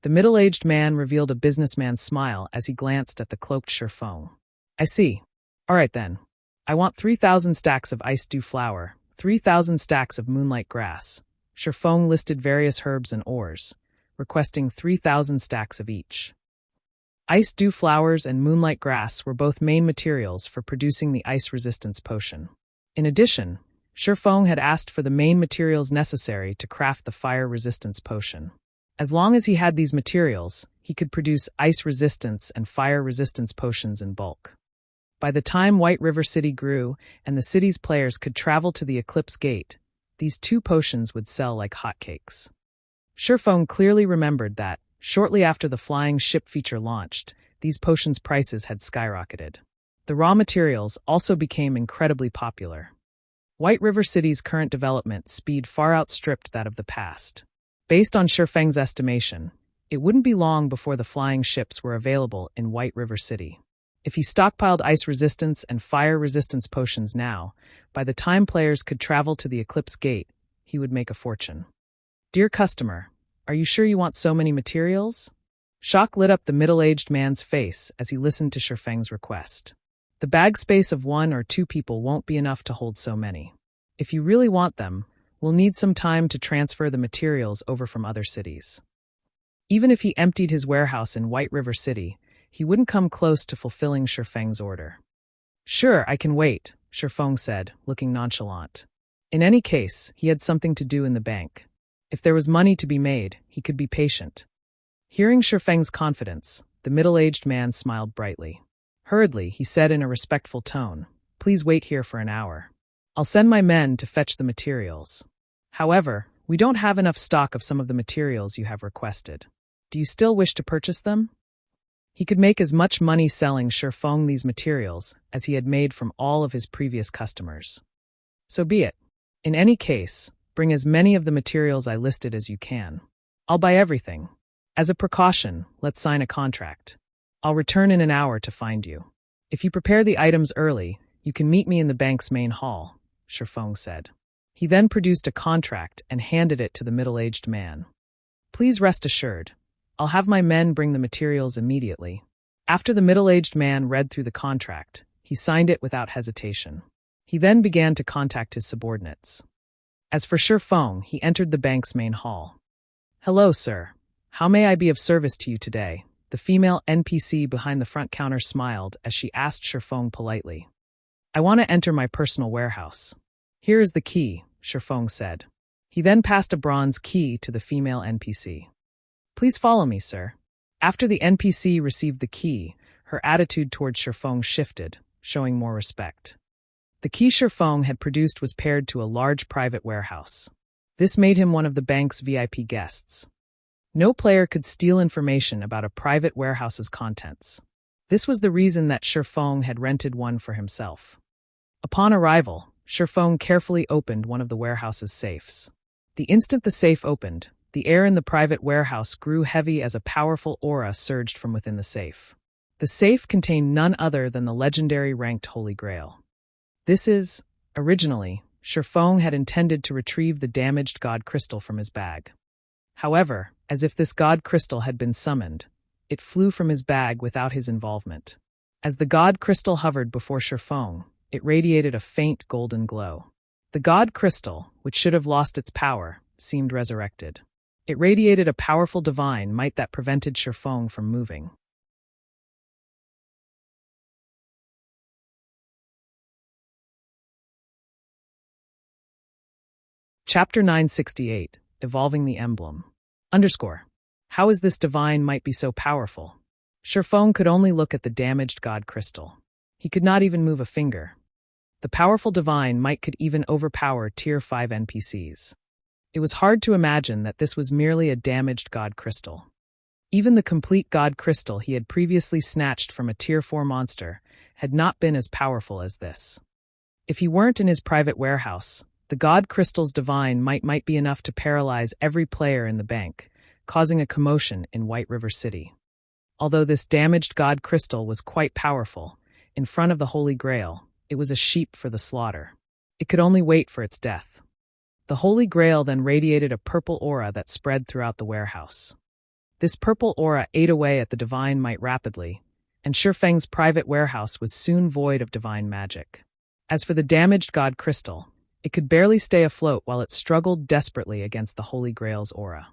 The middle-aged man revealed a businessman's smile as he glanced at the cloaked Shifeng. I see. All right then. I want 3,000 stacks of ice dew flower, 3,000 stacks of moonlight grass. Shifeng listed various herbs and ores, requesting 3,000 stacks of each. Ice dew flowers and moonlight grass were both main materials for producing the ice resistance potion. In addition, Shifeng had asked for the main materials necessary to craft the fire resistance potion. As long as he had these materials, he could produce ice resistance and fire resistance potions in bulk. By the time White River City grew and the city's players could travel to the Eclipse Gate, these 2 potions would sell like hotcakes. Surefeng clearly remembered that, shortly after the flying ship feature launched, these potions' prices had skyrocketed. The raw materials also became incredibly popular. White River City's current development speed far outstripped that of the past. Based on Surefeng's estimation, it wouldn't be long before the flying ships were available in White River City. If he stockpiled ice resistance and fire resistance potions now, by the time players could travel to the Eclipse Gate, he would make a fortune. Dear customer, are you sure you want so many materials? Shock lit up the middle-aged man's face as he listened to Surefeng's request. The bag space of 1 or 2 people won't be enough to hold so many. If you really want them, we'll need some time to transfer the materials over from other cities. Even if he emptied his warehouse in White River City, he wouldn't come close to fulfilling Surefeng's order. Sure, I can wait, Surefeng said, looking nonchalant. In any case, he had something to do in the bank. If there was money to be made, he could be patient. Hearing Surefeng's confidence, the middle-aged man smiled brightly. Hurriedly, he said in a respectful tone, "Please wait here for an hour. I'll send my men to fetch the materials. However, we don't have enough stock of some of the materials you have requested. Do you still wish to purchase them?" He could make as much money selling Surefeng these materials as he had made from all of his previous customers. So be it. In any case, bring as many of the materials I listed as you can. I'll buy everything. As a precaution, let's sign a contract. I'll return in an hour to find you. If you prepare the items early, you can meet me in the bank's main hall, Surefeng said. He then produced a contract and handed it to the middle-aged man. Please rest assured, I'll have my men bring the materials immediately. After the middle-aged man read through the contract, he signed it without hesitation. He then began to contact his subordinates. As for Surefeng, he entered the bank's main hall. Hello, sir. How may I be of service to you today? The female NPC behind the front counter smiled as she asked Surefeng politely. I want to enter my personal warehouse. Here is the key, Surefeng said. He then passed a bronze key to the female NPC. Please follow me, sir. After the NPC received the key, her attitude towards Surefeng shifted, showing more respect. The key Surefeng had produced was paired to a large private warehouse. This made him one of the bank's VIP guests. No player could steal information about a private warehouse's contents. This was the reason that Surefeng had rented one for himself. Upon arrival, Surefeng carefully opened one of the warehouse's safes. The instant the safe opened, the air in the private warehouse grew heavy as a powerful aura surged from within the safe. The safe contained none other than the legendary ranked Holy Grail. Originally, Surefeng had intended to retrieve the damaged God Crystal from his bag. However, as if this God Crystal had been summoned, it flew from his bag without his involvement. As the God Crystal hovered before Surefeng, it radiated a faint golden glow. The God Crystal, which should have lost its power, seemed resurrected. It radiated a powerful divine might that prevented Surefeng from moving. Chapter 968, Evolving the Emblem. How is this divine might be so powerful? Surefeng could only look at the damaged God Crystal. He could not even move a finger. The powerful divine might could even overpower Tier 5 NPCs. It was hard to imagine that this was merely a damaged God Crystal. Even the complete God Crystal he had previously snatched from a Tier 4 monster had not been as powerful as this. If he weren't in his private warehouse, the God Crystal's divine might be enough to paralyze every player in the bank, causing a commotion in White River City. Although this damaged God Crystal was quite powerful, in front of the Holy Grail, it was a sheep for the slaughter. It could only wait for its death. The Holy Grail then radiated a purple aura that spread throughout the warehouse. This purple aura ate away at the divine might rapidly, and Surefeng's private warehouse was soon void of divine magic. As for the damaged God Crystal, it could barely stay afloat while it struggled desperately against the Holy Grail's aura.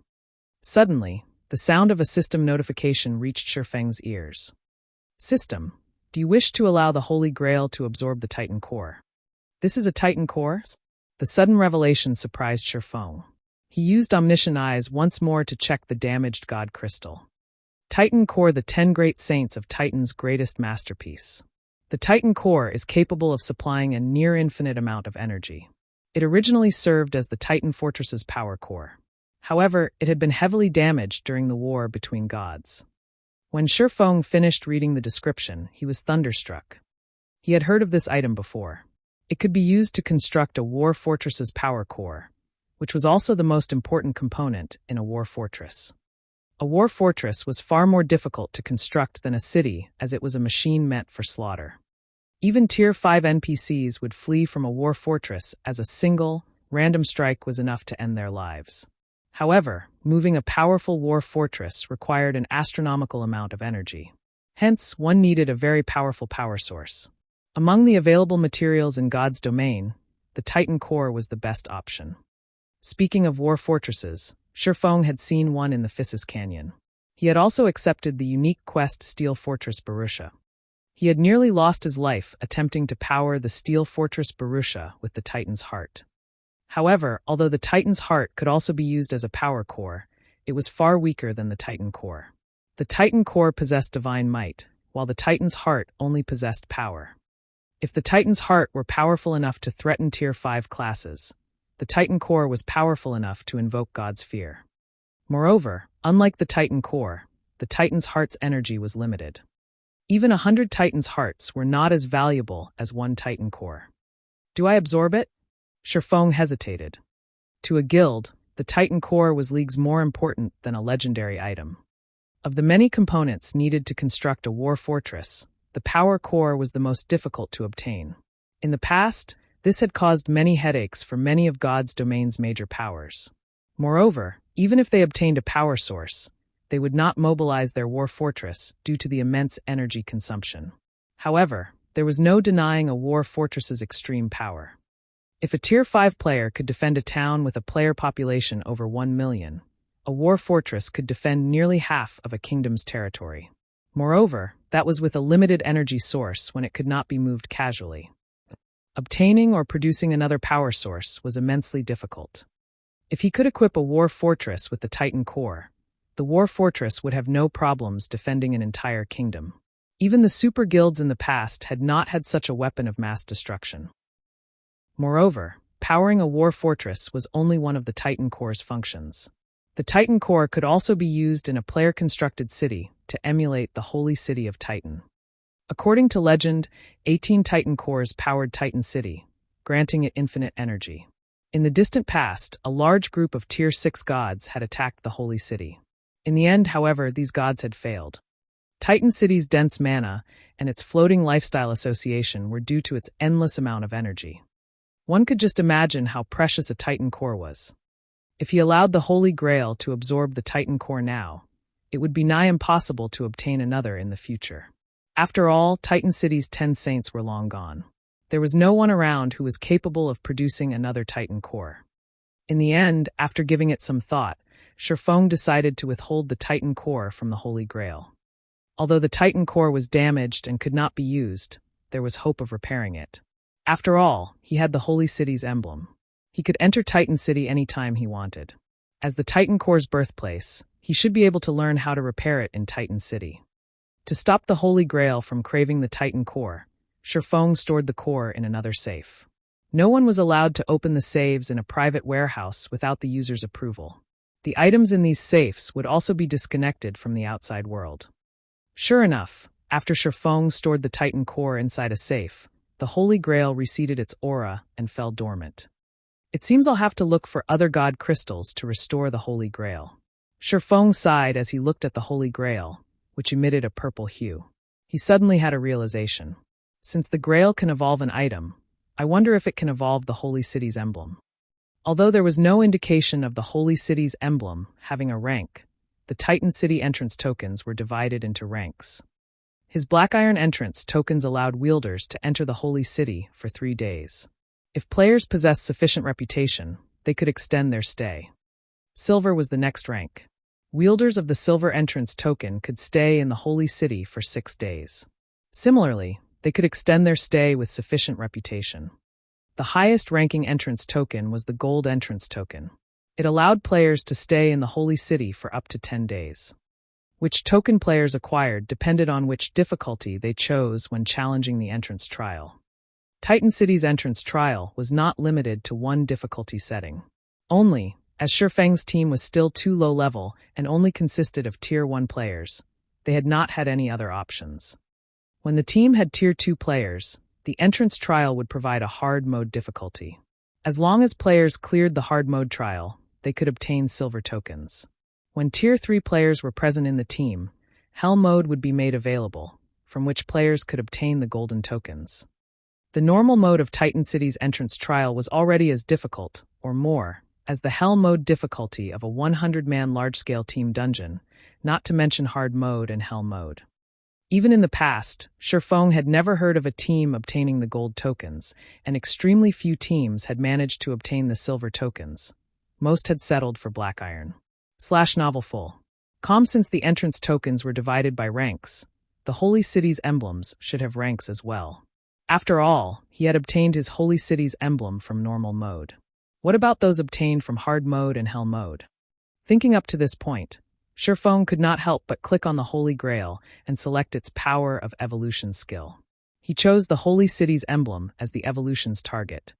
Suddenly, the sound of a system notification reached Surefeng's ears. System, do you wish to allow the Holy Grail to absorb the Titan core? This is a Titan core? The sudden revelation surprised Surefeng. He used Omniscient Eyes once more to check the damaged god crystal. Titan Core, the 10 great saints of Titan's greatest masterpiece. The Titan Core is capable of supplying a near-infinite amount of energy. It originally served as the Titan Fortress's power core. However, it had been heavily damaged during the war between gods. When Shifeng finished reading the description, he was thunderstruck. He had heard of this item before. It could be used to construct a war fortress's power core, which was also the most important component in a war fortress. A war fortress was far more difficult to construct than a city, as it was a machine meant for slaughter. Even Tier 5 NPCs would flee from a war fortress as a single, random strike was enough to end their lives. However, moving a powerful war fortress required an astronomical amount of energy. Hence, one needed a very powerful power source. Among the available materials in God's domain, the Titan Core was the best option. Speaking of war fortresses, Shifeng had seen one in the Phissis Canyon. He had also accepted the unique quest Steel Fortress Barusha. He had nearly lost his life attempting to power the Steel Fortress Barusha with the Titan's Heart. However, although the Titan's Heart could also be used as a power core, it was far weaker than the Titan Core. The Titan Core possessed divine might, while the Titan's Heart only possessed power. If the Titan's Heart were powerful enough to threaten Tier 5 classes, the Titan Core was powerful enough to invoke God's fear. Moreover, unlike the Titan Core, the Titan's Heart's energy was limited. Even 100 Titan's Hearts were not as valuable as one Titan Core. Do I absorb it? Shifeng hesitated. To a guild, the Titan Core was leagues more important than a legendary item. Of the many components needed to construct a war fortress, the power core was the most difficult to obtain. In the past, this had caused many headaches for many of God's domain's major powers. Moreover, even if they obtained a power source, they would not mobilize their war fortress due to the immense energy consumption. However, there was no denying a war fortress's extreme power. If a Tier 5 player could defend a town with a player population over 1 million, a war fortress could defend nearly half of a kingdom's territory. Moreover, that was with a limited energy source when it could not be moved casually. Obtaining or producing another power source was immensely difficult. If he could equip a war fortress with the Titan Core, the war fortress would have no problems defending an entire kingdom. Even the super guilds in the past had not had such a weapon of mass destruction. Moreover, powering a war fortress was only one of the Titan Core's functions. The Titan Core could also be used in a player-constructed city to emulate the holy city of Titan. According to legend, 18 Titan Cores powered Titan City, granting it infinite energy. In the distant past, a large group of Tier 6 gods had attacked the holy city. In the end, however, these gods had failed. Titan City's dense mana and its floating lifestyle association were due to its endless amount of energy. One could just imagine how precious a Titan Core was. If he allowed the Holy Grail to absorb the Titan Core now, it would be nigh impossible to obtain another in the future. After all, Titan City's 10 saints were long gone. There was no one around who was capable of producing another Titan Core. In the end, after giving it some thought, Shifeng decided to withhold the Titan Core from the Holy Grail. Although the Titan Core was damaged and could not be used, there was hope of repairing it. After all, he had the Holy City's emblem. He could enter Titan City any time he wanted. As the Titan Core's birthplace, he should be able to learn how to repair it in Titan City. To stop the Holy Grail from craving the Titan Core, Shifeng stored the core in another safe. No one was allowed to open the saves in a private warehouse without the user's approval. The items in these safes would also be disconnected from the outside world. Sure enough, after Shifeng stored the Titan Core inside a safe, the Holy Grail receded its aura and fell dormant. It seems I'll have to look for other god crystals to restore the Holy Grail. Shifeng sighed as he looked at the Holy Grail, which emitted a purple hue. He suddenly had a realization. Since the Grail can evolve an item, I wonder if it can evolve the Holy City's emblem. Although there was no indication of the Holy City's emblem having a rank, the Titan City entrance tokens were divided into ranks. His Black Iron entrance tokens allowed wielders to enter the Holy City for 3 days. If players possessed sufficient reputation, they could extend their stay. Silver was the next rank. Wielders of the Silver entrance token could stay in the Holy City for 6 days. Similarly, they could extend their stay with sufficient reputation. The highest ranking entrance token was the Gold entrance token. It allowed players to stay in the Holy City for up to 10 days. Which token players acquired depended on which difficulty they chose when challenging the entrance trial. Titan City's entrance trial was not limited to one difficulty setting. Only, as Shifeng's team was still too low level and only consisted of Tier 1 players, they had not had any other options. When the team had Tier 2 players, the entrance trial would provide a hard mode difficulty. As long as players cleared the hard mode trial, they could obtain silver tokens. When Tier 3 players were present in the team, Hell mode would be made available, from which players could obtain the golden tokens. The normal mode of Titan City's entrance trial was already as difficult, or more, as the Hell mode difficulty of a 100-man large-scale team dungeon, not to mention hard mode and Hell mode. Even in the past, Shifeng had never heard of a team obtaining the gold tokens, and extremely few teams had managed to obtain the silver tokens. Most had settled for black iron. /novel full. Since the entrance tokens were divided by ranks, the Holy City's emblems should have ranks as well. After all, he had obtained his Holy City's emblem from normal mode. What about those obtained from hard mode and Hell mode? Thinking up to this point, Shifeng could not help but click on the Holy Grail and select its Power of Evolution skill. He chose the Holy City's emblem as the evolution's target.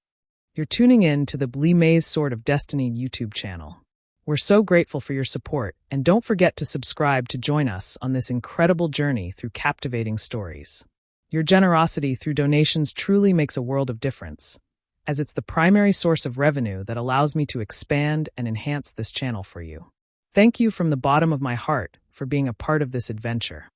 You're tuning in to the Blee Maze Sword of Destiny YouTube channel. We're so grateful for your support, and don't forget to subscribe to join us on this incredible journey through captivating stories. Your generosity through donations truly makes a world of difference, as it's the primary source of revenue that allows me to expand and enhance this channel for you. Thank you from the bottom of my heart for being a part of this adventure.